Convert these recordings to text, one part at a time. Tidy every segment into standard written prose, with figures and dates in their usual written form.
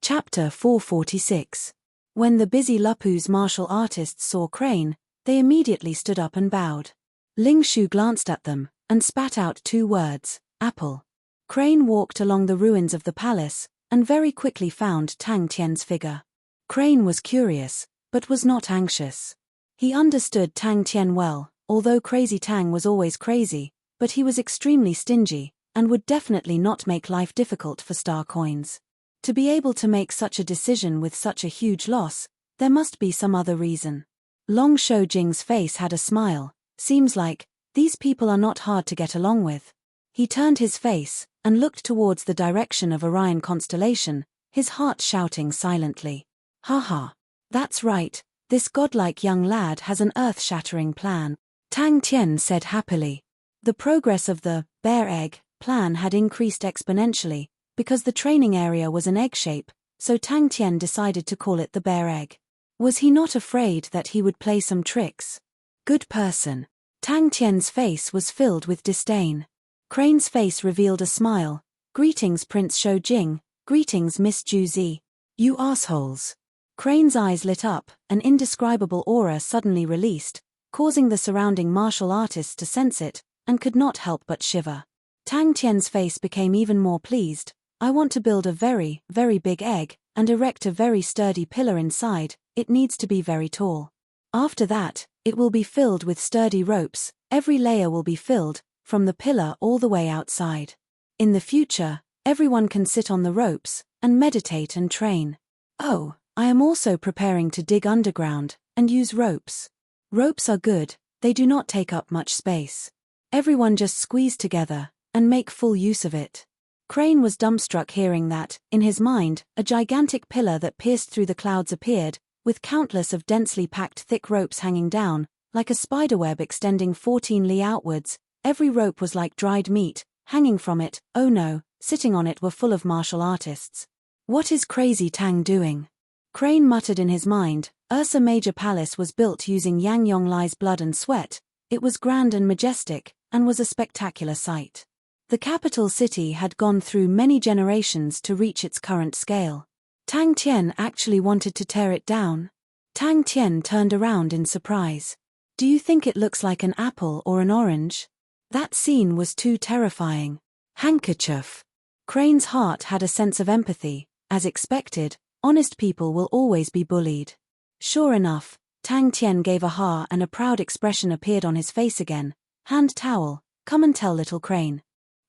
Chapter 446. When the busy Lupu's martial artists saw Crane, they immediately stood up and bowed. Ling Shu glanced at them, and spat out 2 words, apple. Crane walked along the ruins of the palace, and very quickly found Tang Tian's figure. Crane was curious, but was not anxious. He understood Tang Tian well, although Crazy Tang was always crazy, but he was extremely stingy, and would definitely not make life difficult for star coins. To be able to make such a decision with such a huge loss, there must be some other reason. Long Shou Jing's face had a smile. Seems like, these people are not hard to get along with. He turned his face, and looked towards the direction of Orion constellation, his heart shouting silently. Ha ha. That's right, this godlike young lad has an earth-shattering plan. Tang Tian said happily. The progress of the bear egg plan had increased exponentially, because the training area was an egg shape, so Tang Tian decided to call it the bear egg. Was he not afraid that he would play some tricks? Good person. Tang Tian's face was filled with disdain. Crane's face revealed a smile. Greetings Prince Shou Jing, greetings Miss Ju Zi. You assholes. Crane's eyes lit up, an indescribable aura suddenly released, causing the surrounding martial artists to sense it, and could not help but shiver. Tang Tian's face became even more pleased. I want to build a very, very big egg, and erect a very sturdy pillar inside. It needs to be very tall. After that, it will be filled with sturdy ropes, every layer will be filled, from the pillar all the way outside. In the future, everyone can sit on the ropes, and meditate and train. Oh, I am also preparing to dig underground, and use ropes. Ropes are good, they do not take up much space. Everyone just squeeze together, and make full use of it. Crane was dumbstruck hearing that, in his mind, a gigantic pillar that pierced through the clouds appeared, with countless of densely packed thick ropes hanging down, like a spiderweb extending 14 li outwards. Every rope was like dried meat, hanging from it. Oh no, sitting on it were full of martial artists. What is Crazy Tang doing? Crane muttered in his mind. Ursa Major Palace was built using Yang Yonglai's blood and sweat. It was grand and majestic, and was a spectacular sight. The capital city had gone through many generations to reach its current scale. Tang Tian actually wanted to tear it down. Tang Tian turned around in surprise. Do you think it looks like an apple or an orange? That scene was too terrifying. Handkerchief. Crane's heart had a sense of empathy. As expected, honest people will always be bullied. Sure enough, Tang Tian gave a ha and a proud expression appeared on his face again. Hand towel, come and tell little Crane.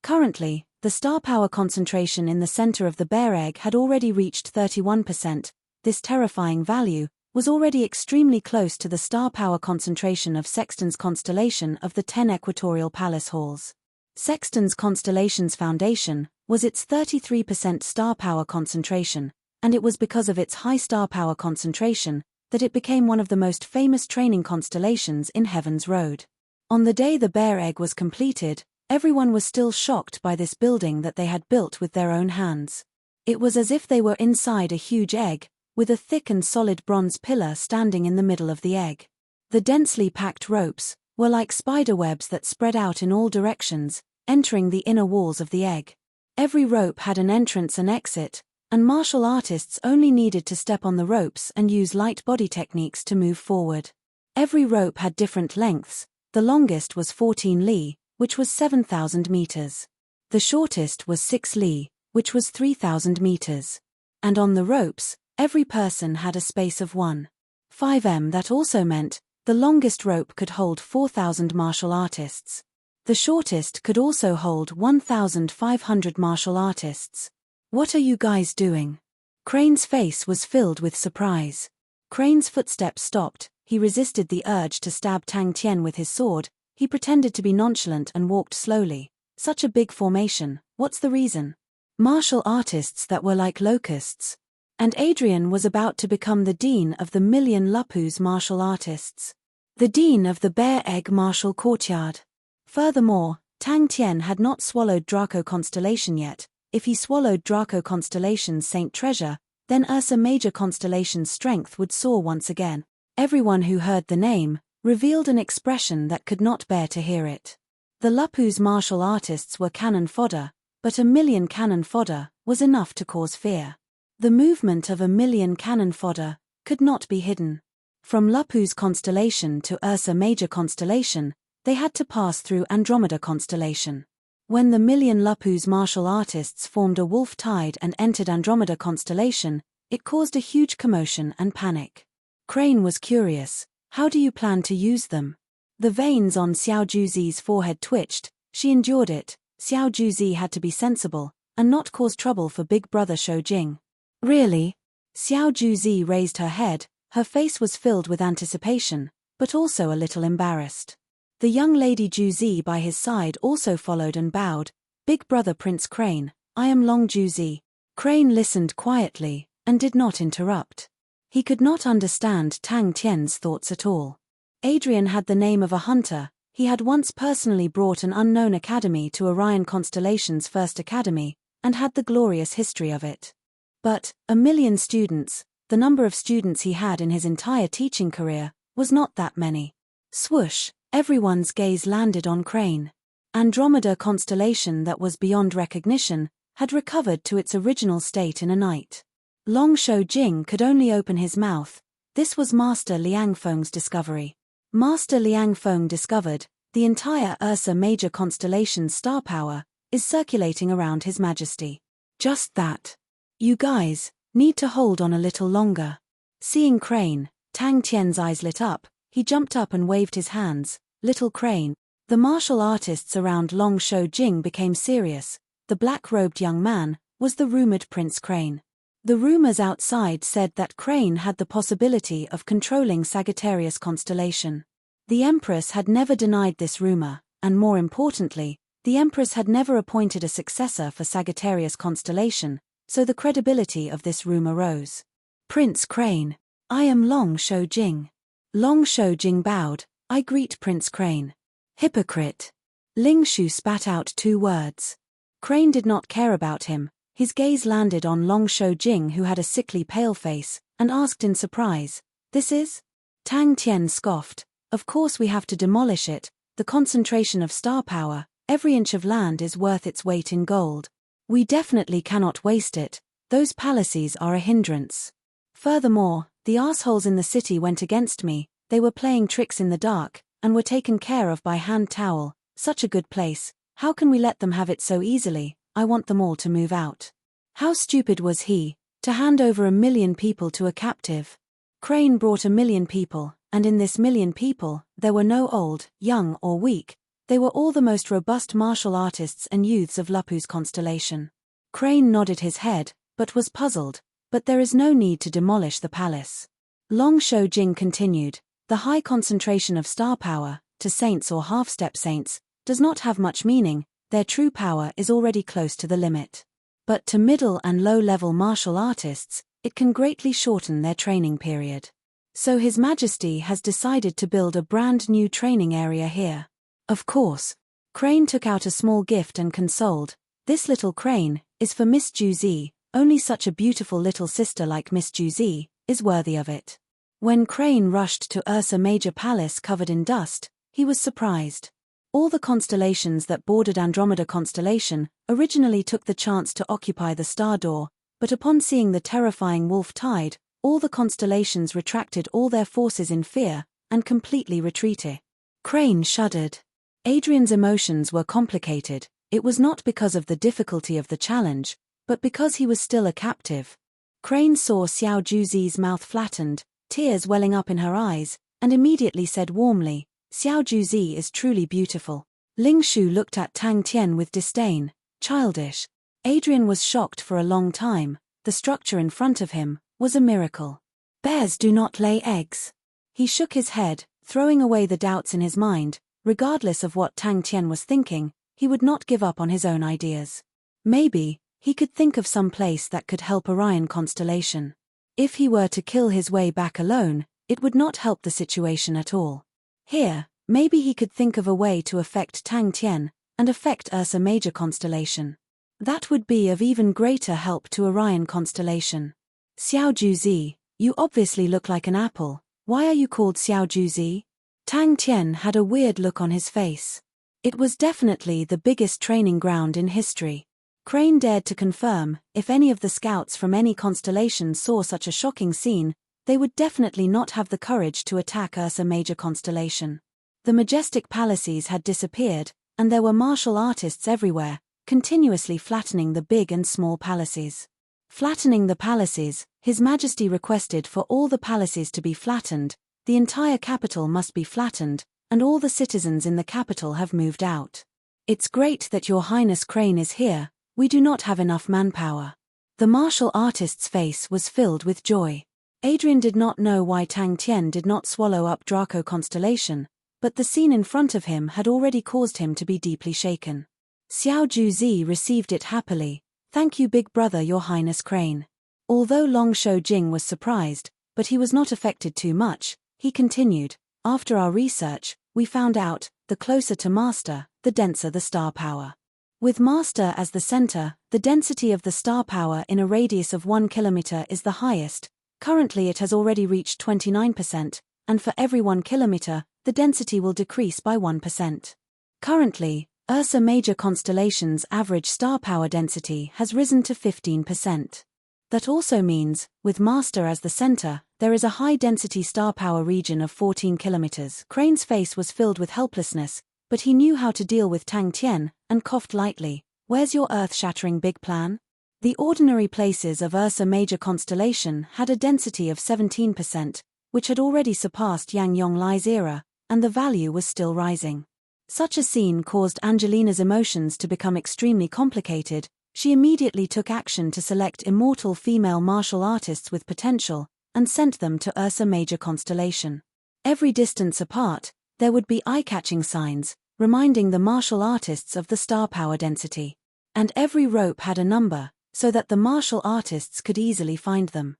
Currently, the star power concentration in the center of the bear egg had already reached 31%. This terrifying value was already extremely close to the star power concentration of Sexton's constellation of the 10 equatorial palace halls. Sexton's constellation's foundation was its 33% star power concentration, and it was because of its high star power concentration that it became one of the most famous training constellations in Heaven's Road. On the day the bear egg was completed, everyone was still shocked by this building that they had built with their own hands. It was as if they were inside a huge egg, with a thick and solid bronze pillar standing in the middle of the egg. The densely packed ropes were like spider webs that spread out in all directions, entering the inner walls of the egg. Every rope had an entrance and exit, and martial artists only needed to step on the ropes and use light body techniques to move forward. Every rope had different lengths. The longest was 14 li, which was 7,000 meters. The shortest was 6 li, which was 3,000 meters. And on the ropes, every person had a space of 1.5 m. That also meant, the longest rope could hold 4,000 martial artists. The shortest could also hold 1,500 martial artists. What are you guys doing? Crane's face was filled with surprise. Crane's footsteps stopped, he resisted the urge to stab Tang Tian with his sword. He pretended to be nonchalant and walked slowly. Such a big formation, what's the reason? Martial artists that were like locusts. And Adrian was about to become the dean of the Million Lupu's martial artists. The dean of the Bear Egg Martial Courtyard. Furthermore, Tang Tian had not swallowed Draco Constellation yet. If he swallowed Draco Constellation's Saint Treasure, then Ursa Major Constellation's strength would soar once again. Everyone who heard the name revealed an expression that could not bear to hear it. The Lupu's martial artists were cannon fodder, but 1,000,000 cannon fodder was enough to cause fear. The movement of 1,000,000 cannon fodder could not be hidden. From Lupu's constellation to Ursa Major constellation, they had to pass through Andromeda constellation. When the 1,000,000 Lupu's martial artists formed a wolf tide and entered Andromeda constellation, it caused a huge commotion and panic. Crane was curious. How do you plan to use them? The veins on Xiao Juzi's forehead twitched. She endured it. Xiao Juzi had to be sensible and not cause trouble for Big Brother Shou Jing. Really? Xiao Juzi raised her head. Her face was filled with anticipation, but also a little embarrassed. The young lady Juzi by his side also followed and bowed. Big Brother Prince Crane, I am Long Juzi. Crane listened quietly and did not interrupt. He could not understand Tang Tian's thoughts at all. Adrian had the name of a hunter. He had once personally brought an unknown academy to Orion Constellation's first academy, and had the glorious history of it. But 1,000,000 students, the number of students he had in his entire teaching career, was not that many. Swoosh, everyone's gaze landed on Crane. Andromeda constellation that was beyond recognition, had recovered to its original state in a night. Long Shou Jing could only open his mouth. This was Master Liang Feng's discovery. Master Liang Feng discovered, the entire Ursa Major constellation's star power is circulating around His Majesty. Just that. You guys need to hold on a little longer. Seeing Crane, Tang Tian's eyes lit up. He jumped up and waved his hands. Little Crane. The martial artists around Long Shou Jing became serious. The black-robed young man was the rumored Prince Crane. The rumors outside said that Crane had the possibility of controlling Sagittarius constellation. The Empress had never denied this rumor, and more importantly, the Empress had never appointed a successor for Sagittarius constellation, so the credibility of this rumor rose. Prince Crane, I am Long Shou Jing. Long Shou Jing bowed, I greet Prince Crane. Hypocrite. Ling Shu spat out 2 words. Crane did not care about him. His gaze landed on Long Shou Jing, who had a sickly pale face, and asked in surprise, This is? Tang Tian scoffed, Of course we have to demolish it. The concentration of star power, every inch of land is worth its weight in gold. We definitely cannot waste it. Those palaces are a hindrance. Furthermore, the assholes in the city went against me. They were playing tricks in the dark, and were taken care of by hand towel. Such a good place. How can we let them have it so easily? I want them all to move out. How stupid was he, to hand over 1,000,000 people to a captive? Crane brought 1,000,000 people, and in this 1,000,000 people, there were no old, young or weak. They were all the most robust martial artists and youths of Lupu's constellation. Crane nodded his head, but was puzzled. But there is no need to demolish the palace. Long Shou Jing continued, the high concentration of star power, to saints or half-step saints, does not have much meaning. Their true power is already close to the limit. But to middle and low-level martial artists, it can greatly shorten their training period. So His Majesty has decided to build a brand new training area here. Of course. Crane took out a small gift and consoled, this little Crane is for Miss Juzi. Only such a beautiful little sister like Miss Juzi is worthy of it. When Crane rushed to Ursa Major Palace covered in dust, he was surprised. All the constellations that bordered Andromeda constellation originally took the chance to occupy the star door, but upon seeing the terrifying wolf tide, all the constellations retracted all their forces in fear, and completely retreated. Crane shuddered. Adrian's emotions were complicated. It was not because of the difficulty of the challenge, but because he was still a captive. Crane saw Xiao Juzi's mouth flattened, tears welling up in her eyes, and immediately said warmly, Xiao Juzi is truly beautiful. Ling Shu looked at Tang Tian with disdain, childish. Adrian was shocked for a long time. The structure in front of him was a miracle. Bears do not lay eggs. He shook his head, throwing away the doubts in his mind. Regardless of what Tang Tian was thinking, he would not give up on his own ideas. Maybe he could think of some place that could help Orion constellation. If he were to kill his way back alone, it would not help the situation at all. Here, maybe he could think of a way to affect Tang Tian, and affect Ursa Major constellation. That would be of even greater help to Orion constellation. Xiao Juzi, you obviously look like an apple. Why are you called Xiao Juzi? Tang Tian had a weird look on his face. It was definitely the biggest training ground in history. Crane dared to confirm, if any of the scouts from any constellation saw such a shocking scene, they would definitely not have the courage to attack Ursa Major constellation. The majestic palaces had disappeared, and there were martial artists everywhere, continuously flattening the big and small palaces. Flattening the palaces, His Majesty requested for all the palaces to be flattened, the entire capital must be flattened, and all the citizens in the capital have moved out. It's great that Your Highness Crane is here, we do not have enough manpower. The martial artist's face was filled with joy. Adrian did not know why Tang Tian did not swallow up Draco constellation, but the scene in front of him had already caused him to be deeply shaken. Xiao Juzi received it happily. Thank you, big brother, Your Highness Crane. Although Long Shou Jing was surprised, but he was not affected too much, he continued, after our research, we found out, the closer to Master, the denser the star power. With Master as the center, the density of the star power in a radius of 1 kilometer is the highest. Currently it has already reached 29%, and for every 1 kilometer, the density will decrease by 1%. Currently, Ursa Major constellation's average star power density has risen to 15%. That also means, with Master as the center, there is a high-density star power region of 14 kilometers. Crane's face was filled with helplessness, but he knew how to deal with Tang Tian, and coughed lightly. Where's your earth-shattering big plan? The ordinary places of Ursa Major constellation had a density of 17%, which had already surpassed Yang Yonglai's era, and the value was still rising. Such a scene caused Angelina's emotions to become extremely complicated. She immediately took action to select immortal female martial artists with potential, and sent them to Ursa Major constellation. Every distance apart, there would be eye-catching signs, reminding the martial artists of the star power density. And every rope had a number, so that the martial artists could easily find them.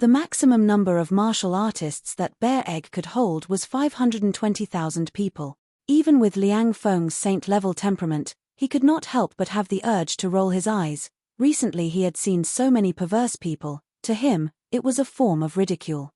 The maximum number of martial artists that Bear Egg could hold was 520,000 people. Even with Liang Feng's saint-level temperament, he could not help but have the urge to roll his eyes. Recently he had seen so many perverse people. To him, it was a form of ridicule.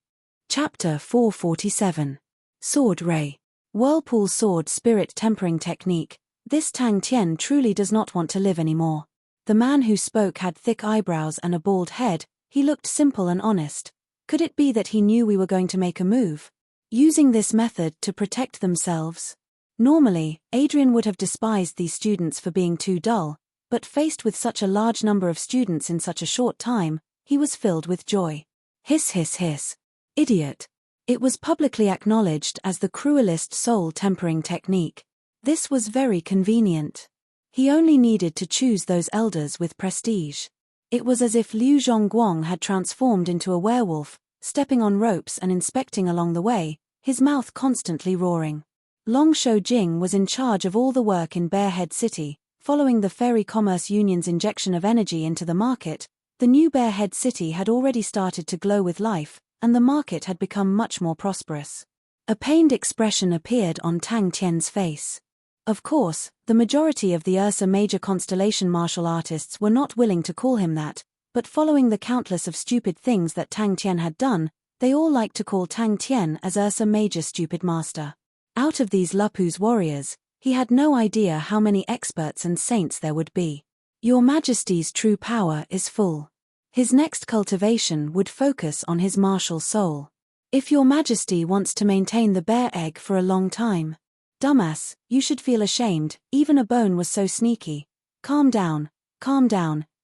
Chapter 447. Sword Ray. Whirlpool Sword Spirit Tempering Technique. This Tang Tian truly does not want to live anymore. The man who spoke had thick eyebrows and a bald head. He looked simple and honest. Could it be that he knew we were going to make a move? Using this method to protect themselves? Normally, Adrian would have despised these students for being too dull, but faced with such a large number of students in such a short time, he was filled with joy. Hiss hiss hiss. Idiot. It was publicly acknowledged as the cruelest soul tempering technique. This was very convenient. He only needed to choose those elders with prestige. It was as if Liu Zhongguang had transformed into a werewolf, stepping on ropes and inspecting along the way, his mouth constantly roaring. Long Shou Jing was in charge of all the work in Bearhead City. Following the Fairy Commerce Union's injection of energy into the market, the new Bearhead City had already started to glow with life, and the market had become much more prosperous. A pained expression appeared on Tang Tian's face. Of course, the majority of the Ursa Major constellation martial artists were not willing to call him that, but following the countless of stupid things that Tang Tian had done, they all liked to call Tang Tian as Ursa Major Stupid Master. Out of these Lupu's warriors, he had no idea how many experts and saints there would be. Your Majesty's true power is full. His next cultivation would focus on his martial soul. If Your Majesty wants to maintain the bear egg for a long time. Dumbass, you should feel ashamed, even a bone was so sneaky. Calm down,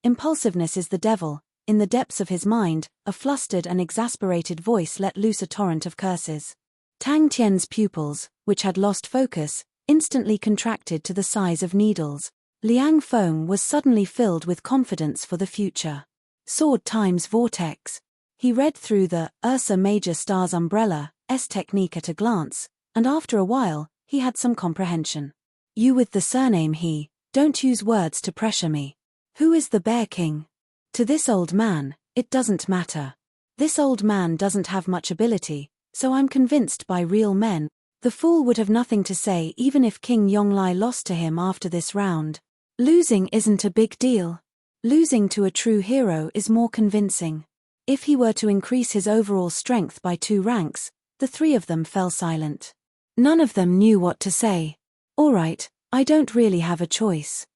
impulsiveness is the devil. In the depths of his mind, a flustered and exasperated voice let loose a torrent of curses. Tang Tian's pupils, which had lost focus, instantly contracted to the size of needles. Liang Feng was suddenly filled with confidence for the future. Sword times vortex. He read through the Ursa Major Star's umbrella technique at a glance, and after a while, he had some comprehension. You with the surname He, don't use words to pressure me. Who is the Bear King? To this old man, it doesn't matter. This old man doesn't have much ability, so I'm convinced by real men. The fool would have nothing to say even if King Yonglai lost to him after this round. Losing isn't a big deal. Losing to a true hero is more convincing. If he were to increase his overall strength by 2 ranks, the 3 of them fell silent. None of them knew what to say. All right, I don't really have a choice.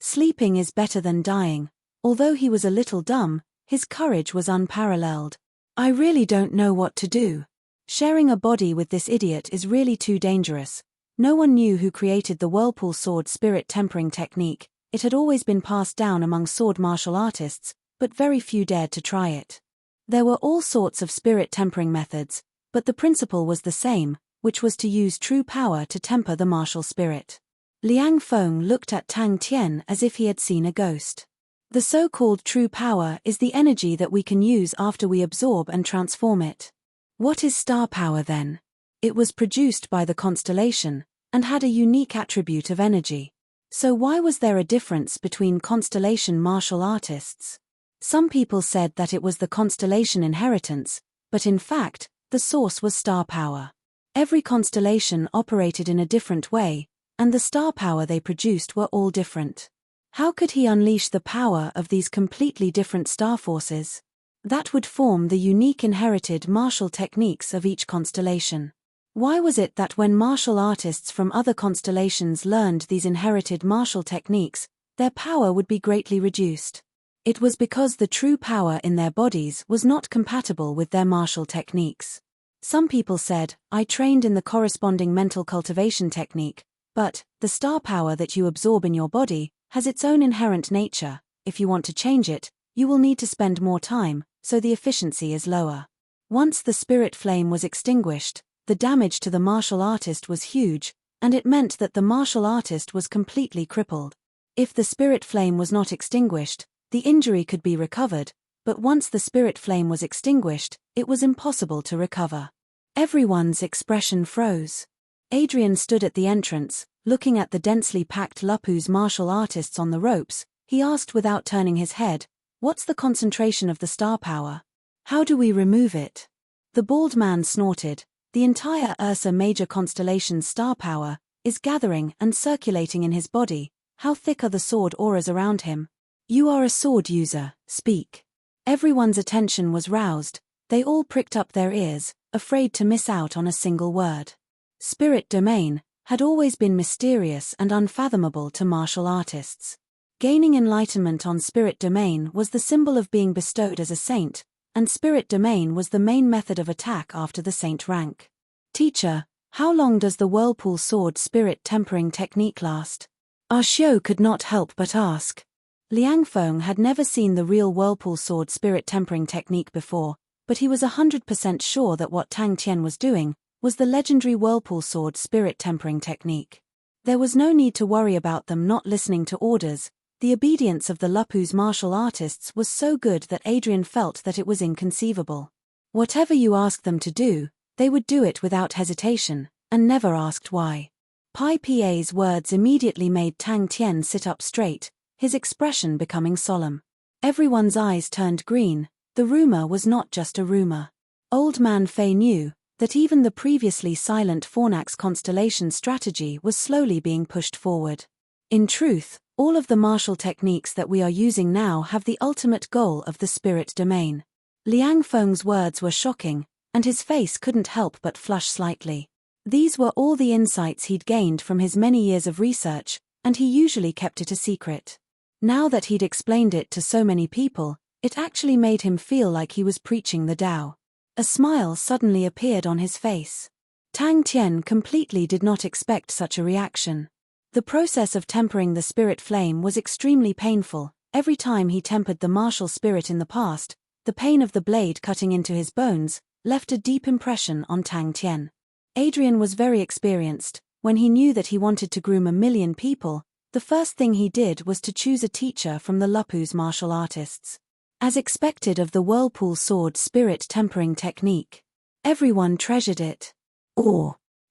Sleeping is better than dying. Although he was a little dumb, his courage was unparalleled. I really don't know what to do. Sharing a body with this idiot is really too dangerous. No one knew who created the whirlpool sword spirit tempering technique. It had always been passed down among sword martial artists, but very few dared to try it. There were all sorts of spirit tempering methods, but the principle was the same, which was to use true power to temper the martial spirit. Liang Feng looked at Tang Tian as if he had seen a ghost. The so-called true power is the energy that we can use after we absorb and transform it. What is star power then? It was produced by the constellation, and had a unique attribute of energy. So why was there a difference between constellation martial artists? Some people said that it was the constellation inheritance, but in fact, the source was star power. Every constellation operated in a different way, and the star power they produced were all different. How could he unleash the power of these completely different star forces? That would form the unique inherited martial techniques of each constellation. Why was it that when martial artists from other constellations learned these inherited martial techniques, their power would be greatly reduced? It was because the true power in their bodies was not compatible with their martial techniques. Some people said, I trained in the corresponding mental cultivation technique, but the star power that you absorb in your body has its own inherent nature. If you want to change it, you will need to spend more time, so the efficiency is lower. Once the spirit flame was extinguished, the damage to the martial artist was huge, and it meant that the martial artist was completely crippled. If the spirit flame was not extinguished, the injury could be recovered, but once the spirit flame was extinguished, it was impossible to recover. Everyone's expression froze. Adrian stood at the entrance, looking at the densely packed Lupus martial artists on the ropes. He asked without turning his head, what's the concentration of the star power? How do we remove it? The bald man snorted. The entire Ursa Major constellation's star power is gathering and circulating in his body. How thick are the sword auras around him? You are a sword user, speak. Everyone's attention was roused. They all pricked up their ears, afraid to miss out on a single word. Spirit domain had always been mysterious and unfathomable to martial artists. Gaining enlightenment on spirit domain was the symbol of being bestowed as a saint, and spirit domain was the main method of attack after the saint rank. Teacher, how long does the whirlpool sword spirit tempering technique last? Ah Xiu could not help but ask. Liang Feng had never seen the real whirlpool sword spirit tempering technique before, but he was 100% sure that what Tang Tian was doing was the legendary whirlpool sword spirit tempering technique. There was no need to worry about them not listening to orders. The obedience of the Lupus martial artists was so good that Adrian felt that it was inconceivable. Whatever you asked them to do, they would do it without hesitation, and never asked why. Pai Pa's words immediately made Tang Tian sit up straight, his expression becoming solemn. Everyone's eyes turned green. The rumor was not just a rumor. Old Man Fei knew that even the previously silent Fornax constellation strategy was slowly being pushed forward. In truth, all of the martial techniques that we are using now have the ultimate goal of the spirit domain. Liang Feng's words were shocking, and his face couldn't help but flush slightly. These were all the insights he'd gained from his many years of research, and he usually kept it a secret. Now that he'd explained it to so many people, it actually made him feel like he was preaching the Tao. A smile suddenly appeared on his face. Tang Tian completely did not expect such a reaction. The process of tempering the spirit flame was extremely painful. Every time he tempered the martial spirit in the past, the pain of the blade cutting into his bones left a deep impression on Tang Tian. Adrian was very experienced. When he knew that he wanted to groom 1,000,000 people, the first thing he did was to choose a teacher from the Lupus martial artists. As expected of the whirlpool sword spirit tempering technique, everyone treasured it.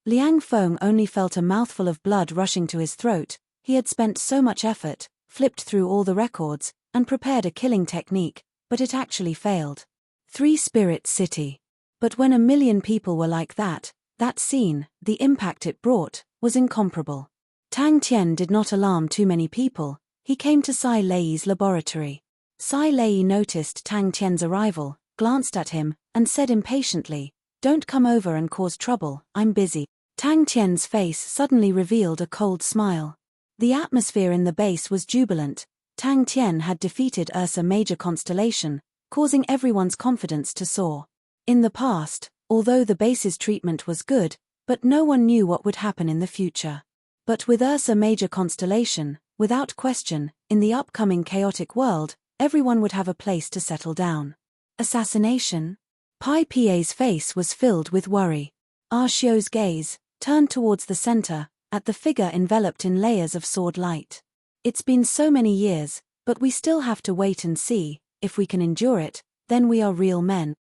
Liang Feng only felt a mouthful of blood rushing to his throat. He had spent so much effort, flipped through all the records, and prepared a killing technique, but it actually failed. 3 Spirit City. But when 1,000,000 people were like that scene, the impact it brought, was incomparable. Tang Tian did not alarm too many people. He came to Sai Lei's laboratory. Sai Lei noticed Tang Tian's arrival, glanced at him, and said impatiently, "Don't come over and cause trouble, I'm busy." Tang Tian's face suddenly revealed a cold smile. The atmosphere in the base was jubilant. Tang Tian had defeated Ursa Major constellation, causing everyone's confidence to soar. In the past, although the base's treatment was good, but no one knew what would happen in the future. But with Ursa Major constellation, without question, in the upcoming chaotic world, everyone would have a place to settle down. Assassination? Pai Pa's face was filled with worry. Ah Xiu's gaze turned towards the center, at the figure enveloped in layers of sword light. It's been so many years, but we still have to wait and see. If we can endure it, then we are real men.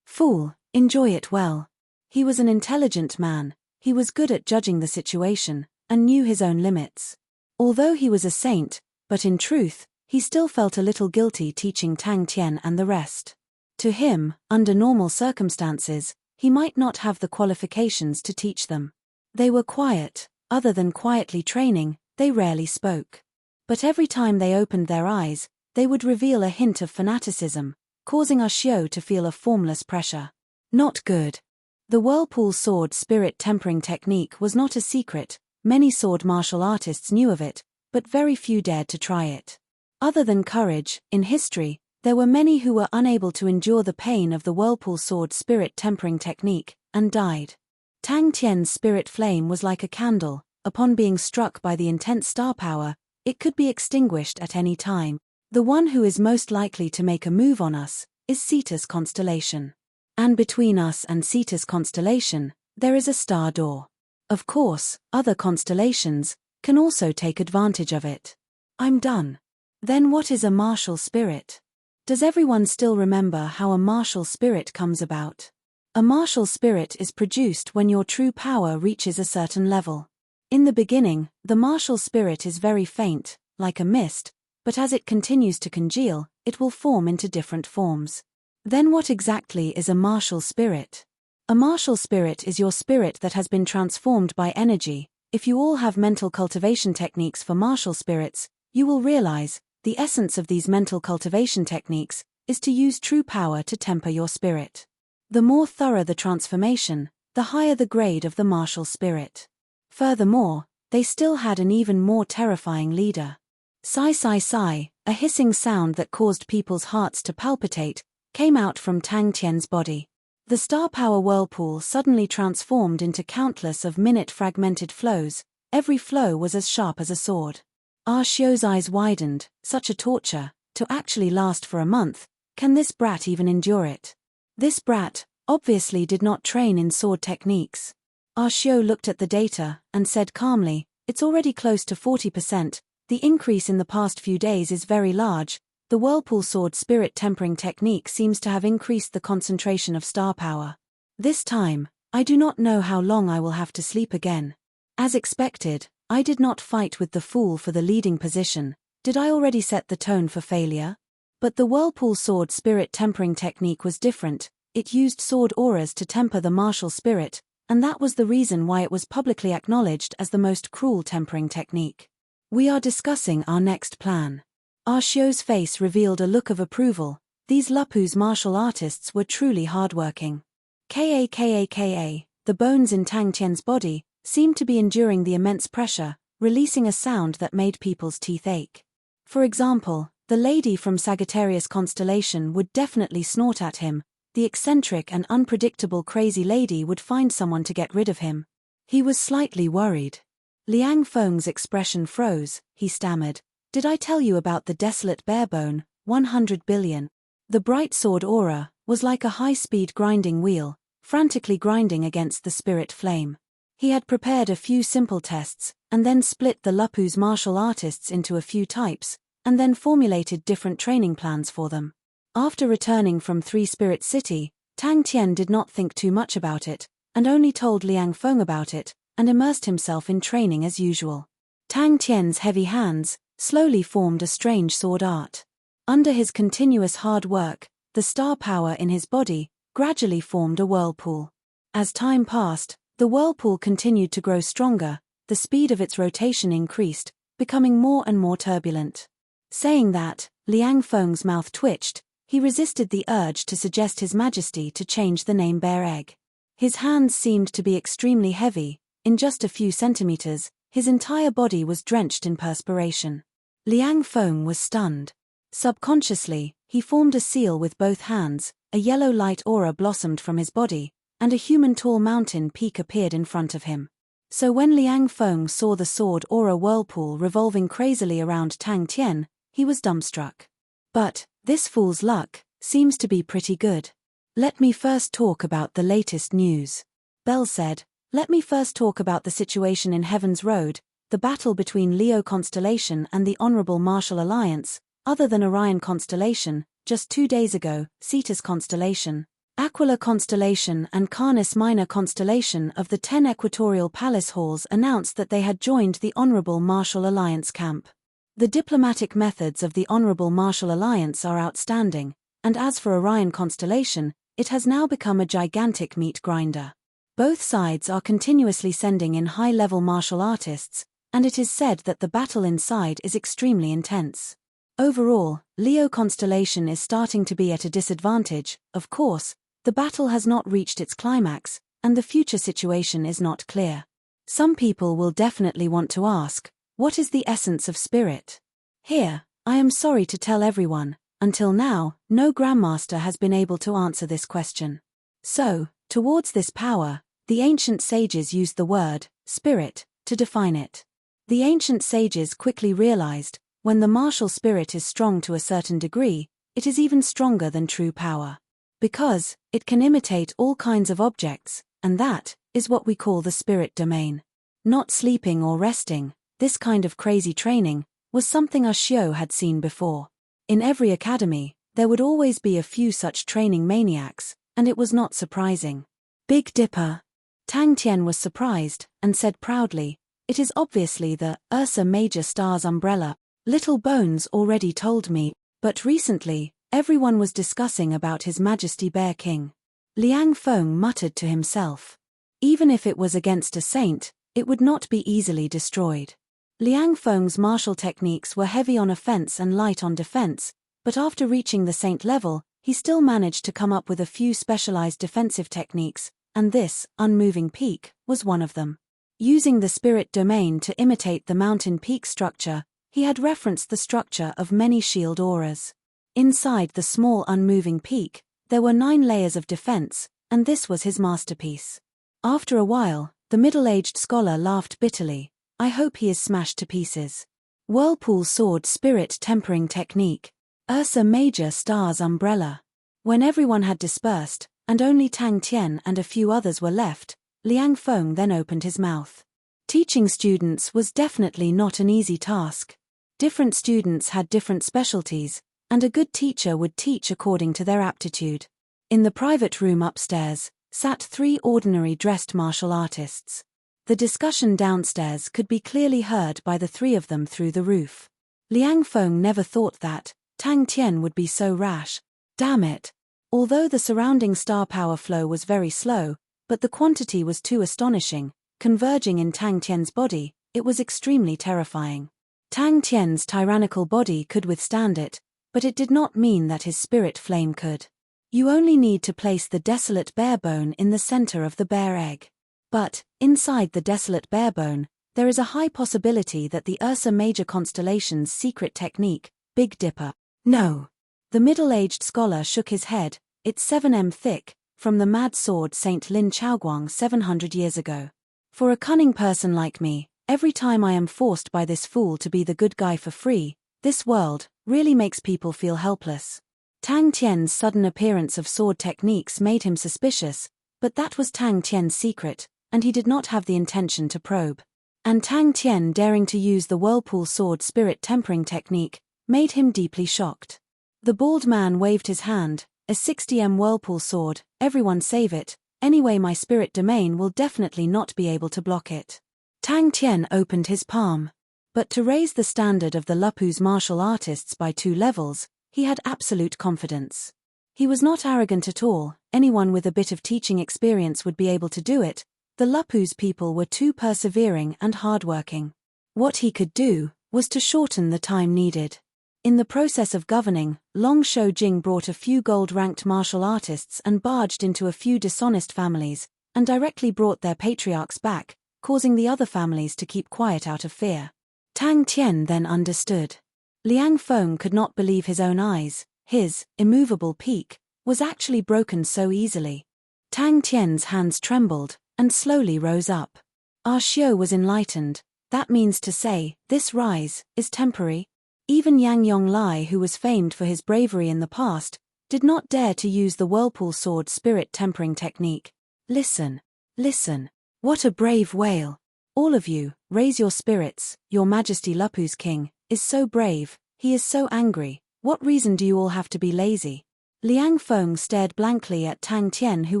Fool, enjoy it well. He was an intelligent man, he was good at judging the situation, and knew his own limits. Although he was a saint, but in truth, he still felt a little guilty teaching Tang Tian and the rest. To him, under normal circumstances, he might not have the qualifications to teach them. They were quiet, other than quietly training, they rarely spoke. But every time they opened their eyes, they would reveal a hint of fanaticism, causing Ah Xiu to feel a formless pressure. Not good. The whirlpool sword spirit tempering technique was not a secret, many sword martial artists knew of it, but very few dared to try it. Other than courage, in history, there were many who were unable to endure the pain of the whirlpool sword spirit tempering technique, and died. Tang Tian's spirit flame was like a candle, upon being struck by the intense star power, it could be extinguished at any time. The one who is most likely to make a move on us is Cetus constellation. And between us and Cetus constellation, there is a star door. Of course, other constellations can also take advantage of it. I'm done. Then what is a martial spirit? Does everyone still remember how a martial spirit comes about? A martial spirit is produced when your true power reaches a certain level. In the beginning, the martial spirit is very faint, like a mist, but as it continues to congeal, it will form into different forms. Then what exactly is a martial spirit? A martial spirit is your spirit that has been transformed by energy. If you all have mental cultivation techniques for martial spirits, you will realize, the essence of these mental cultivation techniques is to use true power to temper your spirit. The more thorough the transformation, the higher the grade of the martial spirit. Furthermore, they still had an even more terrifying leader. Sigh sigh sigh, a hissing sound that caused people's hearts to palpitate, came out from Tang Tian's body. The star power whirlpool suddenly transformed into countless of minute fragmented flows, every flow was as sharp as a sword. Ah Xiu's eyes widened, such a torture, to actually last for a month, can this brat even endure it? This brat, obviously did not train in sword techniques. Ah Xiu looked at the data, and said calmly, it's already close to 40%, the increase in the past few days is very large, the whirlpool sword spirit tempering technique seems to have increased the concentration of star power. This time, I do not know how long I will have to sleep again. As expected, I did not fight with the fool for the leading position, did I already set the tone for failure? But the whirlpool sword spirit tempering technique was different, it used sword auras to temper the martial spirit, and that was the reason why it was publicly acknowledged as the most cruel tempering technique. We are discussing our next plan. Ah Xiu's face revealed a look of approval, these Lupu's martial artists were truly hardworking. Ka, the bones in Tang Tian's body seemed to be enduring the immense pressure, releasing a sound that made people's teeth ache. For example, the lady from Sagittarius constellation would definitely snort at him, the eccentric and unpredictable crazy lady would find someone to get rid of him. He was slightly worried. Liang Feng's expression froze, he stammered, did I tell you about the desolate barebone, 100 billion? The bright sword aura was like a high-speed grinding wheel, frantically grinding against the spirit flame. He had prepared a few simple tests, and then split the Lupu's martial artists into a few types, and then formulated different training plans for them. After returning from Three Spirit City, Tang Tian did not think too much about it, and only told Liang Feng about it, and immersed himself in training as usual. Tang Tian's heavy hands slowly formed a strange sword art. Under his continuous hard work, the star power in his body gradually formed a whirlpool. As time passed, the whirlpool continued to grow stronger, the speed of its rotation increased, becoming more and more turbulent. Saying that, Liang Feng's mouth twitched, he resisted the urge to suggest His Majesty to change the name Bear Egg. His hands seemed to be extremely heavy, in just a few centimeters, His entire body was drenched in perspiration. Liang Feng was stunned. Subconsciously, he formed a seal with both hands, a yellow light aura blossomed from his body, and a human-tall mountain peak appeared in front of him. So when Liang Feng saw the sword aura whirlpool revolving crazily around Tang Tian, he was dumbstruck. But, this fool's luck seems to be pretty good. Let me first talk about the latest news. Bell said, let me first talk about the situation in Heaven's Road, the battle between Leo constellation and the Honorable Martial Alliance, other than Orion constellation, just 2 days ago, Cetus constellation, Aquila constellation and Canis Minor constellation of the 10 equatorial palace halls announced that they had joined the Honorable Martial Alliance camp. The diplomatic methods of the Honorable Martial Alliance are outstanding, and as for Orion constellation, it has now become a gigantic meat grinder. Both sides are continuously sending in high-level martial artists, and it is said that the battle inside is extremely intense. Overall, Leo constellation is starting to be at a disadvantage. Of course, the battle has not reached its climax, and the future situation is not clear. Some people will definitely want to ask, what is the essence of spirit? Here, I am sorry to tell everyone, until now, no Grandmaster has been able to answer this question. So, towards this power, the ancient sages used the word, spirit, to define it. The ancient sages quickly realized, when the martial spirit is strong to a certain degree, it is even stronger than true power. Because, it can imitate all kinds of objects, and that is what we call the spirit domain. Not sleeping or resting, this kind of crazy training, was something Ushio had seen before. In every academy, there would always be a few such training maniacs, and it was not surprising. Big Dipper. Tang Tian was surprised, and said proudly, it is obviously the Ursa Major Star's umbrella. Little Bones already told me, but recently, everyone was discussing about His Majesty Bear King. Liang Feng muttered to himself. Even if it was against a saint, it would not be easily destroyed. Liang Feng's martial techniques were heavy on offense and light on defense, but after reaching the saint level, he still managed to come up with a few specialized defensive techniques, and this, unmoving peak, was one of them. Using the spirit domain to imitate the mountain peak structure, he had referenced the structure of many shield auras. Inside the small unmoving peak, there were 9 layers of defense, and this was his masterpiece. After a while, the middle-aged scholar laughed bitterly. I hope he is smashed to pieces. Whirlpool Sword Spirit Tempering Technique. Ursa Major Star's umbrella. When everyone had dispersed, and only Tang Tian and a few others were left, Liang Feng then opened his mouth. Teaching students was definitely not an easy task. Different students had different specialties, and a good teacher would teach according to their aptitude. In the private room upstairs, sat 3 ordinary dressed martial artists. The discussion downstairs could be clearly heard by the 3 of them through the roof. Liang Feng never thought that Tang Tian would be so rash. Damn it. Although the surrounding star power flow was very slow, but the quantity was too astonishing, converging in Tang Tian's body, it was extremely terrifying. Tang Tian's tyrannical body could withstand it, but it did not mean that his spirit flame could. You only need to place the desolate bear bone in the center of the bear egg. But, inside the desolate bear bone, there is a high possibility that the Ursa Major constellation's secret technique, Big Dipper. No. The middle-aged scholar shook his head, it's 7 thick, from the mad sword Saint Lin Chaoguang 700 years ago. For a cunning person like me, every time I am forced by this fool to be the good guy for free, this world really makes people feel helpless. Tang Tian's sudden appearance of sword techniques made him suspicious, but that was Tang Tian's secret, and he did not have the intention to probe. And Tang Tian daring to use the whirlpool sword spirit tempering technique made him deeply shocked. The bald man waved his hand, a 60 whirlpool sword, everyone save it, anyway my spirit domain will definitely not be able to block it. Tang Tian opened his palm. But to raise the standard of the Lupu's martial artists by 2 levels, he had absolute confidence. He was not arrogant at all, anyone with a bit of teaching experience would be able to do it. The Lupu's people were too persevering and hardworking. What he could do was to shorten the time needed. In the process of governing, Long Shou Jing brought a few gold-ranked martial artists and barged into a few dishonest families, and directly brought their patriarchs back, causing the other families to keep quiet out of fear. Tang Tian then understood. Liang Feng could not believe his own eyes. His immovable peak was actually broken so easily. Tang Tian's hands trembled and slowly rose up. Ah Xiu was enlightened. That means to say, this rise is temporary. Even Yang Yonglai, who was famed for his bravery in the past, did not dare to use the whirlpool sword spirit tempering technique. Listen. Listen. What a brave wail. All of you, raise your spirits. Your Majesty Lupu's king is so brave, he is so angry. What reason do you all have to be lazy? Liang Feng stared blankly at Tang Tian, who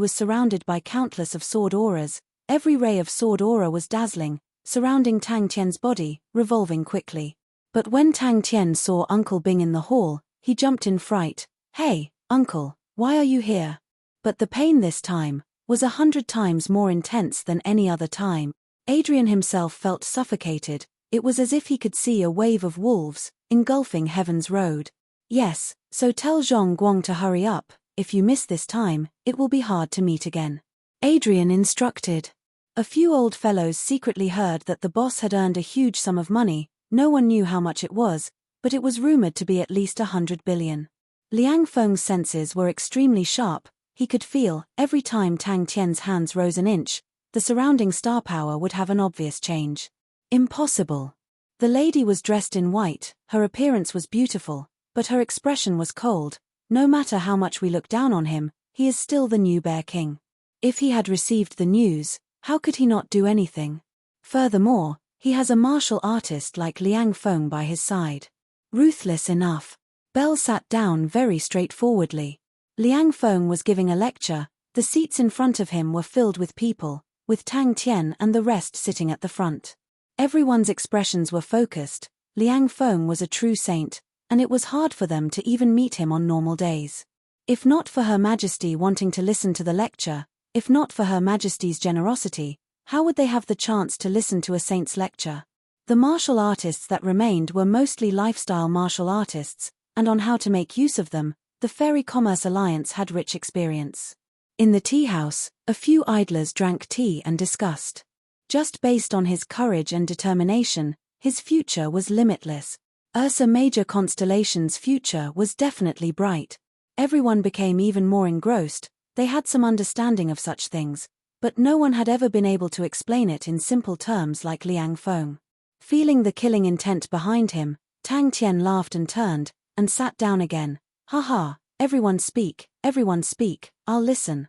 was surrounded by countless of sword auras. Every ray of sword aura was dazzling, surrounding Tang Tian's body, revolving quickly. But when Tang Tian saw Uncle Bing in the hall, he jumped in fright. Hey, Uncle, why are you here? But the pain this time was 100 times more intense than any other time. Adrian himself felt suffocated. It was as if he could see a wave of wolves engulfing Heaven's Road. Yes, so tell Zhong Guang to hurry up. If you miss this time, it will be hard to meet again. Adrian instructed. A few old fellows secretly heard that the boss had earned a huge sum of money. No one knew how much it was, but it was rumored to be at least 100 billion. Liang Feng's senses were extremely sharp. He could feel, every time Tang Tian's hands rose an inch, the surrounding star power would have an obvious change. Impossible. The lady was dressed in white, her appearance was beautiful, but her expression was cold. No matter how much we look down on him, he is still the new Bear King. If he had received the news, how could he not do anything? Furthermore, he has a martial artist like Liang Feng by his side. Ruthless enough. Bell sat down very straightforwardly. Liang Feng was giving a lecture. The seats in front of him were filled with people, with Tang Tian and the rest sitting at the front. Everyone's expressions were focused. Liang Feng was a true saint, and it was hard for them to even meet him on normal days. If not for Her Majesty wanting to listen to the lecture, if not for Her Majesty's generosity, how would they have the chance to listen to a saint's lecture? The martial artists that remained were mostly lifestyle martial artists, and on how to make use of them, the Fairy Commerce Alliance had rich experience. In the tea house, a few idlers drank tea and discussed. Just based on his courage and determination, his future was limitless. Ursa Major Constellation's future was definitely bright. Everyone became even more engrossed. They had some understanding of such things, but no one had ever been able to explain it in simple terms like Liang Feng. Feeling the killing intent behind him, Tang Tian laughed and turned, and sat down again. Haha, everyone speak, I'll listen.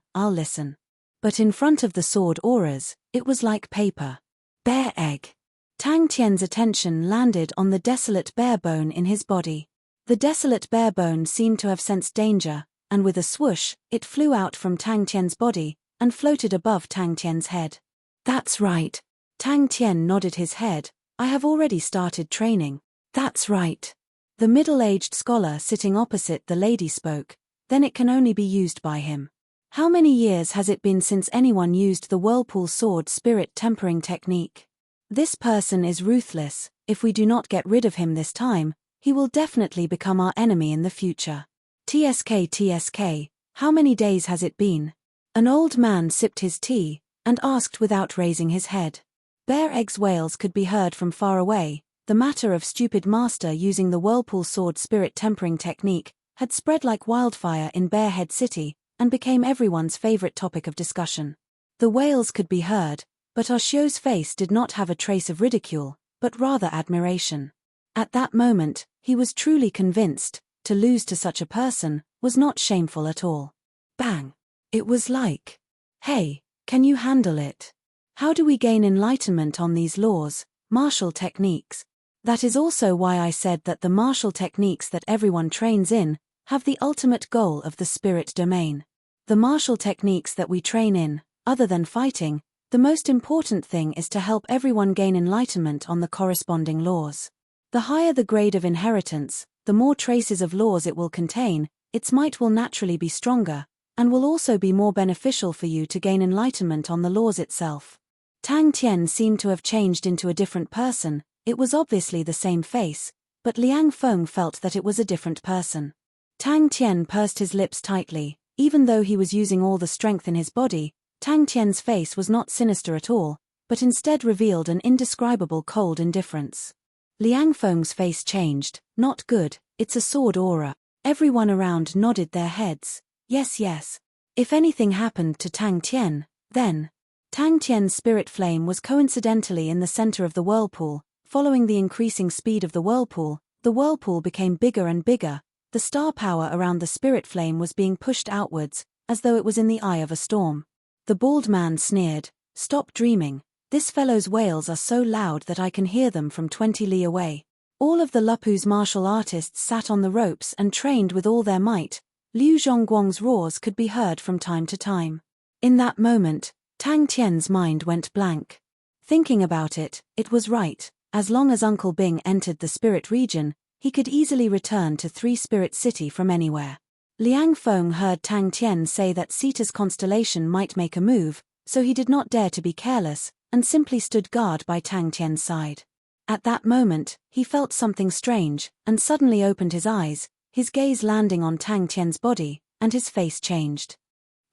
But in front of the sword auras, it was like paper. Bear egg. Tang Tian's attention landed on the desolate bare bone in his body. The desolate bare bone seemed to have sensed danger, and with a swoosh, it flew out from Tang Tian's body, and floated above Tang Tian's head. That's right. Tang Tian nodded his head. I have already started training. That's right. The middle-aged scholar sitting opposite the lady spoke. Then it can only be used by him. How many years has it been since anyone used the whirlpool sword spirit tempering technique? This person is ruthless. If we do not get rid of him this time, he will definitely become our enemy in the future. TSK, how many days has it been? An old man sipped his tea, and asked without raising his head. Bear Egg's wails could be heard from far away. The matter of stupid master using the whirlpool sword spirit tempering technique had spread like wildfire in Bearhead City, and became everyone's favorite topic of discussion. The wails could be heard, but Ah Xiu's face did not have a trace of ridicule, but rather admiration. At that moment, he was truly convinced, to lose to such a person was not shameful at all. Bang! It was like, hey, can you handle it? How do we gain enlightenment on these laws, martial techniques? That is also why I said that the martial techniques that everyone trains in have the ultimate goal of the spirit domain. The martial techniques that we train in, other than fighting, the most important thing is to help everyone gain enlightenment on the corresponding laws. The higher the grade of inheritance, the more traces of laws it will contain, its might will naturally be stronger, and will also be more beneficial for you to gain enlightenment on the laws itself. Tang Tian seemed to have changed into a different person. It was obviously the same face, but Liang Feng felt that it was a different person. Tang Tian pursed his lips tightly. Even though he was using all the strength in his body, Tang Tian's face was not sinister at all. but instead revealed an indescribable cold indifference. Liang Feng's face changed. Not good, it's a sword aura. Everyone around nodded their heads. Yes, yes. If anything happened to Tang Tian, then. Tang Tian's spirit flame was coincidentally in the center of the whirlpool. Following the increasing speed of the whirlpool became bigger and bigger. The star power around the spirit flame was being pushed outwards, as though it was in the eye of a storm. The bald man sneered. Stop dreaming. This fellow's wails are so loud that I can hear them from 20 li away. All of the Lupu's martial artists sat on the ropes and trained with all their might. Liu Zhongguang's roars could be heard from time to time. In that moment, Tang Tian's mind went blank. Thinking about it, it was right. As long as Uncle Bing entered the spirit region, he could easily return to Three Spirit City from anywhere. Liang Feng heard Tang Tian say that Sita's constellation might make a move, so he did not dare to be careless, and simply stood guard by Tang Tian's side. At that moment, he felt something strange, and suddenly opened his eyes, his gaze landing on Tang Tian's body, and his face changed.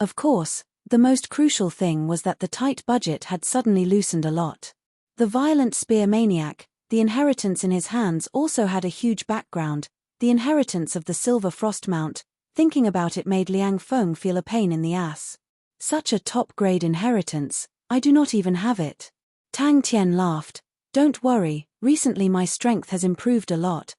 Of course, the most crucial thing was that the tight budget had suddenly loosened a lot. The violent spear maniac, the inheritance in his hands also had a huge background, the inheritance of the silver frost mount. Thinking about it made Liang Feng feel a pain in the ass. Such a top-grade inheritance, I do not even have it. Tang Tian laughed. Don't worry, recently my strength has improved a lot.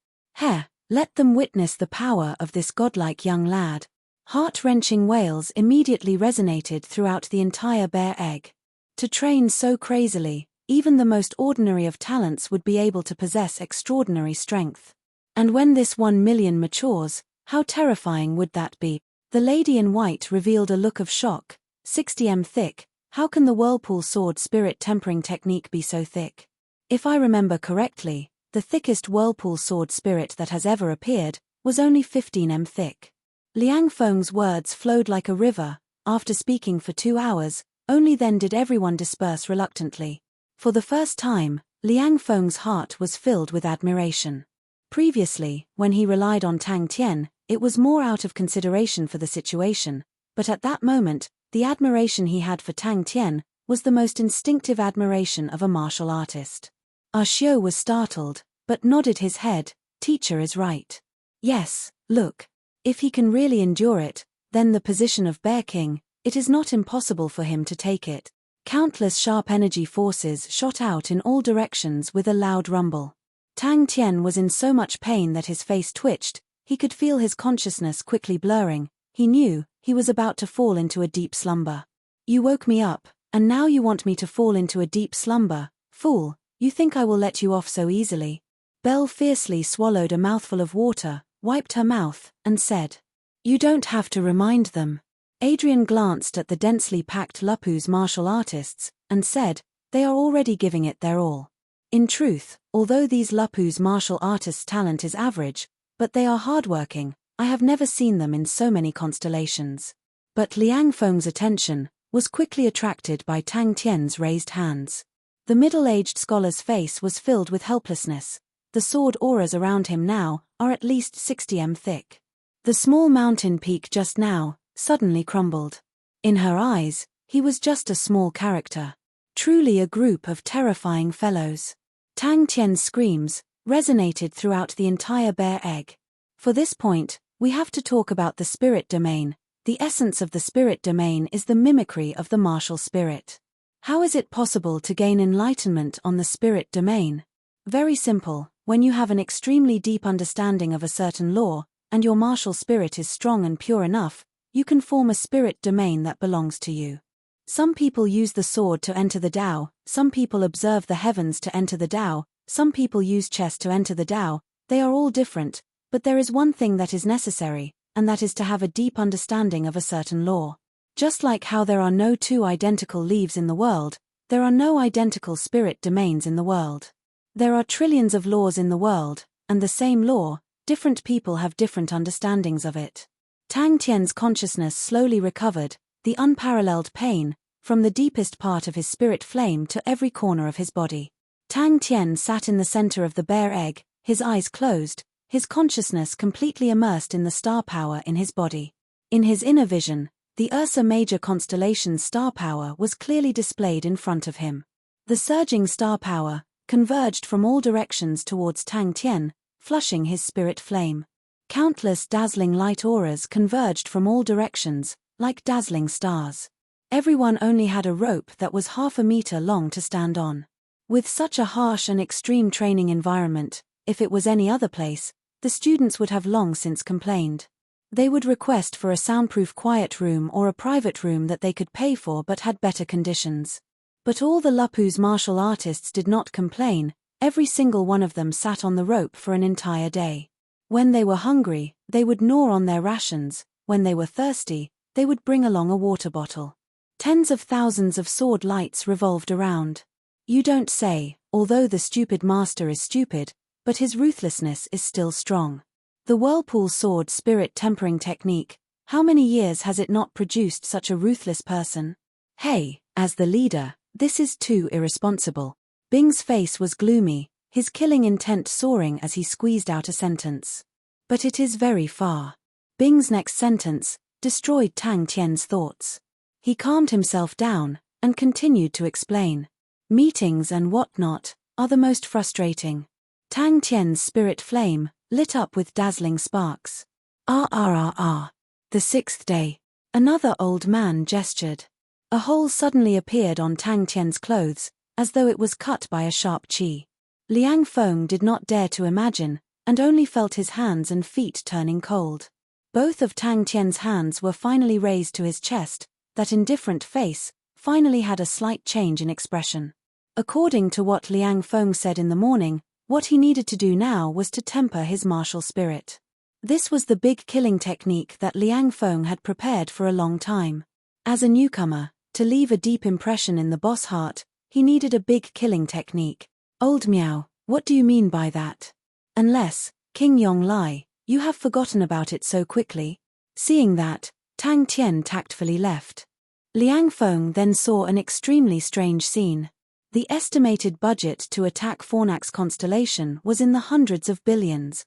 Let them witness the power of this godlike young lad. Heart-wrenching wails immediately resonated throughout the entire bear egg. To train so crazily, even the most ordinary of talents would be able to possess extraordinary strength. And when this 1 million matures, how terrifying would that be? The lady in white revealed a look of shock. 60 m thick. How can the whirlpool sword spirit tempering technique be so thick? If I remember correctly, the thickest whirlpool sword spirit that has ever appeared was only 15 m thick. Liang Feng's words flowed like a river. After speaking for 2 hours, only then did everyone disperse reluctantly. For the first time, Liang Feng's heart was filled with admiration. Previously, when he relied on Tang Tian, it was more out of consideration for the situation, but at that moment, the admiration he had for Tang Tian was the most instinctive admiration of a martial artist. Xiu was startled, but nodded his head. Teacher is right. Yes, look. If he can really endure it, then the position of Bear King, it is not impossible for him to take it. Countless sharp energy forces shot out in all directions with a loud rumble. Tang Tian was in so much pain that his face twitched. He could feel his consciousness quickly blurring. He knew he was about to fall into a deep slumber. You woke me up, and now you want me to fall into a deep slumber. Fool, you think I will let you off so easily? Belle fiercely swallowed a mouthful of water, wiped her mouth, and said, You don't have to remind them. Adrian glanced at the densely packed Lupu's martial artists, and said, They are already giving it their all. In truth, although these Lupu's martial artists' talent is average, but they are hardworking, I have never seen them in so many constellations. But Liang Feng's attention was quickly attracted by Tang Tian's raised hands. The middle-aged scholar's face was filled with helplessness. The sword auras around him now are at least 60 m thick. The small mountain peak just now suddenly crumbled. In her eyes, he was just a small character. Truly a group of terrifying fellows. Tang Tian's screams resonated throughout the entire bear egg. For this point, we have to talk about the spirit domain. The essence of the spirit domain is the mimicry of the martial spirit. How is it possible to gain enlightenment on the spirit domain? Very simple. When you have an extremely deep understanding of a certain law, and your martial spirit is strong and pure enough, you can form a spirit domain that belongs to you. Some people use the sword to enter the Tao, some people observe the heavens to enter the Tao, some people use chess to enter the Tao. They are all different, but there is one thing that is necessary, and that is to have a deep understanding of a certain law. Just like how there are no two identical leaves in the world, there are no identical spirit domains in the world. There are trillions of laws in the world, and the same law, different people have different understandings of it. Tang Tian's consciousness slowly recovered, the unparalleled pain, from the deepest part of his spirit flame to every corner of his body. Tang Tian sat in the center of the bear egg, his eyes closed, his consciousness completely immersed in the star power in his body. In his inner vision, the Ursa Major constellation's star power was clearly displayed in front of him. The surging star power converged from all directions towards Tang Tian, flushing his spirit flame. Countless dazzling light auras converged from all directions, like dazzling stars. Everyone only had a rope that was half a meter long to stand on. With such a harsh and extreme training environment, if it was any other place, the students would have long since complained. They would request for a soundproof quiet room or a private room that they could pay for but had better conditions. But all the Lupu's martial artists did not complain. Every single one of them sat on the rope for an entire day. When they were hungry, they would gnaw on their rations. When they were thirsty, they would bring along a water bottle. Tens of thousands of sword lights revolved around. You don't say, although the stupid master is stupid, but his ruthlessness is still strong. The whirlpool sword spirit tempering technique, how many years has it not produced such a ruthless person? Hey, as the leader, this is too irresponsible. Bing's face was gloomy, his killing intent soaring as he squeezed out a sentence. But it is very far. Bing's next sentence destroyed Tang Tian's thoughts. He calmed himself down and continued to explain. Meetings and whatnot are the most frustrating. Tang Tian's spirit flame lit up with dazzling sparks. The 6th day. Another old man gestured. A hole suddenly appeared on Tang Tian's clothes, as though it was cut by a sharp chi. Liang Feng did not dare to imagine, and only felt his hands and feet turning cold. Both of Tang Tian's hands were finally raised to his chest, that indifferent face finally had a slight change in expression. According to what Liang Feng said in the morning, what he needed to do now was to temper his martial spirit. This was the big killing technique that Liang Feng had prepared for a long time. As a newcomer, to leave a deep impression in the boss heart, he needed a big killing technique. Old Miao, what do you mean by that? Unless, King Yonglai, you have forgotten about it so quickly. Seeing that, Tang Tian tactfully left. Liang Feng then saw an extremely strange scene. The estimated budget to attack Fornax constellation was in the hundreds of billions.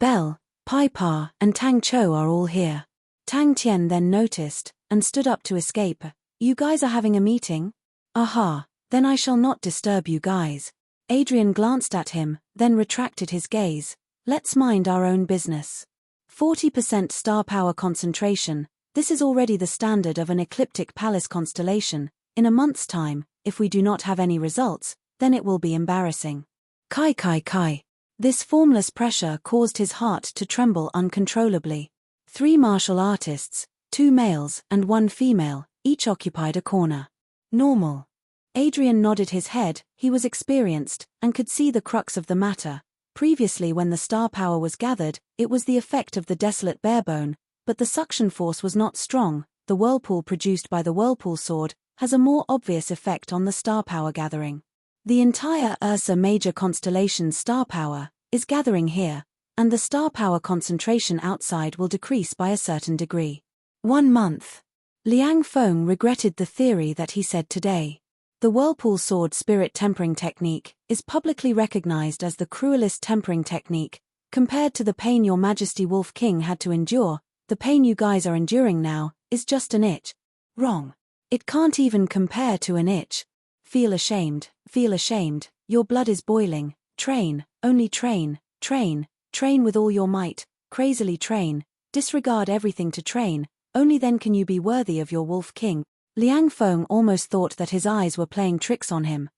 Bell, Pai Pa, and Tang Chou are all here. Tang Tian then noticed, and stood up to escape. You guys are having a meeting? Aha, then I shall not disturb you guys. Adrian glanced at him, then retracted his gaze. Let's mind our own business. 40% star power concentration, this is already the standard of an ecliptic palace constellation. In a month's time, if we do not have any results, then it will be embarrassing. Kai. This formless pressure caused his heart to tremble uncontrollably. 3 martial artists, 2 males and 1 female, each occupied a corner. Normal. Adrian nodded his head. He was experienced, and could see the crux of the matter. Previously when the star power was gathered, it was the effect of the desolate barebone, but the suction force was not strong. The whirlpool produced by the whirlpool sword has a more obvious effect on the star power gathering. The entire Ursa Major constellation's star power is gathering here, and the star power concentration outside will decrease by a certain degree. 1 month. Liang Feng regretted the theory that he said today. The whirlpool sword spirit tempering technique is publicly recognized as the cruelest tempering technique. Compared to the pain Your Majesty Wolf King had to endure, the pain you guys are enduring now is just an itch. Wrong. It can't even compare to an itch. Feel ashamed, your blood is boiling. Train, only train with all your might, crazily train, disregard everything to train, only then can you be worthy of your Wolf King. Liang Feng almost thought that his eyes were playing tricks on him.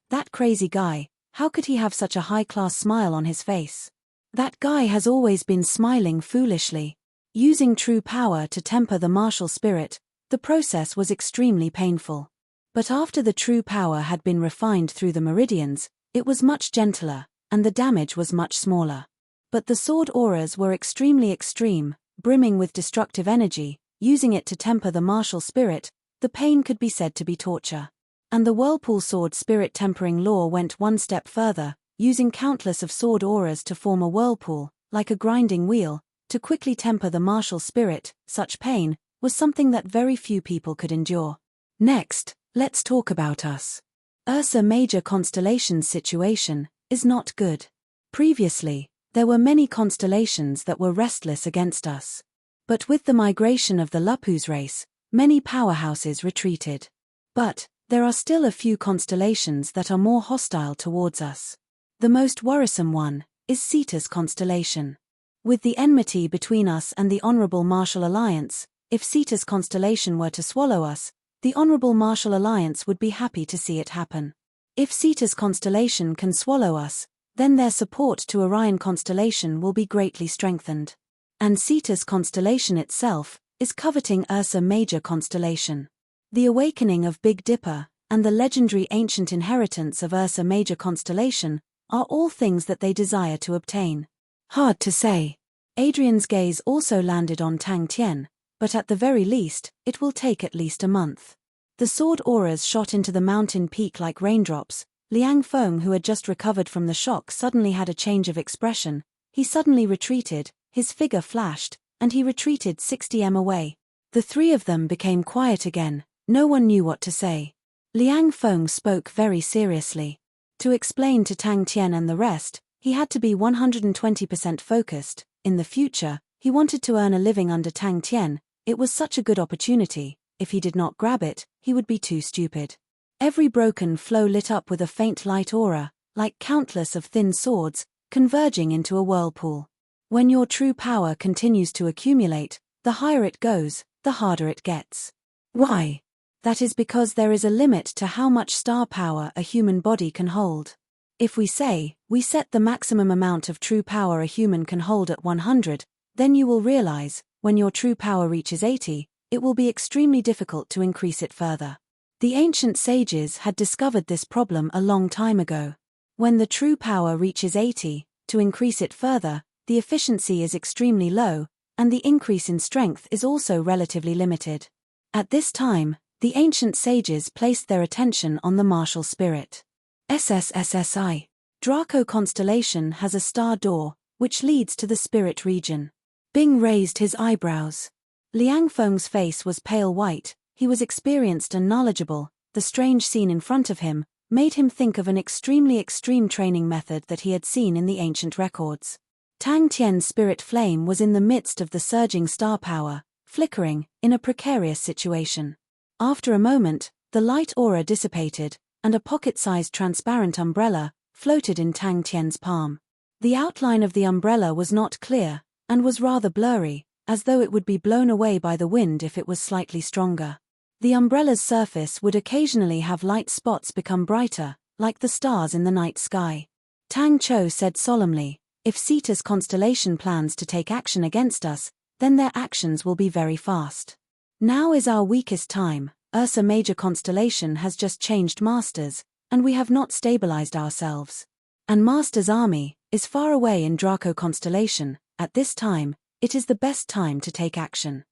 That crazy guy, how could he have such a high-class smile on his face? That guy has always been smiling foolishly. Using true power to temper the martial spirit, the process was extremely painful. But after the true power had been refined through the meridians, it was much gentler, and the damage was much smaller. But the sword auras were extremely extreme, brimming with destructive energy. Using it to temper the martial spirit, the pain could be said to be torture. And the whirlpool sword spirit tempering law went 1 step further, using countless of sword auras to form a whirlpool, like a grinding wheel, to quickly temper the martial spirit. Such pain was something that very few people could endure. Next, let's talk about us. Ursa Major constellation's situation is not good. Previously, there were many constellations that were restless against us. But with the migration of the Lupu's race, many powerhouses retreated. But, There are still a few constellations that are more hostile towards us. The most worrisome one is Cetus constellation. With the enmity between us and the Honorable Martial Alliance, if Cetus constellation were to swallow us, the Honorable Martial Alliance would be happy to see it happen. If Cetus constellation can swallow us, then their support to Orion constellation will be greatly strengthened. And Cetus constellation itself is coveting Ursa Major constellation. The awakening of Big Dipper and the legendary ancient inheritance of Ursa Major constellation are all things that they desire to obtain. Hard to say. Adrian's gaze also landed on Tang Tian, but at the very least, it will take at least a month. The sword auras shot into the mountain peak like raindrops. Liang Feng, who had just recovered from the shock, suddenly had a change of expression. He suddenly retreated, his figure flashed, and he retreated 60 m away. The three of them became quiet again. No one knew what to say. Liang Feng spoke very seriously. To explain to Tang Tian and the rest, he had to be 120% focused. In the future, he wanted to earn a living under Tang Tian. It was such a good opportunity. If he did not grab it, he would be too stupid. Every broken flow lit up with a faint light aura, like countless of thin swords, converging into a whirlpool. When your true power continues to accumulate, the higher it goes, the harder it gets. Why? That is because there is a limit to how much star power a human body can hold. If we say, we set the maximum amount of true power a human can hold at 100, then you will realize, when your true power reaches 80, it will be extremely difficult to increase it further. The ancient sages had discovered this problem a long time ago. When the true power reaches 80, to increase it further, the efficiency is extremely low, and the increase in strength is also relatively limited. At this time, the ancient sages placed their attention on the martial spirit. SSSSI. Draco constellation has a star door, which leads to the spirit region. Bing raised his eyebrows. Liang Feng's face was pale white. He was experienced and knowledgeable. The strange scene in front of him made him think of an extremely extreme training method that he had seen in the ancient records. Tang Tian's spirit flame was in the midst of the surging star power, flickering, in a precarious situation. After a moment, the light aura dissipated, and a pocket-sized transparent umbrella floated in Tang Tian's palm. The outline of the umbrella was not clear, and was rather blurry, as though it would be blown away by the wind if it was slightly stronger. The umbrella's surface would occasionally have light spots become brighter, like the stars in the night sky. Tang Cho said solemnly, "If Cetus constellation plans to take action against us, then their actions will be very fast. Now is our weakest time. Ursa Major constellation has just changed masters, and we have not stabilized ourselves. And Master's army is far away in Draco constellation. At this time, it is the best time to take action."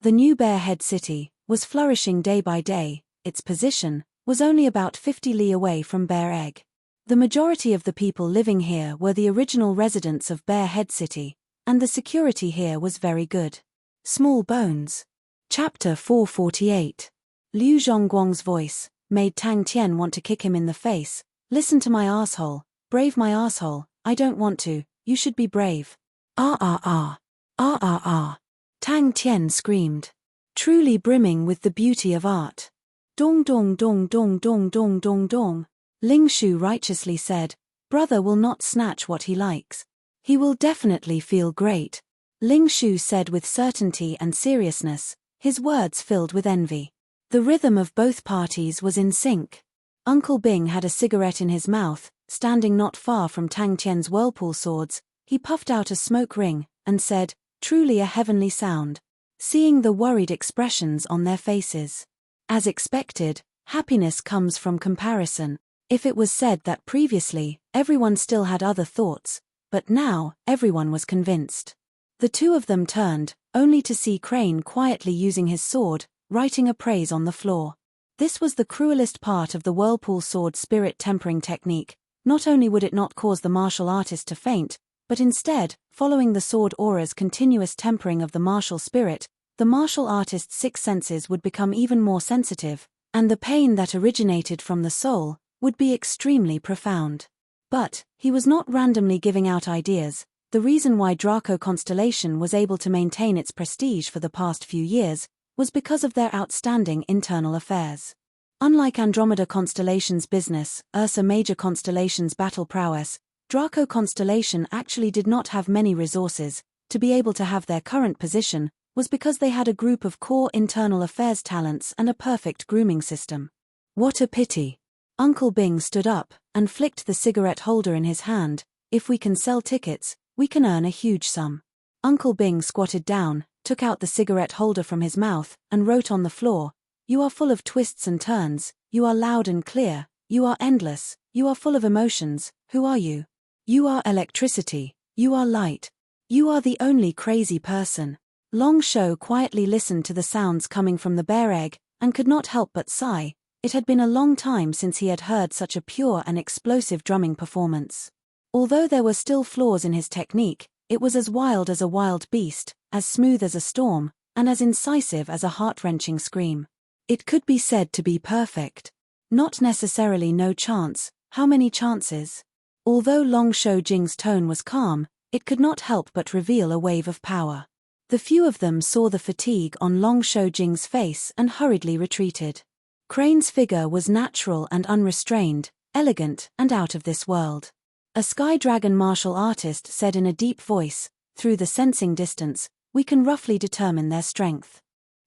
The new Bear Head city was flourishing day by day. Its position was only about 50 li away from Bear Egg. The majority of the people living here were the original residents of Bear Head City, and the security here was very good. Small Bones. Chapter 448. Liu Zhongguang's voice made Tang Tian want to kick him in the face. "Listen to my asshole, brave my asshole, I don't want to, you should be brave." "Ah ah ah. Ah ah ah." Tang Tian screamed. Truly brimming with the beauty of art. "Dong dong dong dong dong dong dong dong." Ling Shu righteously said, "Brother will not snatch what he likes. He will definitely feel great." Ling Shu said with certainty and seriousness, his words filled with envy. The rhythm of both parties was in sync. Uncle Bing had a cigarette in his mouth, standing not far from Tang Tian's whirlpool swords. He puffed out a smoke ring, and said, "Truly a heavenly sound." Seeing the worried expressions on their faces. As expected, happiness comes from comparison. If it was said that previously, everyone still had other thoughts, but now, everyone was convinced. The two of them turned, only to see Crane quietly using his sword, writing a praise on the floor. This was the cruelest part of the whirlpool sword spirit tempering technique. Not only would it not cause the martial artist to faint, but instead, following the sword aura's continuous tempering of the martial spirit, the martial artist's six senses would become even more sensitive, and the pain that originated from the soul would be extremely profound. But he was not randomly giving out ideas. The reason why Draco constellation was able to maintain its prestige for the past few years was because of their outstanding internal affairs. Unlike Andromeda Constellation's business, Ursa Major Constellation's battle prowess, Draco Constellation actually did not have many resources. To be able to have their current position was because they had a group of core internal affairs talents and a perfect grooming system. What a pity. Uncle Bing stood up and flicked the cigarette holder in his hand. If we can sell tickets, we can earn a huge sum. Uncle Bing squatted down, took out the cigarette holder from his mouth, and wrote on the floor, "You are full of twists and turns, you are loud and clear, you are endless, you are full of emotions, who are you? You are electricity, you are light. You are the only crazy person." Long Shou quietly listened to the sounds coming from the bear egg, and could not help but sigh. It had been a long time since he had heard such a pure and explosive drumming performance. Although there were still flaws in his technique, it was as wild as a wild beast, as smooth as a storm, and as incisive as a heart-wrenching scream. It could be said to be perfect. Not necessarily no chance. How many chances? Although Long Shou Jing's tone was calm, it could not help but reveal a wave of power. The few of them saw the fatigue on Long Shou Jing's face and hurriedly retreated. Crane's figure was natural and unrestrained, elegant and out of this world. A sky dragon martial artist said in a deep voice, "Through the sensing distance, we can roughly determine their strength.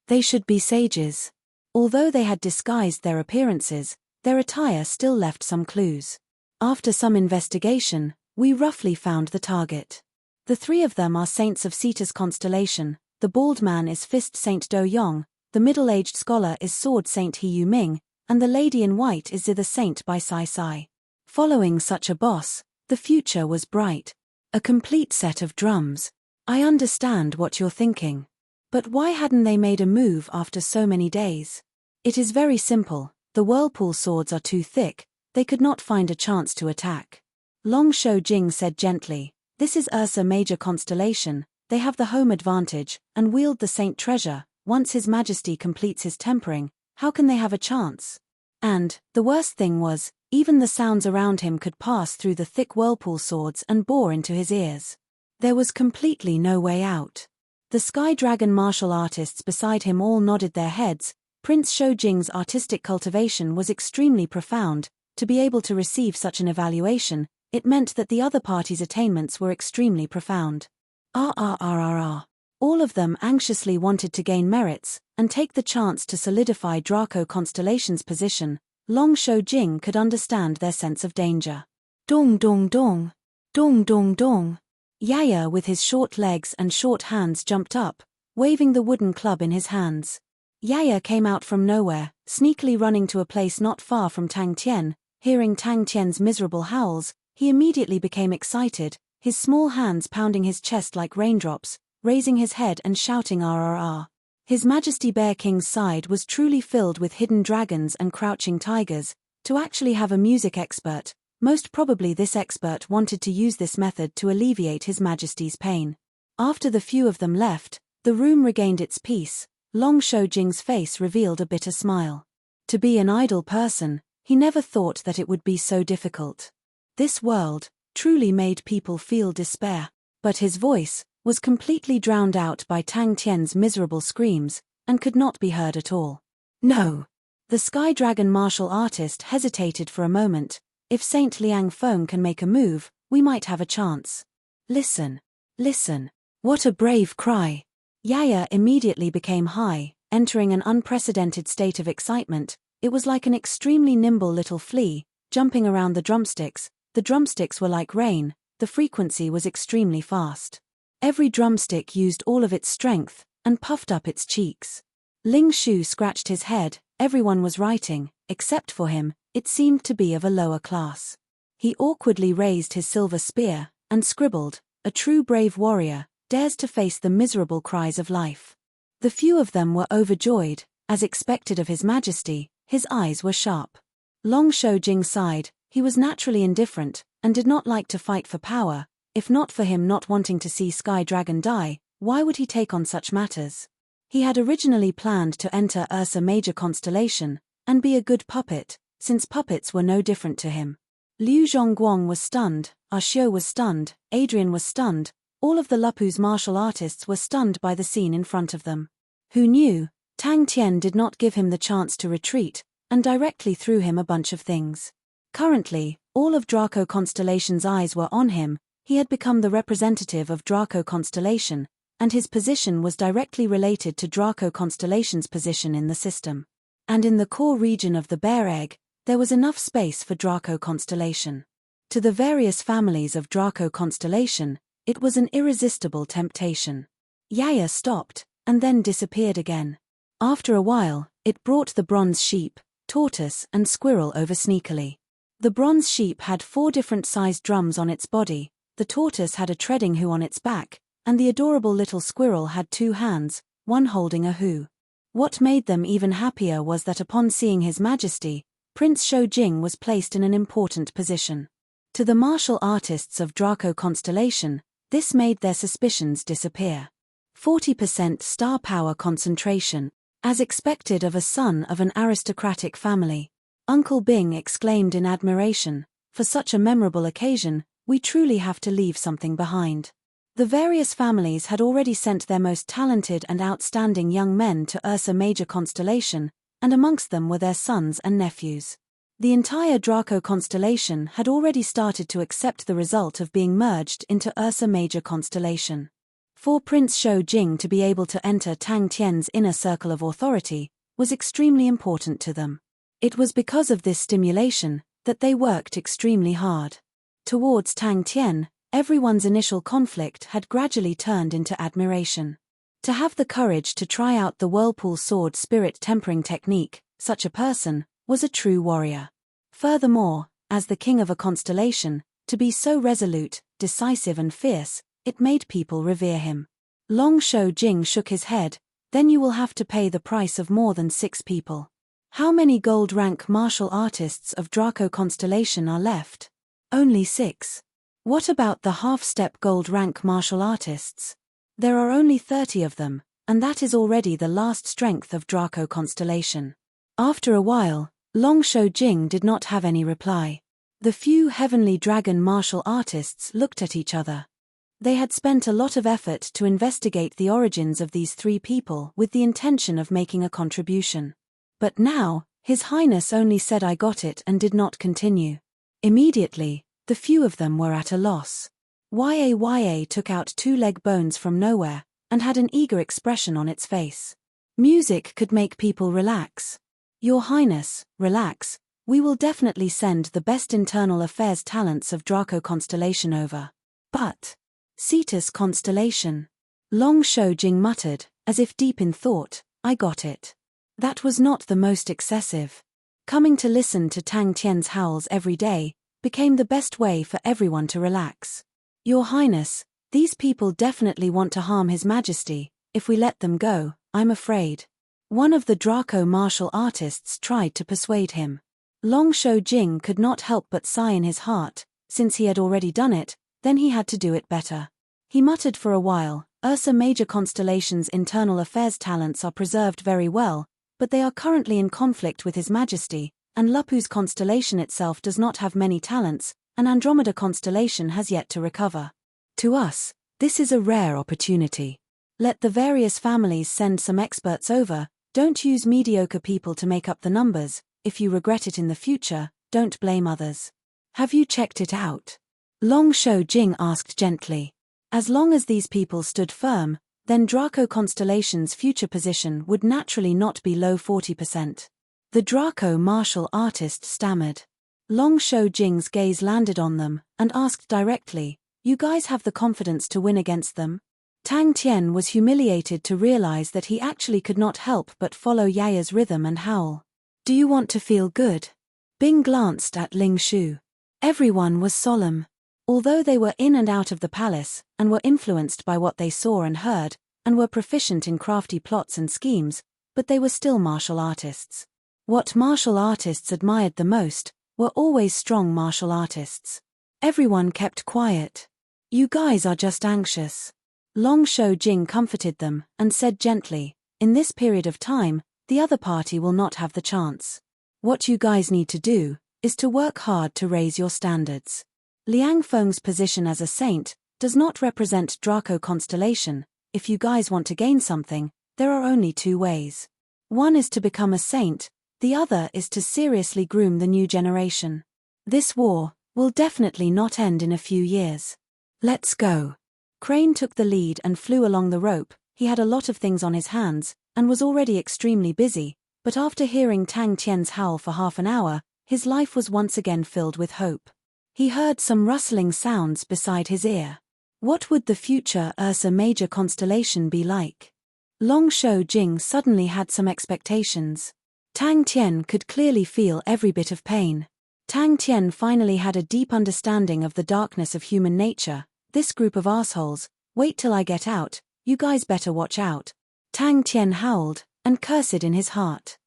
They should be sages." Although they had disguised their appearances, their attire still left some clues. After some investigation, we roughly found the target. The three of them are saints of Cetus constellation. The bald man is Fist Saint Do Yong, the middle-aged scholar is Sword Saint He Yu Ming, and the lady in white is Zither Saint by Sai Sai. Following such a boss, the future was bright. A complete set of drums. I understand what you're thinking. But why hadn't they made a move after so many days? It is very simple. The whirlpool swords are too thick, they could not find a chance to attack. Long Shou Jing said gently, "This is Ursa Major Constellation, they have the home advantage, and wield the Saint Treasure. Once His Majesty completes his tempering, how can they have a chance?" And, the worst thing was, even the sounds around him could pass through the thick whirlpool swords and bore into his ears. There was completely no way out. The Sky Dragon martial artists beside him all nodded their heads. Prince Shou Jing's artistic cultivation was extremely profound. To be able to receive such an evaluation, it meant that the other party's attainments were extremely profound. All of them anxiously wanted to gain merits, and take the chance to solidify Draco Constellation's position. Long Shou Jing could understand their sense of danger. Dong dong dong. Dong dong dong. Yaya with his short legs and short hands jumped up, waving the wooden club in his hands. Yaya came out from nowhere, sneakily running to a place not far from Tang Tian. Hearing Tang Tian's miserable howls, he immediately became excited, his small hands pounding his chest like raindrops, raising his head and shouting "RRR." His Majesty Bear King's side was truly filled with hidden dragons and crouching tigers. To actually have a music expert, most probably this expert wanted to use this method to alleviate His Majesty's pain. After the few of them left, the room regained its peace. Long Shou Jing's face revealed a bitter smile. To be an idle person, he never thought that it would be so difficult. This world truly made people feel despair. But his voice was completely drowned out by Tang Tian's miserable screams, and could not be heard at all. No. The Sky Dragon martial artist hesitated for a moment. If Saint Liang Feng can make a move, we might have a chance. Listen. Listen. What a brave cry. Yaya immediately became high, entering an unprecedented state of excitement. It was like an extremely nimble little flea, jumping around the drumsticks. The drumsticks were like rain, the frequency was extremely fast. Every drumstick used all of its strength, and puffed up its cheeks. Ling Shu scratched his head. Everyone was writing, except for him. It seemed to be of a lower class. He awkwardly raised his silver spear, and scribbled, "A true brave warrior dares to face the miserable cries of life." The few of them were overjoyed, as expected of His Majesty. His eyes were sharp. Long Shou Jing sighed. He was naturally indifferent, and did not like to fight for power. If not for him not wanting to see Sky Dragon die, why would he take on such matters? He had originally planned to enter Ursa Major Constellation, and be a good puppet, since puppets were no different to him. Liu Zhongguang was stunned, Arxiu was stunned, Adrian was stunned, all of the Lupu's martial artists were stunned by the scene in front of them. Who knew? Tang Tian did not give him the chance to retreat, and directly threw him a bunch of things. Currently, all of Draco Constellation's eyes were on him. He had become the representative of Draco Constellation, and his position was directly related to Draco Constellation's position in the system. And in the core region of the bear egg, there was enough space for Draco Constellation. To the various families of Draco Constellation, it was an irresistible temptation. Yaya stopped, and then disappeared again. After a while, it brought the bronze sheep, tortoise, and squirrel over sneakily. The bronze sheep had 4 different sized drums on its body, the tortoise had a treading hoe on its back, and the adorable little squirrel had 2 hands, one holding a hoe. What made them even happier was that upon seeing His Majesty, Prince Shou-Jing was placed in an important position. To the martial artists of Draco Constellation, this made their suspicions disappear. 40% star power concentration, as expected of a son of an aristocratic family. Uncle Bing exclaimed in admiration, "For such a memorable occasion, we truly have to leave something behind." The various families had already sent their most talented and outstanding young men to Ursa Major Constellation, and amongst them were their sons and nephews. The entire Draco Constellation had already started to accept the result of being merged into Ursa Major Constellation. For Prince Shou-Jing to be able to enter Tang Tian's inner circle of authority was extremely important to them. It was because of this stimulation that they worked extremely hard. Towards Tang Tian, everyone's initial conflict had gradually turned into admiration. To have the courage to try out the Whirlpool Sword Spirit Tempering Technique, such a person was a true warrior. Furthermore, as the king of a constellation, to be so resolute, decisive and fierce, it made people revere him. Long Shou-Jing shook his head. "Then you will have to pay the price of more than 6 people. How many gold rank martial artists of Draco Constellation are left?" "Only 6. "What about the half-step gold rank martial artists?" "There are only 30 of them, and that is already the last strength of Draco Constellation." After a while, Long Shou-Jing did not have any reply. The few heavenly dragon martial artists looked at each other. They had spent a lot of effort to investigate the origins of these 3 people with the intention of making a contribution. But now, His Highness only said "I got it" and did not continue. Immediately, the few of them were at a loss. Yaya took out 2 leg bones from nowhere, and had an eager expression on its face. "Music could make people relax." "Your Highness, relax. We will definitely send the best internal affairs talents of Draco Constellation over." "But Cetus Constellation," Long Shou-Jing muttered, as if deep in thought, "I got it." That was not the most excessive. Coming to listen to Tang Tian's howls every day became the best way for everyone to relax. "Your Highness, these people definitely want to harm His Majesty. If we let them go, I'm afraid." One of the Draco martial artists tried to persuade him. Long Shou-Jing could not help but sigh in his heart. Since he had already done it, then he had to do it better. He muttered for a while, "Ursa Major Constellation's internal affairs talents are preserved very well, but they are currently in conflict with His Majesty, and Lupu's constellation itself does not have many talents, and Andromeda Constellation has yet to recover. To us, this is a rare opportunity. Let the various families send some experts over. Don't use mediocre people to make up the numbers. If you regret it in the future, don't blame others." "Have you checked it out?" Long Shou-Jing asked gently. As long as these people stood firm, then Draco Constellation's future position would naturally not be low 40%. The Draco martial artist stammered. Long Shou-Jing's gaze landed on them, and asked directly, "You guys have the confidence to win against them?" Tang Tian was humiliated to realize that he actually could not help but follow Yaya's rhythm and howl. "Do you want to feel good?" Bing glanced at Ling Shu. Everyone was solemn. Although they were in and out of the palace, and were influenced by what they saw and heard, and were proficient in crafty plots and schemes, but they were still martial artists. What martial artists admired the most were always strong martial artists. Everyone kept quiet. "You guys are just anxious." Long Shou-Jing comforted them, and said gently, "In this period of time, the other party will not have the chance. What you guys need to do is to work hard to raise your standards. Liang Feng's position as a saint does not represent Draco Constellation. If you guys want to gain something, there are only 2 ways. One is to become a saint, The other is to seriously groom the new generation. This war will definitely not end in a few years. Let's go. Crane took the lead and flew along the rope. He had a lot of things on his hands, and was already extremely busy, but after hearing Tang Tian's howl for half an hour, his life was once again filled with hope. He heard some rustling sounds beside his ear. What would the future Ursa Major constellation be like? Long Shou Jing suddenly had some expectations. Tang Tian could clearly feel every bit of pain. Tang Tian finally had a deep understanding of the darkness of human nature. This group of assholes, wait till I get out, you guys better watch out. Tang Tian howled, and cursed in his heart.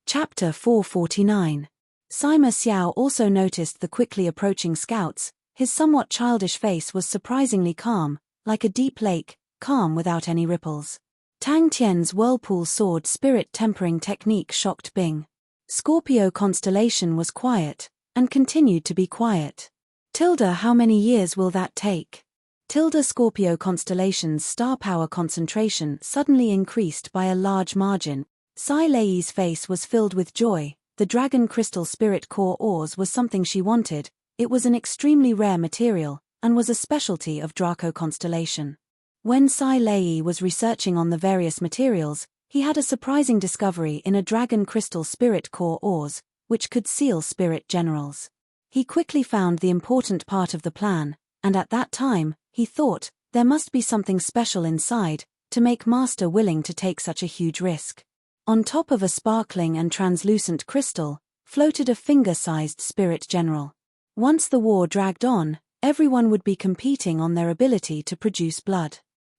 Chapter 449. Sima Xiao also noticed the quickly approaching scouts. His somewhat childish face was surprisingly calm, like a deep lake, calm without any ripples. Tang Tian's whirlpool sword spirit tempering technique shocked Bing. Scorpio constellation was quiet, and continued to be quiet. How many years will that take? Scorpio constellation's star power concentration suddenly increased by a large margin. Sai Lei's face was filled with joy. The dragon crystal spirit core ores was something she wanted. It was an extremely rare material, and was a specialty of Draco constellation. When Sai Lei was researching on the various materials, he had a surprising discovery in a dragon crystal spirit core ores, which could seal spirit generals. He quickly found the important part of the plan, and at that time, he thought, there must be something special inside, to make Master willing to take such a huge risk. On top of a sparkling and translucent crystal, floated a finger-sized spirit general. Once the war dragged on, everyone would be competing on their ability to produce blood.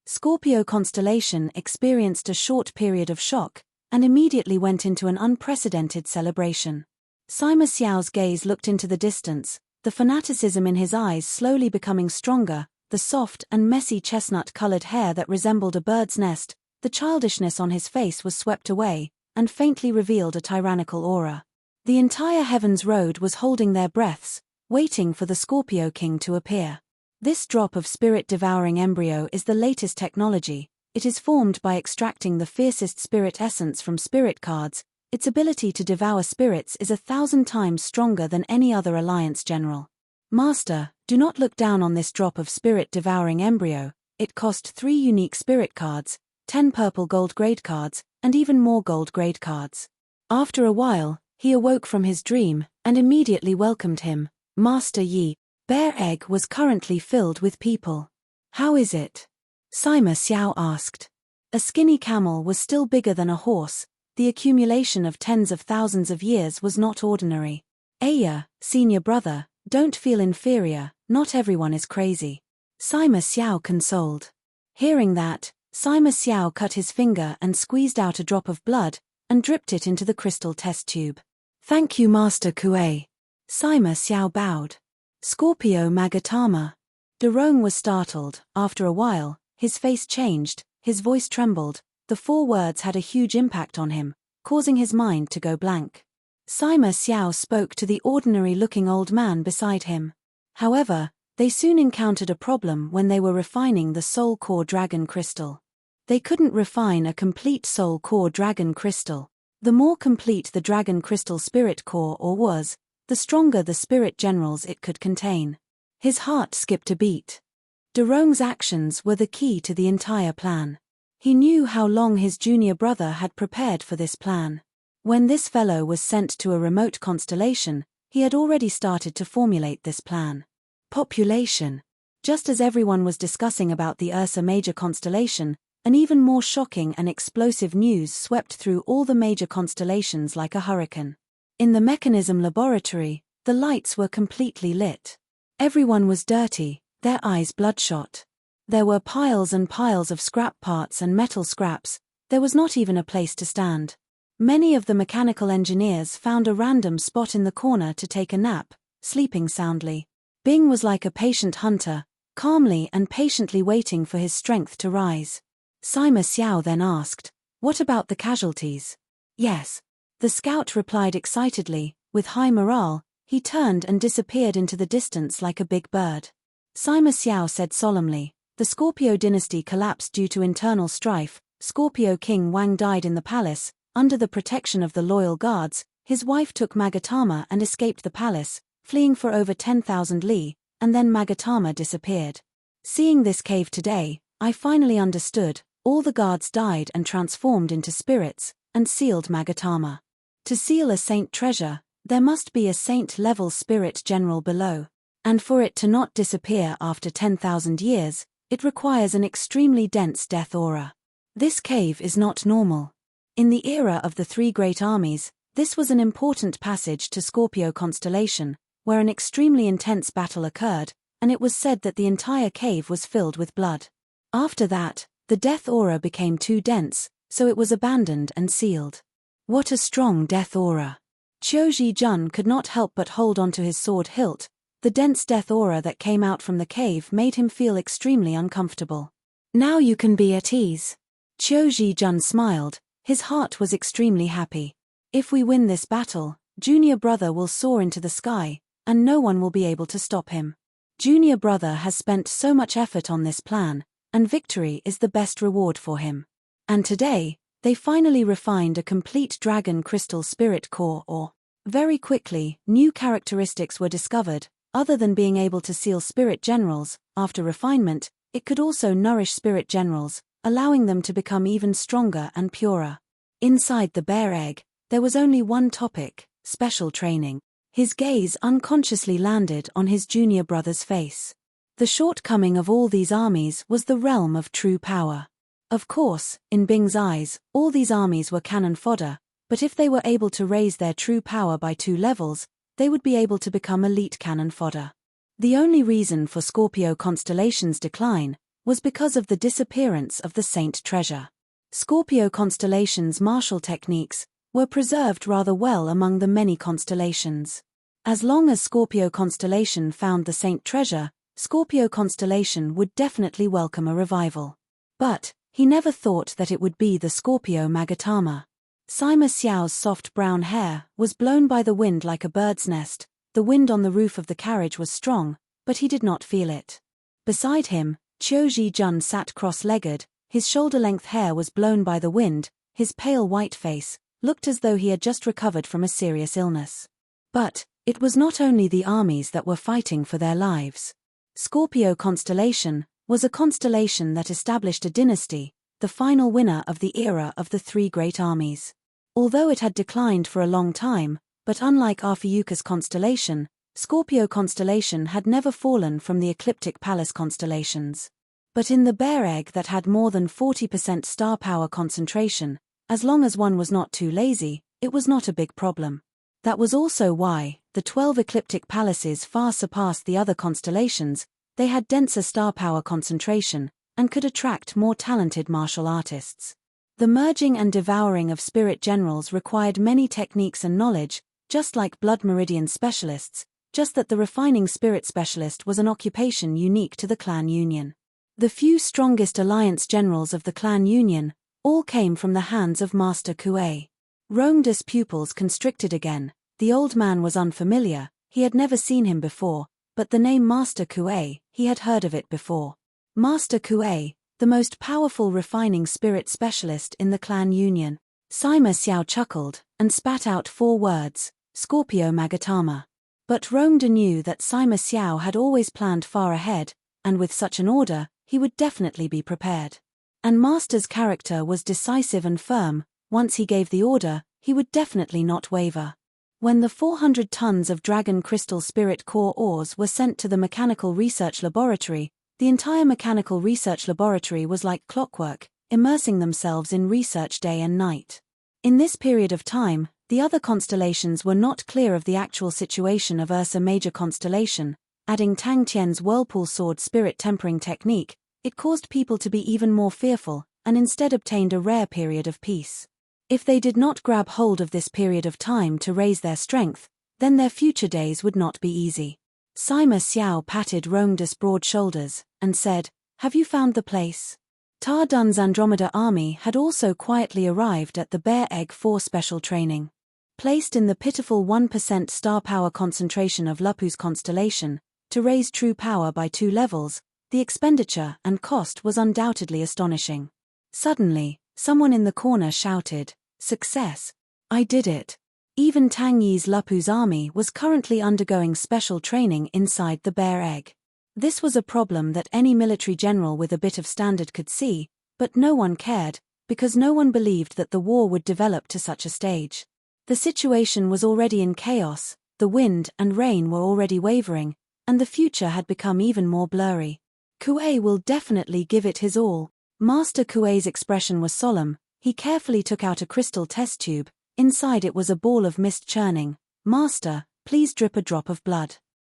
Scorpio constellation experienced a short period of shock, and immediately went into an unprecedented celebration. Sima Xiao's gaze looked into the distance, the fanaticism in his eyes slowly becoming stronger, the soft and messy chestnut-colored hair that resembled a bird's nest, the childishness on his face was swept away, and faintly revealed a tyrannical aura. The entire Heaven's Road was holding their breaths, waiting for the Scorpio King to appear. This drop of spirit-devouring embryo is the latest technology. It is formed by extracting the fiercest spirit essence from spirit cards. Its ability to devour spirits is 1,000 times stronger than any other alliance general. Master, do not look down on this drop of spirit-devouring embryo. It cost 3 unique spirit cards, 10 purple gold grade cards, and even more gold grade cards. After a while, he awoke from his dream, and immediately welcomed him. Master Yi. Bear Egg was currently filled with people. How is it? Sima Xiao asked. A skinny camel was still bigger than a horse. The accumulation of tens of thousands of years was not ordinary. Aya, senior brother, don't feel inferior, not everyone is crazy. Sima Xiao consoled. Hearing that, Sima Xiao cut his finger and squeezed out a drop of blood, and dripped it into the crystal test tube. Thank you Master Kuei. Sima Xiao bowed. Scorpio Magatama. Derong was startled. After a while, his face changed, his voice trembled. The 4 words had a huge impact on him, causing his mind to go blank. Sima Xiao spoke to the ordinary-looking old man beside him. However, they soon encountered a problem when they were refining the Soul Core Dragon Crystal. They couldn't refine a complete Soul Core Dragon Crystal. The more complete the Dragon Crystal Spirit Core or was, the stronger the spirit generals it could contain. His heart skipped a beat. Derong's actions were the key to the entire plan. He knew how long his junior brother had prepared for this plan. When this fellow was sent to a remote constellation, he had already started to formulate this plan. Population. Just as everyone was discussing about the Ursa Major constellation, an even more shocking and explosive news swept through all the major constellations like a hurricane. In the mechanism laboratory, the lights were completely lit. Everyone was dirty, their eyes bloodshot. There were piles and piles of scrap parts and metal scraps. There was not even a place to stand. Many of the mechanical engineers found a random spot in the corner to take a nap, sleeping soundly. Bing was like a patient hunter, calmly and patiently waiting for his strength to rise. Sima Xiao then asked, "What about the casualties?" "Yes." The scout replied excitedly. With high morale, he turned and disappeared into the distance like a big bird. Sima Xiao said solemnly, "The Scorpio dynasty collapsed due to internal strife. Scorpio King Wang died in the palace, under the protection of the loyal guards. His wife took Magatama and escaped the palace, fleeing for over 10,000 li, and then Magatama disappeared. Seeing this cave today, I finally understood. All the guards died and transformed into spirits, and sealed Magatama. To seal a saint treasure, there must be a saint-level spirit general below. And for it to not disappear after 10,000 years, it requires an extremely dense death aura. This cave is not normal. In the era of the three great armies, this was an important passage to Scorpio constellation, where an extremely intense battle occurred, and it was said that the entire cave was filled with blood. After that, the death aura became too dense, so it was abandoned and sealed. What a strong death aura! Qiu Jun could not help but hold onto his sword hilt. The dense death aura that came out from the cave made him feel extremely uncomfortable. Now you can be at ease. Qiu Jun smiled, his heart was extremely happy. If we win this battle, junior brother will soar into the sky, and no one will be able to stop him. Junior brother has spent so much effort on this plan, and victory is the best reward for him. And today, they finally refined a complete dragon crystal spirit core or. Very quickly, new characteristics were discovered. Other than being able to seal spirit generals, after refinement, it could also nourish spirit generals, allowing them to become even stronger and purer. Inside the bear egg, there was only one topic: special training. His gaze unconsciously landed on his junior brother's face. The shortcoming of all these armies was the realm of true power. Of course, in Bing's eyes, all these armies were cannon fodder, but if they were able to raise their true power by 2 levels, they would be able to become elite cannon fodder. The only reason for Scorpio constellation's decline was because of the disappearance of the Saint treasure. Scorpio constellation's martial techniques were preserved rather well among the many constellations. As long as Scorpio constellation found the Saint treasure, Scorpio constellation would definitely welcome a revival. But he never thought that it would be the Scorpio Magatama. Sima Xiao's soft brown hair was blown by the wind like a bird's nest. The wind on the roof of the carriage was strong, but he did not feel it. Beside him, Qiu Jun sat cross-legged, his shoulder-length hair was blown by the wind, his pale white face looked as though he had just recovered from a serious illness. But it was not only the armies that were fighting for their lives. Scorpio constellation was a constellation that established a dynasty, the final winner of the era of the three great armies. Although it had declined for a long time, but unlike Arphiuchus constellation, Scorpio constellation had never fallen from the ecliptic palace constellations. But in the bear egg that had more than 40% star power concentration, as long as one was not too lazy, it was not a big problem. That was also why the 12 ecliptic palaces far surpassed the other constellations. They had denser star power concentration, and could attract more talented martial artists. The merging and devouring of spirit generals required many techniques and knowledge, just like blood meridian specialists, just that the refining spirit specialist was an occupation unique to the clan union. The few strongest alliance generals of the clan union all came from the hands of Master Kuei. Rongda's pupils constricted again. The old man was unfamiliar, he had never seen him before, but the name Master Kuei, he had heard of it before. Master Kuei, the most powerful refining spirit specialist in the clan union. Sima Xiao chuckled and spat out 4 words, Scorpio Magatama. But Rongda knew that Sima Xiao had always planned far ahead, and with such an order, he would definitely be prepared. And Master's character was decisive and firm. Once he gave the order, he would definitely not waver. When the 400 tons of Dragon Crystal Spirit Core ores were sent to the Mechanical Research Laboratory, the entire Mechanical Research Laboratory was like clockwork, immersing themselves in research day and night. In this period of time, the other constellations were not clear of the actual situation of Ursa Major constellation. Adding Tang Tian's Whirlpool Sword Spirit Tempering technique, it caused people to be even more fearful, and instead obtained a rare period of peace. If they did not grab hold of this period of time to raise their strength, then their future days would not be easy. Sima Xiao patted Rongda's broad shoulders, and said, "Have you found the place?" Ta Dun's Andromeda army had also quietly arrived at the Bear Egg 4 special training. Placed in the pitiful 1% star power concentration of Lupu's constellation, to raise true power by 2 levels, the expenditure and cost was undoubtedly astonishing. Suddenly, someone in the corner shouted, "Success! I did it!" Even Tang Yi's Lupu's army was currently undergoing special training inside the bear egg. This was a problem that any military general with a bit of standard could see, but no one cared, because no one believed that the war would develop to such a stage. The situation was already in chaos, the wind and rain were already wavering, and the future had become even more blurry. Kuei will definitely give it his all. Master Kuei's expression was solemn. He carefully took out a crystal test tube. Inside it was a ball of mist churning. "Master, please drip a drop of blood."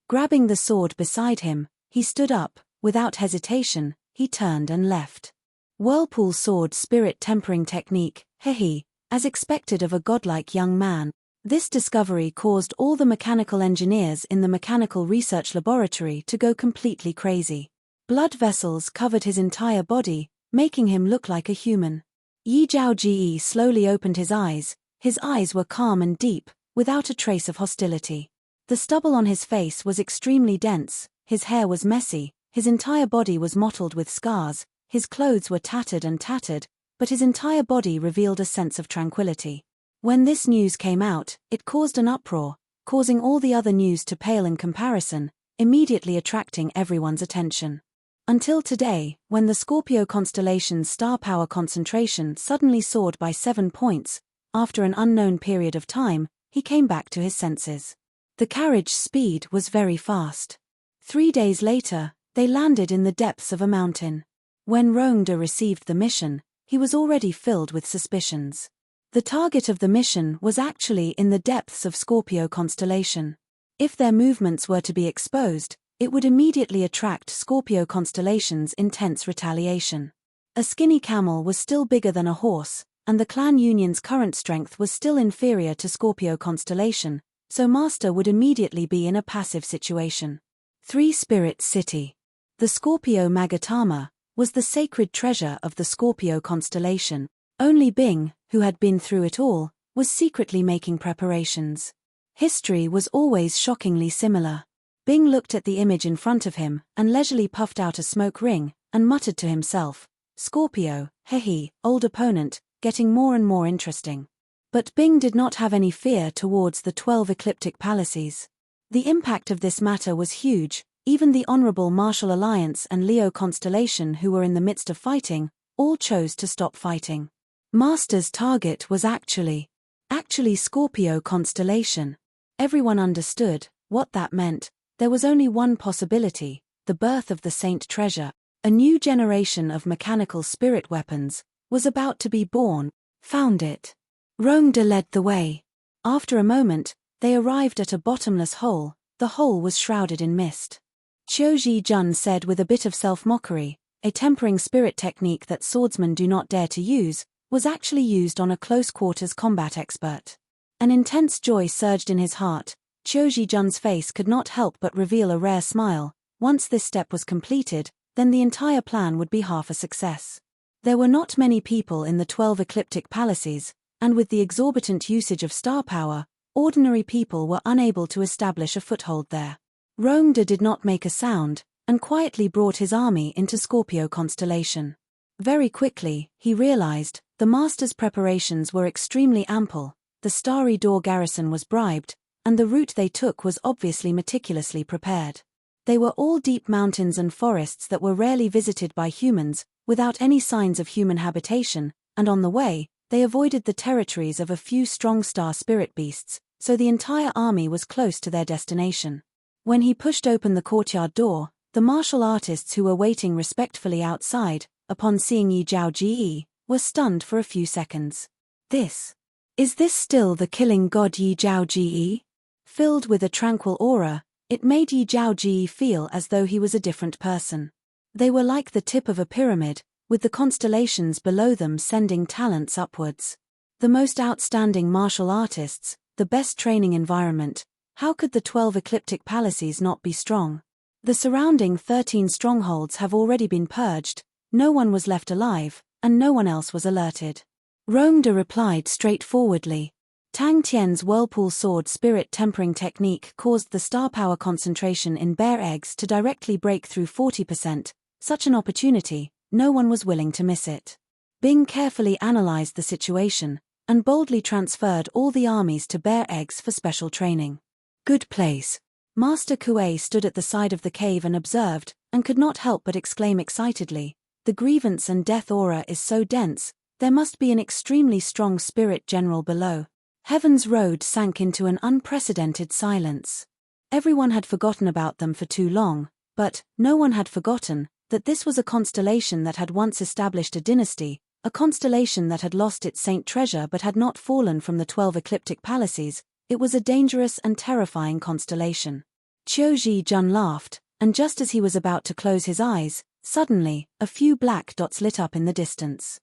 Grabbing the sword beside him, he stood up. Without hesitation, he turned and left. Whirlpool sword spirit tempering technique, hehe, as expected of a godlike young man. This discovery caused all the mechanical engineers in the mechanical research laboratory to go completely crazy. Blood vessels covered his entire body, making him look like a human. Yi Zhaoji slowly opened his eyes. His eyes were calm and deep, without a trace of hostility. The stubble on his face was extremely dense, his hair was messy, his entire body was mottled with scars, his clothes were tattered, but his entire body revealed a sense of tranquility. When this news came out, it caused an uproar, causing all the other news to pale in comparison, immediately attracting everyone's attention. Until today, when the Scorpio constellation's star power concentration suddenly soared by 7 points, after an unknown period of time, he came back to his senses. The carriage's speed was very fast. 3 days later, they landed in the depths of a mountain. When Rongda received the mission, he was already filled with suspicions. The target of the mission was actually in the depths of Scorpio constellation. If their movements were to be exposed, it would immediately attract Scorpio constellation's intense retaliation. A skinny camel was still bigger than a horse, and the clan union's current strength was still inferior to Scorpio constellation, so Master would immediately be in a passive situation. 3 Spirit City. The Scorpio Magatama was the sacred treasure of the Scorpio constellation. Only Bing, who had been through it all, was secretly making preparations. History was always shockingly similar. Bing looked at the image in front of him and leisurely puffed out a smoke ring and muttered to himself, "Scorpio, hehe, old opponent, getting more and more interesting." But Bing did not have any fear towards the 12 ecliptic palaces. The impact of this matter was huge. Even the Honorable Martial Alliance and Leo Constellation, who were in the midst of fighting, all chose to stop fighting. Master's target was actually Scorpio constellation. Everyone understood what that meant. There was only one possibility, the birth of the Saint Treasure. A new generation of mechanical spirit weapons was about to be born. Found it. Rongda led the way. After a moment, they arrived at a bottomless hole. The hole was shrouded in mist. Qiuji Jun said with a bit of self-mockery, a tempering spirit technique that swordsmen do not dare to use, was actually used on a close-quarters combat expert. An intense joy surged in his heart. Qiuji Jun's face could not help but reveal a rare smile. Once this step was completed, then the entire plan would be half a success. There were not many people in the 12 ecliptic palaces, and with the exorbitant usage of star power, ordinary people were unable to establish a foothold there. Rongda did not make a sound, and quietly brought his army into Scorpio constellation. Very quickly, he realized, the master's preparations were extremely ample, the Starry Door garrison was bribed, and the route they took was obviously meticulously prepared. They were all deep mountains and forests that were rarely visited by humans, without any signs of human habitation, and on the way, they avoided the territories of a few strong star spirit beasts, so the entire army was close to their destination. When he pushed open the courtyard door, the martial artists who were waiting respectfully outside, upon seeing Yi Zhaoji, were stunned for a few seconds. Is this still the killing god Yi Zhaoji? Filled with a tranquil aura, it made Yi Zhaoji feel as though he was a different person. They were like the tip of a pyramid, with the constellations below them sending talents upwards. The most outstanding martial artists, the best training environment. How could the 12 ecliptic palaces not be strong? The surrounding 13 strongholds have already been purged, no one was left alive, and no one else was alerted. Rongda replied straightforwardly. Tang Tian's whirlpool sword spirit tempering technique caused the star power concentration in bear eggs to directly break through 40%. Such an opportunity, no one was willing to miss it. Bing carefully analyzed the situation. and boldly transferred all the armies to bear eggs for special training. Good place. Master Kuei stood at the side of the cave and observed, and could not help but exclaim excitedly, "The grievance and death aura is so dense, there must be an extremely strong spirit general below." Heaven's road sank into an unprecedented silence. Everyone had forgotten about them for too long, but no one had forgotten that this was a constellation that had once established a dynasty, a constellation that had lost its saint treasure but had not fallen from the 12 ecliptic palaces. It was a dangerous and terrifying constellation. Qiu Jun laughed, and just as he was about to close his eyes, suddenly, a few black dots lit up in the distance.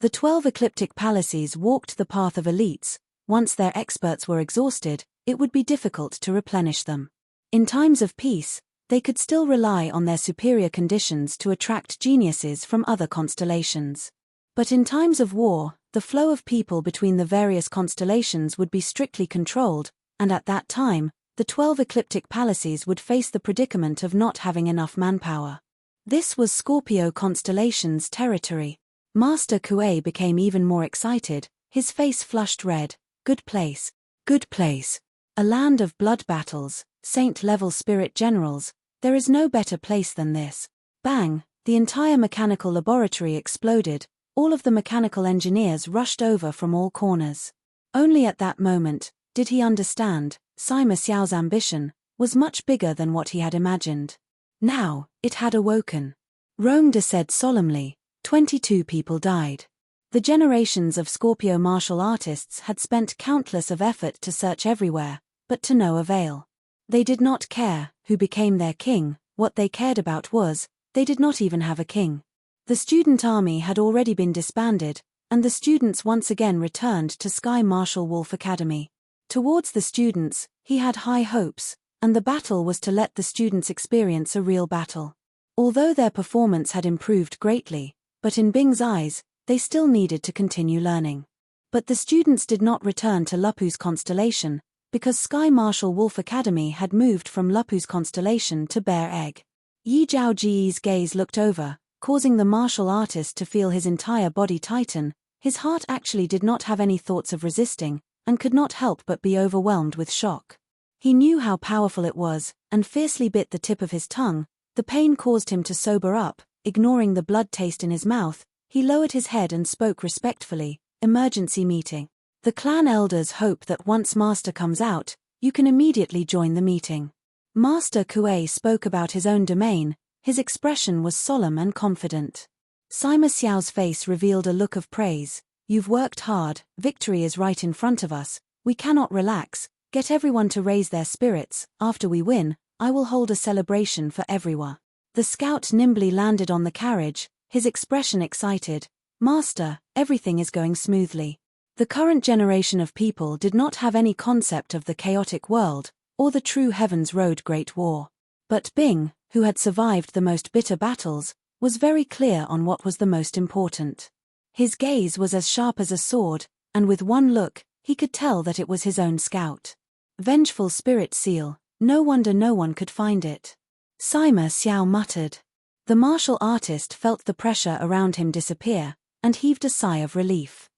The 12 ecliptic palaces walked the path of elites. Once their experts were exhausted, it would be difficult to replenish them. In times of peace, they could still rely on their superior conditions to attract geniuses from other constellations. But in times of war, the flow of people between the various constellations would be strictly controlled, and at that time, the 12 ecliptic palaces would face the predicament of not having enough manpower. This was Scorpio constellation's territory. Master Kuei became even more excited, his face flushed red. Good place. Good place. A land of blood battles, saint-level spirit generals, there is no better place than this. Bang, the entire mechanical laboratory exploded, all of the mechanical engineers rushed over from all corners. Only at that moment did he understand, Sima Xiao's ambition was much bigger than what he had imagined. Now, it had awoken. Rongda said solemnly, 22 people died. The generations of Scorpio martial artists had spent countless of effort to search everywhere, but to no avail. They did not care who became their king, what they cared about was, they did not even have a king. The student army had already been disbanded, and the students once again returned to Sky Martial Wolf Academy. Towards the students, he had high hopes, and the battle was to let the students experience a real battle. Although their performance had improved greatly, but in Bing's eyes, they still needed to continue learning. But the students did not return to Lupu's constellation, because Sky Martial Wolf Academy had moved from Lupu's constellation to Bear Egg. Yi Zhaoji's gaze looked over, causing the martial artist to feel his entire body tighten. His heart actually did not have any thoughts of resisting, and could not help but be overwhelmed with shock. He knew how powerful it was, and fiercely bit the tip of his tongue. The pain caused him to sober up. Ignoring the blood taste in his mouth, he lowered his head and spoke respectfully, "Emergency meeting. The clan elders hope that once Master comes out, you can immediately join the meeting." Master Kuei spoke about his own domain. His expression was solemn and confident. Sima Xiao's face revealed a look of praise. "You've worked hard, victory is right in front of us, we cannot relax, get everyone to raise their spirits, after we win, I will hold a celebration for everyone." The scout nimbly landed on the carriage, his expression excited. "Master, everything is going smoothly." The current generation of people did not have any concept of the chaotic world, or the true Heaven's Road Great War. But Bing, who had survived the most bitter battles, was very clear on what was the most important. His gaze was as sharp as a sword, and with one look, he could tell that it was his own scout. Vengeful spirit seal, no wonder no one could find it. Sima Xiao muttered. The martial artist felt the pressure around him disappear, and heaved a sigh of relief.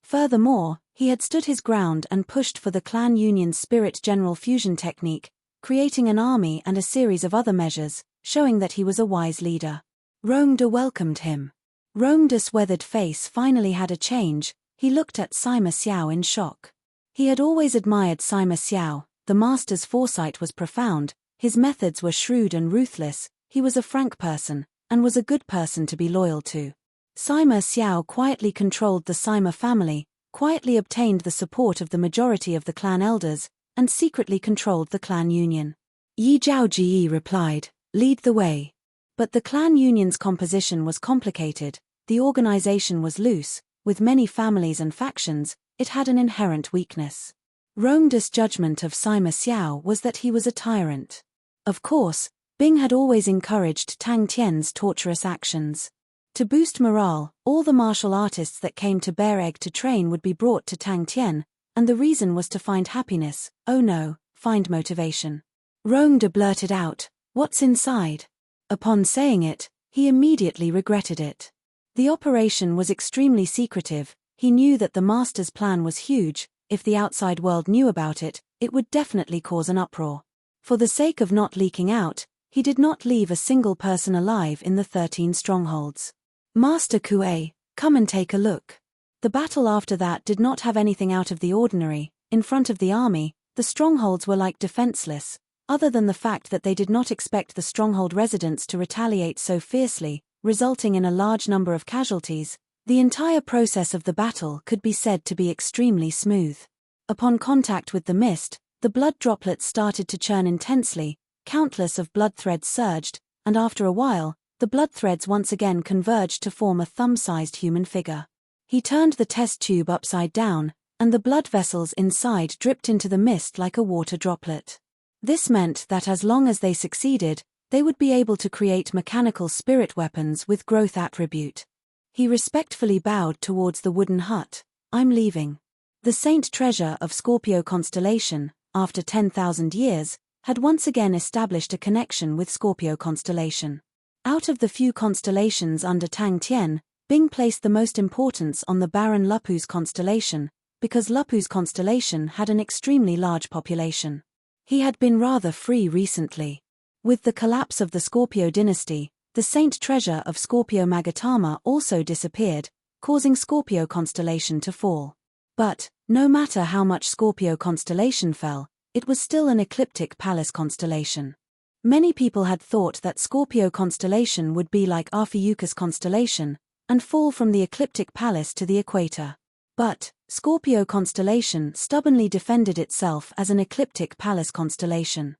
Furthermore, he had stood his ground and pushed for the clan union's spirit general fusion technique, creating an army and a series of other measures, showing that he was a wise leader. Rongda welcomed him. Rongda's weathered face finally had a change. He looked at Sima Xiao in shock. He had always admired Sima Xiao. The master's foresight was profound, his methods were shrewd and ruthless, he was a frank person, and was a good person to be loyal to. Sima Xiao quietly controlled the Sima family, quietly obtained the support of the majority of the clan elders, and secretly controlled the clan union. Yi Zhaoji replied, "Lead the way." But the clan union's composition was complicated, the organization was loose, with many families and factions, it had an inherent weakness. Rongda's judgment of Sima Xiao was that he was a tyrant. Of course, Bing had always encouraged Tang Tian's torturous actions. To boost morale, all the martial artists that came to Bear Egg to train would be brought to Tang Tian, and the reason was to find happiness, oh no, find motivation. Rongda blurted out, "What's inside?" Upon saying it, he immediately regretted it. The operation was extremely secretive, He knew that the master's plan was huge. If the outside world knew about it, it would definitely cause an uproar. For the sake of not leaking out, he did not leave a single person alive in the 13 strongholds. Master Kuei, come and take a look. The battle after that did not have anything out of the ordinary. In front of the army, the strongholds were like defenseless, other than the fact that they did not expect the stronghold residents to retaliate so fiercely, resulting in a large number of casualties. The entire process of the battle could be said to be extremely smooth. Upon contact with the mist, the blood droplets started to churn intensely, countless of blood threads surged, and after a while, the blood threads once again converged to form a thumb-sized human figure. He turned the test tube upside down, and the blood vessels inside dripped into the mist like a water droplet. This meant that as long as they succeeded, they would be able to create mechanical spirit weapons with growth attribute. He respectfully bowed towards the wooden hut. I'm leaving. The Saint Treasure of Scorpio constellation, after 10,000 years, had once again established a connection with Scorpio constellation. Out of the few constellations under Tang Tian, Bing placed the most importance on the barren Lupus constellation, because Lupus constellation had an extremely large population. He had been rather free recently. With the collapse of the Scorpio dynasty, the Saint Treasure of Scorpio Magatama also disappeared, causing Scorpio constellation to fall. But, no matter how much Scorpio constellation fell, it was still an ecliptic palace constellation. Many people had thought that Scorpio constellation would be like Ophiuchus constellation, and fall from the ecliptic palace to the equator. But, Scorpio constellation stubbornly defended itself as an ecliptic palace constellation.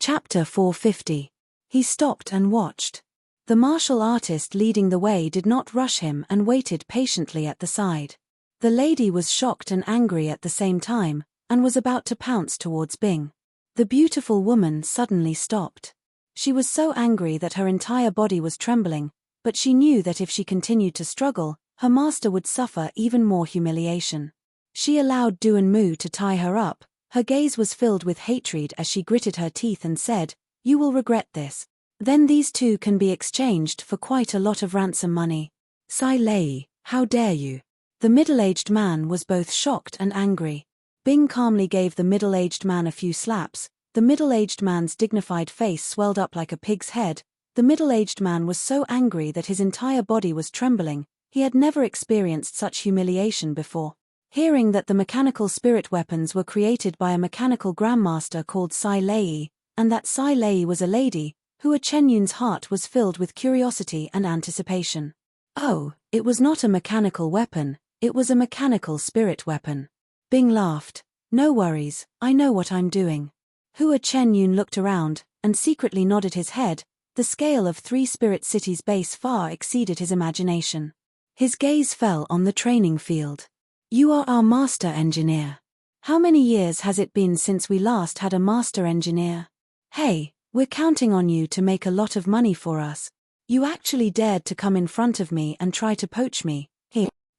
Chapter 450. He stopped and watched. The martial artist leading the way did not rush him and waited patiently at the side. The lady was shocked and angry at the same time, and was about to pounce towards Bing. The beautiful woman suddenly stopped. She was so angry that her entire body was trembling, but she knew that if she continued to struggle, her master would suffer even more humiliation. She allowed Duan Mu to tie her up. Her gaze was filled with hatred as she gritted her teeth and said, "You will regret this. Then these two can be exchanged for quite a lot of ransom money." "Sai Lei, how dare you?" The middle-aged man was both shocked and angry. Bing calmly gave the middle-aged man a few slaps. The middle-aged man's dignified face swelled up like a pig's head. The middle-aged man was so angry that his entire body was trembling. He had never experienced such humiliation before. Hearing that the mechanical spirit weapons were created by a mechanical grandmaster called Sai Lei, and that Sai Lei was a lady, Hua Chenyun's heart was filled with curiosity and anticipation. Oh, it was not a mechanical weapon, it was a mechanical spirit weapon. Bing laughed. "No worries, I know what I'm doing." Hua Chenyun looked around, and secretly nodded his head. The scale of 3 spirit cities' base far exceeded his imagination. His gaze fell on the training field. "You are our master engineer. How many years has it been since we last had a master engineer? Hey, we're counting on you to make a lot of money for us. You actually dared to come in front of me and try to poach me."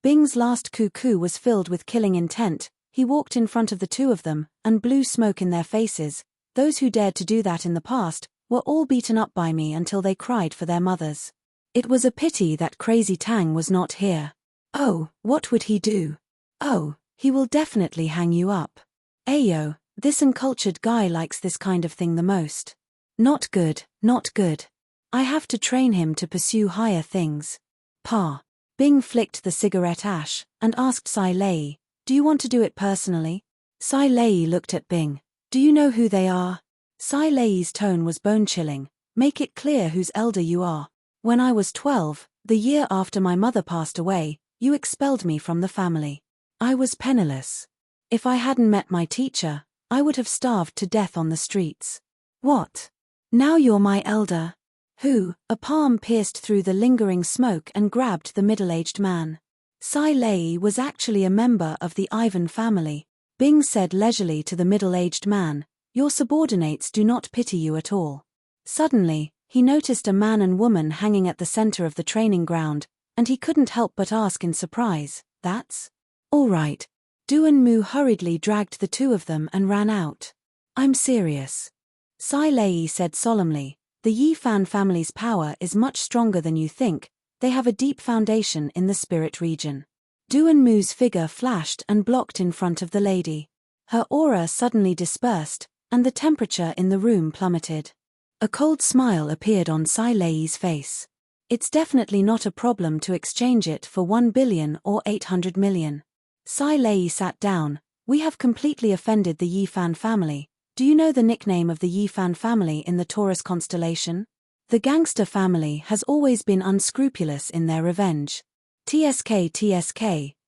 Bing's last cuckoo was filled with killing intent. He walked in front of the two of them, and blew smoke in their faces. Those who dared to do that in the past, were all beaten up by me until they cried for their mothers. It was a pity that Crazy Tang was not here. Oh, what would he do? Oh, he will definitely hang you up. Ayo, this uncultured guy likes this kind of thing the most. Not good, not good. I have to train him to pursue higher things. Pa. Bing flicked the cigarette ash, and asked Sai Lei, "Do you want to do it personally?" Sai Lei looked at Bing. "Do you know who they are?" Sai Lei's tone was bone-chilling. "Make it clear whose elder you are. When I was 12, the year after my mother passed away, you expelled me from the family. I was penniless. If I hadn't met my teacher, I would have starved to death on the streets. What? Now you're my elder?" Who? A palm pierced through the lingering smoke and grabbed the middle-aged man. Sai Lei was actually a member of the Ivan family. Bing said leisurely to the middle-aged man, "Your subordinates do not pity you at all." Suddenly, he noticed a man and woman hanging at the center of the training ground, and he couldn't help but ask in surprise, "That's all right." Duan Mu hurriedly dragged the two of them and ran out. "I'm serious," Sai Lei said solemnly. "The Yi Fan family's power is much stronger than you think. They have a deep foundation in the spirit region. Duanmu's figure flashed and blocked in front of the lady. Her aura suddenly dispersed, and the temperature in the room plummeted. A cold smile appeared on Sai Lei's face. It's definitely not a problem to exchange it for 1 billion or 800 million. Sai Lei sat down. We have completely offended the Yifan family. Do you know the nickname of the Yifan family in the Taurus constellation? The gangster family has always been unscrupulous in their revenge. TSK,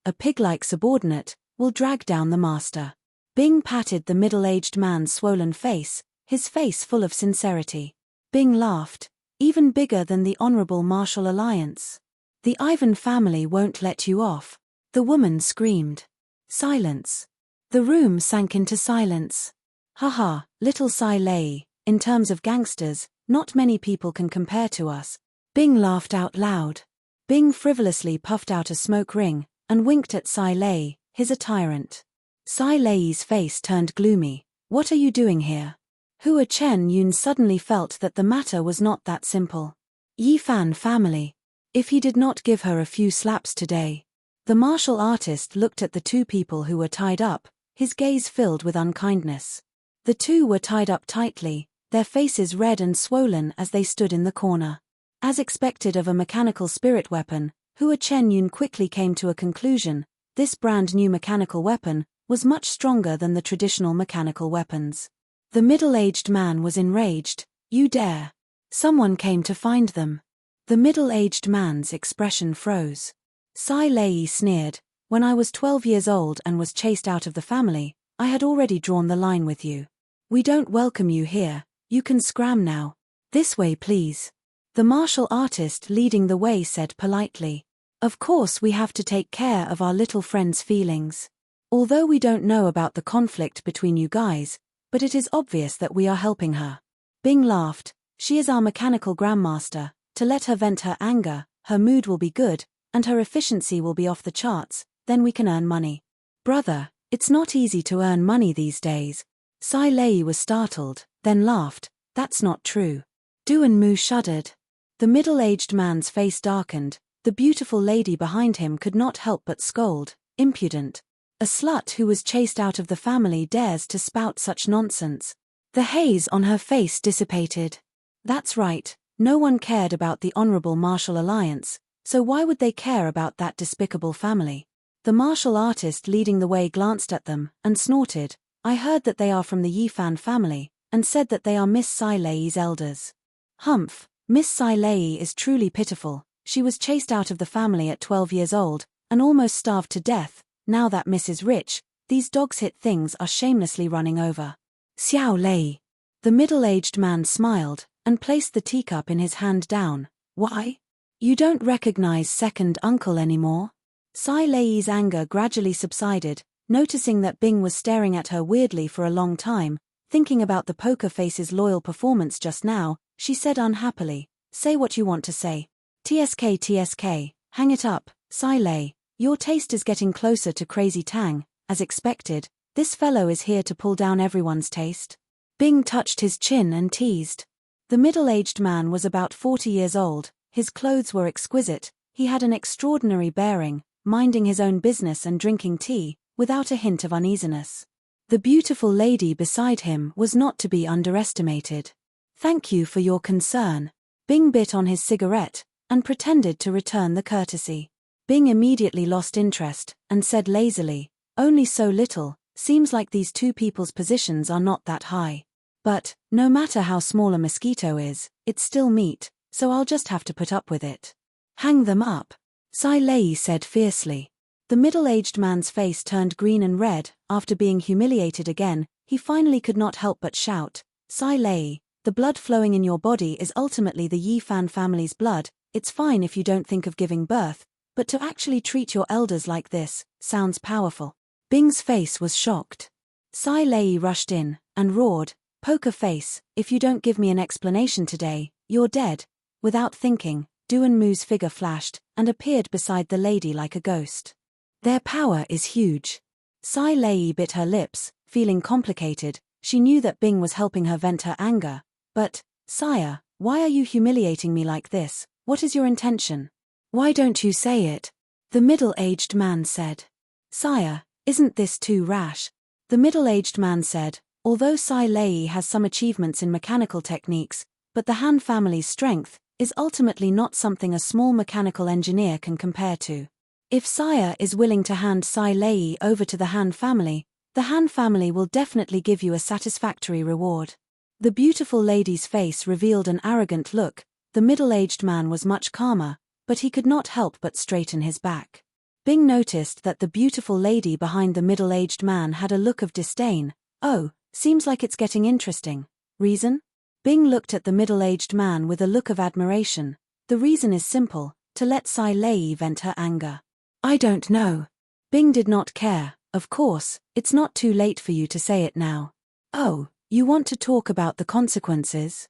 a pig-like subordinate, will drag down the master. Bing patted the middle-aged man's swollen face, his face full of sincerity. Bing laughed. Even bigger than the Honorable Martial Alliance. The Ivan family won't let you off. The woman screamed. Silence. The room sank into silence. Haha, little Sai Lei, in terms of gangsters, not many people can compare to us. Bing laughed out loud. Bing frivolously puffed out a smoke ring, and winked at Sai Lei, his a tyrant. Sai Lei's face turned gloomy. What are you doing here? Hua Chen Yun suddenly felt that the matter was not that simple. Yifan family. If he did not give her a few slaps today. The martial artist looked at the two people who were tied up, his gaze filled with unkindness. The two were tied up tightly, their faces red and swollen as they stood in the corner. As expected of a mechanical spirit weapon, Hua Chen Yun quickly came to a conclusion. This brand new mechanical weapon was much stronger than the traditional mechanical weapons. The middle-aged man was enraged. You dare. Someone came to find them. The middle-aged man's expression froze. Sai Lei sneered. When I was 12 years old and was chased out of the family, I had already drawn the line with you. We don't welcome you here, you can scram now. This way please. The martial artist leading the way said politely. Of course we have to take care of our little friend's feelings. Although we don't know about the conflict between you guys, but it is obvious that we are helping her. Bing laughed. She is our mechanical grandmaster. To let her vent her anger, her mood will be good, and her efficiency will be off the charts, then we can earn money. Brother, it's not easy to earn money these days. Sai Lei was startled, then laughed. That's not true. Duanmu shuddered. The middle-aged man's face darkened. The beautiful lady behind him could not help but scold. Impudent. A slut who was chased out of the family dares to spout such nonsense. The haze on her face dissipated. That's right, no one cared about the Honorable Martial Alliance, so why would they care about that despicable family? The martial artist leading the way glanced at them, and snorted. I heard that they are from the Yifan family, and said that they are Miss Sai Lei's elders. Humph, Miss Sai Lei is truly pitiful. She was chased out of the family at 12 years old, and almost starved to death. Now that Miss is rich, these dog's-hit things are shamelessly running over. Xiao Lei. The middle-aged man smiled, and placed the teacup in his hand down. Why? You don't recognize second uncle anymore? Sai Lei's anger gradually subsided, noticing that Bing was staring at her weirdly for a long time. Thinking about the poker face's loyal performance just now, she said unhappily, say what you want to say. TSK, hang it up, Sai Lei. Your taste is getting closer to Crazy Tang, as expected. This fellow is here to pull down everyone's taste. Bing touched his chin and teased. The middle-aged man was about 40 years old, his clothes were exquisite, he had an extraordinary bearing, minding his own business and drinking tea, without a hint of uneasiness. The beautiful lady beside him was not to be underestimated. Thank you for your concern. Bing bit on his cigarette, and pretended to return the courtesy. Bing immediately lost interest, and said lazily, only so little, seems like these two people's positions are not that high. But, no matter how small a mosquito is, it's still meat, so I'll just have to put up with it. Hang them up. Sai Lei said fiercely. The middle-aged man's face turned green and red. After being humiliated again, he finally could not help but shout, Sai Lei, the blood flowing in your body is ultimately the Yifan family's blood. It's fine if you don't think of giving birth, but to actually treat your elders like this, sounds powerful. Bing's face was shocked. Sai Lei rushed in, and roared, Poker face, if you don't give me an explanation today, you're dead. Without thinking, Duanmu's figure flashed, and appeared beside the lady like a ghost. Their power is huge. Sai Lei bit her lips, feeling complicated. She knew that Bing was helping her vent her anger. But, sire, why are you humiliating me like this? What is your intention? Why don't you say it? The middle-aged man said. Sire, isn't this too rash? The middle-aged man said, although Sai Lei has some achievements in mechanical techniques, but the Han family's strength is ultimately not something a small mechanical engineer can compare to. If Sire is willing to hand Sai Lei over to the Han family, the Han family will definitely give you a satisfactory reward. The beautiful lady's face revealed an arrogant look. The middle-aged man was much calmer, but he could not help but straighten his back. Bing noticed that the beautiful lady behind the middle-aged man had a look of disdain. Oh, seems like it's getting interesting. Reason? Bing looked at the middle-aged man with a look of admiration. The reason is simple, to let Sai Lei vent her anger. I don't know. Bing did not care. Of course, it's not too late for you to say it now. Oh, you want to talk about the consequences?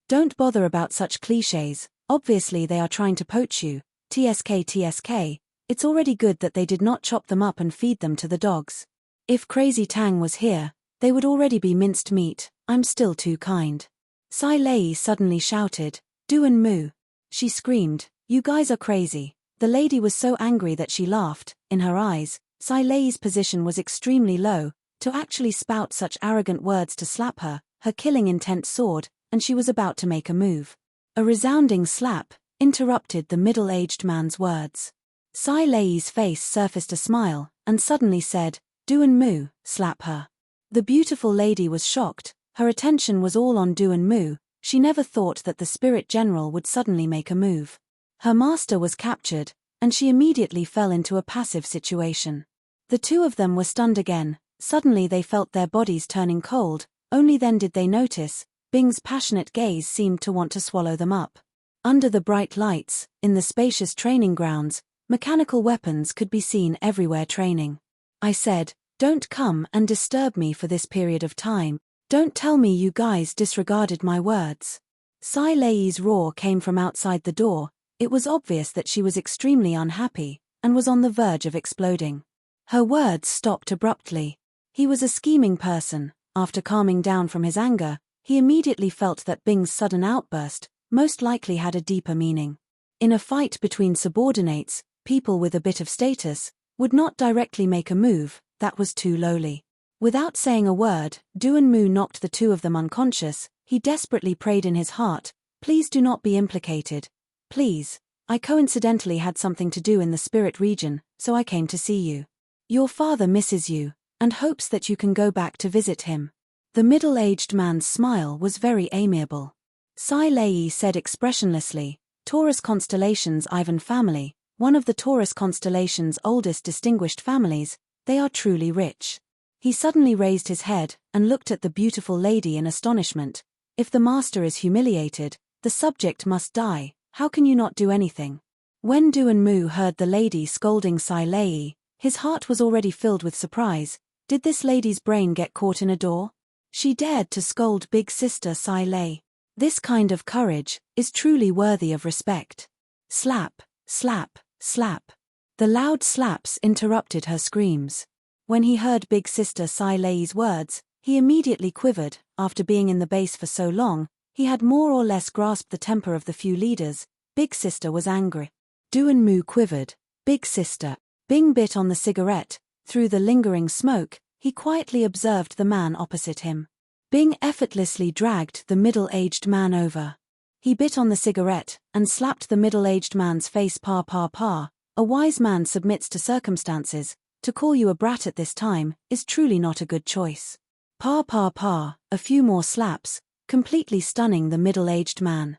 Don't bother about such clichés, obviously they are trying to poach you. TSK, it's already good that they did not chop them up and feed them to the dogs. If Crazy Tang was here, they would already be minced meat. I'm still too kind. Sai Lei suddenly shouted, Duan Mu. She screamed, you guys are crazy. The lady was so angry that she laughed. In her eyes, Sai Lei's position was extremely low. To actually spout such arrogant words to slap her, her killing intent soared, and she was about to make a move. A resounding slap interrupted the middle-aged man's words. Sai Lei's face surfaced a smile, and suddenly said, Duan Mu, slap her. The beautiful lady was shocked. Her attention was all on Duan Mu. She never thought that the spirit general would suddenly make a move. Her master was captured, and she immediately fell into a passive situation. The two of them were stunned again. Suddenly they felt their bodies turning cold. Only then did they notice, Bing's passionate gaze seemed to want to swallow them up. Under the bright lights, in the spacious training grounds, mechanical weapons could be seen everywhere training. I said, don't come and disturb me for this period of time. Don't tell me you guys disregarded my words. Sai Lei's roar came from outside the door. It was obvious that she was extremely unhappy, and was on the verge of exploding. Her words stopped abruptly. He was a scheming person. After calming down from his anger, he immediately felt that Bing's sudden outburst most likely had a deeper meaning. In a fight between subordinates, people with a bit of status would not directly make a move. That was too lowly. Without saying a word, Duan Mu knocked the two of them unconscious. He desperately prayed in his heart, please do not be implicated. Please, I coincidentally had something to do in the spirit region, so I came to see you. Your father misses you, and hopes that you can go back to visit him. The middle-aged man's smile was very amiable. Sai Lei said expressionlessly, Taurus constellation's Ivan family, one of the Taurus constellation's oldest distinguished families, they are truly rich. He suddenly raised his head and looked at the beautiful lady in astonishment. If the master is humiliated, the subject must die. How can you not do anything? When Duan Mu heard the lady scolding Sai Lei, his heart was already filled with surprise. Did this lady's brain get caught in a door? She dared to scold big sister Sai Lei. This kind of courage is truly worthy of respect. Slap, slap, slap. The loud slaps interrupted her screams. When he heard big sister Sai Lei's words, he immediately quivered. After being in the base for so long, he had more or less grasped the temper of the few leaders. Big sister was angry. Duan Mu quivered. Big sister. Bing bit on the cigarette. Through the lingering smoke, he quietly observed the man opposite him. Bing effortlessly dragged the middle-aged man over. He bit on the cigarette and slapped the middle-aged man's face. Pa pa pa. A wise man submits to circumstances. To call you a brat at this time is truly not a good choice. Pa pa pa. A few more slaps, completely stunning the middle-aged man.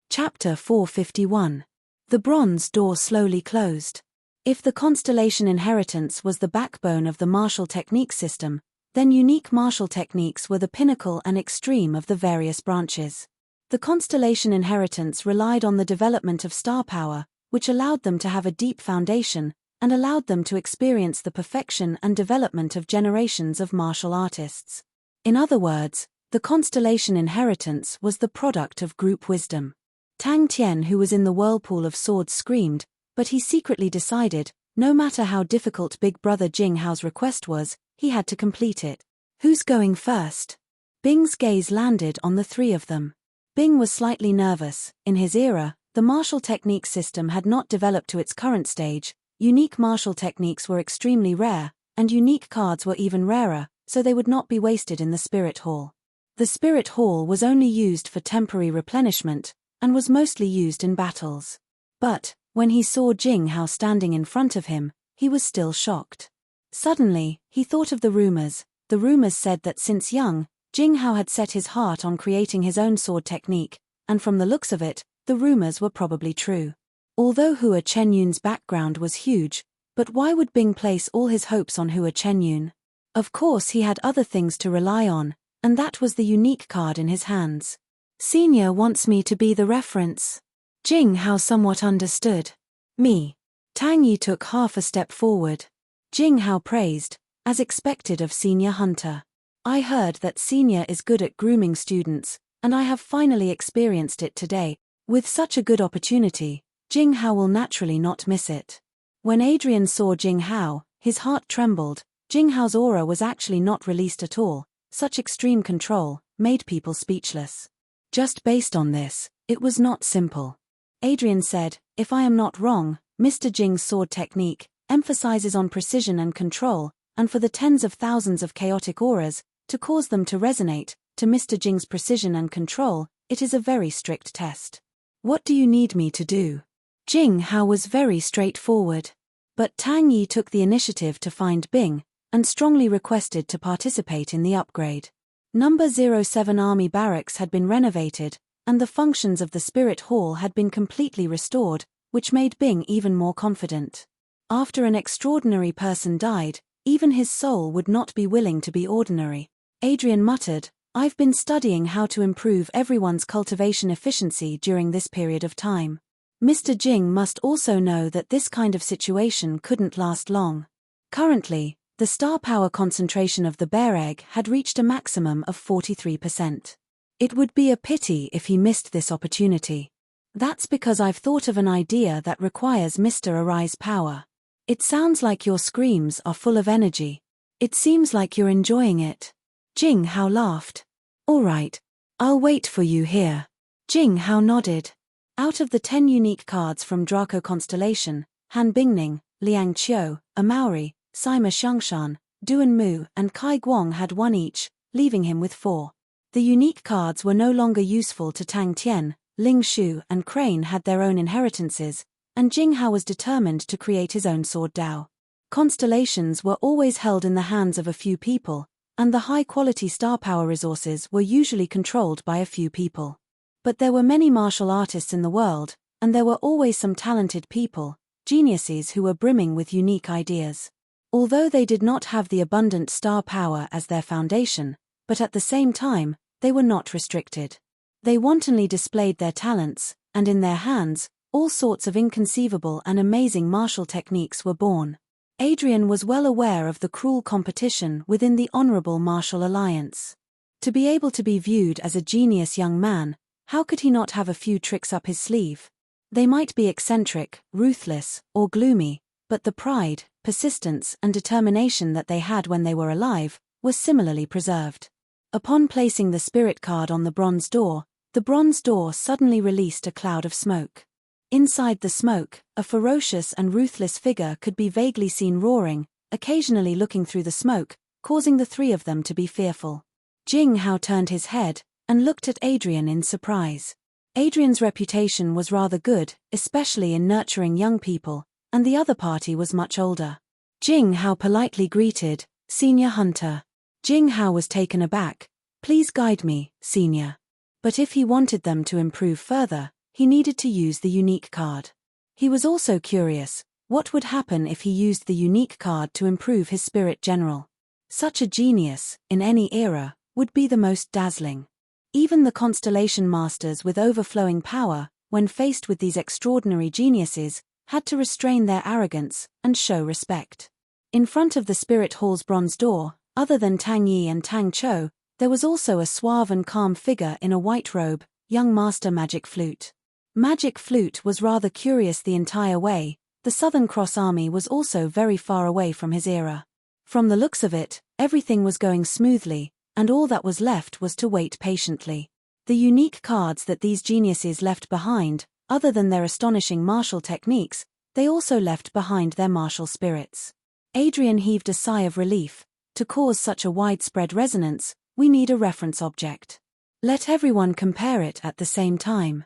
Chapter 451. The bronze door slowly closed. If the constellation inheritance was the backbone of the martial technique system, then unique martial techniques were the pinnacle and extreme of the various branches. The constellation inheritance relied on the development of star power, which allowed them to have a deep foundation, and allowed them to experience the perfection and development of generations of martial artists. In other words, the constellation inheritance was the product of group wisdom. Tang Tian, who was in the whirlpool of swords, screamed, but he secretly decided, no matter how difficult Big Brother Jing Hao's request was, he had to complete it. Who's going first? Bing's gaze landed on the three of them. Bing was slightly nervous. In his era, the martial technique system had not developed to its current stage, Unique martial techniques were extremely rare, and unique cards were even rarer, so they would not be wasted in the Spirit Hall. The Spirit Hall was only used for temporary replenishment, and was mostly used in battles. But, when he saw Jing Hao standing in front of him, he was still shocked. Suddenly, he thought of the rumors. The rumors said that since young, Jing Hao had set his heart on creating his own sword technique, and from the looks of it, the rumors were probably true. Although Hua Chenyun's background was huge, but why would Bing place all his hopes on Hua Chenyun? Of course he had other things to rely on, and that was the unique card in his hands. Senior wants me to be the reference. Jing Hao somewhat understood. Me. Tang Yi took half a step forward. Jing Hao praised, as expected of Senior Hunter. I heard that Senior is good at grooming students, and I have finally experienced it today. With such a good opportunity, Jing Hao will naturally not miss it. When Adrian saw Jing Hao, his heart trembled. Jing Hao's aura was actually not released at all. Such extreme control made people speechless. Just based on this, it was not simple. Adrian said, if I am not wrong, Mr. Jing's sword technique emphasizes on precision and control, and for the tens of thousands of chaotic auras, to cause them to resonate, to Mr. Jing's precision and control, it is a very strict test. What do you need me to do? Jing Hao was very straightforward. But Tang Yi took the initiative to find Bing, and strongly requested to participate in the upgrade. Number 07 Army Barracks had been renovated, and the functions of the Spirit Hall had been completely restored, which made Bing even more confident. After an extraordinary person died, even his soul would not be willing to be ordinary. Adrian muttered, I've been studying how to improve everyone's cultivation efficiency during this period of time. Mr. Jing must also know that this kind of situation couldn't last long. Currently, the star power concentration of the bear egg had reached a maximum of 43%. It would be a pity if he missed this opportunity. That's because I've thought of an idea that requires Mr. Arise power. It sounds like your screams are full of energy. It seems like you're enjoying it. Jing Hao laughed. All right, I'll wait for you here. Jing Hao nodded. Out of the 10 unique cards from Draco Constellation, Han Bingning, Liang Qiu, a Maori, Sima Xiangshan, Duan Mu, and Kai Guang had one each, leaving him with 4. The unique cards were no longer useful to Tang Tian. Ling Shu and Crane had their own inheritances, and Jing Hao was determined to create his own sword Dao. Constellations were always held in the hands of a few people, and the high-quality star power resources were usually controlled by a few people. But there were many martial artists in the world, and there were always some talented people, geniuses who were brimming with unique ideas. Although they did not have the abundant star power as their foundation, but at the same time, they were not restricted. They wantonly displayed their talents, and in their hands, all sorts of inconceivable and amazing martial techniques were born. Adrian was well aware of the cruel competition within the Honorable Martial Alliance. To be able to be viewed as a genius young man, how could he not have a few tricks up his sleeve? They might be eccentric, ruthless, or gloomy, but the pride, persistence, and determination that they had when they were alive were similarly preserved. Upon placing the spirit card on the bronze door suddenly released a cloud of smoke. Inside the smoke, a ferocious and ruthless figure could be vaguely seen roaring, occasionally looking through the smoke, causing the 3 of them to be fearful. Jing Hao turned his head and looked at Adrian in surprise. Adrian's reputation was rather good, especially in nurturing young people, and the other party was much older. Jing Hao politely greeted, Senior Hunter. Jing Hao was taken aback. Please guide me, Senior. But if he wanted them to improve further, he needed to use the unique card. He was also curious, what would happen if he used the unique card to improve his spirit general? Such a genius, in any era, would be the most dazzling. Even the Constellation Masters with overflowing power, when faced with these extraordinary geniuses, had to restrain their arrogance and show respect. In front of the Spirit Hall's bronze door, other than Tang Yi and Tang Chou, there was also a suave and calm figure in a white robe, young Master Magic Flute. Magic Flute was rather curious the entire way. The Southern Cross Army was also very far away from his era. From the looks of it, everything was going smoothly, and all that was left was to wait patiently. The unique cards that these geniuses left behind, other than their astonishing martial techniques, They also left behind their martial spirits. Adrian heaved a sigh of relief. To cause such a widespread resonance, we need a reference object. Let everyone compare it at the same time.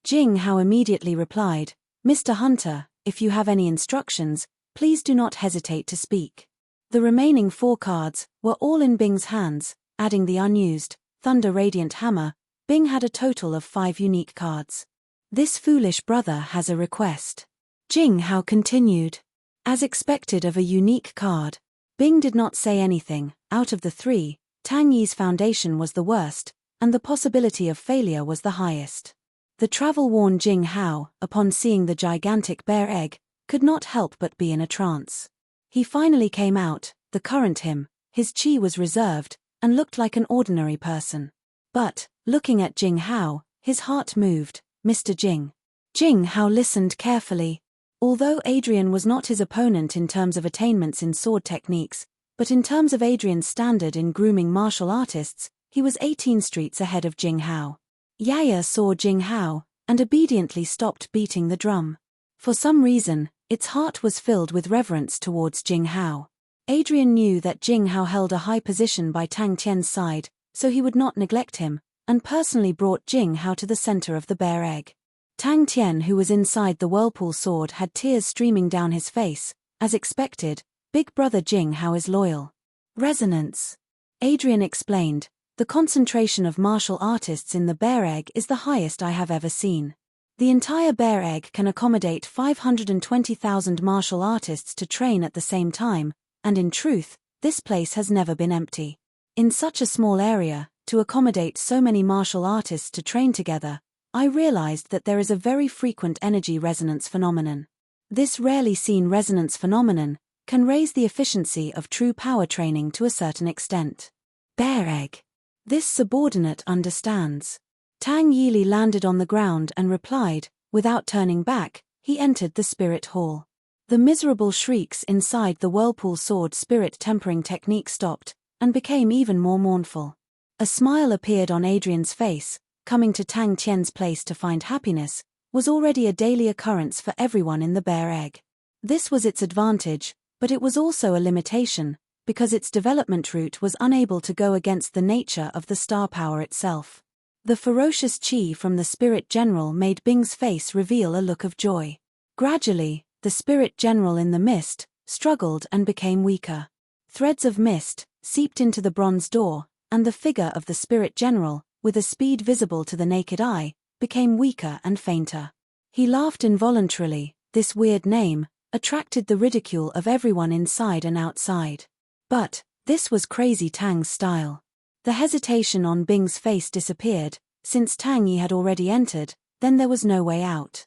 Jing Hao immediately replied, Mr. Hunter, if you have any instructions, please do not hesitate to speak. The remaining 4 cards were all in Bing's hands. Adding the unused Thunder Radiant Hammer, Bing had a total of 5 unique cards. This foolish brother has a request. Jing Hao continued. As expected of a unique card, Bing did not say anything. Out of the 3, Tang Yi's foundation was the worst, and the possibility of failure was the highest. The travel-worn Jing Hao, upon seeing the gigantic bear egg, could not help but be in a trance. He finally came out, the current him, his chi was reserved, and looked like an ordinary person. But, looking at Jing Hao, his heart moved. Mr. Jing. Jing Hao listened carefully. Although Adrian was not his opponent in terms of attainments in sword techniques, but in terms of Adrian's standard in grooming martial artists, he was 18 streets ahead of Jing Hao. Yaya saw Jing Hao, and obediently stopped beating the drum. For some reason, its heart was filled with reverence towards Jing Hao. Adrian knew that Jing Hao held a high position by Tang Tian's side, so he would not neglect him, and personally brought Jing Hao to the center of the bear egg. Tang Tian, who was inside the whirlpool sword, had tears streaming down his face. As expected, big brother Jing Hao is loyal. Resonance. Adrian explained, the concentration of martial artists in the bear egg is the highest I have ever seen. The entire bear egg can accommodate 520,000 martial artists to train at the same time, and in truth, this place has never been empty. In such a small area, to accommodate so many martial artists to train together, I realized that there is a very frequent energy resonance phenomenon. This rarely seen resonance phenomenon can raise the efficiency of true power training to a certain extent. Bear egg. This subordinate understands. Tang Yili landed on the ground and replied, without turning back, he entered the spirit hall. The miserable shrieks inside the whirlpool sword spirit tempering technique stopped, and became even more mournful. A smile appeared on Adrian's face. Coming to Tang Tian's place to find happiness was already a daily occurrence for everyone in the bear egg. This was its advantage, but it was also a limitation, because its development route was unable to go against the nature of the star power itself. The ferocious chi from the spirit general made Bing's face reveal a look of joy. Gradually, the spirit general in the mist struggled and became weaker. Threads of mist seeped into the bronze door, and the figure of the spirit general, with a speed visible to the naked eye, became weaker and fainter. He laughed involuntarily. This weird name attracted the ridicule of everyone inside and outside. But this was Crazy Tang's style. The hesitation on Bing's face disappeared. Since Tang Yi had already entered, then there was no way out.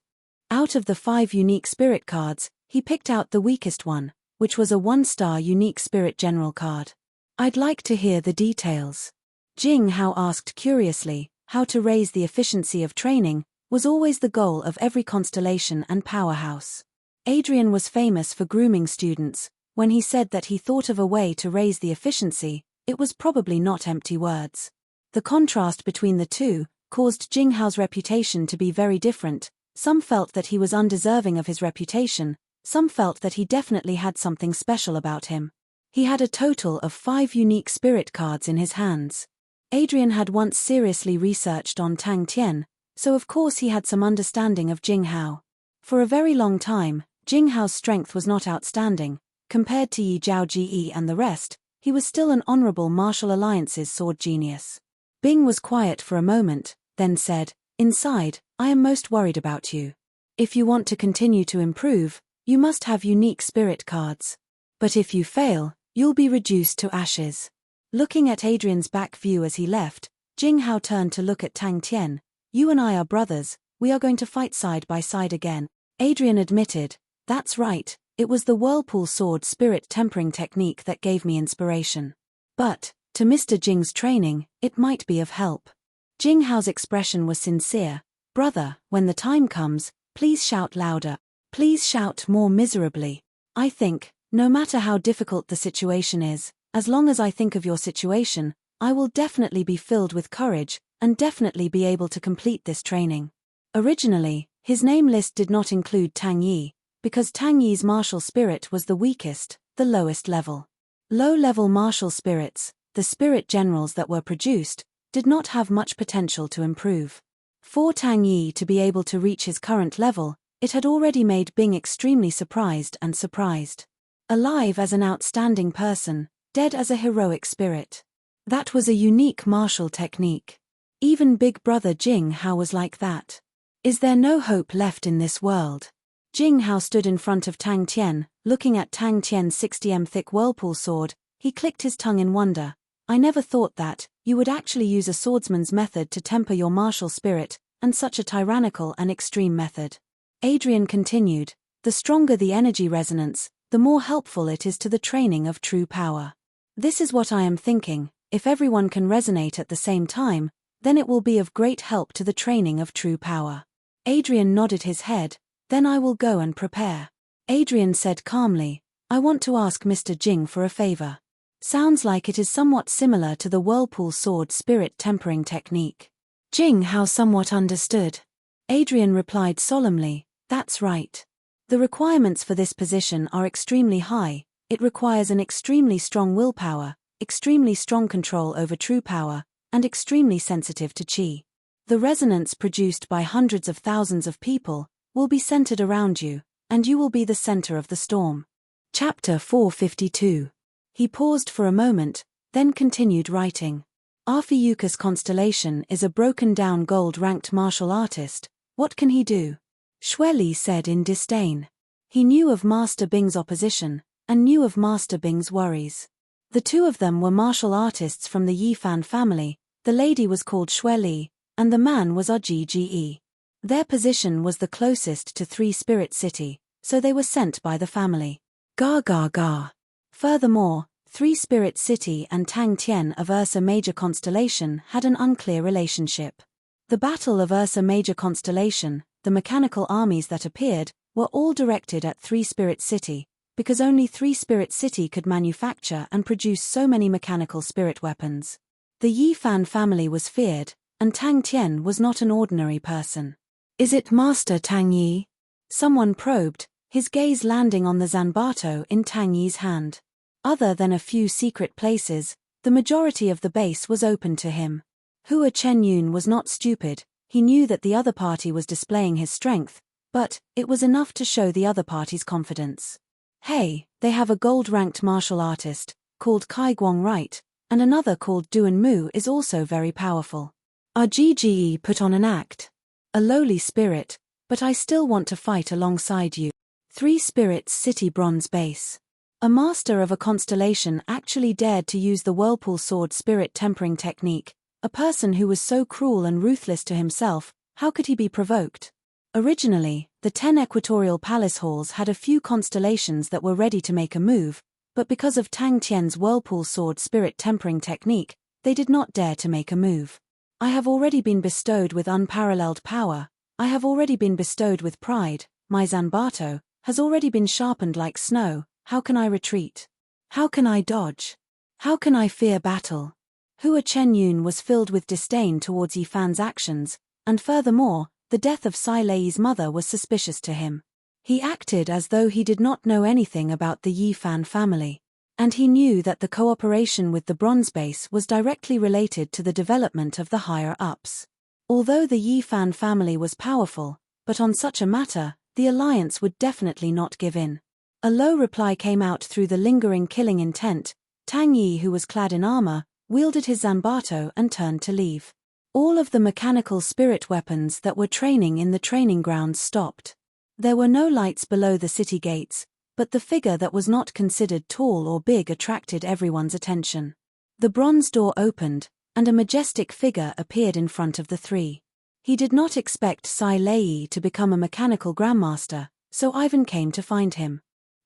Out of the 5 unique spirit cards, he picked out the weakest one, which was a 1-star unique spirit general card. I'd like to hear the details. Jing Hao asked curiously. How to raise the efficiency of training was always the goal of every constellation and powerhouse. Adrian was famous for grooming students. When he said that he thought of a way to raise the efficiency, it was probably not empty words. The contrast between the two caused Jing Hao's reputation to be very different. Some felt that he was undeserving of his reputation, some felt that he definitely had something special about him. He had a total of 5 unique spirit cards in his hands. Adrian had once seriously researched on Tang Tian, so of course he had some understanding of Jing Hao. For a very long time, Jing Hao's strength was not outstanding. Compared to Yi Zhao Ji and the rest, he was still an honorable martial alliance's sword genius. Bing was quiet for a moment, then said, "Inside, I am most worried about you. If you want to continue to improve, you must have unique spirit cards. But if you fail, you'll be reduced to ashes." Looking at Adrian's back view as he left, Jing Hao turned to look at Tang Tian. "You and I are brothers, we are going to fight side by side again." Adrian admitted, "That's right, it was the whirlpool sword spirit tempering technique that gave me inspiration. But, to Mr. Jing's training, it might be of help." Jing Hao's expression was sincere. "Brother, when the time comes, please shout louder. Please shout more miserably. I think, no matter how difficult the situation is, as long as I think of your situation, I will definitely be filled with courage, and definitely be able to complete this training." Originally, his name list did not include Tang Yi, because Tang Yi's martial spirit was the weakest, the lowest level. Low-level martial spirits, the spirit generals that were produced, did not have much potential to improve. For Tang Yi to be able to reach his current level, it had already made Bing extremely surprised and surprised. Alive as an outstanding person, dead as a heroic spirit. That was a unique martial technique. Even Big Brother Jing Hao was like that. Is there no hope left in this world? Jing Hao stood in front of Tang Tian, looking at Tang Tian's 60m thick whirlpool sword. He clicked his tongue in wonder. I never thought that you would actually use a swordsman's method to temper your martial spirit, and such a tyrannical and extreme method. Adrian continued, the stronger the energy resonance, the more helpful it is to the training of true power. This is what I am thinking, if everyone can resonate at the same time, then it will be of great help to the training of true power. Adrian nodded his head, then I will go and prepare. Adrian said calmly, I want to ask Mr. Jing for a favor. Sounds like it is somewhat similar to the whirlpool sword spirit tempering technique. Jing Hao somewhat understood. Adrian replied solemnly, that's right. The requirements for this position are extremely high. It requires an extremely strong willpower, extremely strong control over true power, and extremely sensitive to qi. The resonance produced by hundreds of thousands of people will be centered around you, and you will be the center of the storm. Chapter 452. He paused for a moment, then continued writing. Arphiuchus Constellation is a broken-down gold-ranked martial artist. What can he do? Xue Li said in disdain. He knew of Master Bing's opposition, and knew of Master Bing's worries. The two of them were martial artists from the Yifan family. The lady was called Xue Li, and the man was Rgge. Their position was the closest to Three Spirit City, so they were sent by the family. Ga ga ga. Furthermore, Three Spirit City and Tang Tian of Ursa Major Constellation had an unclear relationship. The Battle of Ursa Major Constellation, the mechanical armies that appeared, were all directed at Three Spirit City, because only Three Spirit City could manufacture and produce so many mechanical spirit weapons. The Yifan family was feared, and Tang Tian was not an ordinary person. Is it Master Tang Yi? Someone probed, his gaze landing on the Zanbato in Tang Yi's hand. Other than a few secret places, the majority of the base was open to him. Hua Chenyun was not stupid. He knew that the other party was displaying his strength, but it was enough to show the other party's confidence. Hey, they have a gold-ranked martial artist, called Kai Guang Right, and another called Duan Mu is also very powerful. Rgge put on an act. A lowly spirit, but I still want to fight alongside you. Three Spirits City Bronze Base. A master of a constellation actually dared to use the whirlpool sword spirit tempering technique. A person who was so cruel and ruthless to himself, how could he be provoked? Originally, the 10 equatorial palace halls had a few constellations that were ready to make a move, but because of Tang Tian's whirlpool sword spirit tempering technique, they did not dare to make a move. I have already been bestowed with unparalleled power. I have already been bestowed with pride. My Zanbato has already been sharpened like snow. How can I retreat? How can I dodge? How can I fear battle? Hua Chenyun was filled with disdain towards Yifan's actions, and furthermore, the death of Sai Lei's mother was suspicious to him. He acted as though he did not know anything about the Yifan family. And he knew that the cooperation with the Bronze Base was directly related to the development of the higher-ups. Although the Yifan family was powerful, but on such a matter, the alliance would definitely not give in. A low reply came out through the lingering killing intent. Tang Yi, who was clad in armor, wielded his Zanbato and turned to leave. All of the mechanical spirit weapons that were training in the training grounds stopped. There were no lights below the city gates, but the figure that was not considered tall or big attracted everyone's attention. The bronze door opened, and a majestic figure appeared in front of the three. He did not expect Sai Lei to become a mechanical grandmaster, so Ivan came to find him.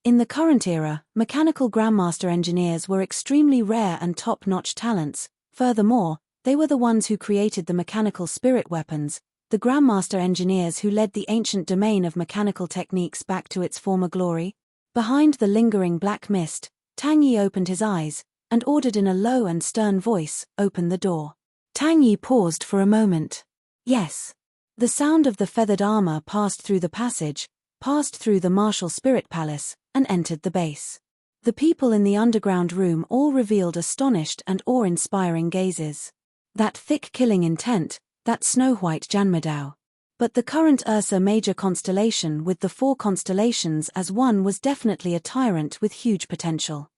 In the current era, mechanical grandmaster engineers were extremely rare and top-notch talents. Furthermore, they were the ones who created the mechanical spirit weapons, the grandmaster engineers who led the ancient domain of mechanical techniques back to its former glory. Behind the lingering black mist, Tang Yi opened his eyes, and ordered in a low and stern voice, "Open the door." Tang Yi paused for a moment. Yes. The sound of the feathered armor passed through the passage, passed through the martial spirit palace, and entered the base. The people in the underground room all revealed astonished and awe-inspiring gazes. That thick killing intent, that snow-white Janmadao. But the current Ursa Major constellation with the 4 constellations as one was definitely a tyrant with huge potential.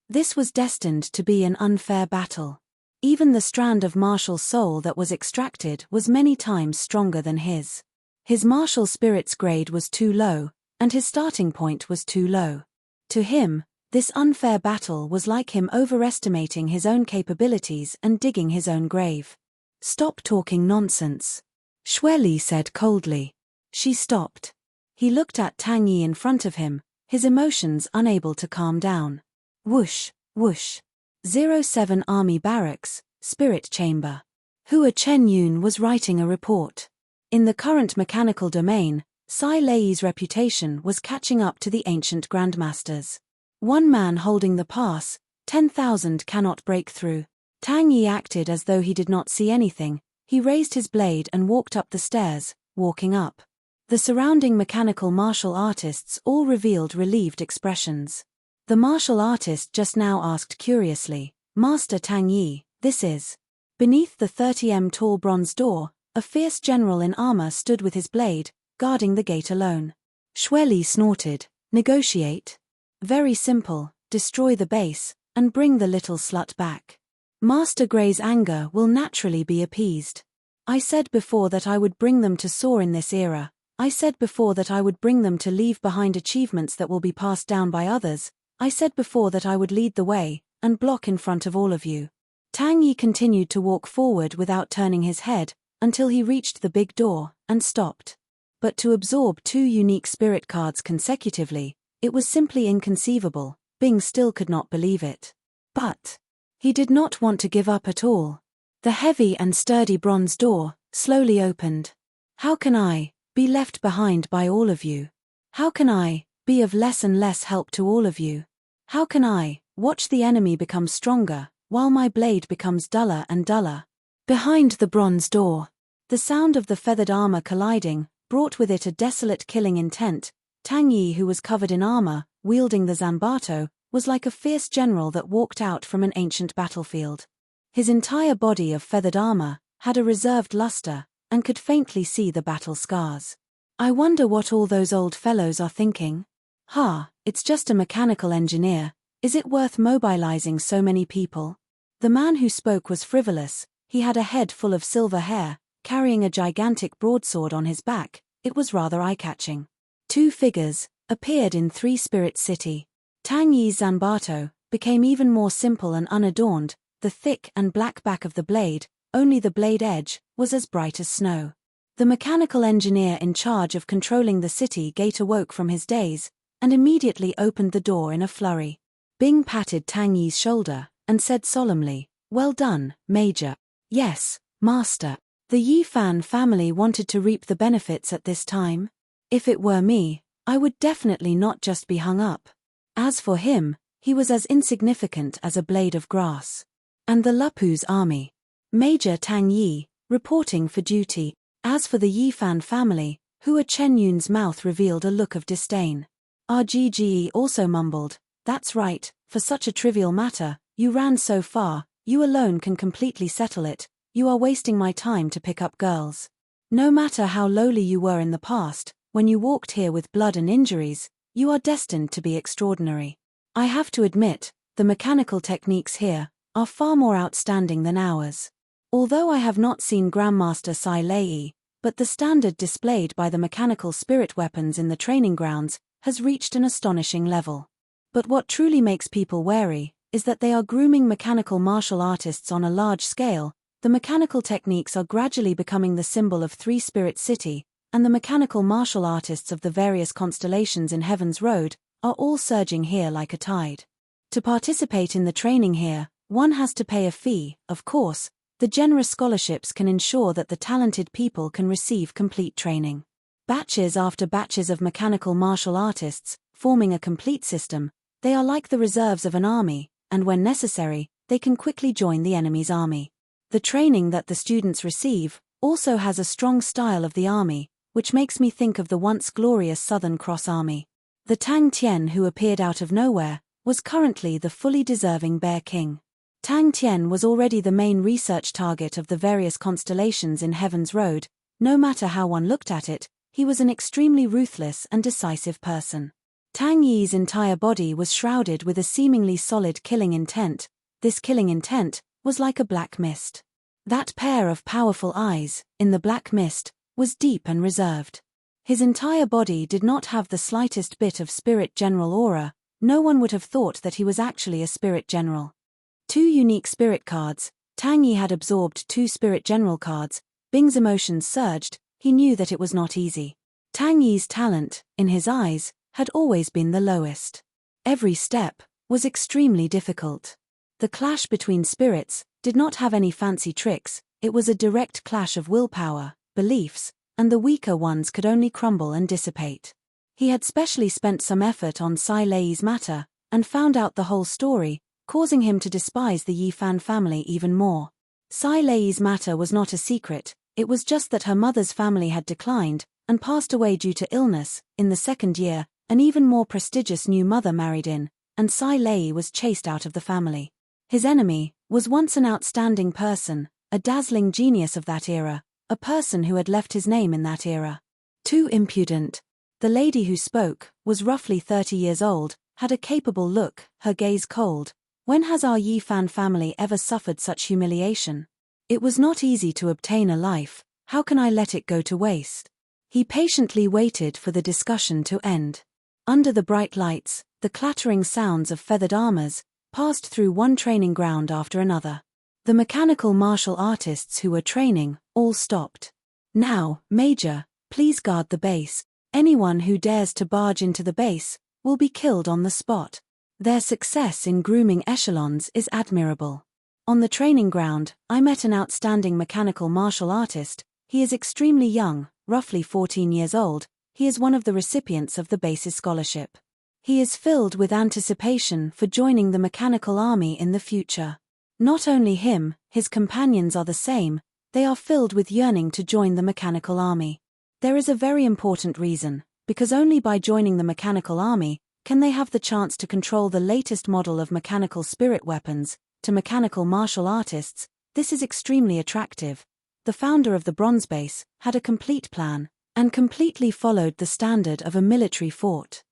This was destined to be an unfair battle. Even the strand of martial soul that was extracted was many times stronger than his. His martial spirit's grade was too low, and his starting point was too low. To him, this unfair battle was like him overestimating his own capabilities and digging his own grave. "Stop talking nonsense," Shui Li said coldly. She stopped. He looked at Tang Yi in front of him, his emotions unable to calm down. Whoosh, whoosh. 07 Army Barracks, Spirit Chamber. Hua Chen-yun was writing a report. In the current mechanical domain, Sai Lei's reputation was catching up to the ancient grandmasters. One man holding the pass, 10,000 cannot break through. Tang Yi acted as though he did not see anything. He raised his blade and walked up the stairs, walking up. The surrounding mechanical martial artists all revealed relieved expressions. The martial artist just now asked curiously, "Master Tang Yi, this is?" Beneath the 30 m tall bronze door, a fierce general in armor stood with his blade, guarding the gate alone. Shui Li snorted, "Negotiate? Very simple, destroy the base, and bring the little slut back. Master Gray's anger will naturally be appeased. I said before that I would bring them to soar in this era. I said before that I would bring them to leave behind achievements that will be passed down by others. I said before that I would lead the way, and block in front of all of you." Tang Yi continued to walk forward without turning his head, until he reached the big door, and stopped. But to absorb 2 unique spirit cards consecutively, it was simply inconceivable. Bing still could not believe it. But he did not want to give up at all. The heavy and sturdy bronze door slowly opened. "How can I be left behind by all of you? How can I be of less and less help to all of you? How can I watch the enemy become stronger, while my blade becomes duller and duller?" Behind the bronze door, the sound of the feathered armor colliding brought with it a desolate killing intent. Tang Yi, who was covered in armor, wielding the zanbato, was like a fierce general that walked out from an ancient battlefield. His entire body of feathered armor had a reserved luster, and could faintly see the battle scars. "I wonder what all those old fellows are thinking. It's just a mechanical engineer. Is it worth mobilizing so many people?" The man who spoke was frivolous. He had a head full of silver hair, carrying a gigantic broadsword on his back. It was rather eye-catching. 2 figures appeared in 3 Spirit City. Tang Yi's zanbato became even more simple and unadorned. The thick and black back of the blade, only the blade edge, was as bright as snow. The mechanical engineer in charge of controlling the city gate awoke from his daze, and immediately opened the door in a flurry. Bing patted Tang Yi's shoulder, and said solemnly, "Well done, Major." "Yes, Master." The Yi Fan family wanted to reap the benefits at this time. If it were me, I would definitely not just be hung up. As for him, he was as insignificant as a blade of grass. And the Lupu's army. Major Tang Yi, reporting for duty. As for the Yi Fan family, Hua Chen-yun's mouth revealed a look of disdain. RGGE also mumbled, "That's right, for such a trivial matter, you ran so far, you alone can completely settle it. You are wasting my time to pick up girls. No matter how lowly you were in the past, when you walked here with blood and injuries, you are destined to be extraordinary. I have to admit, the mechanical techniques here are far more outstanding than ours. Although I have not seen Grandmaster Sai Lei, but the standard displayed by the mechanical spirit weapons in the training grounds has reached an astonishing level. But what truly makes people wary is that they are grooming mechanical martial artists on a large scale. The mechanical techniques are gradually becoming the symbol of 3 Spirit City, and the mechanical martial artists of the various constellations in Heaven's Road are all surging here like a tide. To participate in the training here, one has to pay a fee, of course. The generous scholarships can ensure that the talented people can receive complete training. Batches after batches of mechanical martial artists, forming a complete system, they are like the reserves of an army, and when necessary, they can quickly join the enemy's army. The training that the students receive also has a strong style of the army, which makes me think of the once glorious Southern Cross Army. The Tang Tian who appeared out of nowhere was currently the fully deserving Bear King. Tang Tian was already the main research target of the various constellations in Heaven's Road. No matter how one looked at it, he was an extremely ruthless and decisive person. Tang Yi's entire body was shrouded with a seemingly solid killing intent. This killing intent was like a black mist. That pair of powerful eyes, in the black mist, was deep and reserved. His entire body did not have the slightest bit of spirit general aura. No one would have thought that he was actually a spirit general. 2 unique spirit cards. Tang Yi had absorbed 2 spirit general cards. Bing's emotions surged. He knew that it was not easy. Tang Yi's talent, in his eyes, had always been the lowest. Every step was extremely difficult. The clash between spirits did not have any fancy tricks. It was a direct clash of willpower, beliefs, and the weaker ones could only crumble and dissipate. He had specially spent some effort on Sai Lei's matter, and found out the whole story, causing him to despise the Yi Fan family even more. Sai Lei's matter was not a secret. It was just that her mother's family had declined and passed away due to illness. In the second year, an even more prestigious new mother married in, and Sai Lei was chased out of the family. His enemy was once an outstanding person, a dazzling genius of that era, a person who had left his name in that era. Too impudent. The lady who spoke was roughly 30 years old, had a capable look, her gaze cold. When has our Yi Fan family ever suffered such humiliation? It was not easy to obtain a life. How can I let it go to waste? He patiently waited for the discussion to end. Under the bright lights, the clattering sounds of feathered armors passed through one training ground after another. The mechanical martial artists who were training all stopped. Now, Major, please guard the base. Anyone who dares to barge into the base will be killed on the spot. Their success in grooming echelons is admirable. On the training ground, I met an outstanding mechanical martial artist. He is extremely young, roughly 14 years old. He is one of the recipients of the base's scholarship. He is filled with anticipation for joining the mechanical army in the future. Not only him, his companions are the same. They are filled with yearning to join the mechanical army. There is a very important reason, because only by joining the mechanical army can they have the chance to control the latest model of mechanical spirit weapons. To mechanical martial artists, this is extremely attractive. The founder of the Bronze Base had a complete plan, and completely followed the standard of a military fort.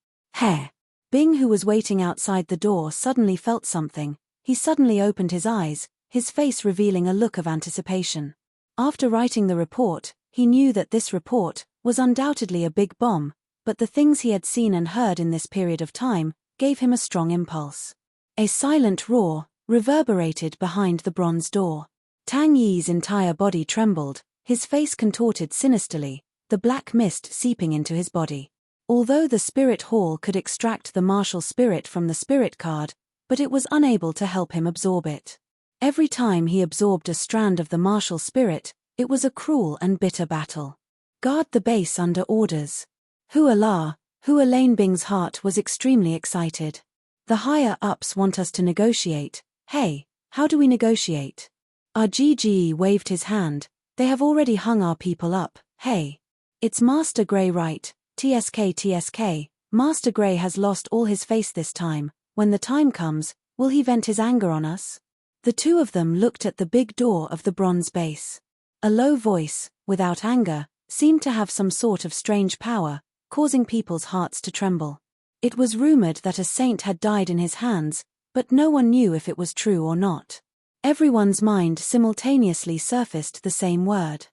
Bing, who was waiting outside the door, suddenly felt something. He suddenly opened his eyes, his face revealing a look of anticipation. After writing the report, he knew that this report was undoubtedly a big bomb, but the things he had seen and heard in this period of time gave him a strong impulse. A silent roar reverberated behind the bronze door. Tang Yi's entire body trembled, his face contorted sinisterly, the black mist seeping into his body. Although the spirit hall could extract the martial spirit from the spirit card, but it was unable to help him absorb it. Every time he absorbed a strand of the martial spirit, it was a cruel and bitter battle. Guard the base under orders. Hua Lane. Bing's heart was extremely excited. The higher-ups want us to negotiate. Hey, how do we negotiate? RGGE waved his hand. They have already hung our people up. Hey. It's Master Grey, right? TSK. Master Grey has lost all his face this time. When the time comes, will he vent his anger on us? The two of them looked at the big door of the bronze base. A low voice, without anger, seemed to have some sort of strange power, causing people's hearts to tremble. It was rumored that a saint had died in his hands, but no one knew if it was true or not. Everyone's mind simultaneously surfaced the same word.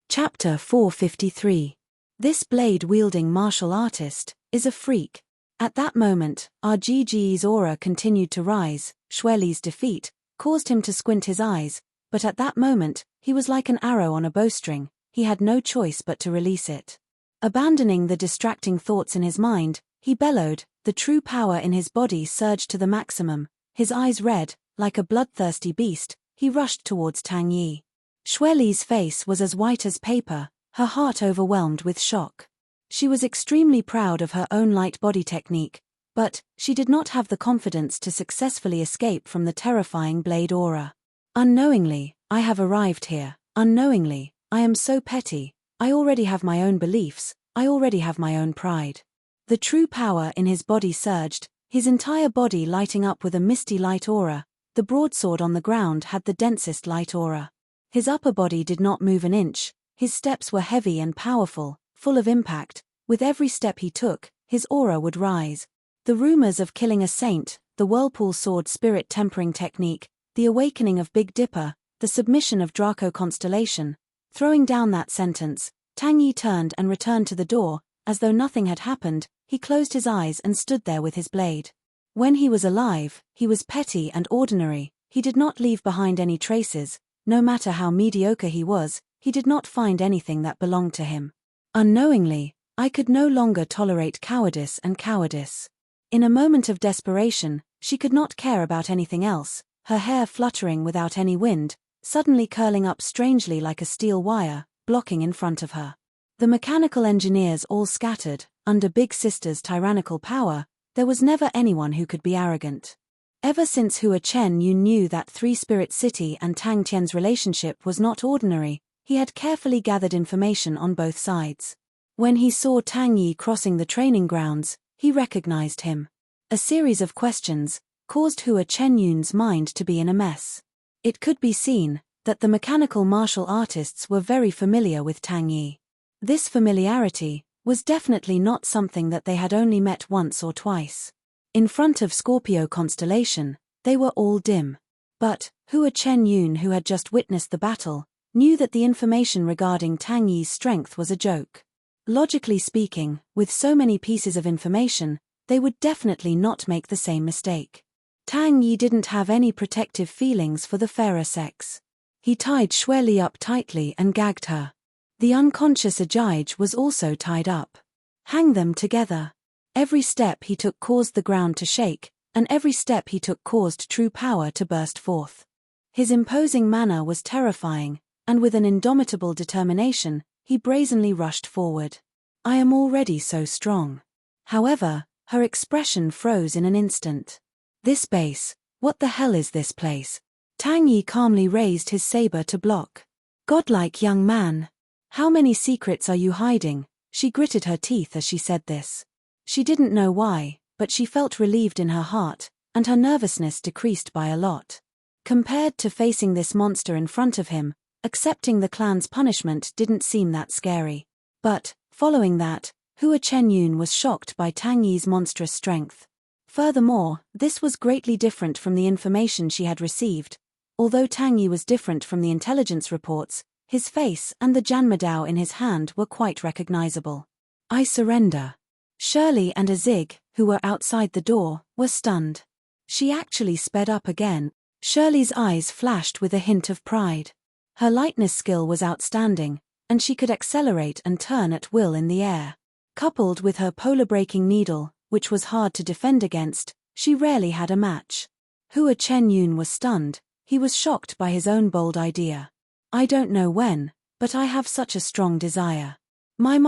Chapter 453. This blade-wielding martial artist is a freak. At that moment, RGG's aura continued to rise. Shueli's defeat caused him to squint his eyes, but at that moment, he was like an arrow on a bowstring. He had no choice but to release it. Abandoning the distracting thoughts in his mind, he bellowed. The true power in his body surged to the maximum. His eyes red, like a bloodthirsty beast, he rushed towards Tang Yi. Shueli's face was as white as paper, her heart overwhelmed with shock. She was extremely proud of her own light body technique, but she did not have the confidence to successfully escape from the terrifying blade aura. Unknowingly, I have arrived here. Unknowingly, I am so petty. I already have my own beliefs, I already have my own pride. The true power in his body surged, his entire body lighting up with a misty light aura. The broadsword on the ground had the densest light aura. His upper body did not move an inch, his steps were heavy and powerful, full of impact. With every step he took, his aura would rise. The rumors of killing a saint, the whirlpool sword spirit tempering technique, the awakening of Big Dipper, the submission of Draco Constellation. Throwing down that sentence, Tang Yi turned and returned to the door. As though nothing had happened, he closed his eyes and stood there with his blade. When he was alive, he was petty and ordinary. He did not leave behind any traces. No matter how mediocre he was, he did not find anything that belonged to him. Unknowingly, I could no longer tolerate cowardice and cowardice. In a moment of desperation, she could not care about anything else, her hair fluttering without any wind, suddenly curling up strangely like a steel wire, blocking in front of her. The mechanical engineers all scattered. Under Big Sister's tyrannical power, there was never anyone who could be arrogant. Ever since Hua Chen Yun knew that Three Spirit City and Tang Tian's relationship was not ordinary, he had carefully gathered information on both sides. When he saw Tang Yi crossing the training grounds, he recognized him. A series of questions caused Hua Chen Yun's mind to be in a mess. It could be seen that the mechanical martial artists were very familiar with Tang Yi. This familiarity was definitely not something that they had only met once or twice. In front of Scorpio Constellation, they were all dim. But Hua Chen Yun, who had just witnessed the battle, knew that the information regarding Tang Yi's strength was a joke. Logically speaking, with so many pieces of information, they would definitely not make the same mistake. Tang Yi didn't have any protective feelings for the fairer sex. He tied Xue Li up tightly and gagged her. The unconscious Ajij was also tied up. Hang them together. Every step he took caused the ground to shake, and every step he took caused true power to burst forth. His imposing manner was terrifying, and with an indomitable determination, he brazenly rushed forward. I am already so strong. However, her expression froze in an instant. This base, what the hell is this place? Tang Yi calmly raised his saber to block. Godlike young man. How many secrets are you hiding? She gritted her teeth as she said this. She didn't know why, but she felt relieved in her heart, and her nervousness decreased by a lot. Compared to facing this monster in front of him, accepting the clan's punishment didn't seem that scary. But, following that, Hua Chen Yun was shocked by Tang Yi's monstrous strength. Furthermore, this was greatly different from the information she had received. Although Tang Yi was different from the intelligence reports, his face and the Janmadao in his hand were quite recognizable. I surrender. Shirley and Azig, who were outside the door, were stunned. She actually sped up again. Shirley's eyes flashed with a hint of pride. Her lightness skill was outstanding, and she could accelerate and turn at will in the air. Coupled with her polar-breaking needle, which was hard to defend against, she rarely had a match. Hua Chen Yun was stunned. He was shocked by his own bold idea. I don't know when, but I have such a strong desire. My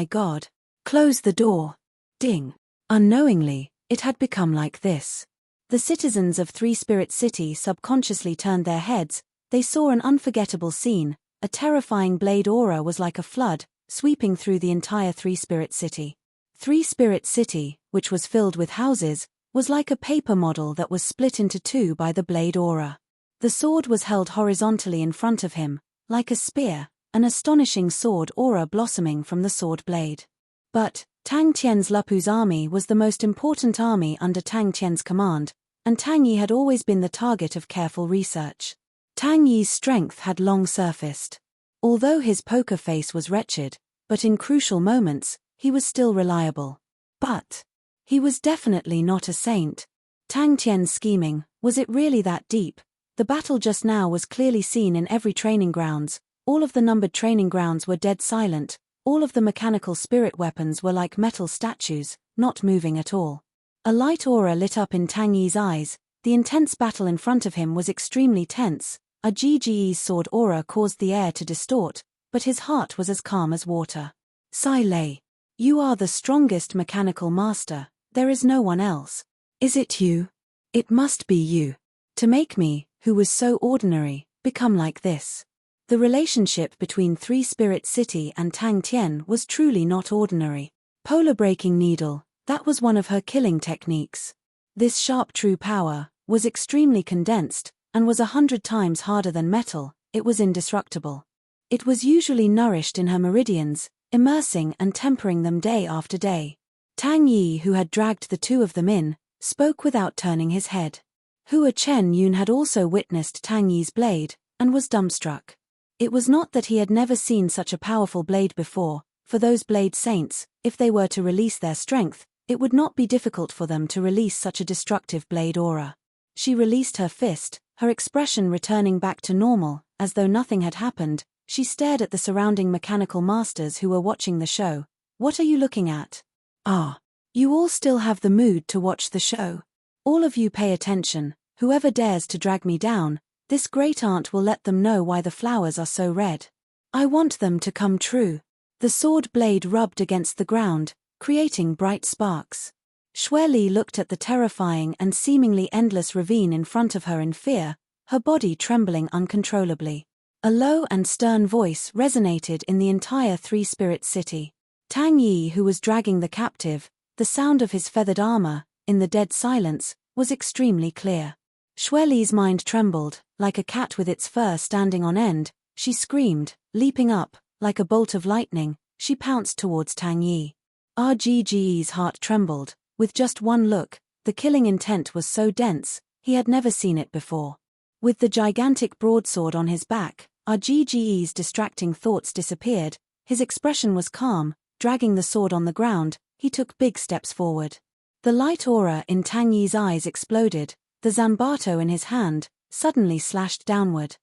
God. Close the door. Ding. Unknowingly, it had become like this. The citizens of Three Spirit City subconsciously turned their heads. They saw an unforgettable scene. A terrifying blade aura was like a flood, sweeping through the entire Three Spirit City. Three Spirit City, which was filled with houses, was like a paper model that was split into two by the blade aura. The sword was held horizontally in front of him, like a spear, an astonishing sword aura blossoming from the sword blade. But Tang Tian's Lupu's army was the most important army under Tang Tian's command, and Tang Yi had always been the target of careful research. Tang Yi's strength had long surfaced. Although his poker face was wretched, but in crucial moments, he was still reliable. But he was definitely not a saint. Tang Tian's scheming, was it really that deep? The battle just now was clearly seen in every training grounds. All of the numbered training grounds were dead silent. All of the mechanical spirit weapons were like metal statues, not moving at all. A light aura lit up in Tang Yi's eyes. The intense battle in front of him was extremely tense. A GGE's sword aura caused the air to distort, but his heart was as calm as water. Sai Lei. You are the strongest mechanical master. There is no one else. Is it you? It must be you. To make me, who was so ordinary, become like this. The relationship between Three Spirit City and Tang Tian was truly not ordinary. Polar breaking needle, that was one of her killing techniques. This sharp true power was extremely condensed and was 100 times harder than metal. It was indestructible. It was usually nourished in her meridians, immersing and tempering them day after day. Tang Yi, who had dragged the two of them in, spoke without turning his head. Hua Chen Yun had also witnessed Tang Yi's blade, and was dumbstruck. It was not that he had never seen such a powerful blade before. For those blade saints, if they were to release their strength, it would not be difficult for them to release such a destructive blade aura. She released her fist, her expression returning back to normal, as though nothing had happened. She stared at the surrounding mechanical masters who were watching the show. What are you looking at? Ah. You all still have the mood to watch the show. All of you pay attention. Whoever dares to drag me down, this great aunt will let them know why the flowers are so red. I want them to come true. The sword blade rubbed against the ground, creating bright sparks. Xue Li looked at the terrifying and seemingly endless ravine in front of her in fear, her body trembling uncontrollably. A low and stern voice resonated in the entire Three Spirit City. Tang Yi, who was dragging the captive, the sound of his feathered armor, in the dead silence, was extremely clear. Xue Li's mind trembled, like a cat with its fur standing on end. She screamed, leaping up. Like a bolt of lightning, she pounced towards Tang Yi. RGGE's heart trembled. With just one look, the killing intent was so dense, he had never seen it before. With the gigantic broadsword on his back, RGGE's distracting thoughts disappeared. His expression was calm. Dragging the sword on the ground, he took big steps forward. The light aura in Tang Yi's eyes exploded. The zanbato in his hand suddenly slashed downward.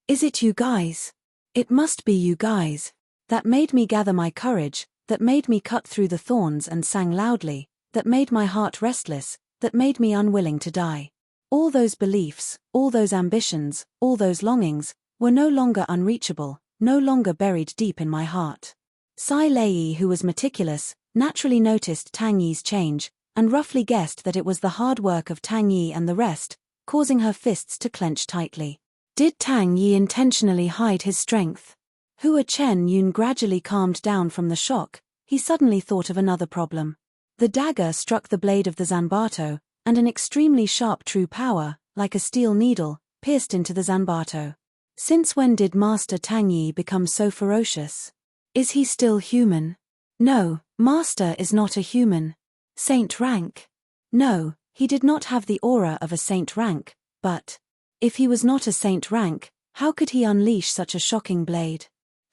Is it you guys? It must be you guys. That made me gather my courage, that made me cut through the thorns and sang loudly, that made my heart restless, that made me unwilling to die. All those beliefs, all those ambitions, all those longings, were no longer unreachable, no longer buried deep in my heart. Sai Lei, who was meticulous, naturally noticed Tang Yi's change, and roughly guessed that it was the hard work of Tang Yi and the rest, causing her fists to clench tightly. Did Tang Yi intentionally hide his strength? Hua Chen Yun gradually calmed down from the shock. He suddenly thought of another problem. The dagger struck the blade of the zanbato, and an extremely sharp true power, like a steel needle, pierced into the zanbato. Since when did Master Tang Yi become so ferocious? Is he still human? No, Master is not a human. Saint rank? No, he did not have the aura of a saint rank, but if he was not a saint rank, how could he unleash such a shocking blade?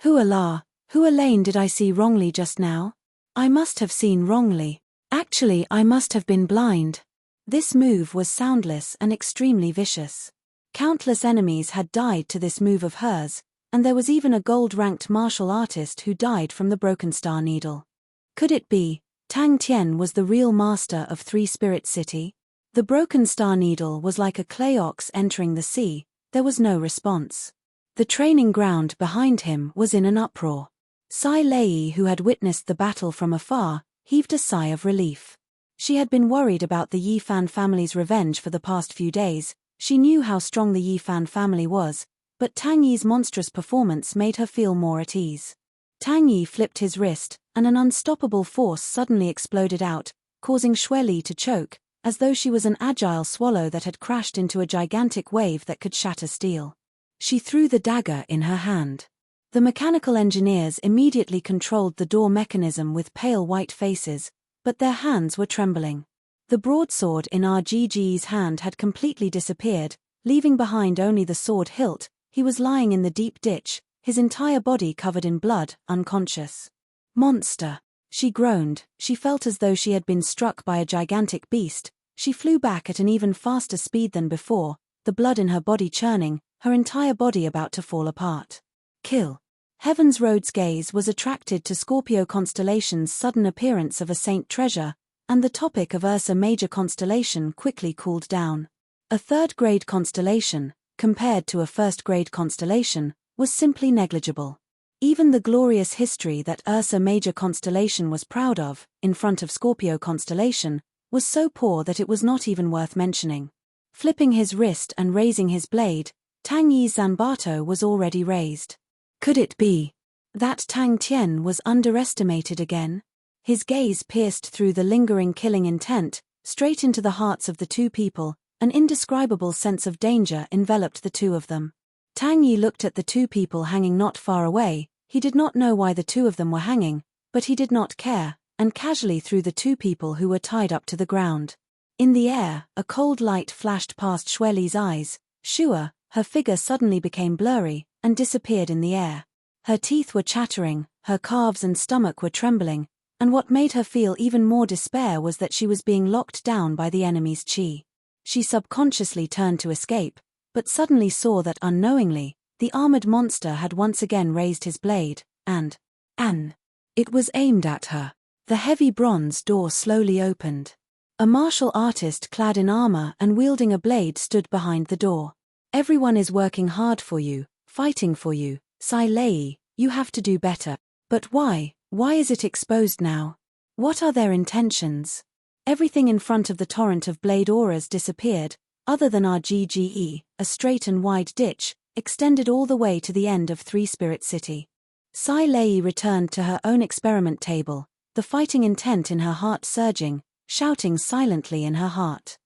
Hua Lane, did I see wrongly just now? I must have seen wrongly. Actually, I must have been blind. This move was soundless and extremely vicious. Countless enemies had died to this move of hers, and there was even a gold-ranked martial artist who died from the broken star needle. Could it be Tang Tian was the real master of Three Spirit City? The broken star needle was like a clay ox entering the sea. There was no response. The training ground behind him was in an uproar. Sai Lei, who had witnessed the battle from afar, heaved a sigh of relief. She had been worried about the Yifan family's revenge for the past few days. She knew how strong the Yifan family was, but Tang Yi's monstrous performance made her feel more at ease. Tang Yi flipped his wrist, and an unstoppable force suddenly exploded out, causing Xue Li to choke, as though she was an agile swallow that had crashed into a gigantic wave that could shatter steel. She threw the dagger in her hand. The mechanical engineers immediately controlled the door mechanism with pale white faces, but their hands were trembling. The broadsword in RGG's hand had completely disappeared, leaving behind only the sword hilt. He was lying in the deep ditch, his entire body covered in blood, unconscious. Monster! She groaned. She felt as though she had been struck by a gigantic beast. She flew back at an even faster speed than before, the blood in her body churning, her entire body about to fall apart. Kill. Heaven's Road's gaze was attracted to Scorpio constellation's sudden appearance of a saint treasure, and the topic of Ursa Major constellation quickly cooled down. A third-grade constellation, compared to a first-grade constellation, was simply negligible. Even the glorious history that Ursa Major constellation was proud of, in front of Scorpio constellation, was so poor that it was not even worth mentioning. Flipping his wrist and raising his blade, Tang Yi's zanbato was already raised. Could it be that Tang Tian was underestimated again? His gaze pierced through the lingering killing intent, straight into the hearts of the two people. An indescribable sense of danger enveloped the two of them. Tang Yi looked at the two people hanging not far away. He did not know why the two of them were hanging, but he did not care, and casually threw the two people who were tied up to the ground. In the air, a cold light flashed past Xueli's eyes. Shua, her figure suddenly became blurry, and disappeared in the air. Her teeth were chattering, her calves and stomach were trembling, and what made her feel even more despair was that she was being locked down by the enemy's chi. She subconsciously turned to escape, but suddenly saw that unknowingly, the armored monster had once again raised his blade, and it was aimed at her. The heavy bronze door slowly opened. A martial artist clad in armor and wielding a blade stood behind the door. Everyone is working hard for you, fighting for you, Sai Lei, you have to do better. But why? Why is it exposed now? What are their intentions? Everything in front of the torrent of blade auras disappeared, other than RGGE, a straight and wide ditch, extended all the way to the end of Three Spirit City. Sai Lei returned to her own experiment table, the fighting intent in her heart surging, shouting silently in her heart.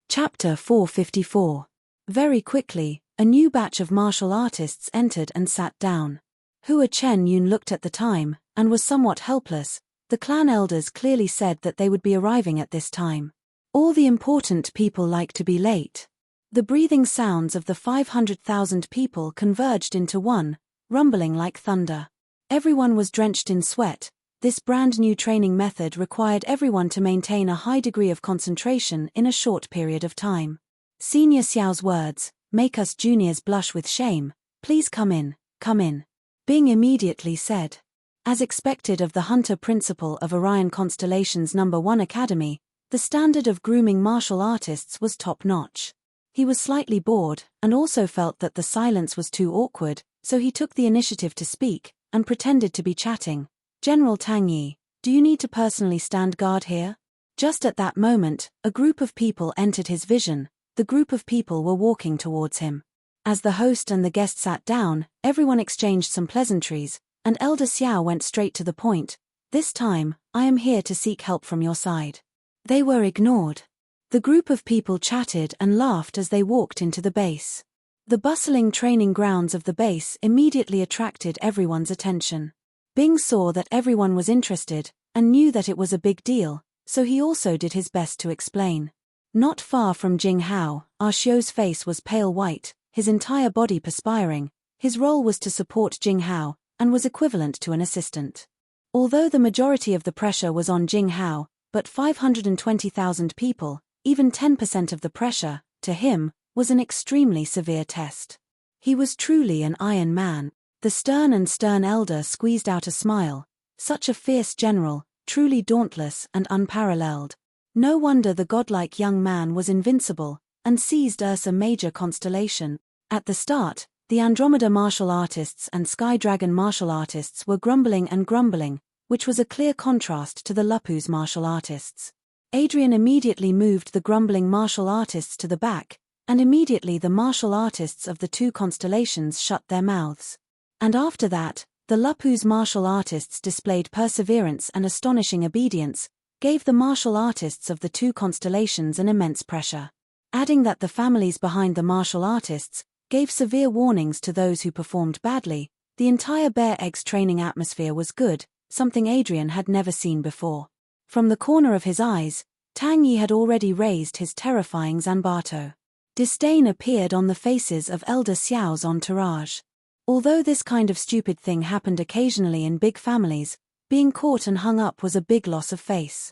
Chapter 454. Very quickly, a new batch of martial artists entered and sat down. Hua Chen Yun looked at the time, and was somewhat helpless. The clan elders clearly said that they would be arriving at this time. All the important people like to be late. The breathing sounds of the 500,000 people converged into one, rumbling like thunder. Everyone was drenched in sweat. This brand new training method required everyone to maintain a high degree of concentration in a short period of time. Senior Xiao's words, "Make us juniors blush with shame. Please come in, come in." Bing immediately said. As expected of the Hunter Principal of Orion Constellation's #1 Academy, the standard of grooming martial artists was top-notch. He was slightly bored, and also felt that the silence was too awkward, so he took the initiative to speak, and pretended to be chatting. "General Tang Yi, do you need to personally stand guard here?" Just at that moment, a group of people entered his vision. The group of people were walking towards him. As the host and the guest sat down, everyone exchanged some pleasantries, and Elder Xiao went straight to the point. "This time, I am here to seek help from your side." They were ignored. The group of people chatted and laughed as they walked into the base. The bustling training grounds of the base immediately attracted everyone's attention. Bing saw that everyone was interested, and knew that it was a big deal, so he also did his best to explain. Not far from Jing Hao, Xiu's face was pale white, his entire body perspiring. His role was to support Jing Hao, and was equivalent to an assistant. Although the majority of the pressure was on Jing Hao, but 520,000 people, even 10% of the pressure, to him, was an extremely severe test. He was truly an Iron Man. The stern elder squeezed out a smile. Such a fierce general, truly dauntless and unparalleled. No wonder the godlike young man was invincible, and seized Ursa Major constellation. At the start, the Andromeda martial artists and Sky Dragon martial artists were grumbling, which was a clear contrast to the Lupu's martial artists. Adrian immediately moved the grumbling martial artists to the back, and immediately the martial artists of the two constellations shut their mouths. And after that, the Lupu's martial artists displayed perseverance and astonishing obedience, gave the martial artists of the two constellations an immense pressure. Adding that the families behind the martial artists gave severe warnings to those who performed badly, the entire Bear Eggs training atmosphere was good, something Adrian had never seen before. From the corner of his eyes, Tang Yi had already raised his terrifying Zanbato. Disdain appeared on the faces of Elder Xiao's entourage. Although this kind of stupid thing happened occasionally in big families, being caught and hung up was a big loss of face.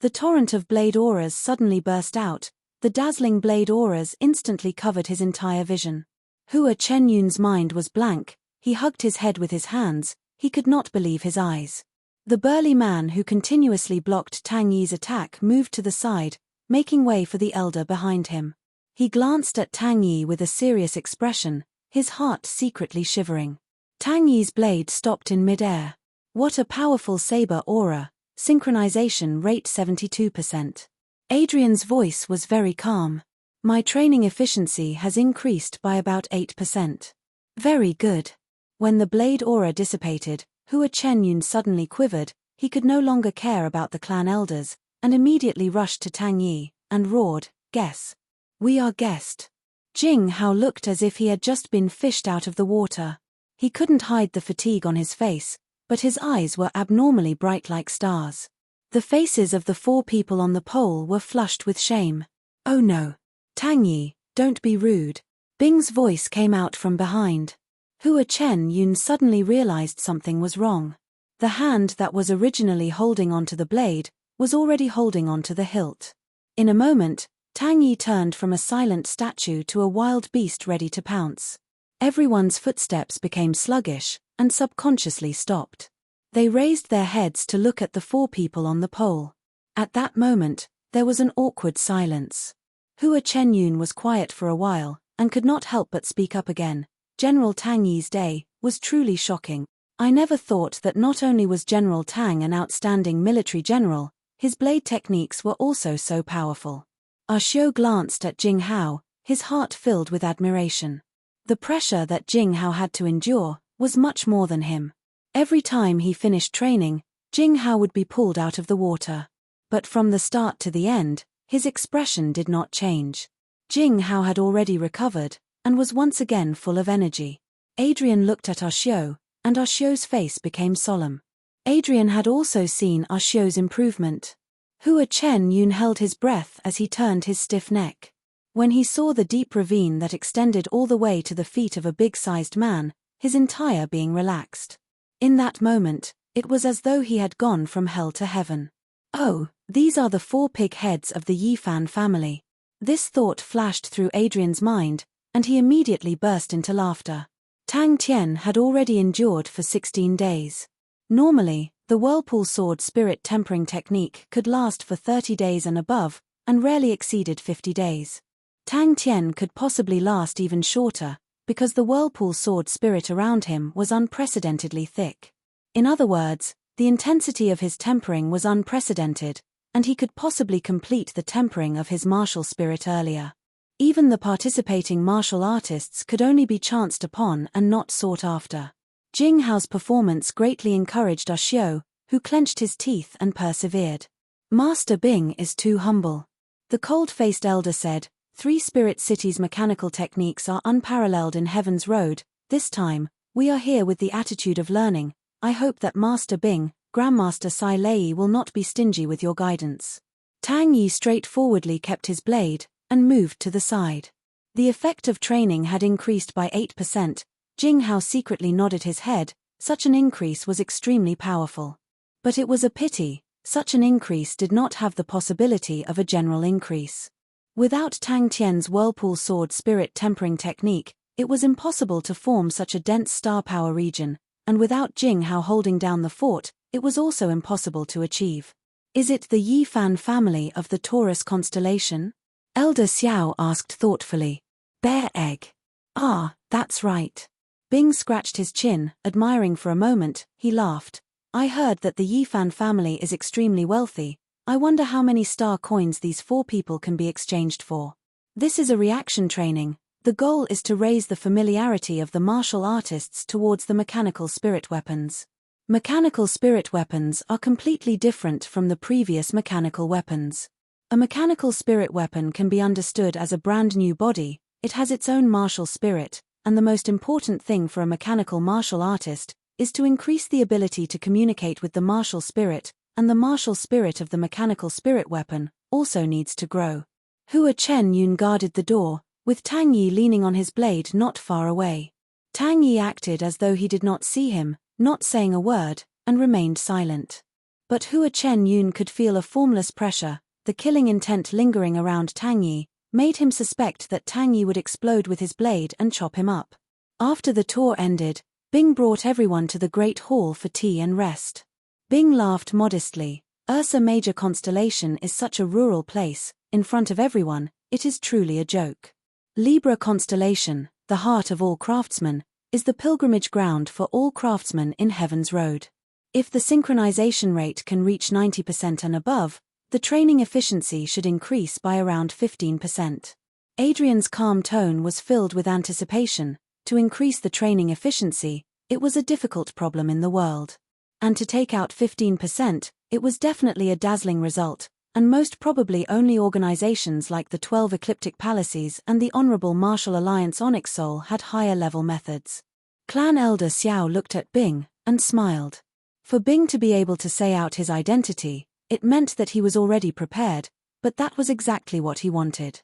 The torrent of blade auras suddenly burst out. The dazzling blade auras instantly covered his entire vision. Hua Chenyun's mind was blank. He hugged his head with his hands. He could not believe his eyes. The burly man who continuously blocked Tang Yi's attack moved to the side, making way for the elder behind him. He glanced at Tang Yi with a serious expression, his heart secretly shivering. Tang Yi's blade stopped in mid-air. What a powerful saber aura, synchronization rate 72%. Adrian's voice was very calm. "My training efficiency has increased by about 8%. Very good. When the blade aura dissipated, Hua Chenyun suddenly quivered. He could no longer care about the clan elders, and immediately rushed to Tang Yi, and roared, "Guess. We are guessed." Jing Hao looked as if he had just been fished out of the water. He couldn't hide the fatigue on his face, but his eyes were abnormally bright like stars. The faces of the 4 people on the pole were flushed with shame. "Oh no. Tang Yi, don't be rude." Bing's voice came out from behind. Hua Chenyun suddenly realized something was wrong. The hand that was originally holding onto the blade was already holding onto the hilt. In a moment, Tang Yi turned from a silent statue to a wild beast ready to pounce. Everyone's footsteps became sluggish, and subconsciously stopped. They raised their heads to look at the 4 people on the pole. At that moment, there was an awkward silence. Hua Chenyun was quiet for a while, and could not help but speak up again. "General Tang Yi's day was truly shocking. I never thought that not only was General Tang an outstanding military general, his blade techniques were also so powerful." Xiao glanced at Jing Hao, his heart filled with admiration. The pressure that Jing Hao had to endure was much more than him. Every time he finished training, Jing Hao would be pulled out of the water. But from the start to the end, his expression did not change. Jing Hao had already recovered, and was once again full of energy. Adrian looked at Xiao, and Xiao's face became solemn. Adrian had also seen Xiao's improvement. Hua Chenyun held his breath as he turned his stiff neck. When he saw the deep ravine that extended all the way to the feet of a big-sized man, his entire being relaxed. In that moment, it was as though he had gone from hell to heaven. "Oh, these are the 4 pig heads of the Yifan family." This thought flashed through Adrian's mind, and he immediately burst into laughter. Tang Tian had already endured for 16 days. Normally, the Whirlpool Sword Spirit Tempering technique could last for 30 days and above, and rarely exceeded 50 days. Tang Tian could possibly last even shorter, because the Whirlpool Sword Spirit around him was unprecedentedly thick. In other words, the intensity of his tempering was unprecedented, and he could possibly complete the tempering of his martial spirit earlier. Even the participating martial artists could only be chanced upon and not sought after. Jing Hao's performance greatly encouraged Xiao, who clenched his teeth and persevered. "Master Bing is too humble." The cold-faced elder said, 3 Spirit Cities' mechanical techniques are unparalleled in Heaven's Road. This time, we are here with the attitude of learning. I hope that Master Bing, Grandmaster Sai Lei will not be stingy with your guidance." Tang Yi straightforwardly kept his blade, and moved to the side. The effect of training had increased by 8%. Jing Hao secretly nodded his head. Such an increase was extremely powerful. But it was a pity, such an increase did not have the possibility of a general increase. Without Tang Tian's Whirlpool Sword Spirit Tempering technique, it was impossible to form such a dense star power region, and without Jing Hao holding down the fort, it was also impossible to achieve. "Is it the Yifan family of the Taurus constellation?" Elder Xiao asked thoughtfully. "Bear egg. Ah, that's right." Bing scratched his chin, admiring for a moment. He laughed. "I heard that the Yifan family is extremely wealthy. I wonder how many star coins these 4 people can be exchanged for." This is a reaction training. The goal is to raise the familiarity of the martial artists towards the mechanical spirit weapons. Mechanical spirit weapons are completely different from the previous mechanical weapons. A mechanical spirit weapon can be understood as a brand new body. It has its own martial spirit, and the most important thing for a mechanical martial artist is to increase the ability to communicate with the martial spirit, and the martial spirit of the mechanical spirit weapon also needs to grow. Hua Chenyun guarded the door, with Tang Yi leaning on his blade not far away. Tang Yi acted as though he did not see him, not saying a word, and remained silent. But Hua Chenyun could feel a formless pressure. The killing intent lingering around Tang Yi made him suspect that Tang Yi would explode with his blade and chop him up. After the tour ended, Bing brought everyone to the Great Hall for tea and rest. Bing laughed modestly. Ursa Major Constellation is such a rural place. In front of everyone, it is truly a joke. Libra Constellation, the heart of all craftsmen, is the pilgrimage ground for all craftsmen in Heaven's Road. If the synchronization rate can reach 90% and above, the training efficiency should increase by around 15%. Adrian's calm tone was filled with anticipation. To increase the training efficiency, It was a difficult problem in the world. And to take out 15%, it was definitely a dazzling result, and most probably only organizations like the 12 Ecliptic Palaces and the Honorable Martial Alliance Onyx Soul had higher-level methods. Clan Elder Xiao looked at Bing and smiled. For Bing to be able to say out his identity, it meant that he was already prepared, but that was exactly what he wanted.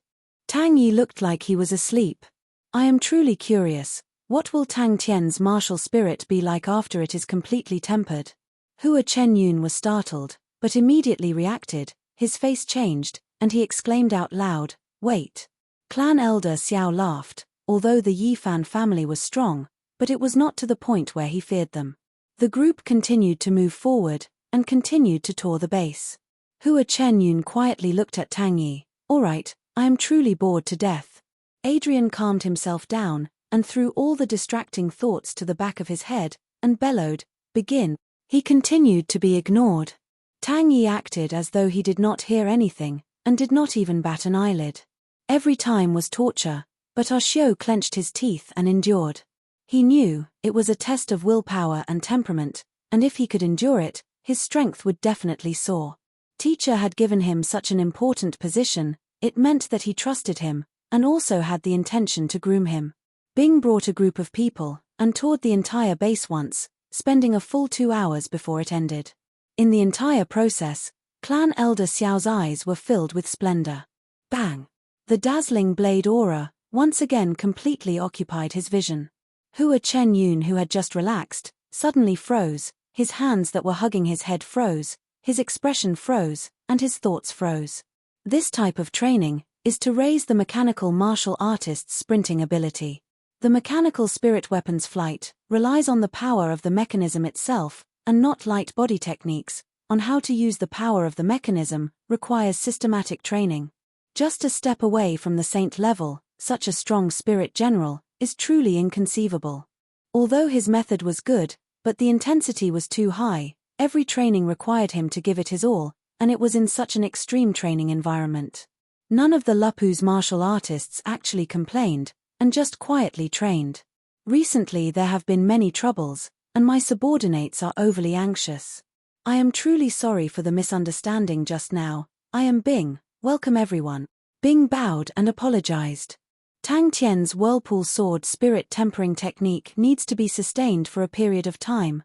Tang Yi looked like he was asleep. I am truly curious, what will Tang Tian's martial spirit be like after it is completely tempered? Hua Chen Yun was startled, but immediately reacted, his face changed, and he exclaimed out loud, "Wait." Clan Elder Xiao laughed, although the Yifan family was strong, but it was not to the point where he feared them. The group continued to move forward, and continued to tour the base. Hua Chen Yun quietly looked at Tang Yi. "All right, I am truly bored to death." Adrian calmed himself down, and threw all the distracting thoughts to the back of his head, and bellowed, "Begin." He continued to be ignored. Tang Yi acted as though he did not hear anything, and did not even bat an eyelid. Every time was torture, but Xiao clenched his teeth and endured. He knew, it was a test of willpower and temperament, and if he could endure it, his strength would definitely soar. Teacher had given him such an important position, it meant that he trusted him, and also had the intention to groom him. Bing brought a group of people, and toured the entire base once, spending a full 2 hours before it ended. In the entire process, Clan Elder Xiao's eyes were filled with splendor. Bang! The dazzling blade aura, once again completely occupied his vision. Hua Chen Yun, who had just relaxed, suddenly froze, his hands that were hugging his head froze, his expression froze, and his thoughts froze. This type of training is to raise the mechanical martial artist's sprinting ability. The mechanical spirit weapon's flight relies on the power of the mechanism itself, and not light body techniques. On how to use the power of the mechanism requires systematic training. Just a step away from the saint level, such a strong spirit general, is truly inconceivable. Although his method was good, but the intensity was too high, every training required him to give it his all, and it was in such an extreme training environment. None of the Lupu's martial artists actually complained, and just quietly trained. Recently there have been many troubles, and my subordinates are overly anxious. I am truly sorry for the misunderstanding just now. I am Bing, welcome everyone. Bing bowed and apologized. Tang Tian's whirlpool sword spirit tempering technique needs to be sustained for a period of time.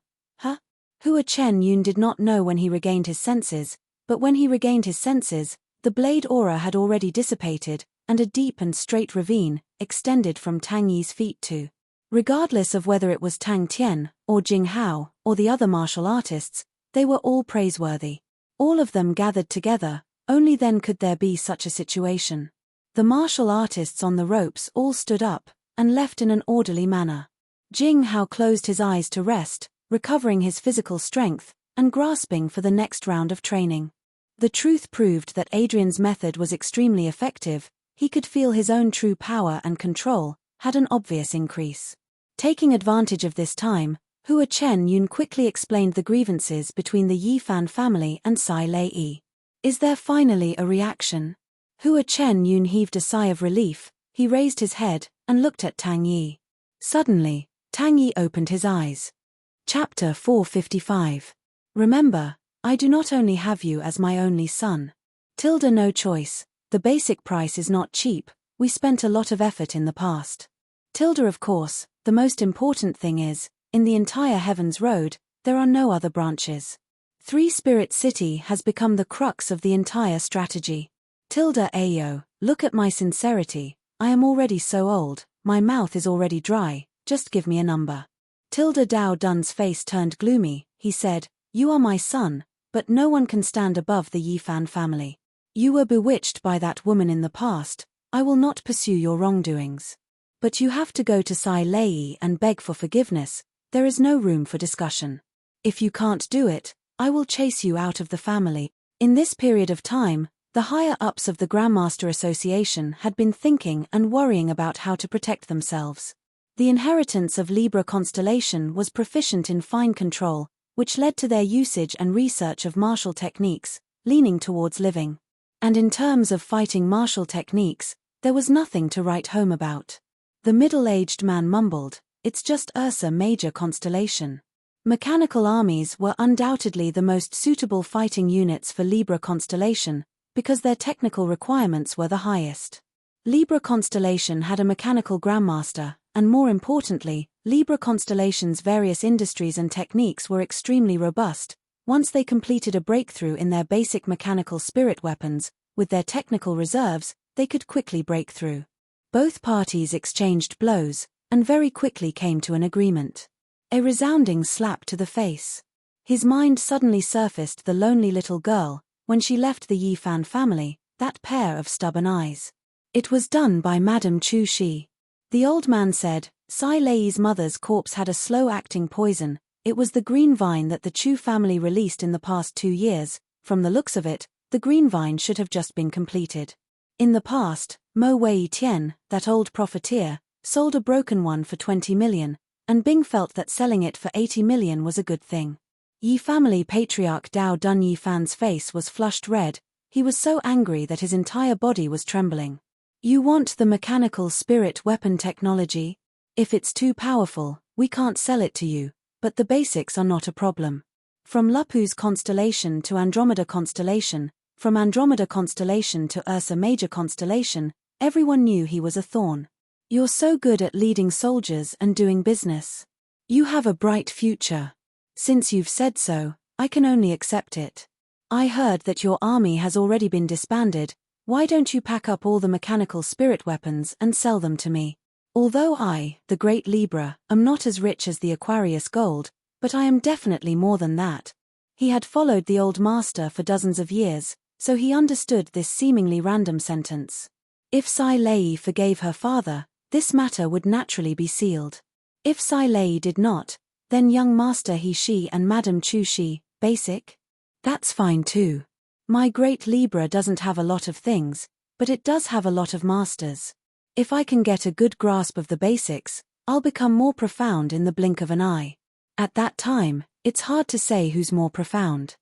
Hua Chen Yun did not know when he regained his senses, but when he regained his senses, the blade aura had already dissipated, and a deep and straight ravine extended from Tang Yi's feet to. Regardless of whether it was Tang Tian, or Jing Hao, or the other martial artists, they were all praiseworthy. All of them gathered together, only then could there be such a situation. The martial artists on the ropes all stood up, and left in an orderly manner. Jing Hao closed his eyes to rest, recovering his physical strength, and grasping for the next round of training. The truth proved that Adrian's method was extremely effective. He could feel his own true power and control had an obvious increase. Taking advantage of this time, Hua Chen Yun quickly explained the grievances between the Yifan family and Sai Lei. Is there finally a reaction? Hua Chen Yun heaved a sigh of relief. He raised his head and looked at Tang Yi. Suddenly, Tang Yi opened his eyes. Chapter 455. Remember, I do not only have you as my only son. No choice. The basic price is not cheap. We spent a lot of effort in the past. Of course, the most important thing is, in the entire Heaven's Road, there are no other branches. Three Spirit City has become the crux of the entire strategy. Ayo, look at my sincerity. I am already so old, my mouth is already dry, just give me a number. Dao Dun's face turned gloomy. He said, you are my son, but no one can stand above the Yifan family. You were bewitched by that woman in the past. I will not pursue your wrongdoings. But you have to go to Sai Lei and beg for forgiveness. There is no room for discussion. If you can't do it, I will chase you out of the family. In this period of time, the higher-ups of the Grandmaster Association had been thinking and worrying about how to protect themselves. The inheritance of Libra constellation was proficient in fine control, which led to their usage and research of martial techniques, leaning towards living. And in terms of fighting martial techniques, there was nothing to write home about. The middle-aged man mumbled, it's just Ursa Major constellation. Mechanical armies were undoubtedly the most suitable fighting units for Libra constellation, because their technical requirements were the highest. Libra constellation had a mechanical grandmaster, and more importantly, Libra constellation's various industries and techniques were extremely robust. Once they completed a breakthrough in their basic mechanical spirit weapons, with their technical reserves, they could quickly break through. Both parties exchanged blows, and very quickly came to an agreement. A resounding slap to the face. His mind suddenly surfaced the lonely little girl, when she left the Yifan family, that pair of stubborn eyes. It was done by Madame Chu Shi. The old man said, Sai Lei's mother's corpse had a slow-acting poison. It was the green vine that the Chu family released in the past 2 years. From the looks of it, the green vine should have just been completed. In the past, Mo Wei Tian, that old profiteer, sold a broken one for 20 million, and Bing felt that selling it for 80 million was a good thing. Yi family patriarch Dao Dun Yifan's face was flushed red. He was so angry that his entire body was trembling. You want the mechanical spirit weapon technology? If it's too powerful, we can't sell it to you, but the basics are not a problem. From Lupu's constellation to Andromeda constellation, from Andromeda constellation to Ursa Major constellation, everyone knew he was a thorn. You're so good at leading soldiers and doing business. You have a bright future. Since you've said so, I can only accept it. I heard that your army has already been disbanded. Why don't you pack up all the mechanical spirit weapons and sell them to me? Although I, the great Libra, am not as rich as the Aquarius gold, but I am definitely more than that. He had followed the old master for dozens of years, so he understood this seemingly random sentence. If Sai Lei forgave her father, this matter would naturally be sealed. If Sai Lei did not, then young Master He Shi and Madame Chu Shi, basic? That's fine too. My great Libra doesn't have a lot of things, but it does have a lot of masters. If I can get a good grasp of the basics, I'll become more profound in the blink of an eye. At that time, it's hard to say who's more profound.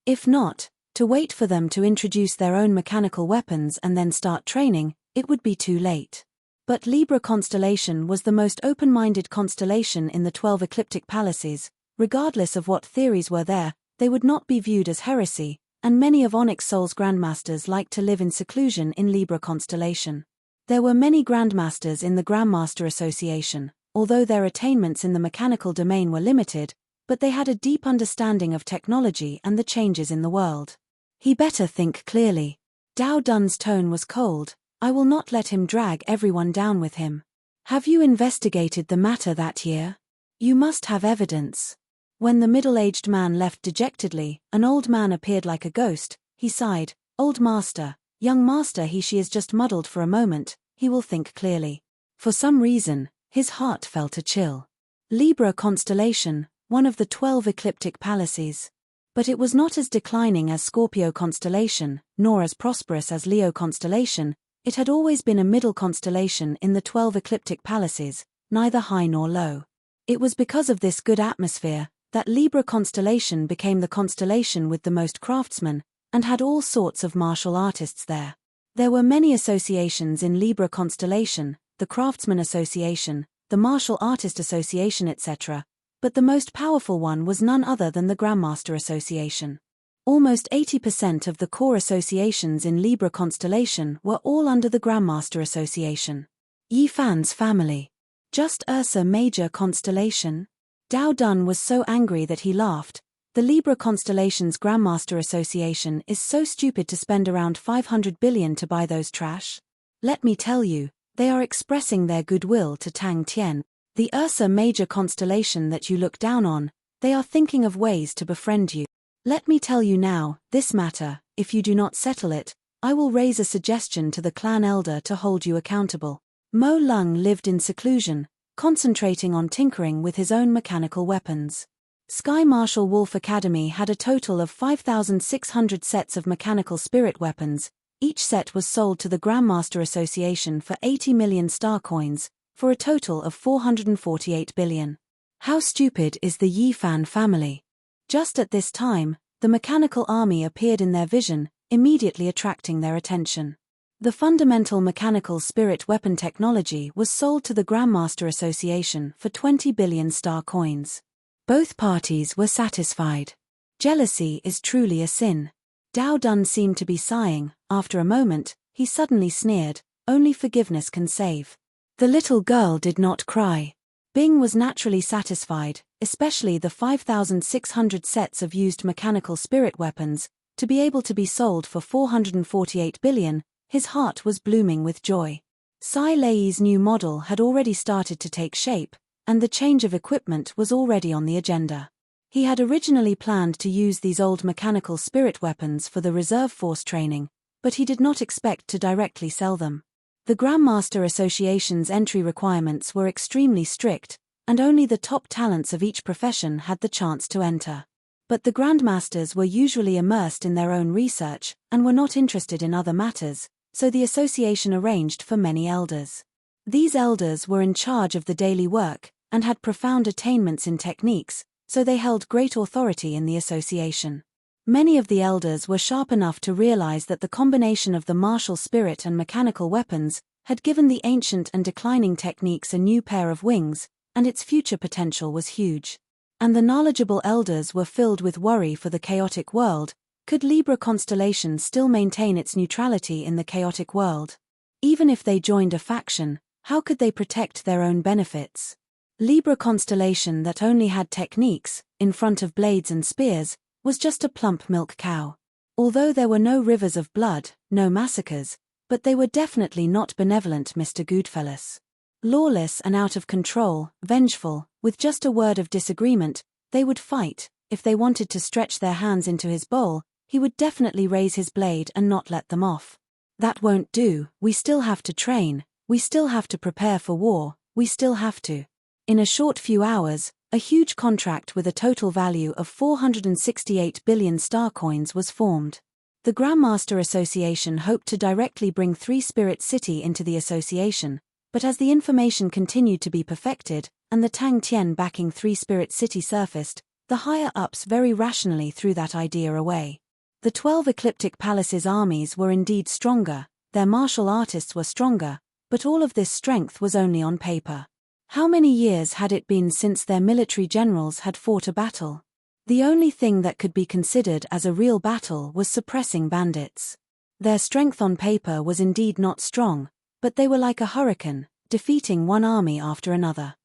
If not, to wait for them to introduce their own mechanical weapons and then start training, it would be too late. But Libra constellation was the most open-minded constellation in the 12 ecliptic palaces. Regardless of what theories were there, they would not be viewed as heresy, and many of Onyx Soul's grandmasters liked to live in seclusion in Libra constellation. There were many grandmasters in the Grandmaster Association, although their attainments in the mechanical domain were limited, but they had a deep understanding of technology and the changes in the world. He better think clearly. Dao Dun's tone was cold. I will not let him drag everyone down with him. Have you investigated the matter that year? You must have evidence. When the middle-aged man left dejectedly, an old man appeared like a ghost. He sighed, Old master, young Master He She is just muddled for a moment, he will think clearly. For some reason, his heart felt a chill. Libra constellation, one of the 12 ecliptic palaces. But it was not as declining as Scorpio constellation, nor as prosperous as Leo constellation. It had always been a middle constellation in the 12 ecliptic palaces, neither high nor low. It was because of this good atmosphere that Libra constellation became the constellation with the most craftsmen, and had all sorts of martial artists there. There were many associations in Libra constellation, the Craftsman Association, the Martial Artist Association etc., but the most powerful one was none other than the Grandmaster Association. Almost 80% of the core associations in Libra constellation were all under the Grandmaster Association. Yifan's family. Just Ursa Major constellation? Dao Dun was so angry that he laughed. The Libra constellation's Grandmaster Association is so stupid to spend around 500 billion to buy those trash. Let me tell you, they are expressing their goodwill to Tang Tian, the Ursa Major constellation that you look down on. They are thinking of ways to befriend you. Let me tell you now, this matter, if you do not settle it, I will raise a suggestion to the clan elder to hold you accountable. Mo Lung lived in seclusion, concentrating on tinkering with his own mechanical weapons. Sky Marshal Wolf Academy had a total of 5,600 sets of mechanical spirit weapons. Each set was sold to the Grandmaster Association for 80 million star coins, for a total of 448 billion. How stupid is the Yifan family? Just at this time, the mechanical army appeared in their vision, immediately attracting their attention. The fundamental mechanical spirit weapon technology was sold to the Grandmaster Association for 20 billion star coins. Both parties were satisfied. Jealousy is truly a sin. Dao Dun seemed to be sighing. After a moment, he suddenly sneered, "Only forgiveness can save." The little girl did not cry. Bing was naturally satisfied, especially the 5,600 sets of used mechanical spirit weapons, to be able to be sold for 448 billion, his heart was blooming with joy. Sai Lei's new model had already started to take shape, and the change of equipment was already on the agenda. He had originally planned to use these old mechanical spirit weapons for the reserve force training, but he did not expect to directly sell them. The Grandmaster Association's entry requirements were extremely strict, and only the top talents of each profession had the chance to enter. But the Grandmasters were usually immersed in their own research, and were not interested in other matters, so the association arranged for many elders. These elders were in charge of the daily work, and had profound attainments in techniques, so they held great authority in the association. Many of the elders were sharp enough to realize that the combination of the martial spirit and mechanical weapons had given the ancient and declining techniques a new pair of wings, and its future potential was huge. And the knowledgeable elders were filled with worry for the chaotic world. Could Libra Constellation still maintain its neutrality in the chaotic world? Even if they joined a faction, how could they protect their own benefits? Libra Constellation, that only had techniques, in front of blades and spears, was just a plump milk cow. Although there were no rivers of blood, no massacres, but they were definitely not benevolent, Mr. Goodfellas. Lawless and out of control, vengeful, with just a word of disagreement, they would fight. If they wanted to stretch their hands into his bowl, he would definitely raise his blade and not let them off. That won't do, we still have to train, we still have to prepare for war, we still have to. In a short few hours, a huge contract with a total value of 468 billion star coins was formed. The Grandmaster Association hoped to directly bring 3 Spirit City into the association, but as the information continued to be perfected, and the Tang Tian backing 3 Spirit City surfaced, the higher-ups very rationally threw that idea away. The 12 Ecliptic Palace's armies were indeed stronger, their martial artists were stronger, but all of this strength was only on paper. How many years had it been since their military generals had fought a battle? The only thing that could be considered as a real battle was suppressing bandits. Their strength on paper was indeed not strong, but they were like a hurricane, defeating one army after another.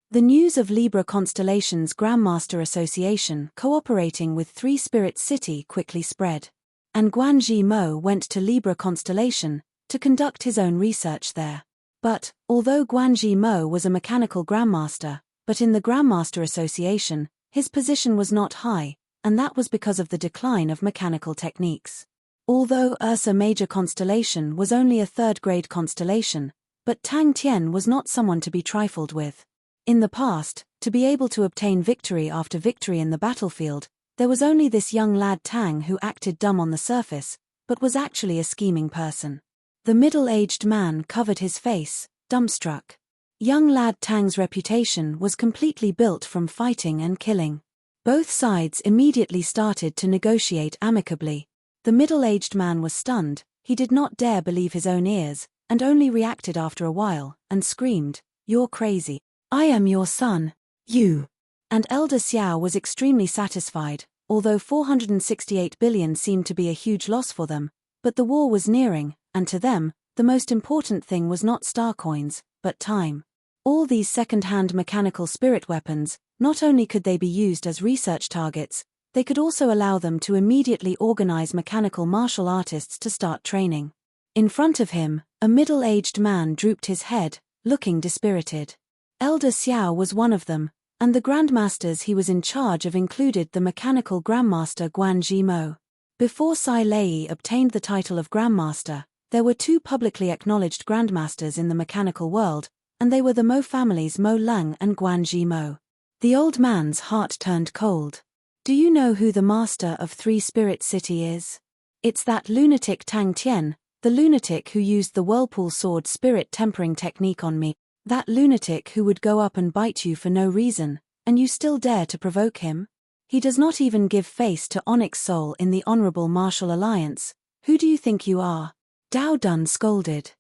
The news of Libra Constellation's Grandmaster Association cooperating with 3 Spirit City quickly spread. And Guanji Mo went to Libra Constellation to conduct his own research there. But, although Guanji Mo was a mechanical Grandmaster, but in the Grandmaster Association, his position was not high, and that was because of the decline of mechanical techniques. Although Ursa Major Constellation was only a third-grade constellation, but Tang Tian was not someone to be trifled with. In the past, to be able to obtain victory after victory in the battlefield, there was only this young lad Tang who acted dumb on the surface, but was actually a scheming person. The middle-aged man covered his face, dumbstruck. Young lad Tang's reputation was completely built from fighting and killing. Both sides immediately started to negotiate amicably. The middle-aged man was stunned, he did not dare believe his own ears, and only reacted after a while, and screamed, "You're crazy. I am your son. You." And Elder Xiao was extremely satisfied, although 468 billion seemed to be a huge loss for them, but the war was nearing, and to them, the most important thing was not star coins, but time. All these second-hand mechanical spirit weapons, not only could they be used as research targets, they could also allow them to immediately organize mechanical martial artists to start training. In front of him, a middle-aged man drooped his head, looking dispirited. Elder Xiao was one of them, and the Grandmasters he was in charge of included the mechanical Grandmaster Guanji Mo. Before Sai Lei obtained the title of Grandmaster, there were 2 publicly acknowledged Grandmasters in the mechanical world, and they were the Mo families Mo Lang and Guanji Mo. The old man's heart turned cold. Do you know who the master of 3 Spirit City is? It's that lunatic Tang Tian, the lunatic who used the whirlpool sword spirit tempering technique on me. That lunatic who would go up and bite you for no reason, and you still dare to provoke him? He does not even give face to Onyx Soul in the Honorable Martial Alliance. Who do you think you are? Dao Dun scolded.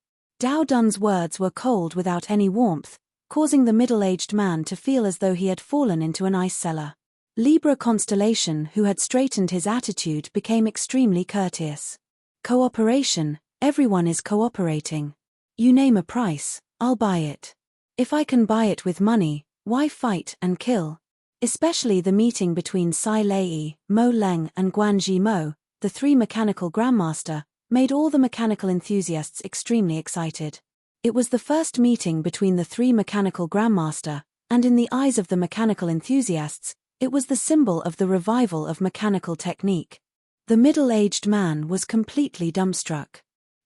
Dao Dun's words were cold without any warmth, causing the middle-aged man to feel as though he had fallen into an ice cellar. Libra Constellation, who had straightened his attitude, became extremely courteous. Cooperation, everyone is cooperating. You name a price, I'll buy it. If I can buy it with money, why fight and kill? Especially the meeting between Sai Lei, Mo Leng and Guanji Mo, the three mechanical grandmaster, made all the mechanical enthusiasts extremely excited. It was the first meeting between the three mechanical grandmaster, and in the eyes of the mechanical enthusiasts, it was the symbol of the revival of mechanical technique. The middle-aged man was completely dumbstruck.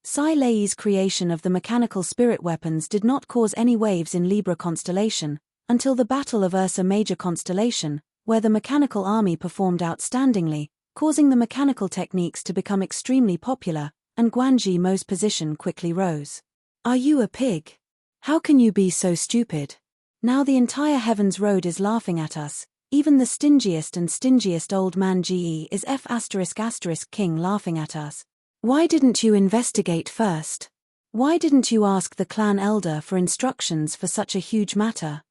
Sai Lei's creation of the mechanical spirit weapons did not cause any waves in Libra Constellation, until the Battle of Ursa Major Constellation, where the mechanical army performed outstandingly, causing the mechanical techniques to become extremely popular, and Guanji Mo's position quickly rose. Are you a pig? How can you be so stupid? Now the entire Heavens Road is laughing at us, even the stingiest and stingiest old man GE is F*** king laughing at us. Why didn't you investigate first? Why didn't you ask the clan elder for instructions for such a huge matter?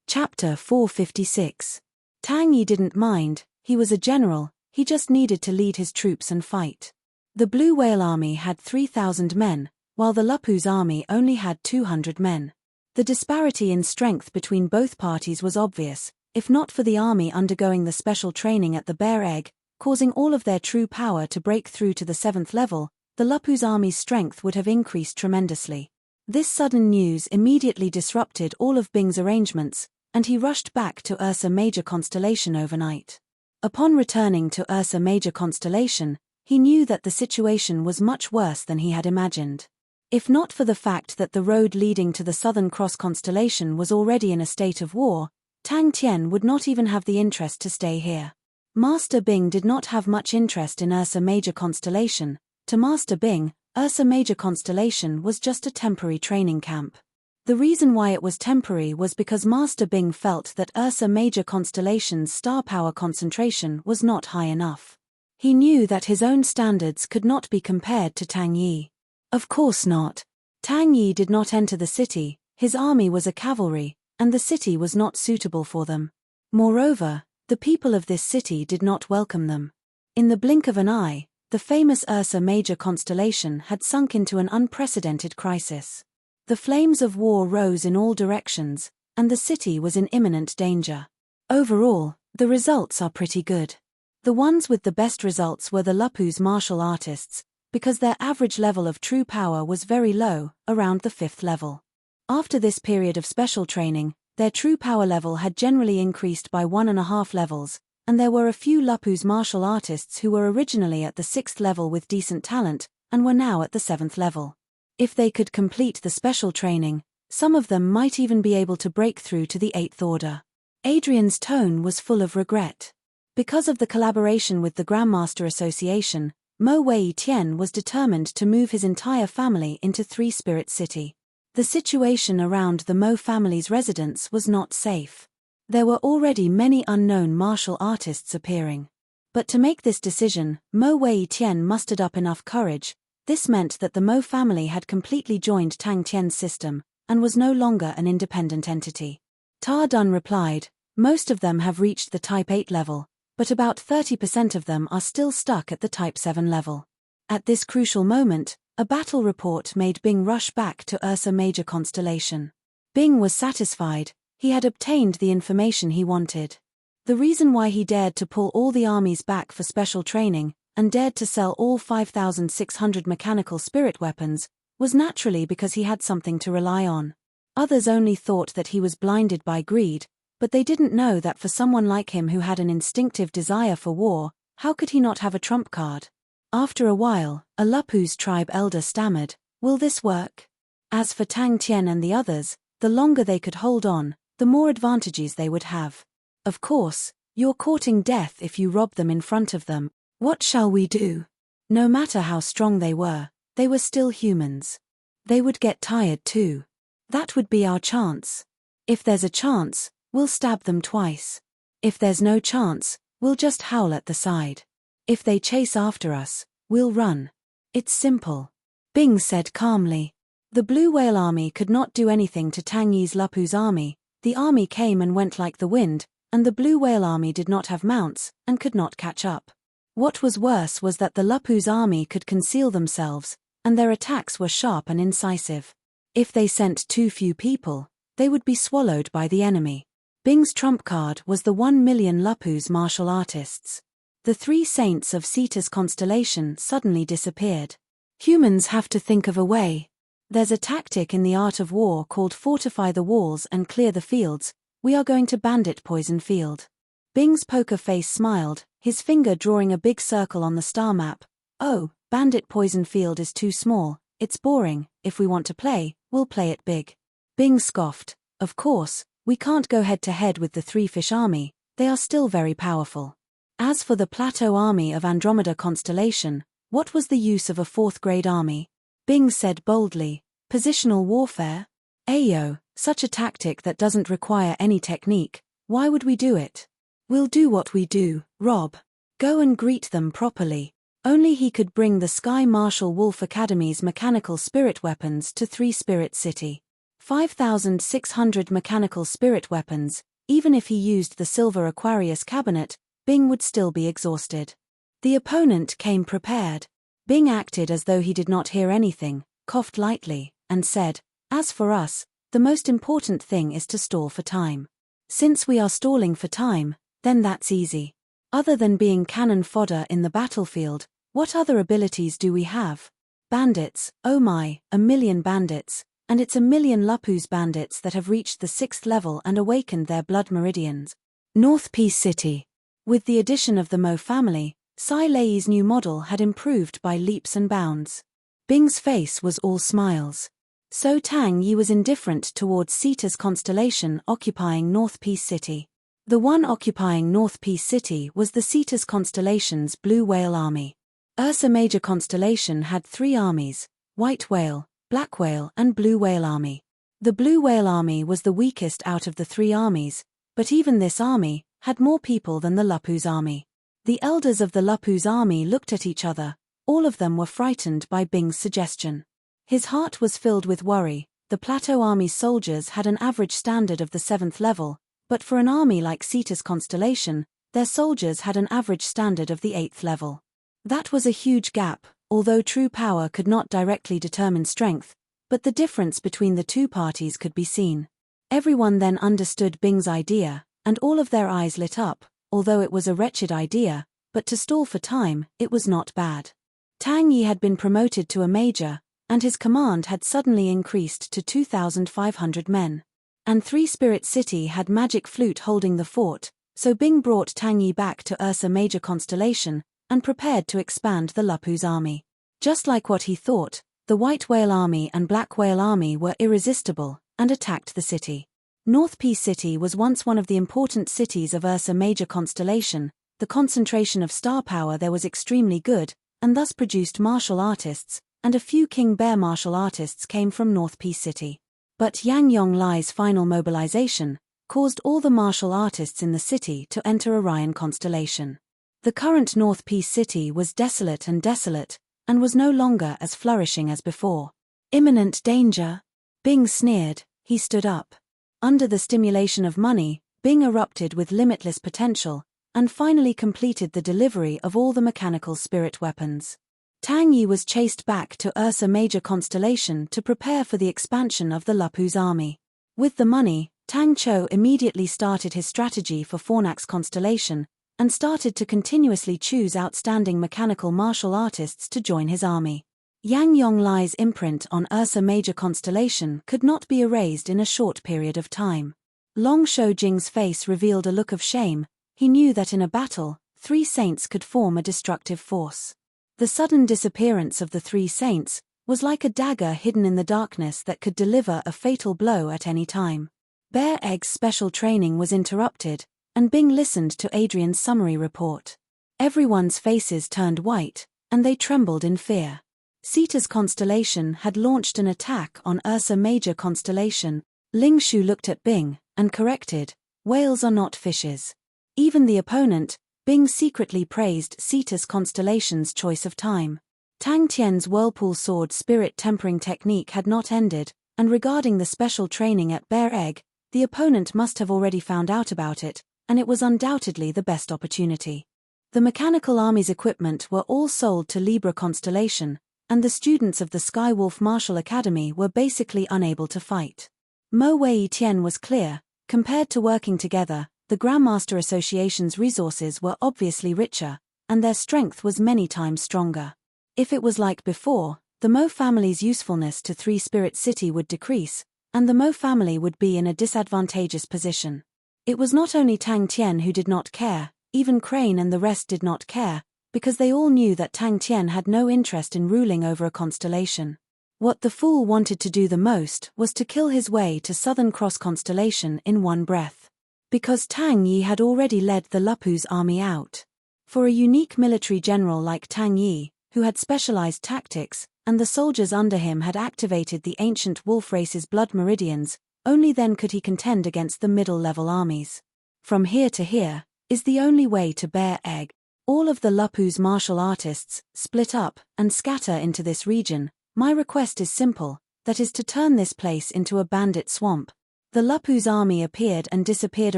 Chapter 456. Tang Yi didn't mind, he was a general, he just needed to lead his troops and fight. The Blue Whale army had 3,000 men, while the Lupu's army only had 200 men. The disparity in strength between both parties was obvious, if not for the army undergoing the special training at the Bear Egg, causing all of their true power to break through to the 7th level, the Lupu's army's strength would have increased tremendously. This sudden news immediately disrupted all of Bing's arrangements, and he rushed back to Ursa Major Constellation overnight. Upon returning to Ursa Major Constellation, he knew that the situation was much worse than he had imagined. If not for the fact that the road leading to the Southern Cross Constellation was already in a state of war, Tang Tian would not even have the interest to stay here. Master Bing did not have much interest in Ursa Major Constellation. To Master Bing, Ursa Major Constellation was just a temporary training camp. The reason why it was temporary was because Master Bing felt that Ursa Major Constellation's star power concentration was not high enough. He knew that his own standards could not be compared to Tang Yi. Of course not. Tang Yi did not enter the city, his army was a cavalry, and the city was not suitable for them. Moreover, the people of this city did not welcome them. In the blink of an eye, the famous Ursa Major Constellation had sunk into an unprecedented crisis. The flames of war rose in all directions, and the city was in imminent danger. Overall, the results are pretty good. The ones with the best results were the Lupu's martial artists, because their average level of true power was very low, around the 5th level. After this period of special training, their true power level had generally increased by 1.5 levels, and there were a few Lupu's martial artists who were originally at the 6th level with decent talent, and were now at the 7th level. If they could complete the special training, some of them might even be able to break through to the 8th order. Adrian's tone was full of regret. Because of the collaboration with the Grandmaster Association, Mo Wei Tian was determined to move his entire family into Three Spirit City. The situation around the Mo family's residence was not safe. There were already many unknown martial artists appearing. But to make this decision, Mo Wei Tian mustered up enough courage. This meant that the Mo family had completely joined Tang Tian's system, and was no longer an independent entity. Ta Dun replied, most of them have reached the Type 8 level, but about 30% of them are still stuck at the Type 7 level. At this crucial moment, a battle report made Bing rush back to Ursa Major Constellation. Bing was satisfied, he had obtained the information he wanted. The reason why he dared to pull all the armies back for special training, and dared to sell all 5,600 mechanical spirit weapons, was naturally because he had something to rely on. Others only thought that he was blinded by greed, but they didn't know that for someone like him who had an instinctive desire for war, how could he not have a trump card? After a while, a Lupu's tribe elder stammered, will this work? As for Tang Tian and the others, the longer they could hold on, the more advantages they would have. Of course, you're courting death if you rob them in front of them. What shall we do? No matter how strong they were still humans. They would get tired too. That would be our chance. If there's a chance, we'll stab them twice. If there's no chance, we'll just howl at the side. If they chase after us, we'll run. It's simple. Bing said calmly. The Blue Whale army could not do anything to Tang Yi's Lupu's army. The army came and went like the wind, and the Blue Whale army did not have mounts, and could not catch up. What was worse was that the Lupu's army could conceal themselves, and their attacks were sharp and incisive. If they sent too few people, they would be swallowed by the enemy. Bing's trump card was the 1,000,000 Lupu's martial artists. The 3 saints of Cetus constellation suddenly disappeared. Humans have to think of a way. There's a tactic in the art of war called fortify the walls and clear the fields. We are going to bandit poison field. Bing's poker face smiled, his finger drawing a big circle on the star map. Oh, bandit poison field is too small, it's boring. If we want to play, we'll play it big. Bing scoffed. Of course, we can't go head to head with the 3 fish army, they are still very powerful. As for the plateau army of Andromeda constellation, what was the use of a 4th grade army? Bing said boldly, positional warfare? Ayo, such a tactic that doesn't require any technique, why would we do it? We'll do what we do, Rob. Go and greet them properly. Only he could bring the Sky Marshal Wolf Academy's mechanical spirit weapons to 3 Spirit City. 5,600 mechanical spirit weapons, even if he used the Silver Aquarius cabinet, Bing would still be exhausted. The opponent came prepared. Bing acted as though he did not hear anything, coughed lightly, and said, as for us, the most important thing is to stall for time. Since we are stalling for time, then that's easy. Other than being cannon fodder in the battlefield, what other abilities do we have? Bandits, oh my, 1,000,000 bandits, and it's 1,000,000 Lupu's bandits that have reached the 6th level and awakened their blood meridians. North Peace City. With the addition of the Mo family, Sai Lei's new model had improved by leaps and bounds. Bing's face was all smiles. So Tang Yi was indifferent towards Cetus constellation occupying North Peace City. The one occupying North Peace City was the Cetus constellation's Blue Whale army. Ursa Major constellation had 3 armies, White Whale, Black Whale and Blue Whale army. The Blue Whale army was the weakest out of the 3 armies, but even this army had more people than the Lupu's army. The elders of the Lupu's army looked at each other, all of them were frightened by Bing's suggestion. His heart was filled with worry. The Plateau army's soldiers had an average standard of the 7th level, but for an army like Cetus constellation, their soldiers had an average standard of the 8th level. That was a huge gap, although true power could not directly determine strength, but the difference between the 2 parties could be seen. Everyone then understood Bing's idea, and all of their eyes lit up, although it was a wretched idea, but to stall for time, it was not bad. Tang Yi had been promoted to a major, and his command had suddenly increased to 2,500 men. And 3 Spirit City had Magic Flute holding the fort, so Bing brought Tang Yi back to Ursa Major constellation, and prepared to expand the Lupu's army. Just like what he thought, the White Whale army and Black Whale army were irresistible, and attacked the city. North Peace City was once one of the important cities of Ursa Major constellation. The concentration of star power there was extremely good, and thus produced martial artists, and a few King Bear martial artists came from North Peace City. But Yang Yonglai's final mobilization caused all the martial artists in the city to enter Orion constellation. The current North Peace City was desolate, and was no longer as flourishing as before. Imminent danger? Bing sneered. He stood up. Under the stimulation of money, Bing erupted with limitless potential, and finally completed the delivery of all the mechanical spirit weapons. Tang Yi was chased back to Ursa Major constellation to prepare for the expansion of the Lupu's army. With the money, Tang Cho immediately started his strategy for Fornax constellation, and started to continuously choose outstanding mechanical martial artists to join his army. Yang Yonglai's imprint on Ursa Major constellation could not be erased in a short period of time. Long Shou-Jing's face revealed a look of shame. He knew that in a battle, 3 saints could form a destructive force. The sudden disappearance of the 3 saints was like a dagger hidden in the darkness that could deliver a fatal blow at any time. Bear Egg's special training was interrupted, and Bing listened to Adrian's summary report. Everyone's faces turned white, and they trembled in fear. Cetus constellation had launched an attack on Ursa Major constellation. Ling Shu looked at Bing, and corrected, "Whales are not fishes." Even the opponent, Bing secretly praised Cetus constellation's choice of time. Tang Tian's whirlpool sword spirit tempering technique had not ended, and regarding the special training at Bear Egg, the opponent must have already found out about it, and it was undoubtedly the best opportunity. The mechanical army's equipment were all sold to Libra Constellation, and the students of the Skywolf Martial Academy were basically unable to fight. Mo Wei Tian was clear: compared to working together, the Grandmaster Association's resources were obviously richer, and their strength was many times stronger. If it was like before, the Mo family's usefulness to Three Spirit City would decrease, and the Mo family would be in a disadvantageous position. It was not only Tang Tian who did not care, even Crane and the rest did not care, because they all knew that Tang Tian had no interest in ruling over a constellation. What the fool wanted to do the most was to kill his way to Southern Cross Constellation in one breath. Because Tang Yi had already led the Lupu's army out. For a unique military general like Tang Yi, who had specialized tactics, and the soldiers under him had activated the ancient wolf race's blood meridians, only then could he contend against the middle-level armies. From here to here is the only way to Bear Egg. All of the Lupu's martial artists split up and scatter into this region. My request is simple, that is to turn this place into a bandit swamp. The Lupu's army appeared and disappeared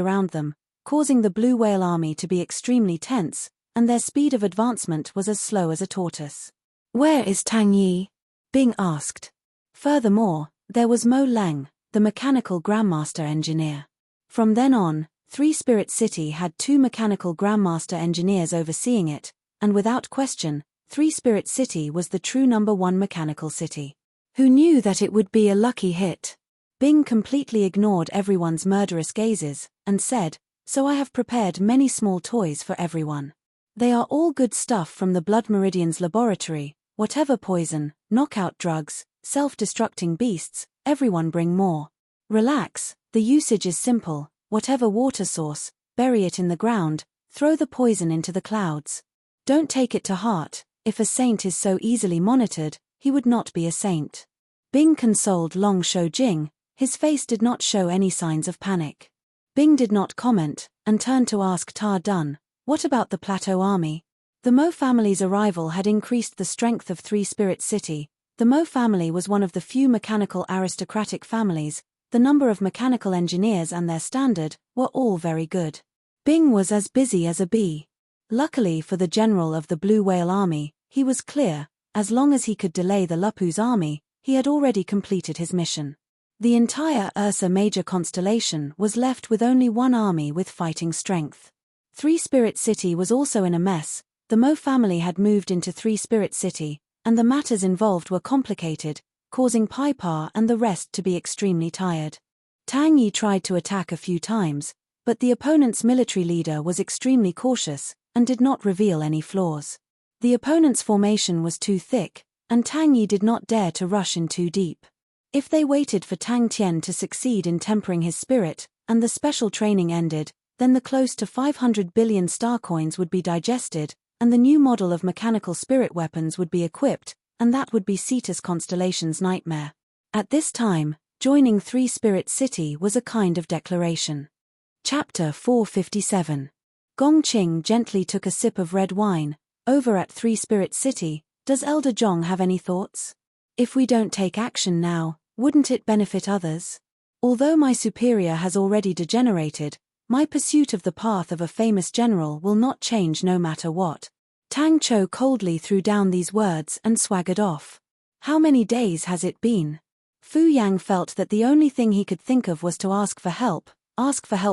around them, causing the Blue Whale army to be extremely tense, and their speed of advancement was as slow as a tortoise. "Where is Tang Yi?" Bing asked. Furthermore, there was Mo Lang, the mechanical Grandmaster engineer. From then on, Three Spirit City had 2 mechanical Grandmaster engineers overseeing it, and without question, Three Spirit City was the true #1 mechanical city. Who knew that it would be a lucky hit? Bing completely ignored everyone's murderous gazes, and said, "So I have prepared many small toys for everyone. They are all good stuff from the Blood Meridian's laboratory, whatever poison, knockout drugs, self-destructing beasts, everyone bring more. Relax, the usage is simple, whatever water source, bury it in the ground, throw the poison into the clouds. Don't take it to heart, if a saint is so easily monitored, he would not be a saint." Bing consoled Long Shou Jing, his face did not show any signs of panic. Bing did not comment, and turned to ask Ta Dun, "What about the Plateau Army?" The Mo family's arrival had increased the strength of Three Spirit City. The Mo family was one of the few mechanical aristocratic families. The number of mechanical engineers and their standard were all very good. Bing was as busy as a bee. Luckily for the general of the Blue Whale army, he was clear: as long as he could delay the Lupu's army, he had already completed his mission. The entire Ursa Major constellation was left with only one army with fighting strength. Three Spirit City was also in a mess. The Mo family had moved into Three Spirit City, and the matters involved were complicated, causing Pai Pa and the rest to be extremely tired. Tang Yi tried to attack a few times, but the opponent's military leader was extremely cautious, and did not reveal any flaws. The opponent's formation was too thick, and Tang Yi did not dare to rush in too deep. If they waited for Tang Tian to succeed in tempering his spirit, and the special training ended, then the close to 500 billion star coins would be digested, and the new model of mechanical spirit weapons would be equipped, and that would be Cetus Constellation's nightmare. At this time, joining Three Spirit City was a kind of declaration. Chapter 457. Gong Qing gently took a sip of red wine. "Over at Three Spirit City, does Elder Zhong have any thoughts? If we don't take action now, wouldn't it benefit others? Although my superior has already degenerated, my pursuit of the path of a famous general will not change no matter what." Tang Chou coldly threw down these words and swaggered off. "How many days has it been?" Fu Yang felt that the only thing he could think of was to ask for help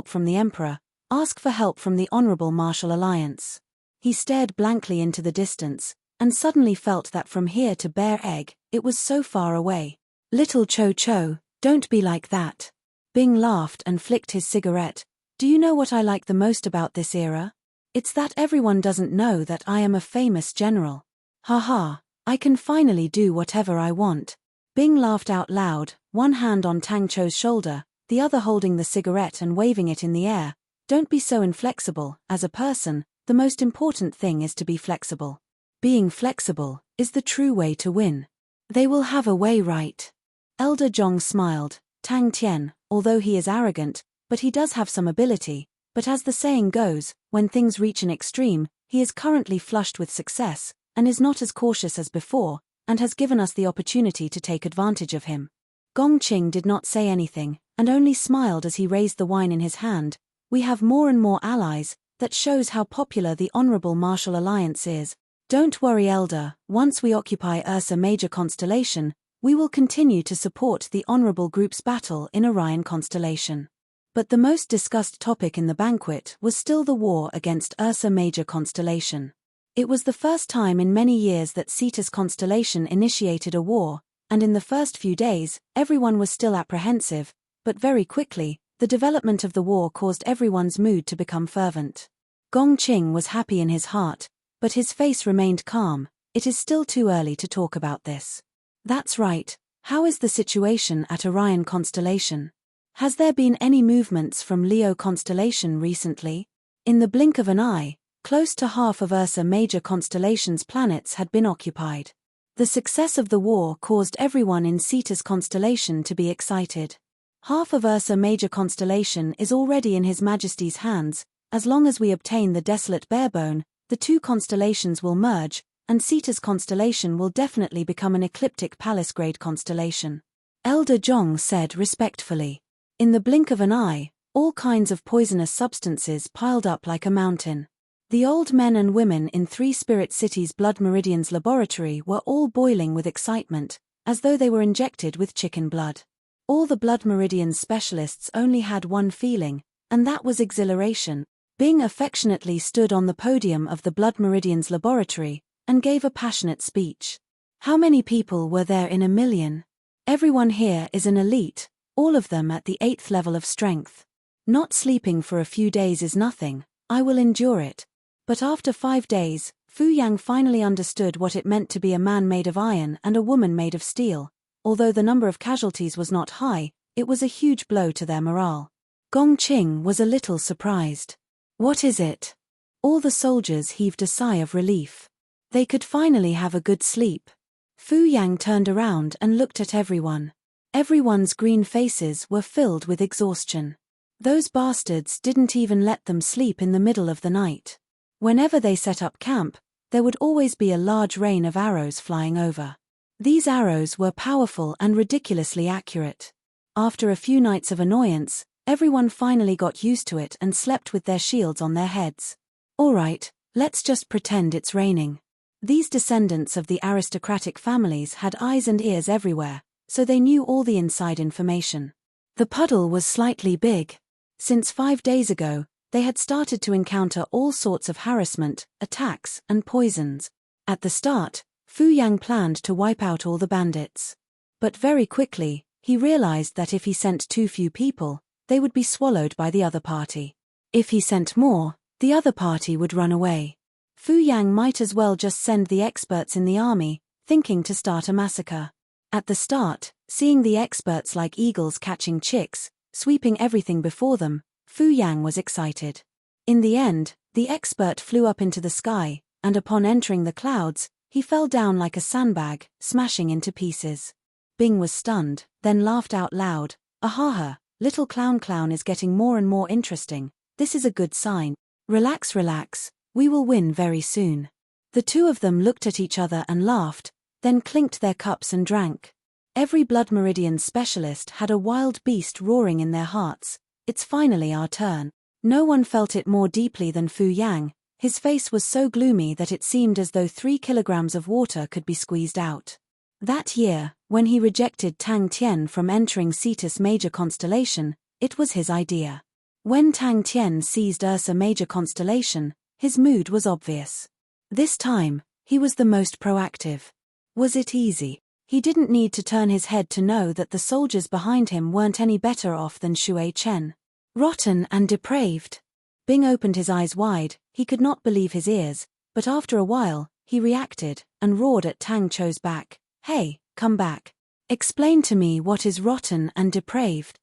from the Emperor, ask for help from the Honorable Martial Alliance. He stared blankly into the distance, and suddenly felt that from here to Bear Egg, it was so far away. "Little Cho Cho, don't be like that." Bing laughed and flicked his cigarette. "Do you know what I like the most about this era? It's that everyone doesn't know that I am a famous general. Haha, I can finally do whatever I want." Bing laughed out loud, one hand on Tang Chou's shoulder, the other holding the cigarette and waving it in the air. "Don't be so inflexible. As a person, the most important thing is to be flexible. Being flexible is the true way to win. They will have a way, right?" Elder Zhong smiled. "Tang Tian, although he is arrogant, but he does have some ability, but as the saying goes, when things reach an extreme, he is currently flushed with success, and is not as cautious as before, and has given us the opportunity to take advantage of him." Gong Qing did not say anything, and only smiled as he raised the wine in his hand. "We have more and more allies, that shows how popular the Honorable Martial Alliance is. Don't worry, Elder, once we occupy Ursa Major Constellation, we will continue to support the Honorable Group's battle in Orion Constellation." But the most discussed topic in the banquet was still the war against Ursa Major Constellation. It was the first time in many years that Cetus Constellation initiated a war, and in the first few days, everyone was still apprehensive, but very quickly, the development of the war caused everyone's mood to become fervent. Gong Qing was happy in his heart, but his face remained calm. "It is still too early to talk about this." "That's right. How is the situation at Orion Constellation? Has there been any movements from Leo Constellation recently?" In the blink of an eye, close to half of Ursa Major Constellation's planets had been occupied. The success of the war caused everyone in Cetus Constellation to be excited. Half of Ursa Major Constellation is already in His Majesty's hands. As long as we obtain the Desolate Barebone, the two constellations will merge, and Cetus Constellation will definitely become an ecliptic palace-grade constellation. Elder Zhong said respectfully. In the blink of an eye, all kinds of poisonous substances piled up like a mountain. The old men and women in Three Spirit City's Blood Meridian's laboratory were all boiling with excitement, as though they were injected with chicken blood. All the Blood Meridian's specialists only had one feeling, and that was exhilaration. Bing affectionately stood on the podium of the Blood Meridian's laboratory, and gave a passionate speech. "How many people were there in 1,000,000? Everyone here is an elite, all of them at the 8th level of strength. Not sleeping for a few days is nothing, I will endure it." But after 5 days, Fu Yang finally understood what it meant to be a man made of iron and a woman made of steel. Although the number of casualties was not high, it was a huge blow to their morale. Gong Qing was a little surprised. "What is it?" All the soldiers heaved a sigh of relief. They could finally have a good sleep. Fu Yang turned around and looked at everyone. Everyone's green faces were filled with exhaustion. Those bastards didn't even let them sleep in the middle of the night. Whenever they set up camp, there would always be a large rain of arrows flying over. These arrows were powerful and ridiculously accurate. After a few nights of annoyance, everyone finally got used to it and slept with their shields on their heads. "All right, let's just pretend it's raining." These descendants of the aristocratic families had eyes and ears everywhere, so they knew all the inside information. The puddle was slightly big. Since 5 days ago, they had started to encounter all sorts of harassment, attacks, and poisons. At the start, Fu Yang planned to wipe out all the bandits. But very quickly, he realized that if he sent too few people, they would be swallowed by the other party. If he sent more, the other party would run away. Fu Yang might as well just send the experts in the army, thinking to start a massacre. At the start, seeing the experts like eagles catching chicks, sweeping everything before them, Fu Yang was excited. In the end, the expert flew up into the sky, and upon entering the clouds, he fell down like a sandbag, smashing into pieces. Bing was stunned, then laughed out loud. "Ahaha, little clown is getting more and more interesting. This is a good sign. Relax, relax, we will win very soon." The two of them looked at each other and laughed, then clinked their cups and drank. Every Blood Meridian specialist had a wild beast roaring in their hearts. It's finally our turn. No one felt it more deeply than Fu Yang. His face was so gloomy that it seemed as though 3 kilograms of water could be squeezed out. That year, when he rejected Tang Tian from entering Cetus Major Constellation, it was his idea. When Tang Tian seized Ursa Major Constellation, his mood was obvious. This time, he was the most proactive. Was it easy? He didn't need to turn his head to know that the soldiers behind him weren't any better off than Shui Chen. Rotten and depraved. Bing opened his eyes wide, he could not believe his ears, but after a while, he reacted, and roared at Tang Chou's back. "Hey, come back. Explain to me what is rotten and depraved."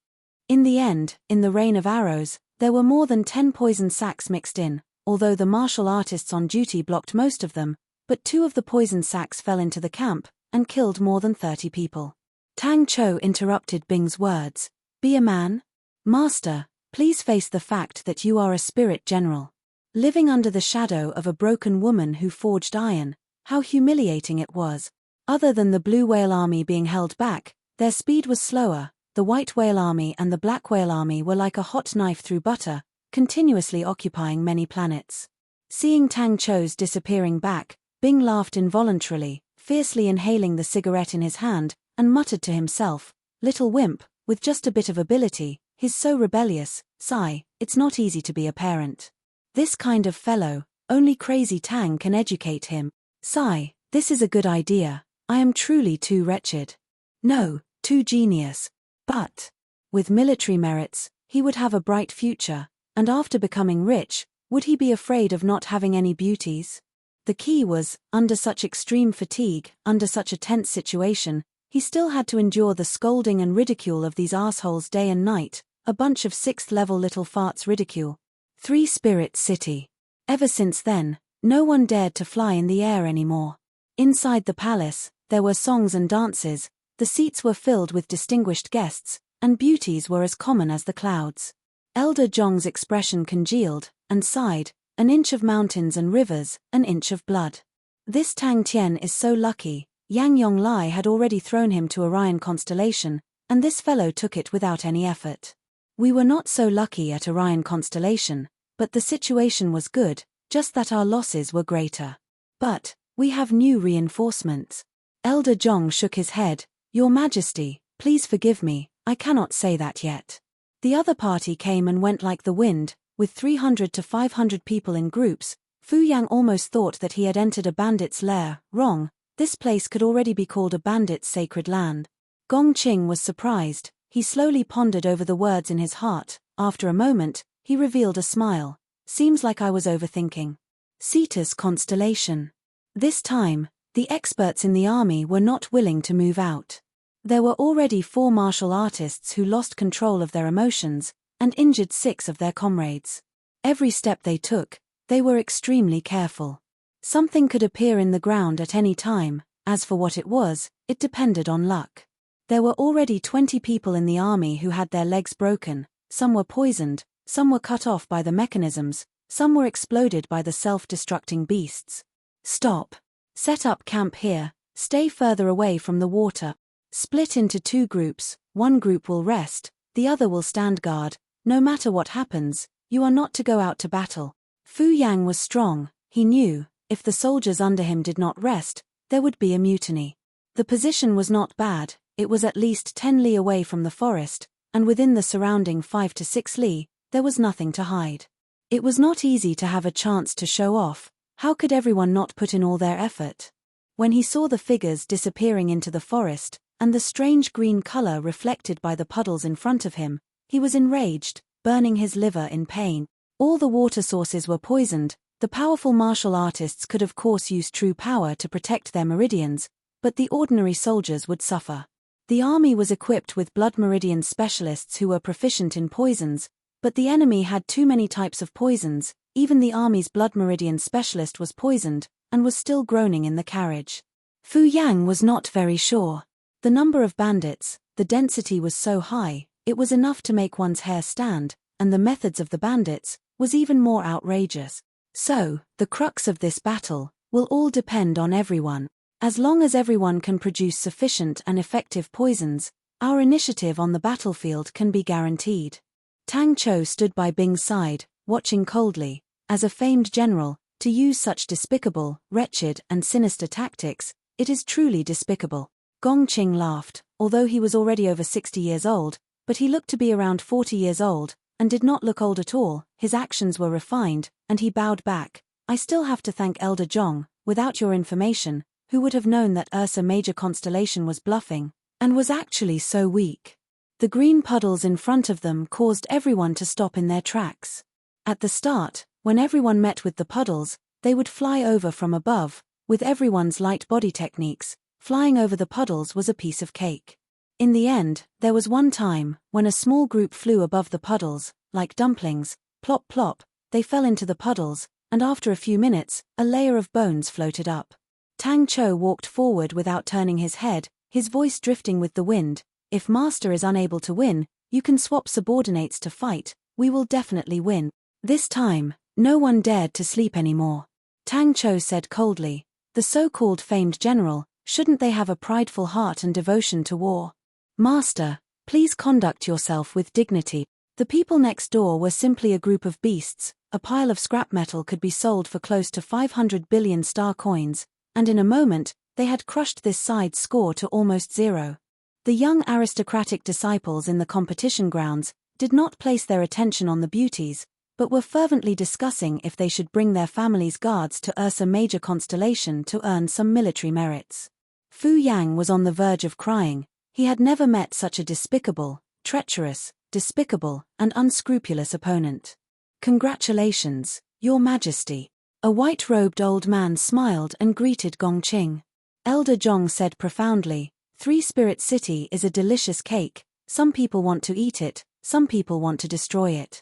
In the end, in the rain of arrows, there were more than 10 poison sacs mixed in, although the martial artists on duty blocked most of them, but 2 of the poison sacs fell into the camp, and killed more than 30 people. Tang Chou interrupted Bing's words. "Be a man? Master, please face the fact that you are a spirit general. Living under the shadow of a broken woman who forged iron, How humiliating it was. Other than the blue whale army being held back, their speed was slower. The white whale army and the black whale army were like a hot knife through butter, continuously occupying many planets. Seeing Tang Chou's disappearing back, Bing laughed involuntarily, fiercely inhaling the cigarette in his hand, and muttered to himself, "Little wimp, with just a bit of ability, he's so rebellious, sigh, it's not easy to be a parent. This kind of fellow, only crazy Tang can educate him. Sigh, this is a good idea, I am truly too wretched. No, too genius. But, with military merits, he would have a bright future, and after becoming rich, would he be afraid of not having any beauties?" The key was, under such extreme fatigue, under such a tense situation, he still had to endure the scolding and ridicule of these assholes day and night, a bunch of 6th-level little farts ridicule. Three Spirit City. Ever since then, no one dared to fly in the air anymore. Inside the palace, there were songs and dances, the seats were filled with distinguished guests, and beauties were as common as the clouds. Elder Zhong's expression congealed, and sighed, "An inch of mountains and rivers, an inch of blood. This Tang Tian is so lucky, Yang Yonglai had already thrown him to Orion constellation, and this fellow took it without any effort. We were not so lucky at Orion constellation, but the situation was good, just that our losses were greater. But, we have new reinforcements." Elder Zhong shook his head, "Your Majesty, please forgive me, I cannot say that yet." The other party came and went like the wind, with 300 to 500 people in groups. Fu Yang almost thought that he had entered a bandit's lair. Wrong, this place could already be called a bandit's sacred land. Gong Qing was surprised, he slowly pondered over the words in his heart. After a moment, he revealed a smile. "Seems like I was overthinking. Cetus constellation." This time, the experts in the army were not willing to move out. There were already 4 martial artists who lost control of their emotions, and injured 6 of their comrades. Every step they took, they were extremely careful. Something could appear in the ground at any time, as for what it was, it depended on luck. There were already 20 people in the army who had their legs broken, some were poisoned, some were cut off by the mechanisms, some were exploded by the self-destructing beasts. "Stop. Set up camp here, stay further away from the water. Split into 2 groups, one group will rest, the other will stand guard. No matter what happens, you are not to go out to battle." Fu Yang was strong, he knew, if the soldiers under him did not rest, there would be a mutiny. The position was not bad, it was at least 10 li away from the forest, and within the surrounding 5 to 6 li, there was nothing to hide. It was not easy to have a chance to show off. How could everyone not put in all their effort? When he saw the figures disappearing into the forest, and the strange green color reflected by the puddles in front of him, he was enraged, burning his liver in pain. All the water sources were poisoned. The powerful martial artists could of course use true power to protect their meridians, but the ordinary soldiers would suffer. The army was equipped with blood meridian specialists who were proficient in poisons, but the enemy had too many types of poisons. Even the army's blood meridian specialist was poisoned, and was still groaning in the carriage. Fu Yang was not very sure. The number of bandits, the density was so high, it was enough to make one's hair stand, and the methods of the bandits was even more outrageous. So, the crux of this battle will all depend on everyone. As long as everyone can produce sufficient and effective poisons, our initiative on the battlefield can be guaranteed. Tang Chou stood by Bing's side, watching coldly. As a famed general, to use such despicable, wretched, and sinister tactics, it is truly despicable. Gong Qing laughed, although he was already over 60 years old, but he looked to be around 40 years old, and did not look old at all. His actions were refined, and he bowed back. "I still have to thank Elder Zhong. Without your information, who would have known that Ursa Major constellation was bluffing, and was actually so weak?" The green puddles in front of them caused everyone to stop in their tracks. At the start, when everyone met with the puddles, they would fly over from above. With everyone's light body techniques, flying over the puddles was a piece of cake. In the end, there was one time, when a small group flew above the puddles, like dumplings, plop plop, they fell into the puddles, and after a few minutes, a layer of bones floated up. Tang Chou walked forward without turning his head, his voice drifting with the wind. "If Master is unable to win, you can swap subordinates to fight, we will definitely win." This time, no one dared to sleep anymore. Tang Chou said coldly, The so-called famed general, shouldn't they have a prideful heart and devotion to war? Master, please conduct yourself with dignity. The people next door were simply a group of beasts. A pile of scrap metal could be sold for close to 500 billion star coins, and in a moment, they had crushed this side's score to almost zero. The young aristocratic disciples in the competition grounds did not place their attention on the beauties, but were fervently discussing if they should bring their family's guards to Ursa Major constellation to earn some military merits. Fu Yang was on the verge of crying. He had never met such a despicable, treacherous, despicable, and unscrupulous opponent. Congratulations, Your Majesty. A white-robed old man smiled and greeted Gongqing. Elder Zhong said profoundly, Three-Spirit City is a delicious cake. Some people want to eat it, some people want to destroy it.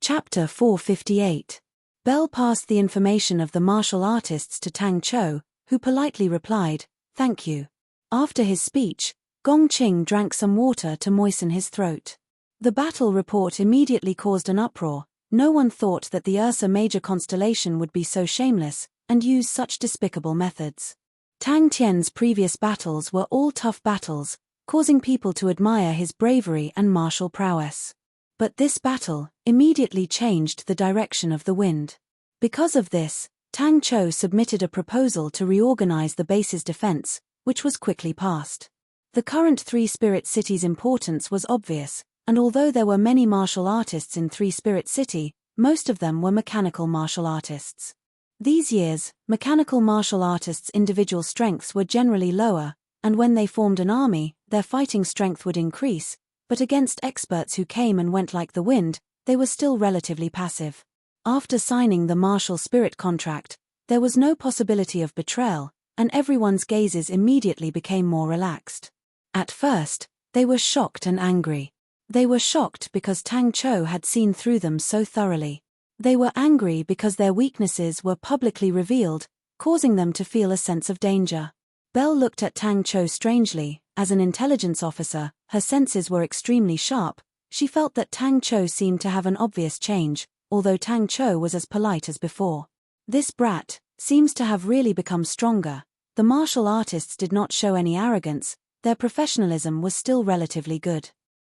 Chapter 458. Bell passed the information of the martial artists to Tang Chou, who politely replied, Thank you. After his speech, Gongqing drank some water to moisten his throat. The battle report immediately caused an uproar. No one thought that the Ursa Major constellation would be so shameless and use such despicable methods. Tang Tian's previous battles were all tough battles, causing people to admire his bravery and martial prowess. But this battle immediately changed the direction of the wind. Because of this, Tang Chou submitted a proposal to reorganize the base's defense, which was quickly passed. The current Three-Spirit City's importance was obvious, and although there were many martial artists in Three-Spirit City, most of them were mechanical martial artists. These years, mechanical martial artists' individual strengths were generally lower, and when they formed an army, their fighting strength would increase, but against experts who came and went like the wind, they were still relatively passive. After signing the martial spirit contract, there was no possibility of betrayal, and everyone's gazes immediately became more relaxed. At first, they were shocked and angry. They were shocked because Tang Chou had seen through them so thoroughly. They were angry because their weaknesses were publicly revealed, causing them to feel a sense of danger. Belle looked at Tang Chou strangely. As an intelligence officer, her senses were extremely sharp. She felt that Tang Chou seemed to have an obvious change, although Tang Chou was as polite as before. This brat seems to have really become stronger. The martial artists did not show any arrogance. Their professionalism was still relatively good.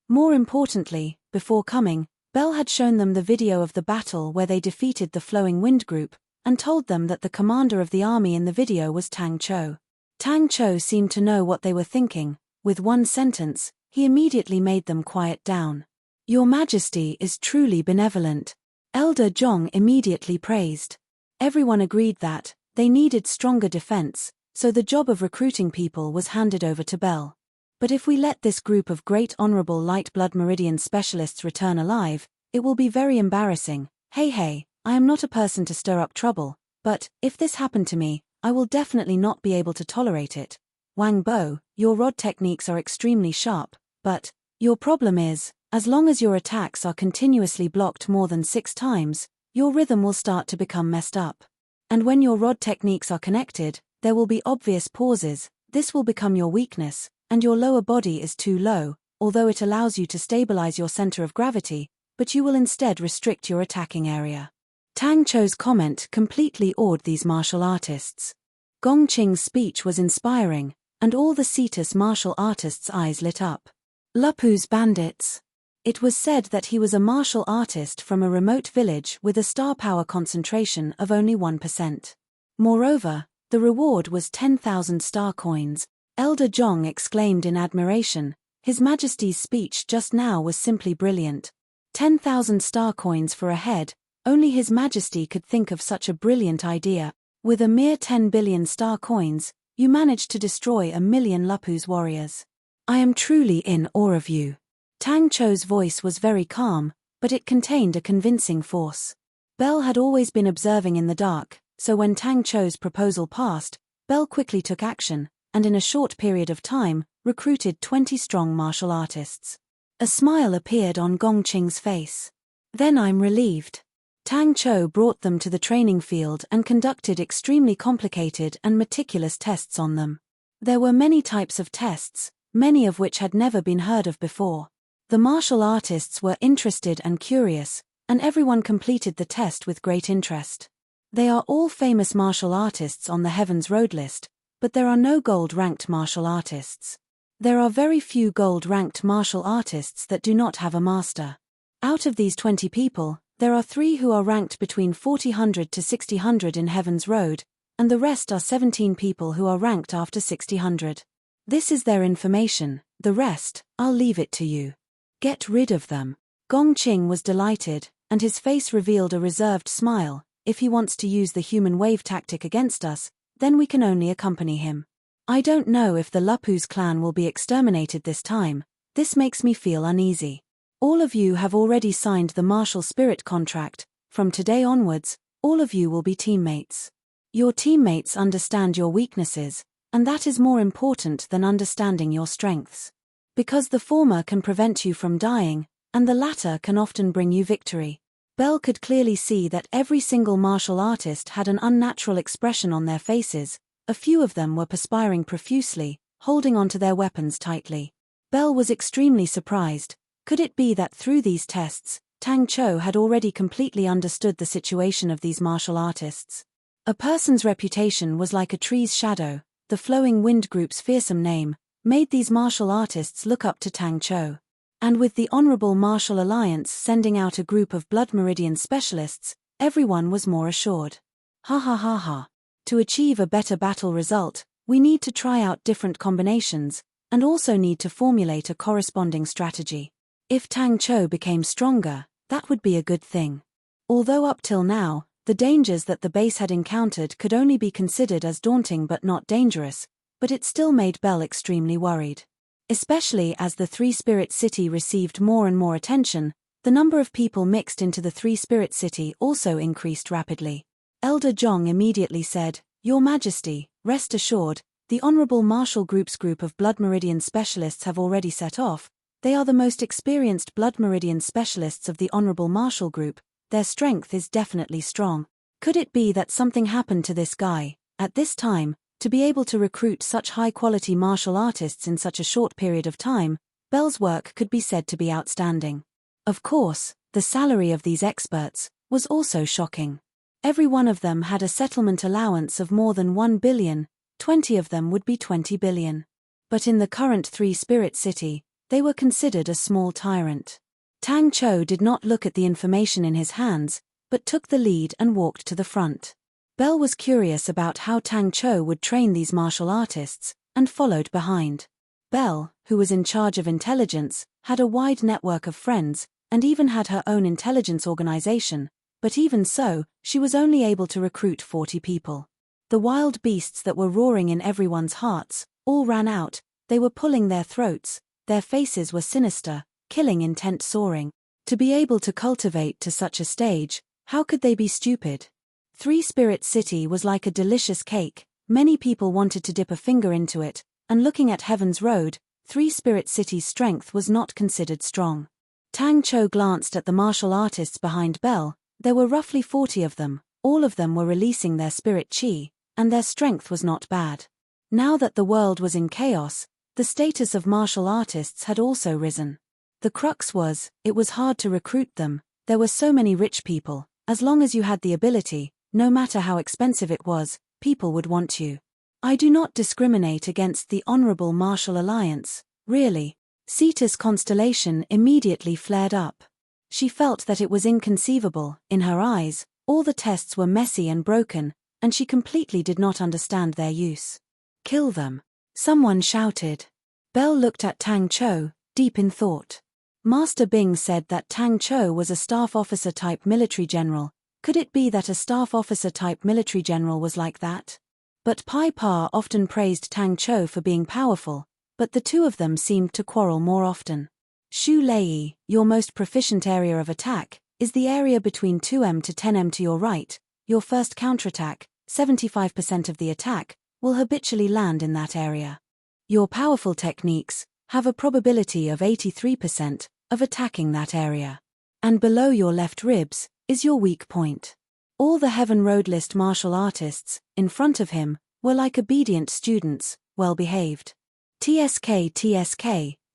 More importantly, before coming, Belle had shown them the video of the battle where they defeated the Flowing Wind group, and told them that the commander of the army in the video was Tang Chou. Tang Chou seemed to know what they were thinking. With one sentence, he immediately made them quiet down. Your Majesty is truly benevolent. Elder Zhong immediately praised. Everyone agreed that they needed stronger defense, so the job of recruiting people was handed over to Belle. But if we let this group of great honorable light blood meridian specialists return alive, it will be very embarrassing. Hey, I am not a person to stir up trouble, but if this happened to me, I will definitely not be able to tolerate it. Wang Bo, your rod techniques are extremely sharp, but your problem is, as long as your attacks are continuously blocked more than 6 times, your rhythm will start to become messed up. And when your rod techniques are connected, there will be obvious pauses. This will become your weakness, and your lower body is too low, although it allows you to stabilize your center of gravity, but you will instead restrict your attacking area. Tang Chou's comment completely awed these martial artists. Gongqing's speech was inspiring, and all the Cetus martial artists' eyes lit up. Lupu's bandits. It was said that he was a martial artist from a remote village with a star power concentration of only 1%. Moreover, the reward was 10,000 star coins. Elder Zhong exclaimed in admiration. His Majesty's speech just now was simply brilliant. 10,000 star coins for a head. Only His Majesty could think of such a brilliant idea. With a mere 10 billion star coins, you managed to destroy 1,000,000 Lupu's warriors. I am truly in awe of you. Tang Chou's voice was very calm, but it contained a convincing force. Belle had always been observing in the dark, so when Tang Chou's proposal passed, Belle quickly took action, and in a short period of time, recruited 20 strong martial artists. A smile appeared on Gongqing's face. Then I'm relieved. Tang Chou brought them to the training field and conducted extremely complicated and meticulous tests on them. There were many types of tests, many of which had never been heard of before. The martial artists were interested and curious, and everyone completed the test with great interest. They are all famous martial artists on the Heaven's Road list, but there are no gold-ranked martial artists. There are very few gold-ranked martial artists that do not have a master. Out of these 20 people, there are 3 who are ranked between 4000 to 6000 in Heaven's Road, and the rest are 17 people who are ranked after 6000. This is their information, the rest, I'll leave it to you. Get rid of them. Gong Qing was delighted, and his face revealed a reserved smile. If he wants to use the human wave tactic against us, then we can only accompany him. I don't know if the Lupu's clan will be exterminated this time. This makes me feel uneasy. All of you have already signed the martial spirit contract. From today onwards, all of you will be teammates. Your teammates understand your weaknesses, and that is more important than understanding your strengths. Because the former can prevent you from dying, and the latter can often bring you victory. Bell could clearly see that every single martial artist had an unnatural expression on their faces. A few of them were perspiring profusely, holding onto their weapons tightly. Bell was extremely surprised. Could it be that through these tests, Tang Cho had already completely understood the situation of these martial artists? A person's reputation was like a tree's shadow. The flowing wind group's fearsome name made these martial artists look up to Tang Cho. And with the Honorable Martial Alliance sending out a group of Blood Meridian specialists, everyone was more assured. Ha ha ha ha. To achieve a better battle result, we need to try out different combinations, and also need to formulate a corresponding strategy. If Tang Cho became stronger, that would be a good thing. Although up till now, the dangers that the base had encountered could only be considered as daunting but not dangerous, but it still made Bell extremely worried. Especially as the Three-Spirit City received more and more attention, the number of people mixed into the Three-Spirit City also increased rapidly. Elder Zhong immediately said, "Your Majesty, rest assured, the Honorable Martial Group's group of Blood Meridian specialists have already set off. They are the most experienced Blood Meridian specialists of the Honorable Martial Group. Their strength is definitely strong. Could it be that something happened to this guy, at this time, to be able to recruit such high-quality martial artists in such a short period of time? Bell's work could be said to be outstanding. Of course, the salary of these experts was also shocking. Every one of them had a settlement allowance of more than 1 billion, 20 of them would be 20 billion. But in the current Three-Spirit City, they were considered a small tyrant. Tang Cho did not look at the information in his hands, but took the lead and walked to the front. Bell was curious about how Tang Cho would train these martial artists, and followed behind. Bell, who was in charge of intelligence, had a wide network of friends, and even had her own intelligence organization, but even so, she was only able to recruit 40 people. The wild beasts that were roaring in everyone's hearts all ran out. They were pulling their throats, their faces were sinister, killing intent soaring. To be able to cultivate to such a stage, how could they be stupid? Three-Spirit City was like a delicious cake. Many people wanted to dip a finger into it, and looking at Heaven's Road, Three-Spirit City's strength was not considered strong. Tang Cho glanced at the martial artists behind Bell. There were roughly 40 of them. All of them were releasing their spirit chi, and their strength was not bad. Now that the world was in chaos, the status of martial artists had also risen. The crux was, it was hard to recruit them. There were so many rich people. As long as you had the ability, no matter how expensive it was, people would want you. I do not discriminate against the Honorable Martial Alliance, really. Sita's constellation immediately flared up. She felt that it was inconceivable. In her eyes, all the tests were messy and broken, and she completely did not understand their use. Kill them. Someone shouted. Bell looked at Tang Cho, deep in thought. Master Bing said that Tang Cho was a staff officer type military general. Could it be that a staff officer type military general was like that? But Pai Pa often praised Tang Cho for being powerful, but the two of them seemed to quarrel more often. Shu Lei, your most proficient area of attack, is the area between 2m to 10m to your right. Your first counterattack, 75% of the attack, will habitually land in that area. Your powerful techniques have a probability of 83% of attacking that area. And below your left ribs is your weak point. All the Heaven Road list martial artists, in front of him, were like obedient students, well-behaved. TSK,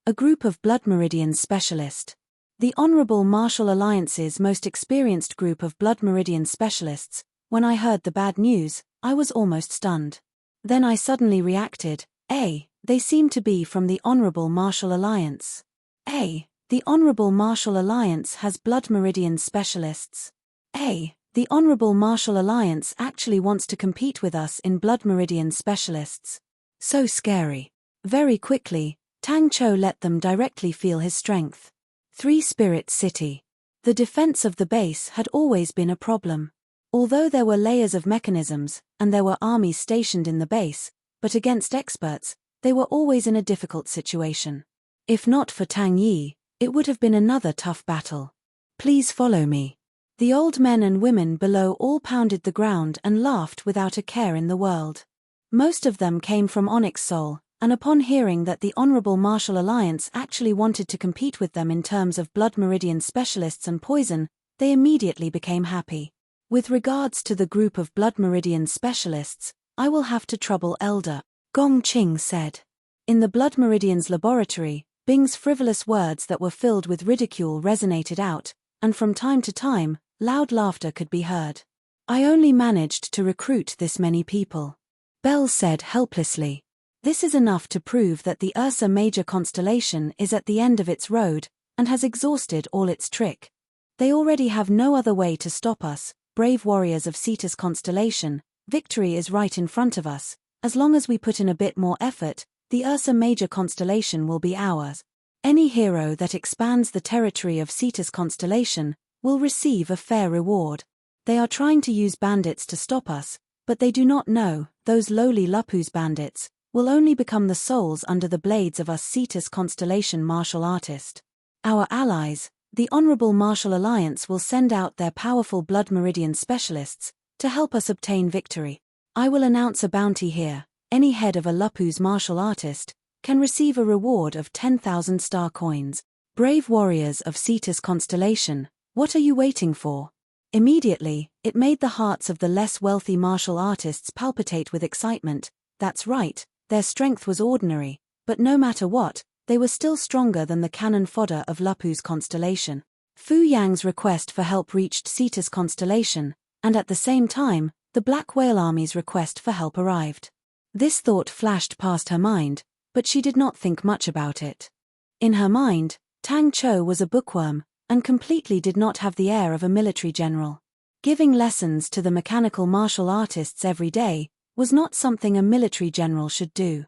a group of Blood Meridian specialist. The Honorable Martial Alliance's most experienced group of Blood Meridian specialists, When I heard the bad news, I was almost stunned. Then I suddenly reacted, they seem to be from the Honorable Martial Alliance. The Honorable Martial Alliance has Blood Meridian specialists. The Honorable Martial Alliance actually wants to compete with us in Blood Meridian specialists. So scary. Very quickly, Tang Cho let them directly feel his strength. 3 Spirit City. The defense of the base had always been a problem. Although there were layers of mechanisms, and there were armies stationed in the base, but against experts, they were always in a difficult situation. If not for Tang Yi, it would have been another tough battle. Please follow me. The old men and women below all pounded the ground and laughed without a care in the world. Most of them came from Onyx Soul, and upon hearing that the Honorable Martial Alliance actually wanted to compete with them in terms of Blood Meridian specialists and poison, they immediately became happy. With regards to the group of Blood Meridian specialists, I will have to trouble Elder, Gong Qing said. In the Blood Meridian's laboratory, Bing's frivolous words that were filled with ridicule resonated out, and from time to time, loud laughter could be heard. I only managed to recruit this many people. Bell said helplessly. This is enough to prove that the Ursa Major constellation is at the end of its road, and has exhausted all its trick. They already have no other way to stop us, brave warriors of Cetus constellation. Victory is right in front of us. As long as we put in a bit more effort, the Ursa Major constellation will be ours. Any hero that expands the territory of Cetus constellation will receive a fair reward. They are trying to use bandits to stop us, but they do not know, those lowly Lupus bandits will only become the souls under the blades of us Cetus constellation martial artist. Our allies, the Honorable Martial Alliance, will send out their powerful Blood Meridian specialists to help us obtain victory. I will announce a bounty here. Any head of a Lupus martial artist can receive a reward of 10,000 star coins. Brave warriors of Cetus constellation, what are you waiting for? Immediately, it made the hearts of the less wealthy martial artists palpitate with excitement. That's right, their strength was ordinary, but no matter what, they were still stronger than the cannon fodder of Lupus constellation. Fu Yang's request for help reached Cetus constellation, and at the same time, the Black Whale Army's request for help arrived. This thought flashed past her mind, but she did not think much about it. In her mind, Tang Cho was a bookworm, and completely did not have the air of a military general. Giving lessons to the mechanical martial artists every day was not something a military general should do.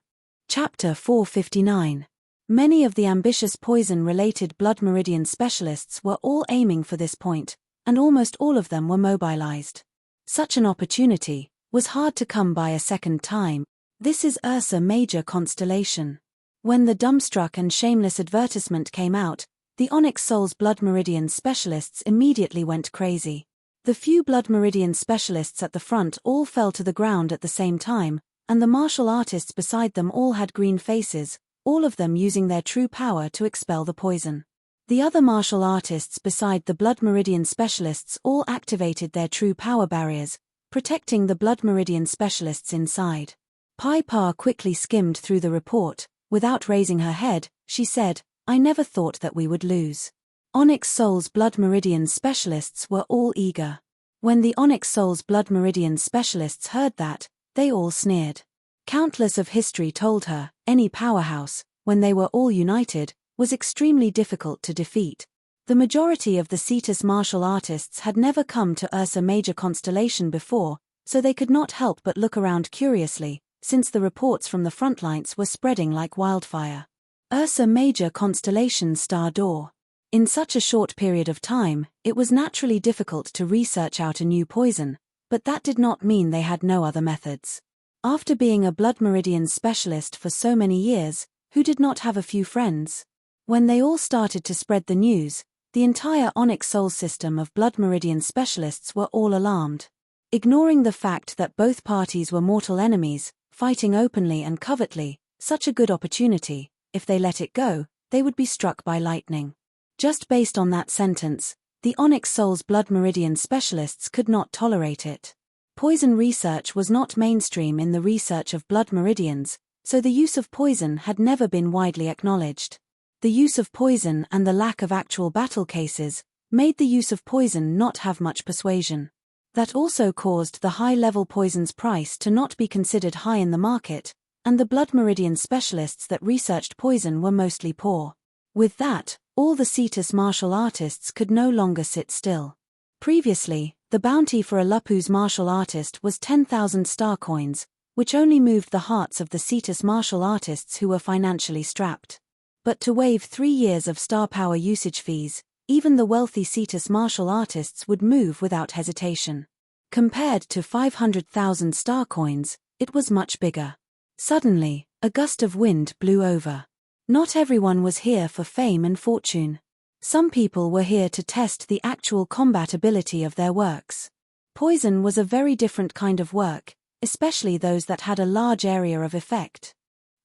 Chapter 459. Many of the ambitious poison-related Blood Meridian specialists were all aiming for this point, and almost all of them were mobilized. Such an opportunity was hard to come by a second time. This is Ursa Major constellation. When the dumbstruck and shameless advertisement came out, the Onyx Soul's Blood Meridian specialists immediately went crazy. The few Blood Meridian specialists at the front all fell to the ground at the same time, and the martial artists beside them all had green faces, all of them using their true power to expel the poison. The other martial artists beside the Blood Meridian specialists all activated their true power barriers, protecting the Blood Meridian specialists inside. Pai Pa quickly skimmed through the report. Without raising her head, she said, I never thought that we would lose. Onyx Soul's Blood Meridian specialists were all eager. When the Onyx Soul's Blood Meridian specialists heard that, they all sneered. Countless of history told her, any powerhouse, when they were all united, was extremely difficult to defeat. The majority of the Cetus martial artists had never come to Ursa Major constellation before, so they could not help but look around curiously, since the reports from the front lines were spreading like wildfire. Ursa Major constellation star door. In such a short period of time, it was naturally difficult to research out a new poison, but that did not mean they had no other methods. After being a Blood Meridian specialist for so many years, who did not have a few friends? When they all started to spread the news, the entire Onyx Soul system of Blood Meridian specialists were all alarmed. Ignoring the fact that both parties were mortal enemies, fighting openly and covertly, such a good opportunity, if they let it go, they would be struck by lightning. Just based on that sentence, the Onyx Soul's Blood Meridian specialists could not tolerate it. Poison research was not mainstream in the research of blood meridians, so the use of poison had never been widely acknowledged. The use of poison and the lack of actual battle cases made the use of poison not have much persuasion. That also caused the high-level poison's price to not be considered high in the market, and the blood meridian specialists that researched poison were mostly poor. With that, all the Cetus martial artists could no longer sit still. Previously, the bounty for a Lupus martial artist was 10,000 star coins, which only moved the hearts of the Cetus martial artists who were financially strapped. But to waive 3 years of star power usage fees, even the wealthy Cetus martial artists would move without hesitation. Compared to 500,000 star coins, it was much bigger. Suddenly, a gust of wind blew over. Not everyone was here for fame and fortune. Some people were here to test the actual combat ability of their works. Poison was a very different kind of work, especially those that had a large area of effect.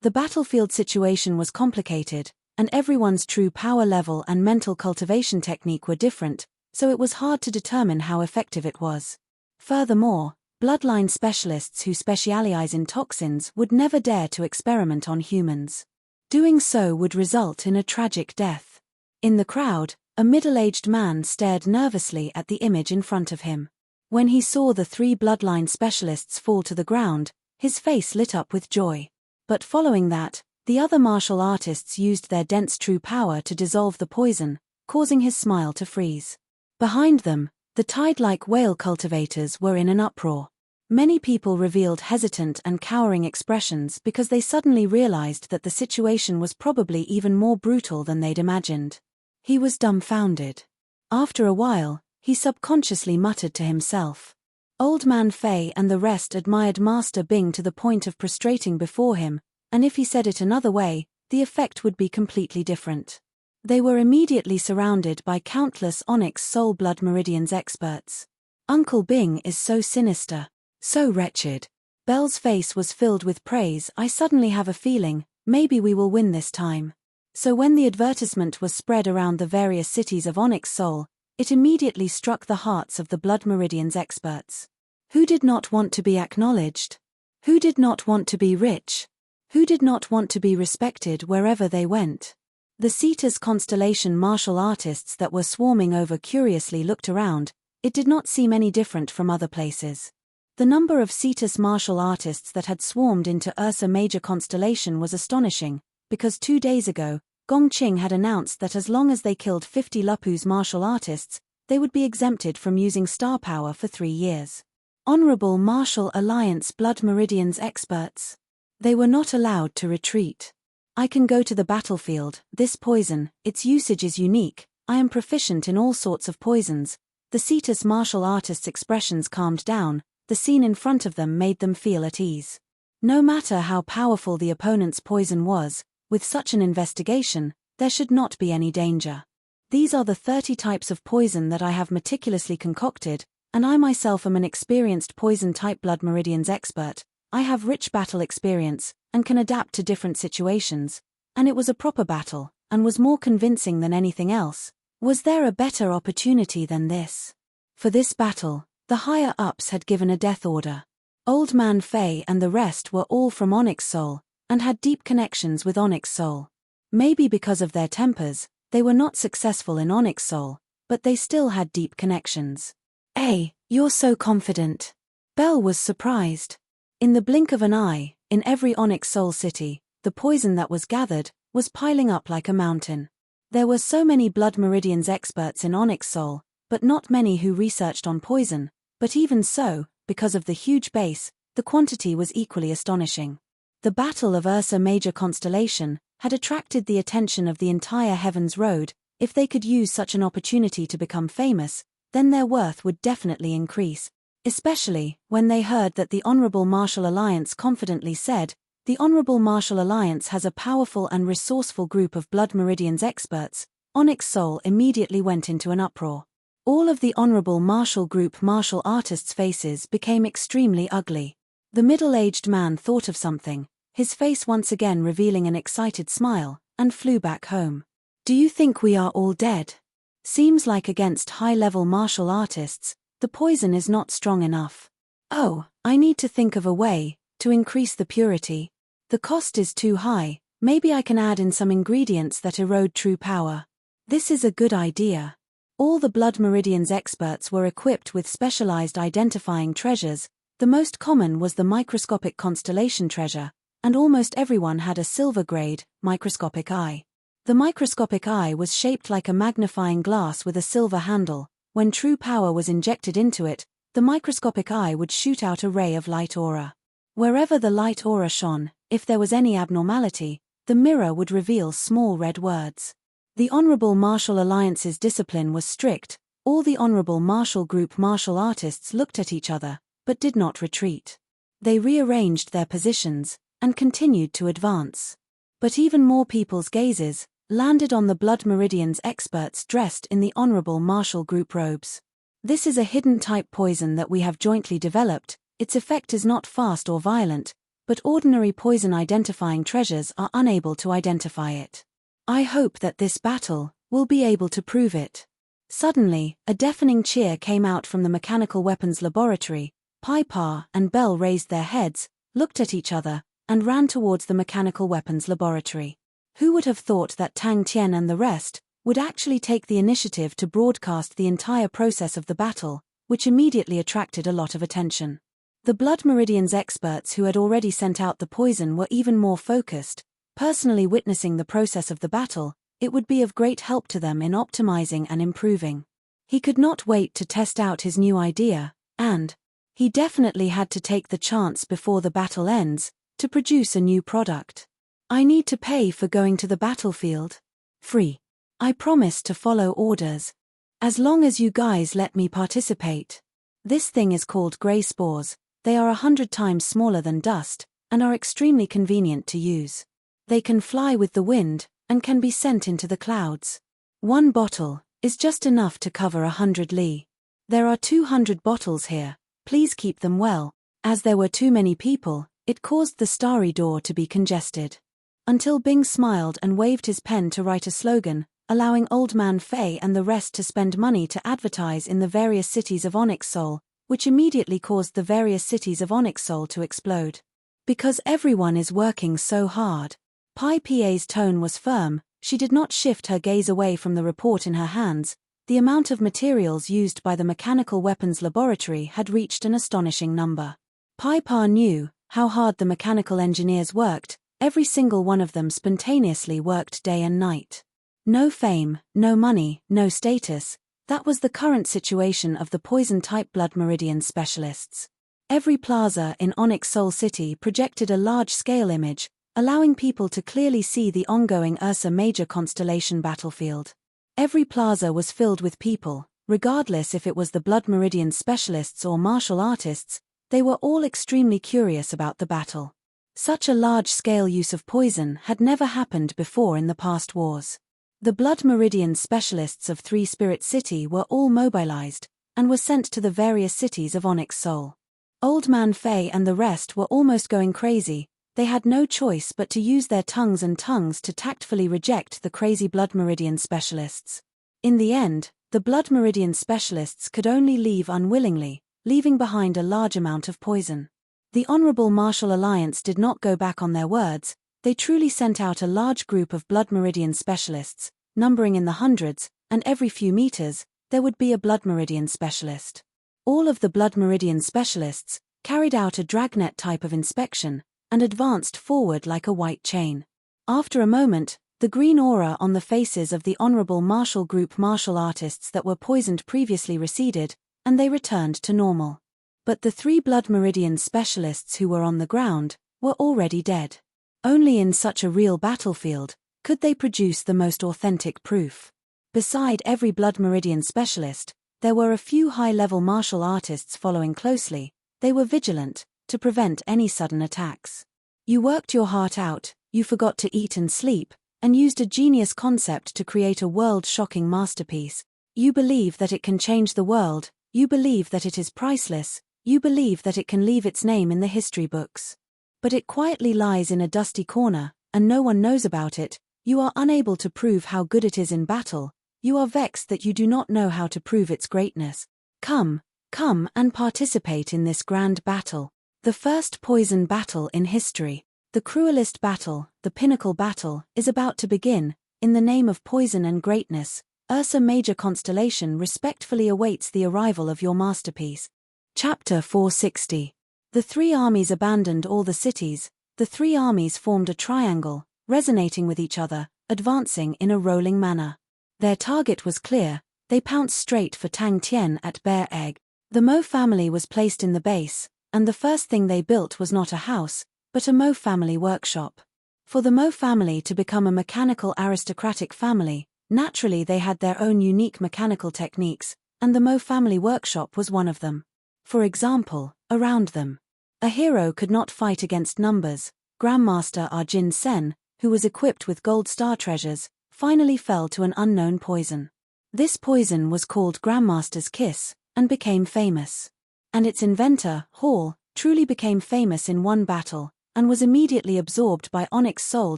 The battlefield situation was complicated, and everyone's true power level and mental cultivation technique were different, so it was hard to determine how effective it was. Furthermore, bloodline specialists who specialize in toxins would never dare to experiment on humans. Doing so would result in a tragic death. In the crowd, a middle-aged man stared nervously at the image in front of him. When he saw the 3 bloodline specialists fall to the ground, his face lit up with joy. But following that, the other martial artists used their dense true power to dissolve the poison, causing his smile to freeze. Behind them, the tide-like whale cultivators were in an uproar. Many people revealed hesitant and cowering expressions because they suddenly realized that the situation was probably even more brutal than they'd imagined. He was dumbfounded. After a while, he subconsciously muttered to himself. Old Man Fei and the rest admired Master Bing to the point of prostrating before him, and if he said it another way, the effect would be completely different. They were immediately surrounded by countless Onyx Soul Blood Meridians experts. Uncle Bing is so sinister, so wretched. Belle's face was filled with praise. I suddenly have a feeling, maybe we will win this time. So when the advertisement was spread around the various cities of Onyx Soul, it immediately struck the hearts of the Blood Meridians experts. Who did not want to be acknowledged? Who did not want to be rich? Who did not want to be respected wherever they went? The Cetus constellation martial artists that were swarming over curiously looked around. It did not seem any different from other places. The number of Cetus martial artists that had swarmed into Ursa Major constellation was astonishing, because 2 days ago, Gongqing had announced that as long as they killed 50 Lupus martial artists, they would be exempted from using star power for 3 years. Honorable Martial Alliance Blood Meridians experts. They were not allowed to retreat. I can go to the battlefield. This poison, its usage is unique. I am proficient in all sorts of poisons. The Cetus martial artists' expressions calmed down. The scene in front of them made them feel at ease. No matter how powerful the opponent's poison was, with such an investigation, there should not be any danger. These are the 30 types of poison that I have meticulously concocted, and I myself am an experienced poison-type Blood Meridians expert. I have rich battle experience, and can adapt to different situations, and it was a proper battle, and was more convincing than anything else. Was there a better opportunity than this? For this battle, the higher-ups had given a death order. Old Man Fei and the rest were all from Onyx Soul, and had deep connections with Onyx Soul. Maybe because of their tempers, they were not successful in Onyx Soul, but they still had deep connections. Hey, you're so confident. Belle was surprised. In the blink of an eye, in every Onyx Soul city, the poison that was gathered was piling up like a mountain. There were so many Blood Meridians experts in Onyx Soul, but not many who researched on poison, but even so, because of the huge base, the quantity was equally astonishing. The Battle of Ursa Major constellation had attracted the attention of the entire Heavens Road. If they could use such an opportunity to become famous, then their worth would definitely increase. Especially when they heard that the Honorable Martial Alliance confidently said, the Honorable Martial Alliance has a powerful and resourceful group of Blood Meridians experts. Onyx Soul immediately went into an uproar. All of the Honorable Martial Group martial artists' faces became extremely ugly. The middle-aged man thought of something, his face once again revealing an excited smile, and flew back home. Do you think we are all dead? Seems like against high-level martial artists, the poison is not strong enough. Oh, I need to think of a way to increase the purity. The cost is too high. Maybe I can add in some ingredients that erode true power. This is a good idea. All the Blood Meridian's experts were equipped with specialized identifying treasures. The most common was the microscopic constellation treasure, and almost everyone had a silver-grade, microscopic eye. The microscopic eye was shaped like a magnifying glass with a silver handle. When true power was injected into it, the microscopic eye would shoot out a ray of light aura. Wherever the light aura shone, if there was any abnormality, the mirror would reveal small red words. The Honorable Martial Alliance's discipline was strict. All the Honorable Martial Group martial artists looked at each other, but did not retreat. They rearranged their positions, and continued to advance. But even more people's gazes landed on the Blood Meridian's experts dressed in the Honorable Martial Group robes. This is a hidden type poison that we have jointly developed. Its effect is not fast or violent, but ordinary poison identifying treasures are unable to identify it. I hope that this battle will be able to prove it. Suddenly, a deafening cheer came out from the mechanical weapons laboratory. Pai-Pa and Bell raised their heads, looked at each other, and ran towards the mechanical weapons laboratory. Who would have thought that Tang Tian and the rest would actually take the initiative to broadcast the entire process of the battle, which immediately attracted a lot of attention. The Blood Meridian's experts who had already sent out the poison were even more focused. Personally witnessing the process of the battle, it would be of great help to them in optimizing and improving. He could not wait to test out his new idea, and he definitely had to take the chance before the battle ends to produce a new product. I need to pay for going to the battlefield. Free. I promise to follow orders. As long as you guys let me participate. This thing is called gray spores. They are 100 times smaller than dust, and are extremely convenient to use. They can fly with the wind, and can be sent into the clouds. One bottle is just enough to cover 100 li. There are 200 bottles here. Please keep them well. As there were too many people, it caused the starry door to be congested. Until Bing smiled and waved his pen to write a slogan, allowing Old Man Fei and the rest to spend money to advertise in the various cities of Onyx Soul, which immediately caused the various cities of Onyx Soul to explode. Because everyone is working so hard. Pai-Pa's tone was firm. She did not shift her gaze away from the report in her hands. The amount of materials used by the mechanical weapons laboratory had reached an astonishing number. Pai-Pa knew how hard the mechanical engineers worked. Every single one of them spontaneously worked day and night. No fame, no money, no status. That was the current situation of the poison-type Blood Meridian specialists. Every plaza in Onyx Soul City projected a large-scale image, allowing people to clearly see the ongoing Ursa Major constellation battlefield. Every plaza was filled with people, regardless if it was the Blood Meridian specialists or martial artists. They were all extremely curious about the battle. Such a large-scale use of poison had never happened before in the past wars. The Blood Meridian specialists of Three Spirit City were all mobilized, and were sent to the various cities of Onyx Soul. Old Man Fei and the rest were almost going crazy. They had no choice but to use their tongues to tactfully reject the crazy Blood Meridian specialists. In the end, the Blood Meridian specialists could only leave unwillingly, leaving behind a large amount of poison. The Honorable Martial Alliance did not go back on their words. They truly sent out a large group of Blood Meridian specialists, numbering in the hundreds, and every few meters, there would be a Blood Meridian specialist. All of the Blood Meridian specialists carried out a dragnet type of inspection, and advanced forward like a white chain. After a moment, the green aura on the faces of the Honorable Martial Group martial artists that were poisoned previously receded, and they returned to normal. But the 3 Blood Meridian specialists who were on the ground were already dead. Only in such a real battlefield could they produce the most authentic proof. Beside every Blood Meridian specialist, there were a few high-level martial artists following closely. They were vigilant to prevent any sudden attacks. You worked your heart out, you forgot to eat and sleep, and used a genius concept to create a world-shocking masterpiece. You believe that it can change the world, you believe that it is priceless, you believe that it can leave its name in the history books. But it quietly lies in a dusty corner, and no one knows about it. You are unable to prove how good it is in battle. You are vexed that you do not know how to prove its greatness. Come and participate in this grand battle. The first poison battle in history. The cruelest battle, the pinnacle battle, is about to begin. In the name of poison and greatness, Ursa Major constellation respectfully awaits the arrival of your masterpiece. Chapter 460. The three armies abandoned all the cities. The three armies formed a triangle, resonating with each other, advancing in a rolling manner. Their target was clear. They pounced straight for Tang Tian at Bear Egg. The Mo family was placed in the base, and the first thing they built was not a house, but a Mo family workshop. For the Mo family to become a mechanical aristocratic family, naturally they had their own unique mechanical techniques, and the Mo family workshop was one of them. For example, around them, a hero could not fight against numbers. Grandmaster Arjin Sen, who was equipped with gold star treasures, finally fell to an unknown poison. This poison was called Grandmaster's Kiss, and became famous. And its inventor, Hall, truly became famous in one battle, and was immediately absorbed by Onyx Soul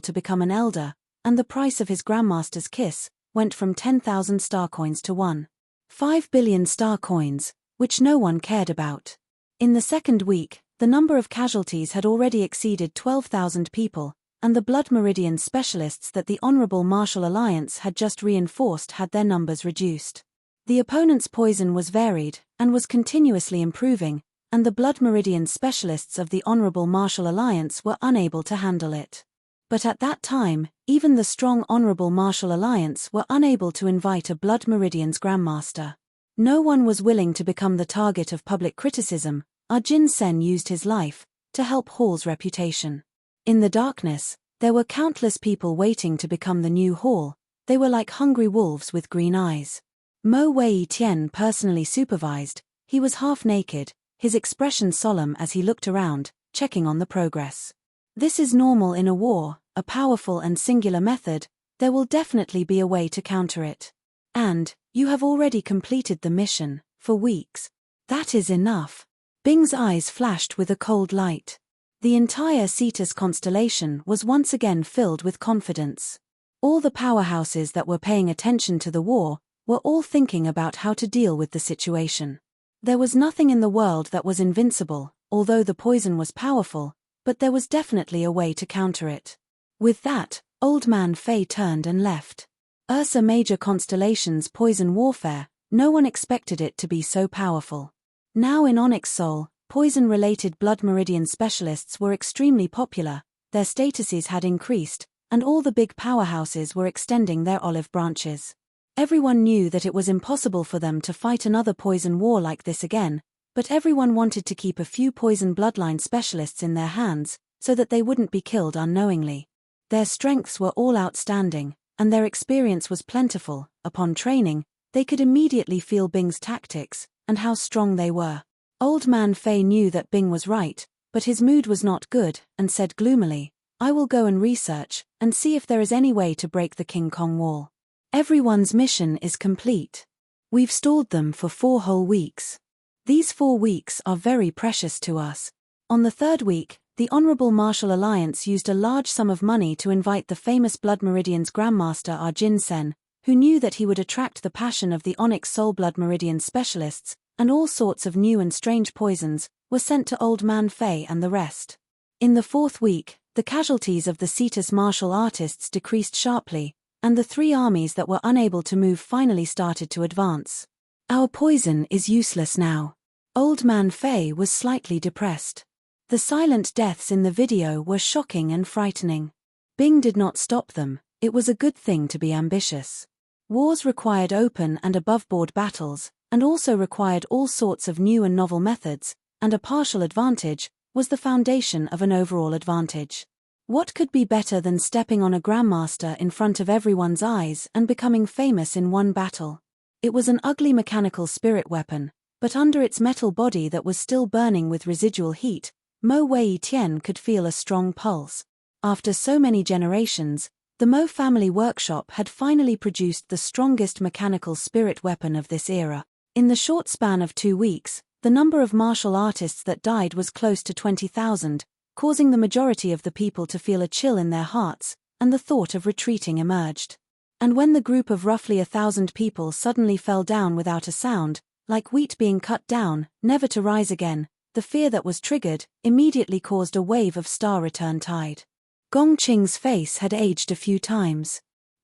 to become an elder, and the price of his Grandmaster's Kiss went from 10,000 star coins to 1.5 billion star coins, which no one cared about. In the second week, the number of casualties had already exceeded 12,000 people, and the Blood Meridian specialists that the Honorable Martial Alliance had just reinforced had their numbers reduced. The opponent's poison was varied, and was continuously improving, and the Blood Meridian specialists of the Honorable Martial Alliance were unable to handle it. But at that time, even the strong Honorable Martial Alliance were unable to invite a Blood Meridian's Grandmaster. No one was willing to become the target of public criticism. Arjin Sen used his life to help Hall's reputation. In the darkness, there were countless people waiting to become the new Hall. They were like hungry wolves with green eyes. Mo Wei Tian personally supervised. He was half naked, his expression solemn as he looked around, checking on the progress. This is normal in a war, a powerful and singular method. There will definitely be a way to counter it. And, you have already completed the mission, for weeks. That is enough. Bing's eyes flashed with a cold light. The entire Cetus constellation was once again filled with confidence. All the powerhouses that were paying attention to the war were all thinking about how to deal with the situation. There was nothing in the world that was invincible, although the poison was powerful, but there was definitely a way to counter it. With that, Old Man Fei turned and left. Ursa Major constellation's poison warfare, no one expected it to be so powerful. Now in Onyx Soul, poison-related Blood Meridian specialists were extremely popular, their statuses had increased, and all the big powerhouses were extending their olive branches. Everyone knew that it was impossible for them to fight another poison war like this again, but everyone wanted to keep a few poison bloodline specialists in their hands, so that they wouldn't be killed unknowingly. Their strengths were all outstanding, and their experience was plentiful. Upon training, they could immediately feel Bing's tactics, and how strong they were. Old Man Fei knew that Bing was right, but his mood was not good, and said gloomily, "I will go and research, and see if there is any way to break the King Kong wall. Everyone's mission is complete. We've stalled them for 4 whole weeks. These 4 weeks are very precious to us." On the third week, the Honorable Martial Alliance used a large sum of money to invite the famous Blood Meridian's Grandmaster Arjin Sen, who knew that he would attract the passion of the Onyx Soul Blood Meridian specialists, and all sorts of new and strange poisons were sent to Old Man Fei and the rest. In the 4th week, the casualties of the Cetus martial artists decreased sharply, and the 3 armies that were unable to move finally started to advance. Our poison is useless now. Old Man Fei was slightly depressed. The silent deaths in the video were shocking and frightening. Bing did not stop them. It was a good thing to be ambitious. Wars required open and above-board battles, and also required all sorts of new and novel methods, and a partial advantage was the foundation of an overall advantage. What could be better than stepping on a Grandmaster in front of everyone's eyes and becoming famous in one battle? It was an ugly mechanical spirit weapon, but under its metal body that was still burning with residual heat, Mo Wei Tian could feel a strong pulse. After so many generations, the Mo family workshop had finally produced the strongest mechanical spirit weapon of this era. In the short span of 2 weeks, the number of martial artists that died was close to 20,000, causing the majority of the people to feel a chill in their hearts, and the thought of retreating emerged. And when the group of roughly 1,000 people suddenly fell down without a sound, like wheat being cut down, never to rise again, the fear that was triggered immediately caused a wave of star return tide. Gong Qing's face had aged a few times.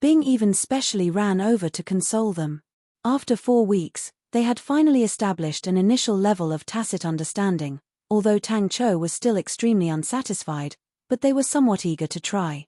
Bing even specially ran over to console them. After 4 weeks, they had finally established an initial level of tacit understanding, although Tang Cho was still extremely unsatisfied, but they were somewhat eager to try.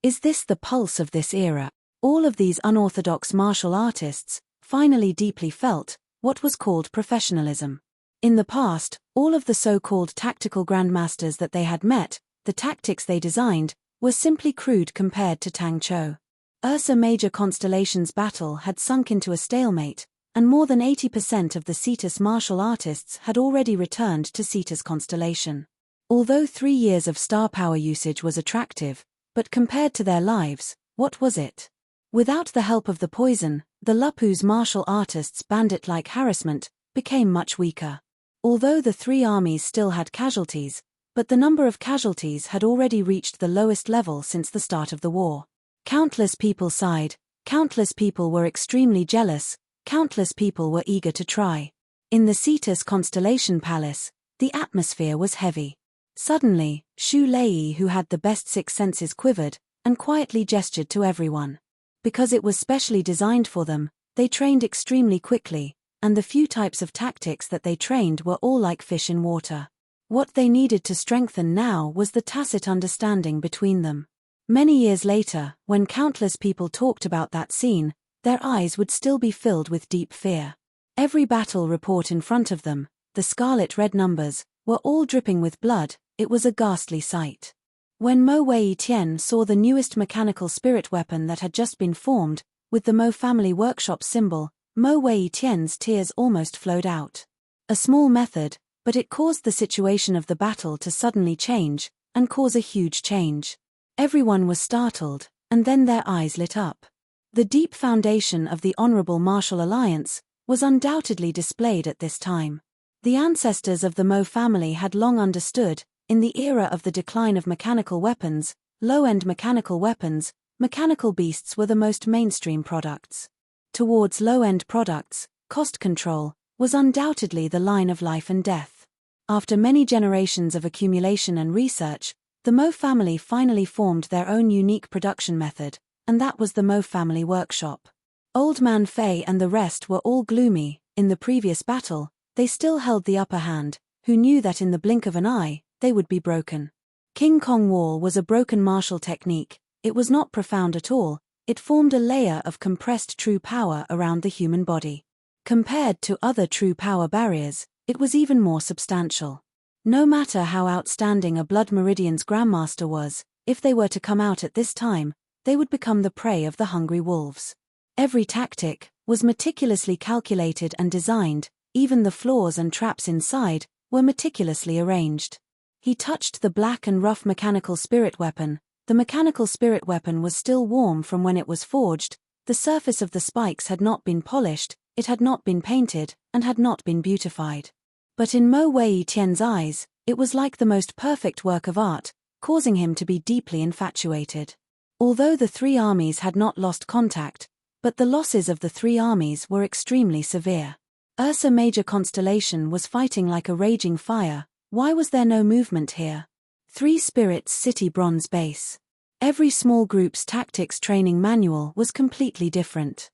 Is this the pulse of this era? All of these unorthodox martial artists finally deeply felt what was called professionalism. In the past, all of the so-called tactical grandmasters that they had met, the tactics they designed, were simply crude compared to Tang Cho. Ursa Major Constellation's battle had sunk into a stalemate, and more than 80% of the Cetus martial artists had already returned to Cetus Constellation. Although 3 years of star power usage was attractive, but compared to their lives, what was it? Without the help of the poison, the Lupu's martial artists' bandit-like harassment became much weaker. Although the 3 armies still had casualties, but the number of casualties had already reached the lowest level since the start of the war. Countless people sighed, countless people were extremely jealous, countless people were eager to try. In the Cetus Constellation Palace, the atmosphere was heavy. Suddenly, Xu Lei, who had the best 6 senses, quivered, and quietly gestured to everyone. Because it was specially designed for them, they trained extremely quickly, and the few types of tactics that they trained were all like fish in water. What they needed to strengthen now was the tacit understanding between them. Many years later, when countless people talked about that scene, their eyes would still be filled with deep fear. Every battle report in front of them, the scarlet red numbers, were all dripping with blood. It was a ghastly sight. When Mo Wei Tian saw the newest mechanical spirit weapon that had just been formed, with the Mo family workshop symbol, Mo Wei Tian's tears almost flowed out. A small method, but it caused the situation of the battle to suddenly change, and cause a huge change. Everyone was startled, and then their eyes lit up. The deep foundation of the Honorable Martial Alliance was undoubtedly displayed at this time. The ancestors of the Mo family had long understood, in the era of the decline of mechanical weapons, low-end mechanical weapons, mechanical beasts were the most mainstream products. Towards low-end products, cost control was undoubtedly the line of life and death. After many generations of accumulation and research, the Mo family finally formed their own unique production method, and that was the Mo family workshop. Old Man Fei and the rest were all gloomy. In the previous battle, they still held the upper hand, who knew that in the blink of an eye, they would be broken. King Kong Wall was a broken martial technique. It was not profound at all. It formed a layer of compressed true power around the human body. Compared to other true power barriers, it was even more substantial. No matter how outstanding a Blood Meridian's Grandmaster was, if they were to come out at this time, they would become the prey of the hungry wolves. Every tactic was meticulously calculated and designed, even the flaws and traps inside were meticulously arranged. He touched the black and rough mechanical spirit weapon. The mechanical spirit weapon was still warm from when it was forged, the surface of the spikes had not been polished, it had not been painted, and had not been beautified. But in Mo Wei Tian's eyes, it was like the most perfect work of art, causing him to be deeply infatuated. Although the 3 armies had not lost contact, but the losses of the 3 armies were extremely severe. Ursa Major Constellation was fighting like a raging fire. Why was there no movement here? 3 Spirits City Bronze Base. Every small group's tactics training manual was completely different.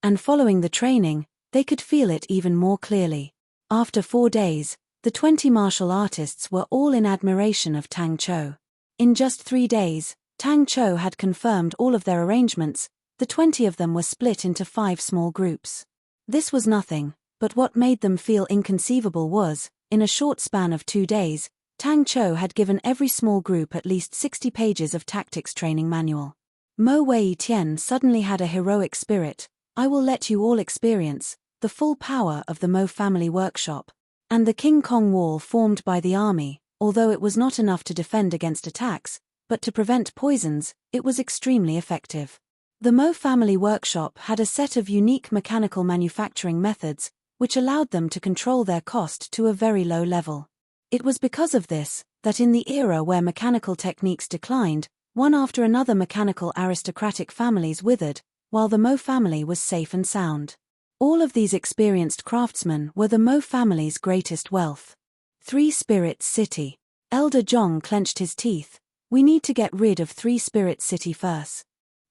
And following the training, they could feel it even more clearly. After 4 days, the 20 martial artists were all in admiration of Tang Cho. In just 3 days, Tang Cho had confirmed all of their arrangements. The 20 of them were split into 5 small groups. This was nothing, but what made them feel inconceivable was, in a short span of 2 days, Tang Cho had given every small group at least 60 pages of tactics training manual. Mo Wei Tian suddenly had a heroic spirit. I will let you all experience the full power of the Mo family workshop. And the King Kong Wall formed by the army, although it was not enough to defend against attacks, but to prevent poisons, it was extremely effective. The Mo family workshop had a set of unique mechanical manufacturing methods, which allowed them to control their cost to a very low level. It was because of this, that in the era where mechanical techniques declined, one after another mechanical aristocratic families withered, while the Mo family was safe and sound. All of these experienced craftsmen were the Mo family's greatest wealth. 3 Spirits City. Elder Zhong clenched his teeth. We need to get rid of 3 Spirits City first.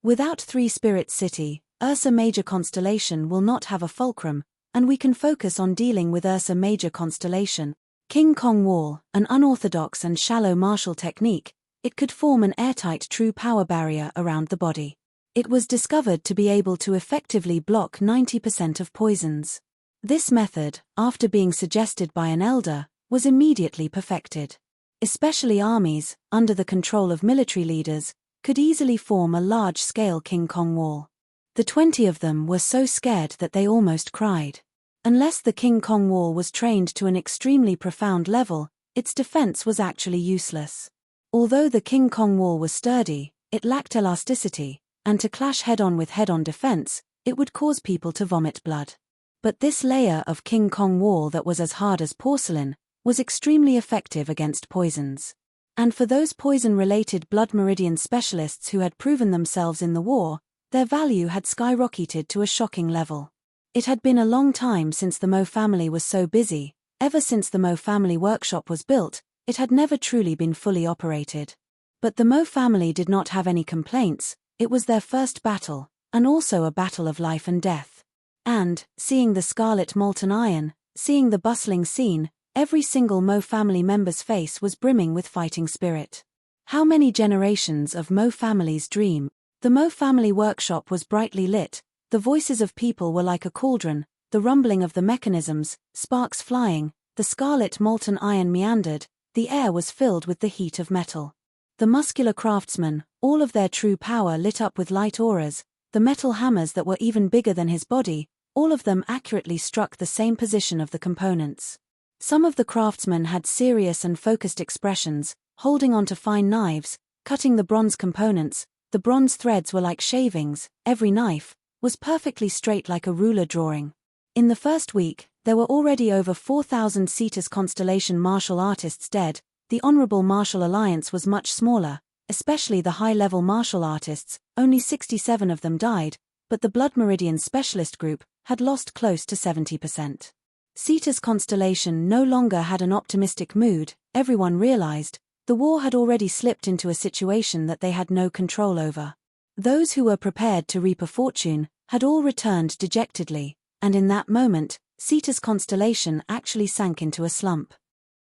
Without Three Spirits City, Ursa Major constellation will not have a fulcrum, and we can focus on dealing with Ursa Major constellation. King Kong Wall, an unorthodox and shallow martial technique, it could form an airtight true power barrier around the body. It was discovered to be able to effectively block 90% of poisons. This method, after being suggested by an elder, was immediately perfected. Especially armies, under the control of military leaders, could easily form a large-scale King Kong Wall. The 20 of them were so scared that they almost cried. Unless the King Kong Wall was trained to an extremely profound level, its defense was actually useless. Although the King Kong Wall was sturdy, it lacked elasticity, and to clash head-on with head-on defense, it would cause people to vomit blood. But this layer of King Kong Wall that was as hard as porcelain, was extremely effective against poisons. And for those poison-related blood meridian specialists who had proven themselves in the war, their value had skyrocketed to a shocking level. It had been a long time since the Mo family was so busy. Ever since the Mo family workshop was built, it had never truly been fully operated. But the Mo family did not have any complaints. It was their first battle, and also a battle of life and death. And, seeing the scarlet molten iron, seeing the bustling scene, every single Mo family member's face was brimming with fighting spirit. How many generations of Mo families dream? The Mo family workshop was brightly lit, the voices of people were like a cauldron, the rumbling of the mechanisms, sparks flying, the scarlet molten iron meandered, the air was filled with the heat of metal. The muscular craftsmen, all of their true power lit up with light auras, the metal hammers that were even bigger than his body, all of them accurately struck the same position of the components. Some of the craftsmen had serious and focused expressions, holding onto fine knives, cutting the bronze components. The bronze threads were like shavings, every knife was perfectly straight like a ruler drawing. In the first week, there were already over 4,000 Cetus constellation martial artists dead. The Honorable Martial Alliance was much smaller, especially the high-level martial artists, only 67 of them died, but the Blood Meridian Specialist Group had lost close to 70%. Cetus constellation no longer had an optimistic mood. Everyone realized the war had already slipped into a situation that they had no control over. Those who were prepared to reap a fortune had all returned dejectedly, and in that moment, Cetus constellation actually sank into a slump.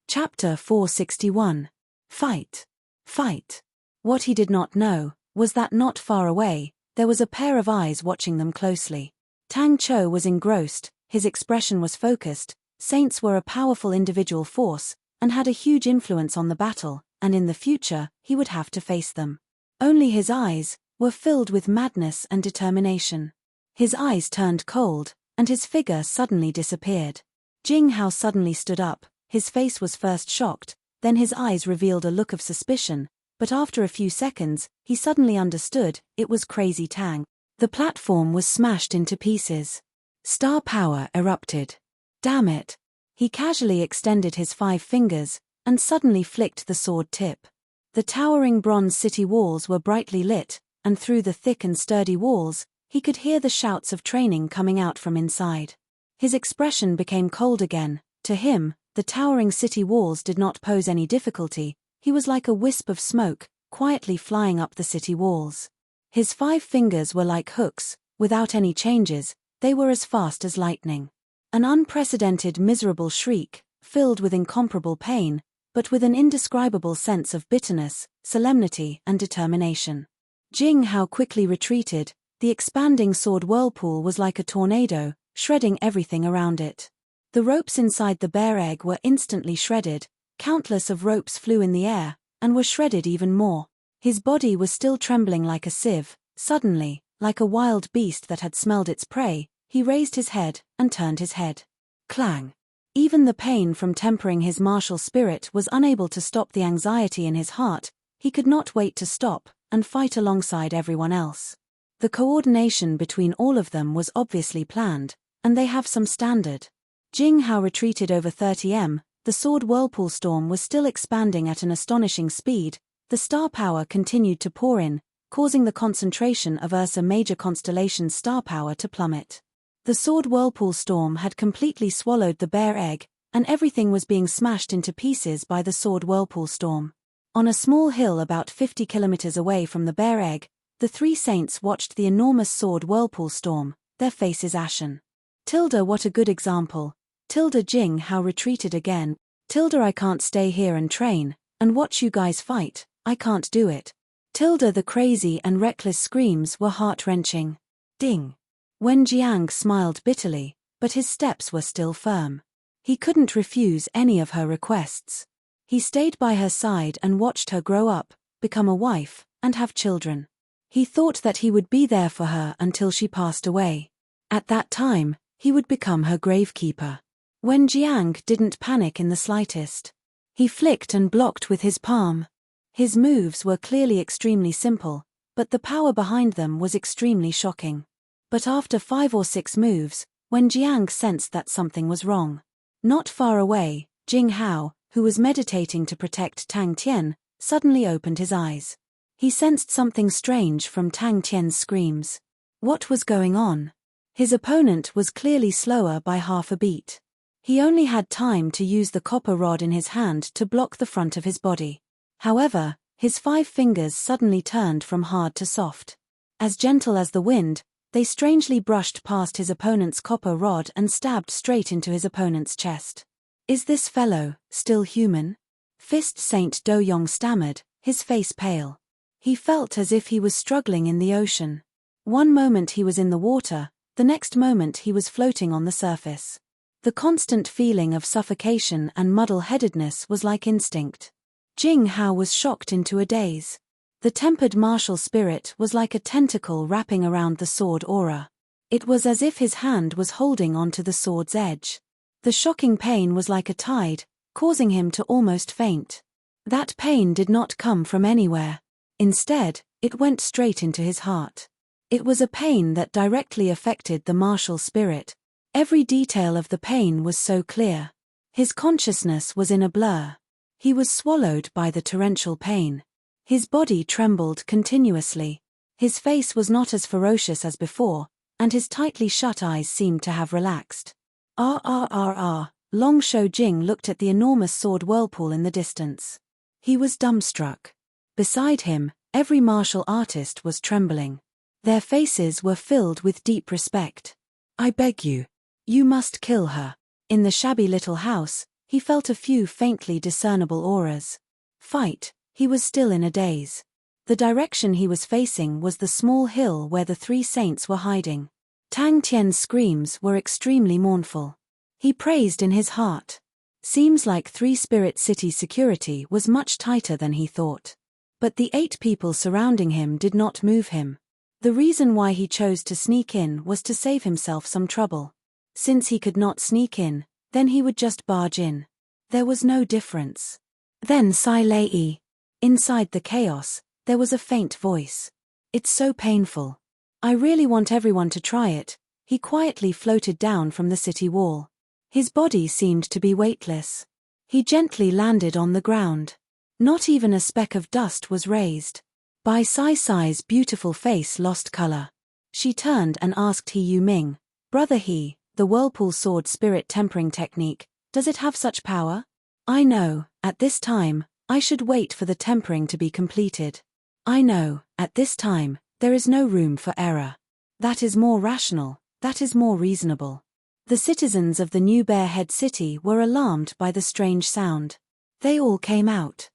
Chapter 461. Fight. Fight. What he did not know was that not far away, there was a pair of eyes watching them closely. Tang Cho was engrossed, his expression was focused. Saints were a powerful individual force, and had a huge influence on the battle, and in the future, he would have to face them. Only his eyes were filled with madness and determination. His eyes turned cold, and his figure suddenly disappeared. Jing Hao suddenly stood up, his face was first shocked, then his eyes revealed a look of suspicion, but after a few seconds, he suddenly understood, it was Crazy Tang. The platform was smashed into pieces. Star power erupted. Damn it! He casually extended his 5 fingers, and suddenly flicked the sword tip. The towering bronze city walls were brightly lit, and through the thick and sturdy walls, he could hear the shouts of training coming out from inside. His expression became cold again. To him, the towering city walls did not pose any difficulty. He was like a wisp of smoke, quietly flying up the city walls. His 5 fingers were like hooks, without any changes, they were as fast as lightning. An unprecedented miserable shriek, filled with incomparable pain, but with an indescribable sense of bitterness, solemnity, and determination. Jing Hao quickly retreated. The expanding sword whirlpool was like a tornado, shredding everything around it. The ropes inside the bear egg were instantly shredded. Countless of ropes flew in the air, and were shredded even more. His body was still trembling like a sieve. Suddenly, like a wild beast that had smelled its prey, he raised his head, and turned his head. Clang! Even the pain from tempering his martial spirit was unable to stop the anxiety in his heart. He could not wait to stop, and fight alongside everyone else. The coordination between all of them was obviously planned, and they have some standard. Jing Hao retreated over 30 m. The sword whirlpool storm was still expanding at an astonishing speed. The star power continued to pour in, causing the concentration of Ursa Major constellation's star power to plummet. The sword whirlpool storm had completely swallowed the bear egg, and everything was being smashed into pieces by the sword whirlpool storm. On a small hill about 50 kilometers away from the bear egg, The three saints watched the enormous sword whirlpool storm, their faces ashen. Tilda, what a good example. Tilda, Jing Hao retreated again. Tilda, I can't stay here and train, and watch you guys fight, I can't do it. Tilda, the crazy and reckless screams were heart-wrenching. Ding. Wen Jiang smiled bitterly, but his steps were still firm. He couldn't refuse any of her requests. He stayed by her side and watched her grow up, become a wife, and have children. He thought that he would be there for her until she passed away. At that time, he would become her gravekeeper. Wen Jiang didn't panic in the slightest. He flicked and blocked with his palm. His moves were clearly extremely simple, but the power behind them was extremely shocking. But after 5 or 6 moves, Wen Jiang sensed that something was wrong. Not far away, Jing Hao, who was meditating to protect Tang Tian, suddenly opened his eyes. He sensed something strange from Tang Tian's screams. What was going on? His opponent was clearly slower by half a beat. He only had time to use the copper rod in his hand to block the front of his body. However, his 5 fingers suddenly turned from hard to soft. As gentle as the wind, they strangely brushed past his opponent's copper rod and stabbed straight into his opponent's chest. Is this fellow still human? Fist Saint Do Yong stammered, his face pale. He felt as if he was struggling in the ocean. One moment he was in the water, the next moment he was floating on the surface. The constant feeling of suffocation and muddle-headedness was like instinct. Jing Hao was shocked into a daze. The tempered martial spirit was like a tentacle wrapping around the sword aura. It was as if his hand was holding onto the sword's edge. The shocking pain was like a tide, causing him to almost faint. That pain did not come from anywhere. Instead, it went straight into his heart. It was a pain that directly affected the martial spirit. Every detail of the pain was so clear. His consciousness was in a blur. He was swallowed by the torrential pain. His body trembled continuously. His face was not as ferocious as before, and his tightly shut eyes seemed to have relaxed. Long Shou Jing looked at the enormous sword whirlpool in the distance. He was dumbstruck. Beside him, every martial artist was trembling. Their faces were filled with deep respect. I beg you. You must kill her. In the shabby little house, he felt a few faintly discernible auras. Fight, he was still in a daze. The direction he was facing was the small hill where the 3 saints were hiding. Tang Tian's screams were extremely mournful. He praised in his heart. Seems like 3 Spirit City security was much tighter than he thought. But the 8 people surrounding him did not move him. The reason why he chose to sneak in was to save himself some trouble. Since he could not sneak in, then he would just barge in. There was no difference. Then Sai Lei. Inside the chaos, there was a faint voice. It's so painful. I really want everyone to try it. He quietly floated down from the city wall. His body seemed to be weightless. He gently landed on the ground. Not even a speck of dust was raised. Bai Sai's beautiful face lost color. She turned and asked He Yu Ming, Brother He, the whirlpool sword spirit tempering technique, does it have such power? I know, at this time, I should wait for the tempering to be completed. I know, at this time, there is no room for error. That is more rational, that is more reasonable. The citizens of the New Bear Head City were alarmed by the strange sound. They all came out.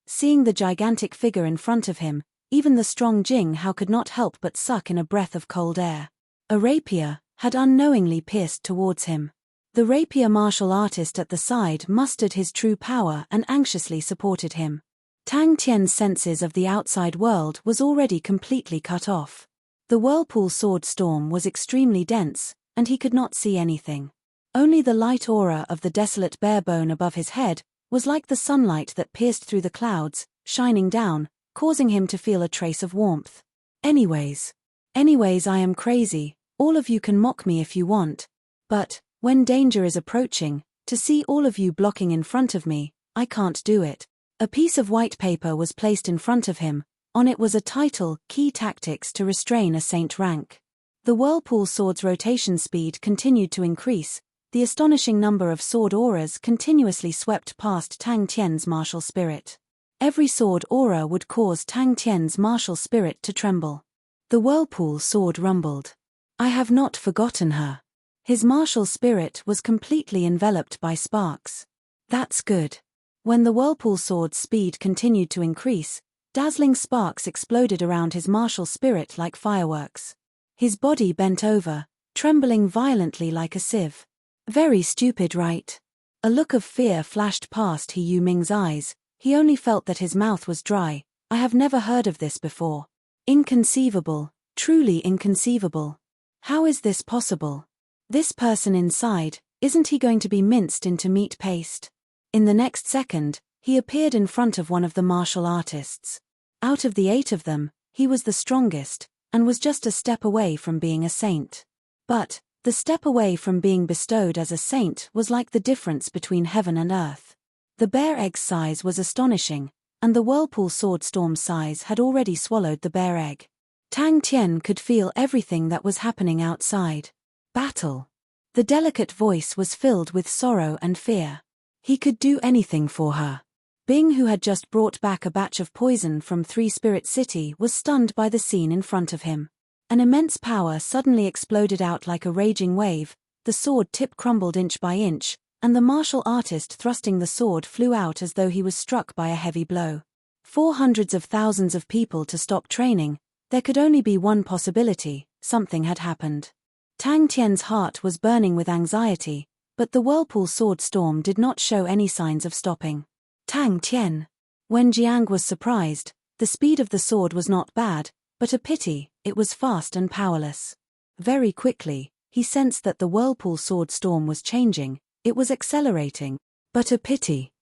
Seeing the gigantic figure in front of him, even the strong Jing Hao could not help but suck in a breath of cold air. A rapier had unknowingly pierced towards him. The rapier martial artist at the side mustered his true power and anxiously supported him. Tang Tian's senses of the outside world was already completely cut off. The whirlpool sword storm was extremely dense, and he could not see anything. Only the light aura of the desolate bare bone above his head was like the sunlight that pierced through the clouds, shining down, causing him to feel a trace of warmth. Anyways, I am crazy, all of you can mock me if you want. But, when danger is approaching, to see all of you blocking in front of me, I can't do it. A piece of white paper was placed in front of him. On it was a title, Key Tactics to Restrain a Saint Rank. The whirlpool sword's rotation speed continued to increase. The astonishing number of sword auras continuously swept past Tang Tian's martial spirit. Every sword aura would cause Tang Tian's martial spirit to tremble. The whirlpool sword rumbled. I have not forgotten her. His martial spirit was completely enveloped by sparks. That's good. When the whirlpool sword's speed continued to increase, dazzling sparks exploded around his martial spirit like fireworks. His body bent over, trembling violently like a sieve. Very stupid, right? A look of fear flashed past He Yuming's eyes. He only felt that his mouth was dry. I have never heard of this before. Inconceivable, truly inconceivable. How is this possible? This person inside, isn't he going to be minced into meat paste? In the next second, he appeared in front of one of the martial artists. Out of the 8 of them, he was the strongest, and was just a step away from being a saint. But, the step away from being bestowed as a saint was like the difference between heaven and earth. The bear egg's size was astonishing, and the whirlpool sword storm's size had already swallowed the bear egg. Tang Tian could feel everything that was happening outside. Battle. The delicate voice was filled with sorrow and fear. He could do anything for her. Bing, who had just brought back a batch of poison from Three Spirit City, was stunned by the scene in front of him. An immense power suddenly exploded out like a raging wave, the sword tip crumbled inch by inch, and the martial artist thrusting the sword flew out as though he was struck by a heavy blow. For hundreds of thousands of people to stop training, there could only be one possibility: something had happened. Tang Tian's heart was burning with anxiety, but the whirlpool sword storm did not show any signs of stopping. Tang Tian. When Jiang was surprised, the speed of the sword was not bad, but a pity, it was fast and powerless. Very quickly, he sensed that the whirlpool sword storm was changing, it was accelerating. But a pity.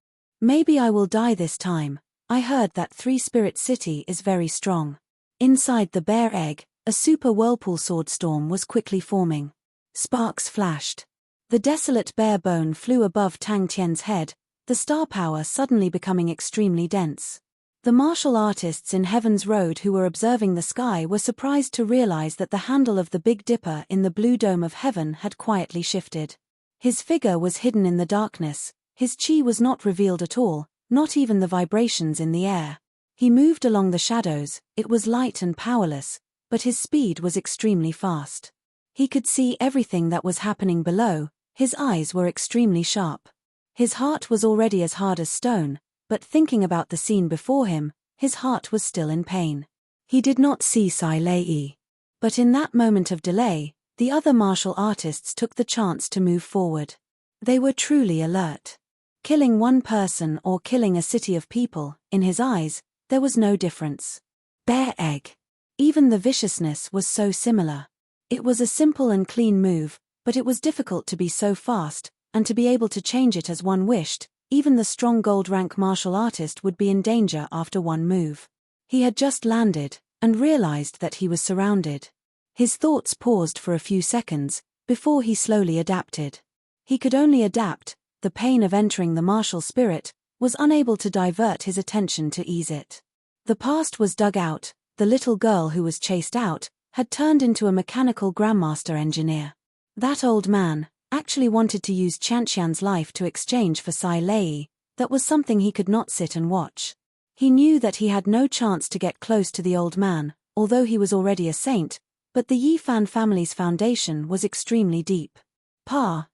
Maybe I will die this time. I heard that Three Spirit City is very strong. Inside the bear egg, a super whirlpool sword storm was quickly forming. Sparks flashed. The desolate bear bone flew above Tang Tian's head, the star power suddenly becoming extremely dense. The martial artists in Heaven's Road who were observing the sky were surprised to realize that the handle of the Big Dipper in the blue dome of heaven had quietly shifted. His figure was hidden in the darkness, his chi was not revealed at all, not even the vibrations in the air. He moved along the shadows, it was light and powerless, but his speed was extremely fast. He could see everything that was happening below, his eyes were extremely sharp. His heart was already as hard as stone, but thinking about the scene before him, his heart was still in pain. He did not see Sai Lei. But in that moment of delay, the other martial artists took the chance to move forward. They were truly alert. Killing one person or killing a city of people, in his eyes, there was no difference. Bear egg. Even the viciousness was so similar. It was a simple and clean move, but it was difficult to be so fast, and to be able to change it as one wished. Even the strong gold rank martial artist would be in danger after one move. He had just landed, and realized that he was surrounded. His thoughts paused for a few seconds, before he slowly adapted. He could only adapt, the pain of entering the martial spirit was unable to divert his attention to ease it. The past was dug out, the little girl who was chased out, had turned into a mechanical grandmaster engineer. That old man actually wanted to use Qianqian's life to exchange for Sai Lei. That was something he could not sit and watch. He knew that he had no chance to get close to the old man, although he was already a saint, but the Yifan family's foundation was extremely deep.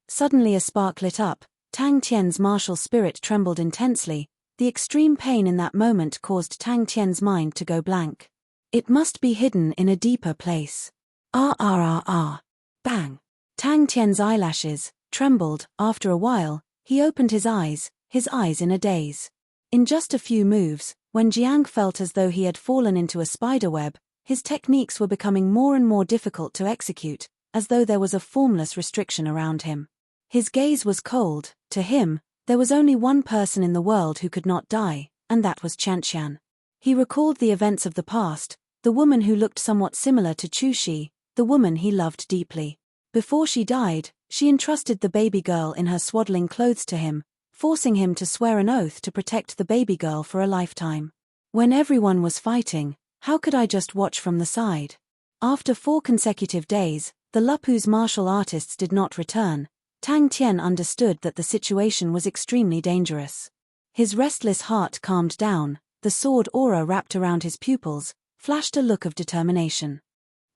Suddenly a spark lit up, Tang Tian's martial spirit trembled intensely. The extreme pain in that moment caused Tang Tian's mind to go blank. It must be hidden in a deeper place. Bang! Tang Tian's eyelashes trembled. After a while, he opened his eyes in a daze. In just a few moves, when Jiang felt as though he had fallen into a spiderweb, his techniques were becoming more and more difficult to execute, as though there was a formless restriction around him. His gaze was cold. To him, there was only one person in the world who could not die, and that was Qianqian. He recalled the events of the past, the woman who looked somewhat similar to Chushi, the woman he loved deeply. Before she died, she entrusted the baby girl in her swaddling clothes to him, forcing him to swear an oath to protect the baby girl for a lifetime. When everyone was fighting, how could I just watch from the side? After 4 consecutive days, the Lupu's martial artists did not return. Tang Tian understood that the situation was extremely dangerous. His restless heart calmed down, the sword aura wrapped around his pupils, flashed a look of determination.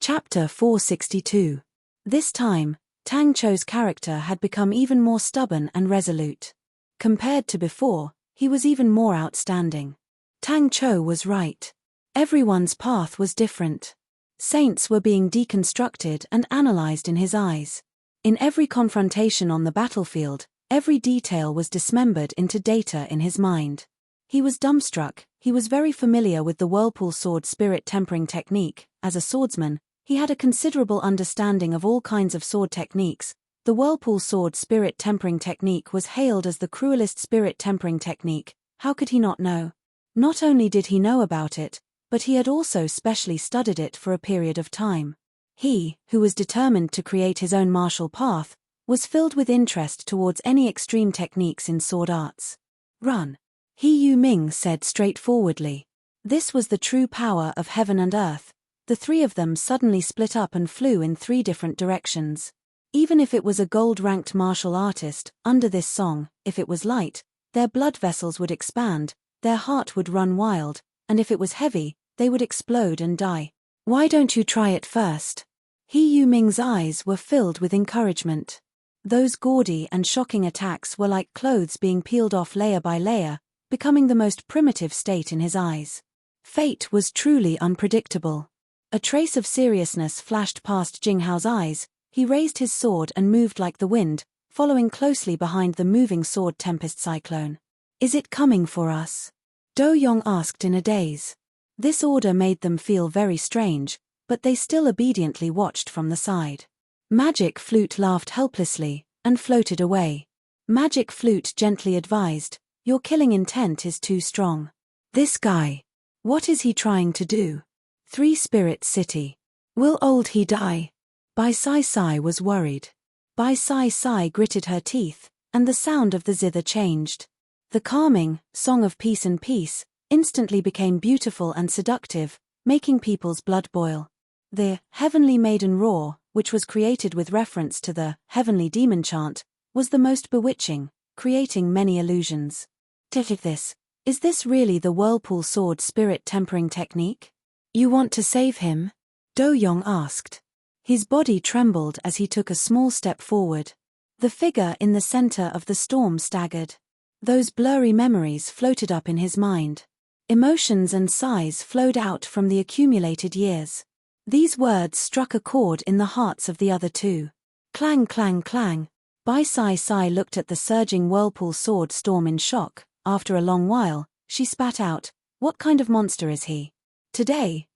Chapter 462. This time, Tang Chou's character had become even more stubborn and resolute. Compared to before, he was even more outstanding. Tang Chou was right. Everyone's path was different. Saints were being deconstructed and analyzed in his eyes. In every confrontation on the battlefield, every detail was dismembered into data in his mind. He was dumbstruck. He was very familiar with the whirlpool sword spirit tempering technique. As a swordsman, he had a considerable understanding of all kinds of sword techniques. The whirlpool sword spirit tempering technique was hailed as the cruelest spirit tempering technique. How could he not know? Not only did he know about it, but he had also specially studied it for a period of time. He, who was determined to create his own martial path, was filled with interest towards any extreme techniques in sword arts. Run. He Yu Ming said straightforwardly. This was the true power of heaven and earth. The three of them suddenly split up and flew in three different directions. Even if it was a gold-ranked martial artist, under this song, if it was light, their blood vessels would expand, their heart would run wild, and if it was heavy, they would explode and die. Why don't you try it first? He Yu Ming's eyes were filled with encouragement. Those gaudy and shocking attacks were like clothes being peeled off layer by layer, becoming the most primitive state in his eyes. Fate was truly unpredictable. A trace of seriousness flashed past Jinghao's eyes. He raised his sword and moved like the wind, following closely behind the moving sword tempest cyclone. Is it coming for us? Do Yong asked in a daze. This order made them feel very strange, but they still obediently watched from the side. Magic Flute laughed helplessly, and floated away. Magic Flute gently advised, your killing intent is too strong. This guy. What is he trying to do? Three Spirit City. Will old he die? Bai Sai Sai was worried. Bai Sai Sai gritted her teeth, and the sound of the zither changed. The calming song of peace and peace instantly became beautiful and seductive, making people's blood boil. The Heavenly Maiden Roar, which was created with reference to the Heavenly Demon chant, was the most bewitching, creating many illusions. Is this really the whirlpool sword spirit tempering technique? You want to save him? Do Yong asked. His body trembled as he took a small step forward. The figure in the center of the storm staggered. Those blurry memories floated up in his mind. Emotions and sighs flowed out from the accumulated years. These words struck a chord in the hearts of the other two. Clang, clang, clang. Bai Sai Sai looked at the surging whirlpool sword storm in shock. After a long while, she spat out, what kind of monster is he? Today,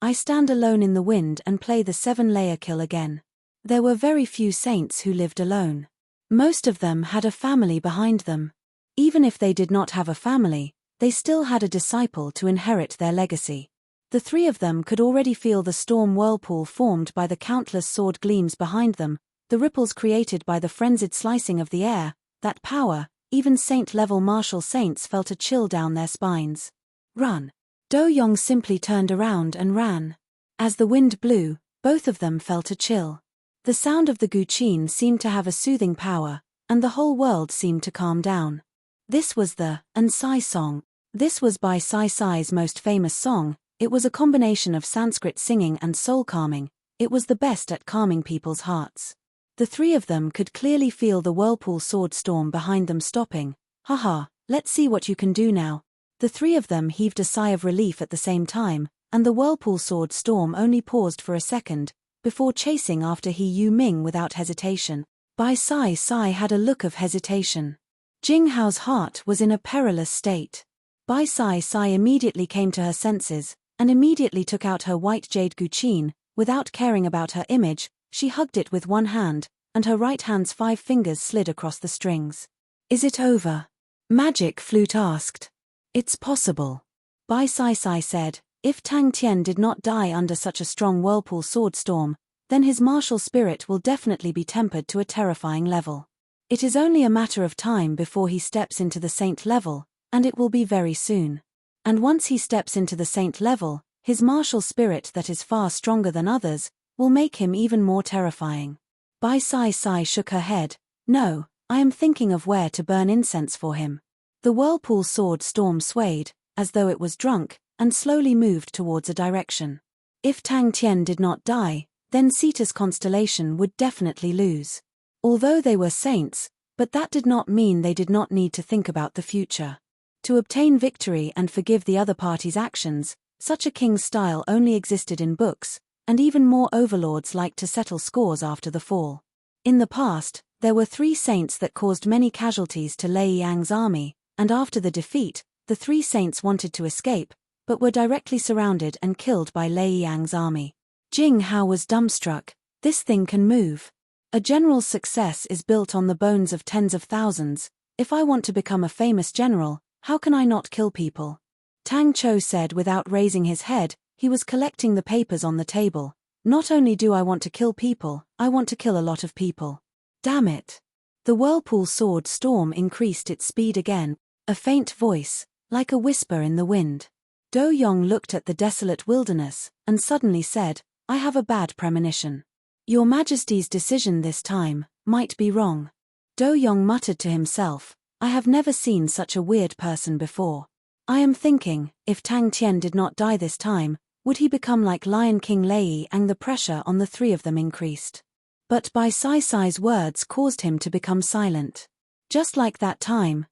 I stand alone in the wind and play the 7-layer kill again. There were very few saints who lived alone. Most of them had a family behind them. Even if they did not have a family, they still had a disciple to inherit their legacy. The three of them could already feel the storm whirlpool formed by the countless sword gleams behind them, the ripples created by the frenzied slicing of the air, that power. Even saint-level martial saints felt a chill down their spines. Run. Do Yong simply turned around and ran. As the wind blew, both of them felt a chill. The sound of the guqin seemed to have a soothing power, and the whole world seemed to calm down. This was the Sai song. This was Bai Sai Sai's most famous song. It was a combination of Sanskrit singing and soul calming. It was the best at calming people's hearts. The three of them could clearly feel the whirlpool sword storm behind them stopping. Haha, let's see what you can do now. The three of them heaved a sigh of relief at the same time, and the whirlpool sword storm only paused for a second, before chasing after He Yu Ming without hesitation. Bai Sai Sai had a look of hesitation. Jinghao's heart was in a perilous state. Bai Sai Sai immediately came to her senses, and immediately took out her white jade guqin. Without caring about her image, she hugged it with one hand, and her right hand's 5 fingers slid across the strings. Is it over? Magic Flute asked. It's possible. Bai Sai Sai said, if Tang Tian did not die under such a strong whirlpool sword storm, then his martial spirit will definitely be tempered to a terrifying level. It is only a matter of time before he steps into the saint level, and it will be very soon. And once he steps into the saint level, his martial spirit that is far stronger than others, will make him even more terrifying. Bai Sai Sai shook her head. No, I am thinking of where to burn incense for him. The whirlpool sword storm swayed, as though it was drunk, and slowly moved towards a direction. If Tang Tian did not die, then Cetus constellation would definitely lose. Although they were saints, but that did not mean they did not need to think about the future. To obtain victory and forgive the other party's actions, such a king's style only existed in books, and even more overlords liked to settle scores after the fall. In the past, there were 3 saints that caused many casualties to Lei Yang's army, and after the defeat, the 3 saints wanted to escape, but were directly surrounded and killed by Lei Yang's army. Jing Hao was dumbstruck. This thing can move. A general's success is built on the bones of tens of thousands. If I want to become a famous general, how can I not kill people? Tang Cho said without raising his head. He was collecting the papers on the table. Not only do I want to kill people, I want to kill a lot of people. Damn it. The whirlpool sword storm increased its speed again. A faint voice, like a whisper in the wind. Do Yong looked at the desolate wilderness, and suddenly said, I have a bad premonition. Your Majesty's decision this time might be wrong. Do Yong muttered to himself, I have never seen such a weird person before. I am thinking, if Tang Tian did not die this time, would he become like Lion King Lei, and the pressure on the 3 of them increased. But Bai Sai Sai's words caused him to become silent. Just like that time,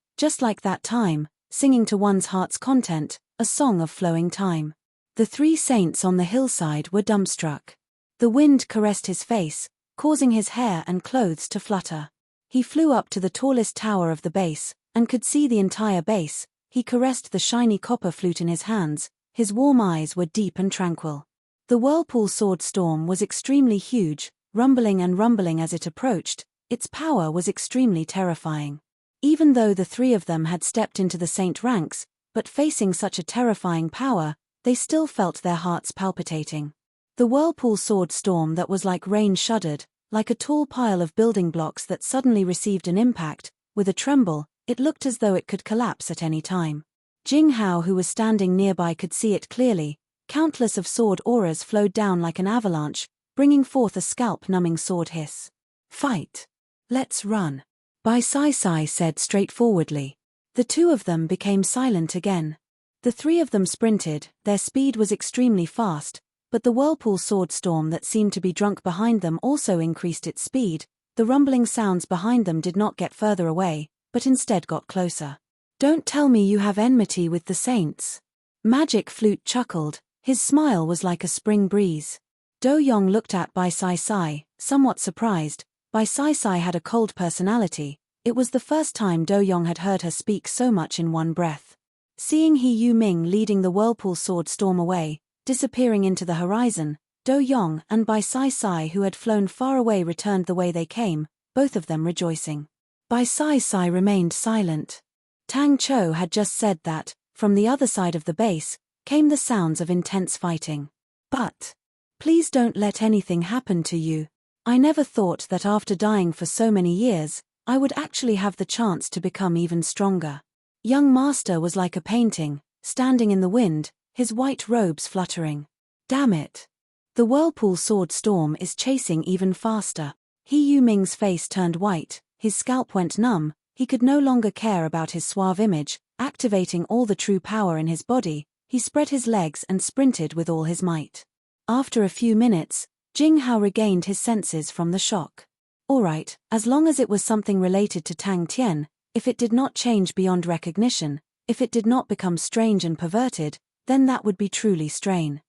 singing to one's heart's content, a song of flowing time. The 3 saints on the hillside were dumbstruck. The wind caressed his face, causing his hair and clothes to flutter. He flew up to the tallest tower of the base, and could see the entire base. He caressed the shiny copper flute in his hands. His warm eyes were deep and tranquil. The whirlpool sword storm was extremely huge, rumbling and rumbling as it approached. Its power was extremely terrifying. Even though the 3 of them had stepped into the saint ranks, but facing such a terrifying power, they still felt their hearts palpitating. The whirlpool sword storm that was like rain shuddered, like a tall pile of building blocks that suddenly received an impact. With a tremble, it looked as though it could collapse at any time. Jing Hao, who was standing nearby, could see it clearly. Countless of sword auras flowed down like an avalanche, bringing forth a scalp-numbing sword hiss. Fight! Let's run! Bai Sai Sai said straightforwardly. The 2 of them became silent again. The 3 of them sprinted. Their speed was extremely fast, but the whirlpool sword storm that seemed to be drunk behind them also increased its speed. The rumbling sounds behind them did not get further away, but instead got closer. Don't tell me you have enmity with the saints. Magic Flute chuckled. His smile was like a spring breeze. Do Yong looked at Bai Sai Sai, somewhat surprised. Bai Sai Sai had a cold personality. It was the first time Do Yong had heard her speak so much in one breath. Seeing He Yu Ming leading the whirlpool sword storm away, disappearing into the horizon, Do Yong and Bai Sai Sai, who had flown far away, returned the way they came, both of them rejoicing. Bai Sai Sai remained silent. Tang Cho had just said that, from the other side of the base, came the sounds of intense fighting. But, please don't let anything happen to you. I never thought that after dying for so many years, I would actually have the chance to become even stronger. Young Master was like a painting, standing in the wind, his white robes fluttering. Damn it! The whirlpool sword storm is chasing even faster. He Yu Ming's face turned white, his scalp went numb. He could no longer care about his suave image. Activating all the true power in his body, he spread his legs and sprinted with all his might. After a few minutes, Jing Hao regained his senses from the shock. Alright, as long as it was something related to Tang Tian, if it did not change beyond recognition, if it did not become strange and perverted, then that would be truly strain.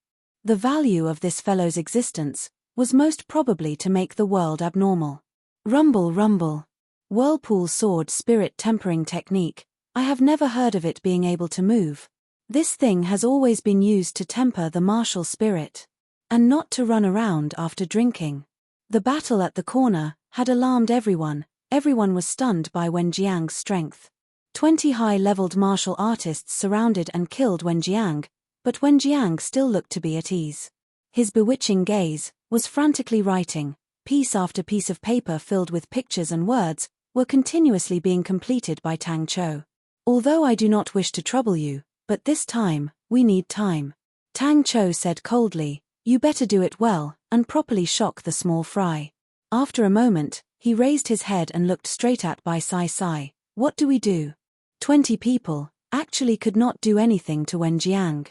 The value of this fellow's existence was most probably to make the world abnormal. Rumble rumble. Whirlpool sword spirit tempering technique. I have never heard of it being able to move. This thing has always been used to temper the martial spirit. And not to run around after drinking. The battle at the corner had alarmed everyone. Everyone was stunned by Wen Jiang's strength. 20 high-leveled martial artists surrounded and killed Wen Jiang, but Wen Jiang still looked to be at ease. His bewitching gaze was frantically writing. Piece after piece of paper filled with pictures and words were continuously being completed by Tang Cho. Although I do not wish to trouble you, but this time, we need time. Tang Cho said coldly, you better do it well, and properly shock the small fry. After a moment, he raised his head and looked straight at Bai Sai Sai. What do we do? 20 people, actually could not do anything to Wen Jiang.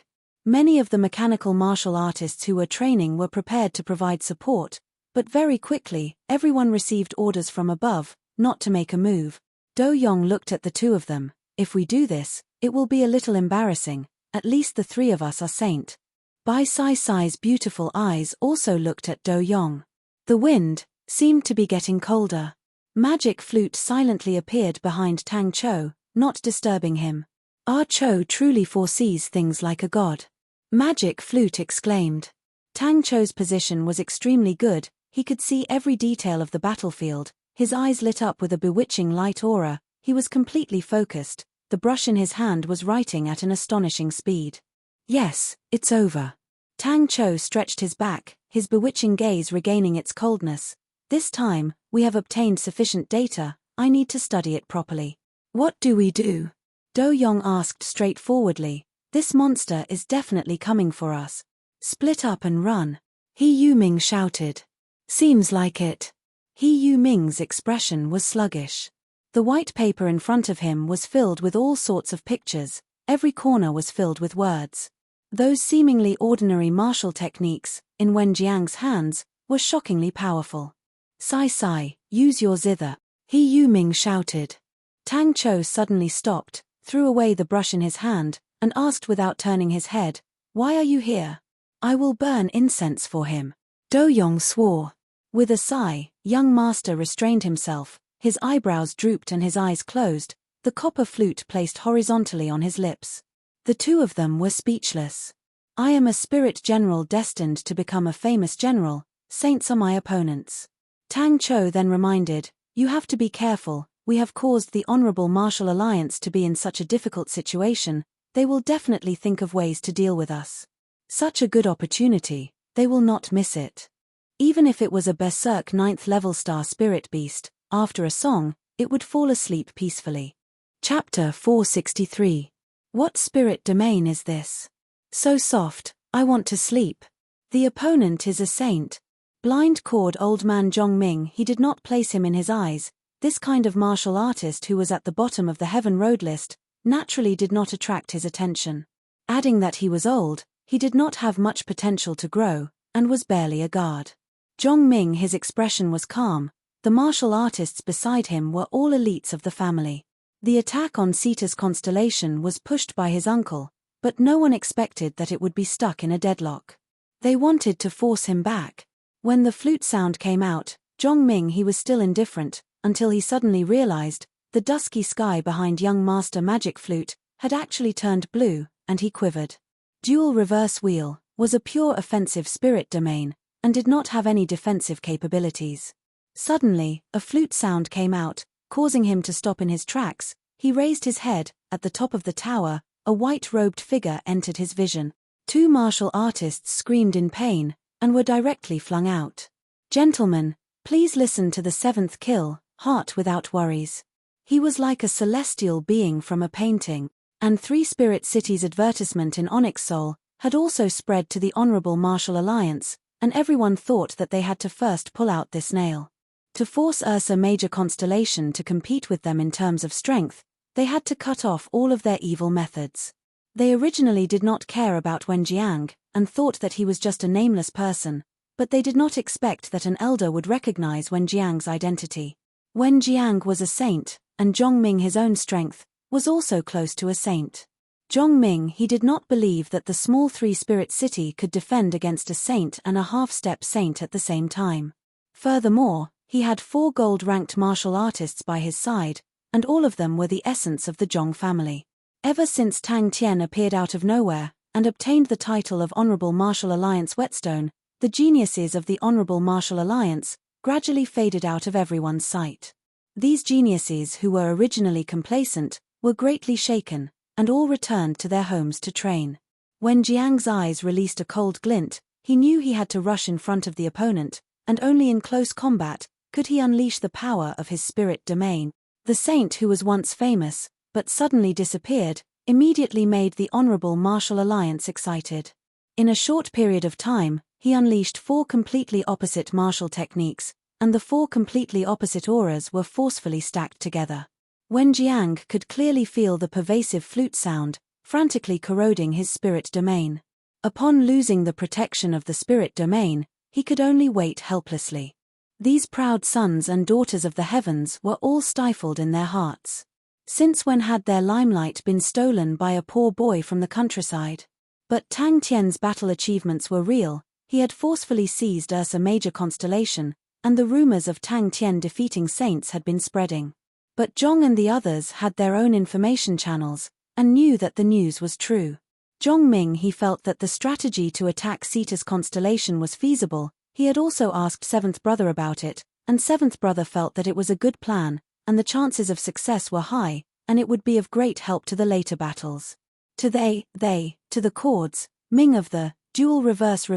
Many of the mechanical martial artists who were training were prepared to provide support, but very quickly, everyone received orders from above, not to make a move. Do Yong looked at the two of them. If we do this, it will be a little embarrassing. At least the three of us are saint. Bai Sai Sai's beautiful eyes also looked at Do Yong. The wind seemed to be getting colder. Magic Flute silently appeared behind Tang Cho, not disturbing him. Ah Cho truly foresees things like a god. Magic Flute exclaimed. Tang Cho's position was extremely good, he could see every detail of the battlefield, his eyes lit up with a bewitching light aura, he was completely focused, the brush in his hand was writing at an astonishing speed. Yes, it's over. Tang Cho stretched his back, his bewitching gaze regaining its coldness. This time, we have obtained sufficient data, I need to study it properly. What do we do? Do Yong asked straightforwardly. This monster is definitely coming for us. Split up and run. He Yuming shouted. Seems like it. He Yuming's expression was sluggish. The white paper in front of him was filled with all sorts of pictures, every corner was filled with words. Those seemingly ordinary martial techniques, in Wen Jiang's hands, were shockingly powerful. Sai Sai, use your zither, He Yuming shouted. Tang Cho suddenly stopped, threw away the brush in his hand, and asked without turning his head, "Why are you here?" "I will burn incense for him." Do Yong swore. With a sigh, young master restrained himself, his eyebrows drooped and his eyes closed, the copper flute placed horizontally on his lips. The two of them were speechless. I am a spirit general destined to become a famous general, saints are my opponents. Tang Cho then reminded, you have to be careful, we have caused the Honorable Martial Alliance to be in such a difficult situation, they will definitely think of ways to deal with us. Such a good opportunity, they will not miss it. Even if it was a berserk 9th level star spirit beast, after a song, it would fall asleep peacefully. Chapter 463. What spirit domain is this? So soft, I want to sleep. The opponent is a saint. Blind cord old man Zhongming, he did not place him in his eyes, this kind of martial artist who was at the bottom of the Heaven Road list, naturally did not attract his attention. Adding that he was old, he did not have much potential to grow, and was barely a guard. Zhongming, his expression was calm, the martial artists beside him were all elites of the family. The attack on Sita's constellation was pushed by his uncle, but no one expected that it would be stuck in a deadlock. They wanted to force him back. When the flute sound came out, Zhongming he was still indifferent, until he suddenly realized, the dusky sky behind young Master Magic Flute had actually turned blue, and he quivered. Dual Reverse Wheel was a pure offensive spirit domain, and did not have any defensive capabilities. Suddenly, a flute sound came out, causing him to stop in his tracks. He raised his head, at the top of the tower, a white-robed figure entered his vision. Two martial artists screamed in pain, and were directly flung out. Gentlemen, please listen to the 7th kill, Heart Without Worries. He was like a celestial being from a painting, and 3 Spirit Cities advertisement in Onyx Soul had also spread to the Honorable Martial Alliance, and everyone thought that they had to first pull out this nail. To force Ursa Major Constellation to compete with them in terms of strength, they had to cut off all of their evil methods. They originally did not care about Wen Jiang, and thought that he was just a nameless person, but they did not expect that an elder would recognize Wen Jiang's identity. Wen Jiang was a saint, and Zhongming his own strength, was also close to a saint. Zhongming he did not believe that the small 3 Spirit City could defend against a saint and a half-step saint at the same time. Furthermore, he had 4 gold-ranked martial artists by his side, and all of them were the essence of the Zhong family. Ever since Tang Tian appeared out of nowhere, and obtained the title of Honorable Martial Alliance Whetstone, the geniuses of the Honorable Martial Alliance gradually faded out of everyone's sight. These geniuses who were originally complacent, were greatly shaken, and all returned to their homes to train. When Jiang's eyes released a cold glint, he knew he had to rush in front of the opponent, and only in close combat could he unleash the power of his spirit domain. The saint who was once famous, but suddenly disappeared, immediately made the Honorable Martial Alliance excited. In a short period of time, he unleashed 4 completely opposite martial techniques, and the 4 completely opposite auras were forcefully stacked together. Wen Jiang could clearly feel the pervasive flute sound, frantically corroding his spirit domain. Upon losing the protection of the spirit domain, he could only wait helplessly. These proud sons and daughters of the heavens were all stifled in their hearts. Since when had their limelight been stolen by a poor boy from the countryside? But Tang Tian's battle achievements were real. He had forcefully seized Ursa Major constellation, and the rumors of Tang Tian defeating saints had been spreading. But Zhong and the others had their own information channels, and knew that the news was true. Zhong Ming he felt that the strategy to attack Cetus constellation was feasible. He had also asked Seventh Brother about it, and Seventh Brother felt that it was a good plan, and the chances of success were high, and it would be of great help to the later battles. To the chords, Ming of the dual reverse.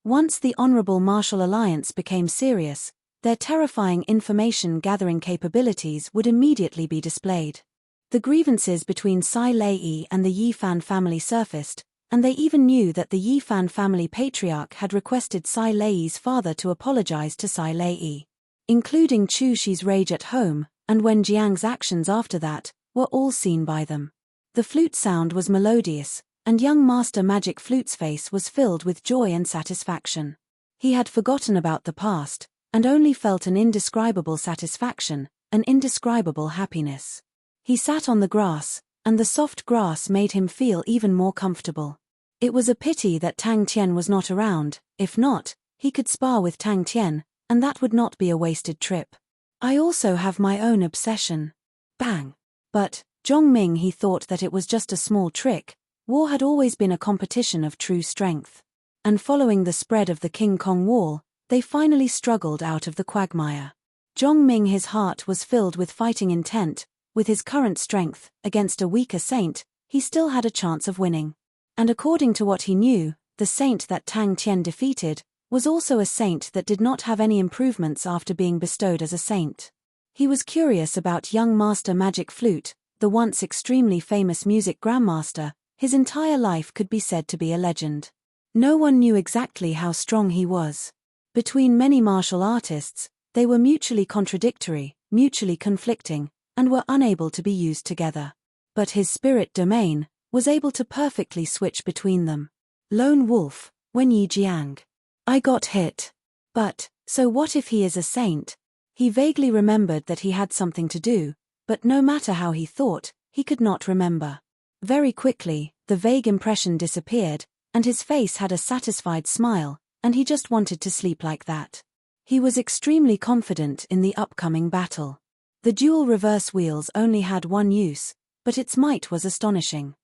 Once the Honorable Martial Alliance became serious, their terrifying information-gathering capabilities would immediately be displayed. The grievances between Sai Lei and the Yifan family surfaced, and they even knew that the Yifan family patriarch had requested Sai Lei's father to apologize to Sai Lei. Including Chu Shi's rage at home, and Wen Jiang's actions after that, were all seen by them. The flute sound was melodious, and young Master Magic Flute's face was filled with joy and satisfaction. He had forgotten about the past, and only felt an indescribable satisfaction, an indescribable happiness. He sat on the grass, and the soft grass made him feel even more comfortable. It was a pity that Tang Tian was not around. If not, he could spar with Tang Tian, and that would not be a wasted trip. I also have my own obsession. Bang! But, Zhong Ming he thought that it was just a small trick. War had always been a competition of true strength. And following the spread of the King Kong Wall, they finally struggled out of the quagmire. Zhong Ming his heart was filled with fighting intent. With his current strength, against a weaker saint, he still had a chance of winning. And according to what he knew, the saint that Tang Tian defeated was also a saint that did not have any improvements after being bestowed as a saint. He was curious about young Master Magic Flute, the once extremely famous music grandmaster. His entire life could be said to be a legend. No one knew exactly how strong he was. Between many martial artists, they were mutually contradictory, mutually conflicting, and were unable to be used together. But his spirit domain was able to perfectly switch between them. Lone Wolf, Wen Jiang. I got hit. But, so what if he is a saint? He vaguely remembered that he had something to do, but no matter how he thought, he could not remember. Very quickly, the vague impression disappeared, and his face had a satisfied smile, and he just wanted to sleep like that. He was extremely confident in the upcoming battle. The dual reverse wheels only had one use, but its might was astonishing.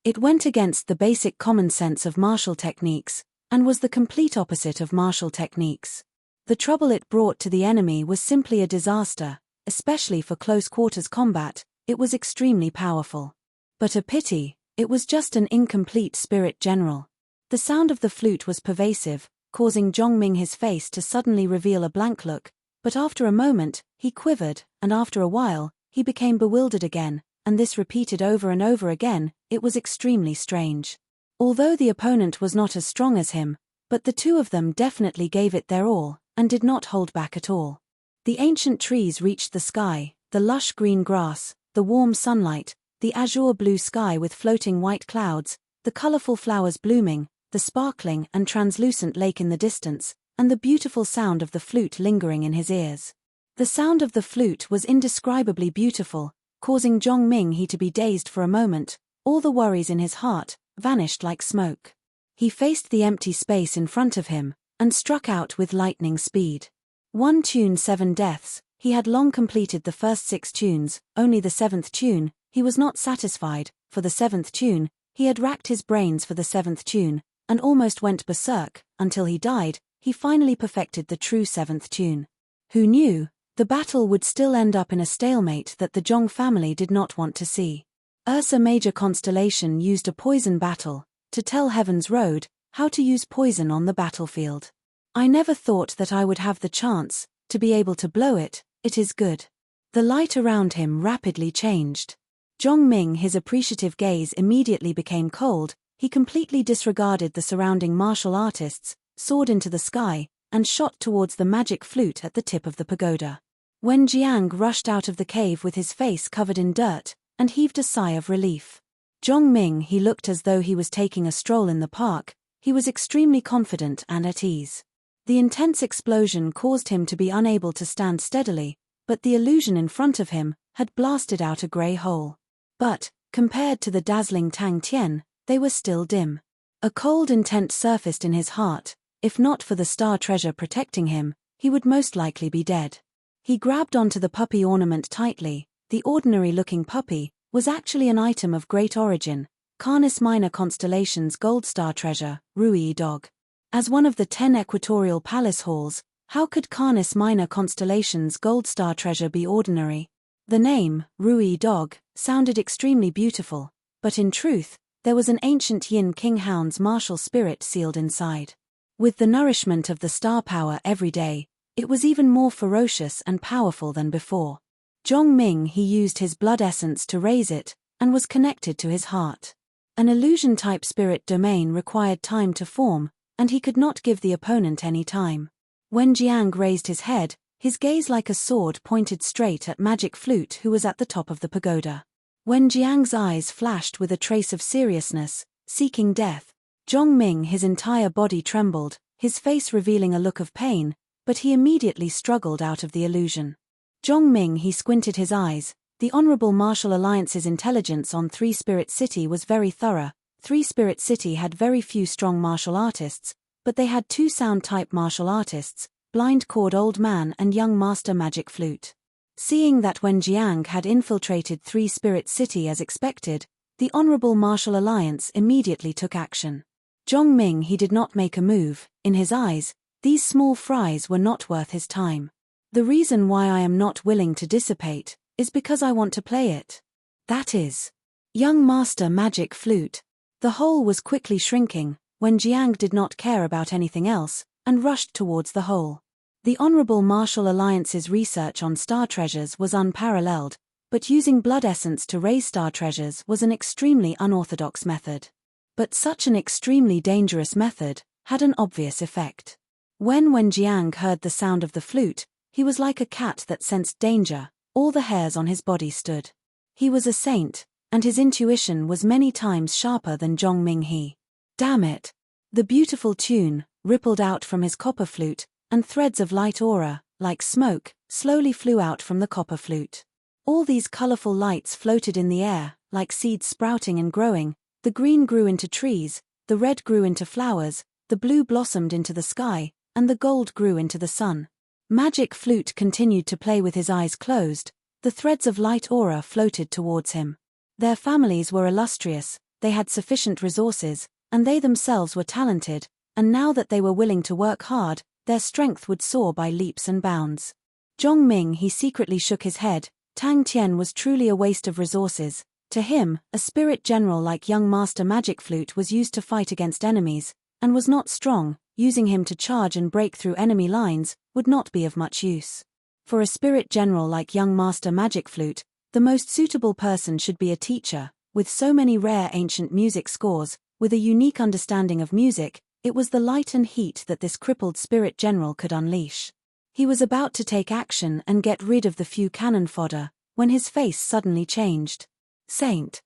It went against the basic common sense of martial techniques, and was the complete opposite of martial techniques. The trouble it brought to the enemy was simply a disaster, especially for close-quarters combat. It was extremely powerful. But a pity, it was just an incomplete spirit general. The sound of the flute was pervasive, causing Zhong Ming his face to suddenly reveal a blank look, but after a moment, he quivered, and after a while, he became bewildered again, and this repeated over and over again. It was extremely strange. Although the opponent was not as strong as him, but the two of them definitely gave it their all, and did not hold back at all. The ancient trees reached the sky, the lush green grass, the warm sunlight, the azure blue sky with floating white clouds, the colorful flowers blooming, the sparkling and translucent lake in the distance, and the beautiful sound of the flute lingering in his ears. The sound of the flute was indescribably beautiful, causing Zhong Ming he to be dazed for a moment. All the worries in his heart vanished like smoke. He faced the empty space in front of him, and struck out with lightning speed. 1 tune 7 deaths. He had long completed the first 6 tunes, only the 7th tune. He was not satisfied. For the 7th tune, he had racked his brains for the 7th tune, and almost went berserk, until he died. He finally perfected the true 7th tune. Who knew? The battle would still end up in a stalemate that the Zhong family did not want to see. Ursa Major constellation used a poison battle, to tell Heaven's Road how to use poison on the battlefield. I never thought that I would have the chance to be able to blow it. It is good. The light around him rapidly changed. Zhong Ming his appreciative gaze immediately became cold. He completely disregarded the surrounding martial artists, soared into the sky, and shot towards the magic flute at the tip of the pagoda. Wen Jiang rushed out of the cave with his face covered in dirt, and heaved a sigh of relief. Zhongming, he looked as though he was taking a stroll in the park. He was extremely confident and at ease. The intense explosion caused him to be unable to stand steadily, but the illusion in front of him had blasted out a grey hole. But, compared to the dazzling Tang Tian, they were still dim. A cold intent surfaced in his heart. If not for the star treasure protecting him, he would most likely be dead. He grabbed onto the puppy ornament tightly. The ordinary-looking puppy was actually an item of great origin, Canis Minor Constellation's gold star treasure, Rui Dog. As one of the 10 equatorial palace halls, how could Canis Minor Constellation's gold star treasure be ordinary? The name, Rui Dog, sounded extremely beautiful, but in truth, there was an ancient Yin King Hound's martial spirit sealed inside. With the nourishment of the star power every day, it was even more ferocious and powerful than before. Zhongming, he used his blood essence to raise it, and was connected to his heart. An illusion-type spirit domain required time to form, and he could not give the opponent any time. When Jiang raised his head, his gaze like a sword pointed straight at Magic Flute, who was at the top of the pagoda. When Jiang's eyes flashed with a trace of seriousness, seeking death, Zhongming, his entire body trembled, his face revealing a look of pain, but he immediately struggled out of the illusion. Zhongming, he squinted his eyes. The Honorable Martial Alliance's intelligence on Three Spirit City was very thorough. Three Spirit City had very few strong martial artists, but they had 2 sound-type martial artists, Blind Cord Old Man and Young Master Magic Flute. Seeing that Wen Jiang had infiltrated Three Spirit City as expected, the Honorable Martial Alliance immediately took action. Zhongming, he did not make a move. In his eyes, these small fries were not worth his time. The reason why I am not willing to dissipate is because I want to play it. That is, Young Master Magic Flute. The hole was quickly shrinking, when Jiang did not care about anything else, and rushed towards the hole. The Honorable Martial Alliance's research on star treasures was unparalleled, but using blood essence to raise star treasures was an extremely unorthodox method. But such an extremely dangerous method had an obvious effect. When Jiang heard the sound of the flute, he was like a cat that sensed danger. All the hairs on his body stood. He was a saint, and his intuition was many times sharper than Zhongming he. Damn it! The beautiful tune rippled out from his copper flute, and threads of light aura, like smoke, slowly flew out from the copper flute. All these colorful lights floated in the air, like seeds sprouting and growing. The green grew into trees, the red grew into flowers, the blue blossomed into the sky, and the gold grew into the sun. Magic Flute continued to play with his eyes closed. The threads of light aura floated towards him. Their families were illustrious, they had sufficient resources, and they themselves were talented, and now that they were willing to work hard, their strength would soar by leaps and bounds. Zhongming, he secretly shook his head. Tang Tian was truly a waste of resources. To him, a spirit general like Young Master Magic Flute was used to fight against enemies, and was not strong. Using him to charge and break through enemy lines would not be of much use. For a spirit general like Young Master Magic Flute, the most suitable person should be a teacher. With so many rare ancient music scores, with a unique understanding of music, it was the light and heat that this crippled spirit general could unleash. He was about to take action and get rid of the few cannon fodder, when his face suddenly changed. Saint!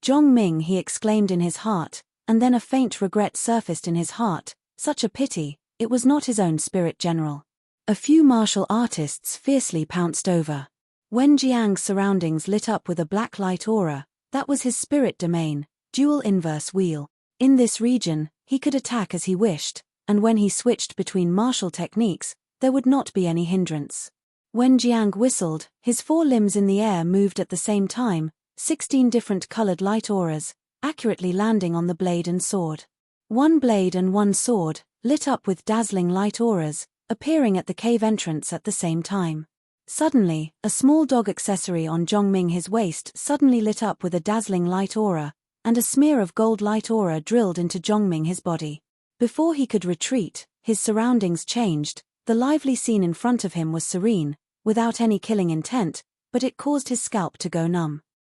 Zhongming, he exclaimed in his heart, and then a faint regret surfaced in his heart. Such a pity, it was not his own spirit general. A few martial artists fiercely pounced over. When Jiang's surroundings lit up with a black light aura, that was his spirit domain, dual inverse wheel. In this region, he could attack as he wished, and when he switched between martial techniques, there would not be any hindrance. When Jiang whistled, his 4 limbs in the air moved at the same time, 16 different colored light auras, accurately landing on the blade and sword. 1 blade and 1 sword, lit up with dazzling light auras, appearing at the cave entrance at the same time. Suddenly, a small dog accessory on Zhongming his waist suddenly lit up with a dazzling light aura, and a smear of gold light aura drilled into Zhongming his body. Before he could retreat, his surroundings changed. The lively scene in front of him was serene, without any killing intent, but it caused his scalp to go numb.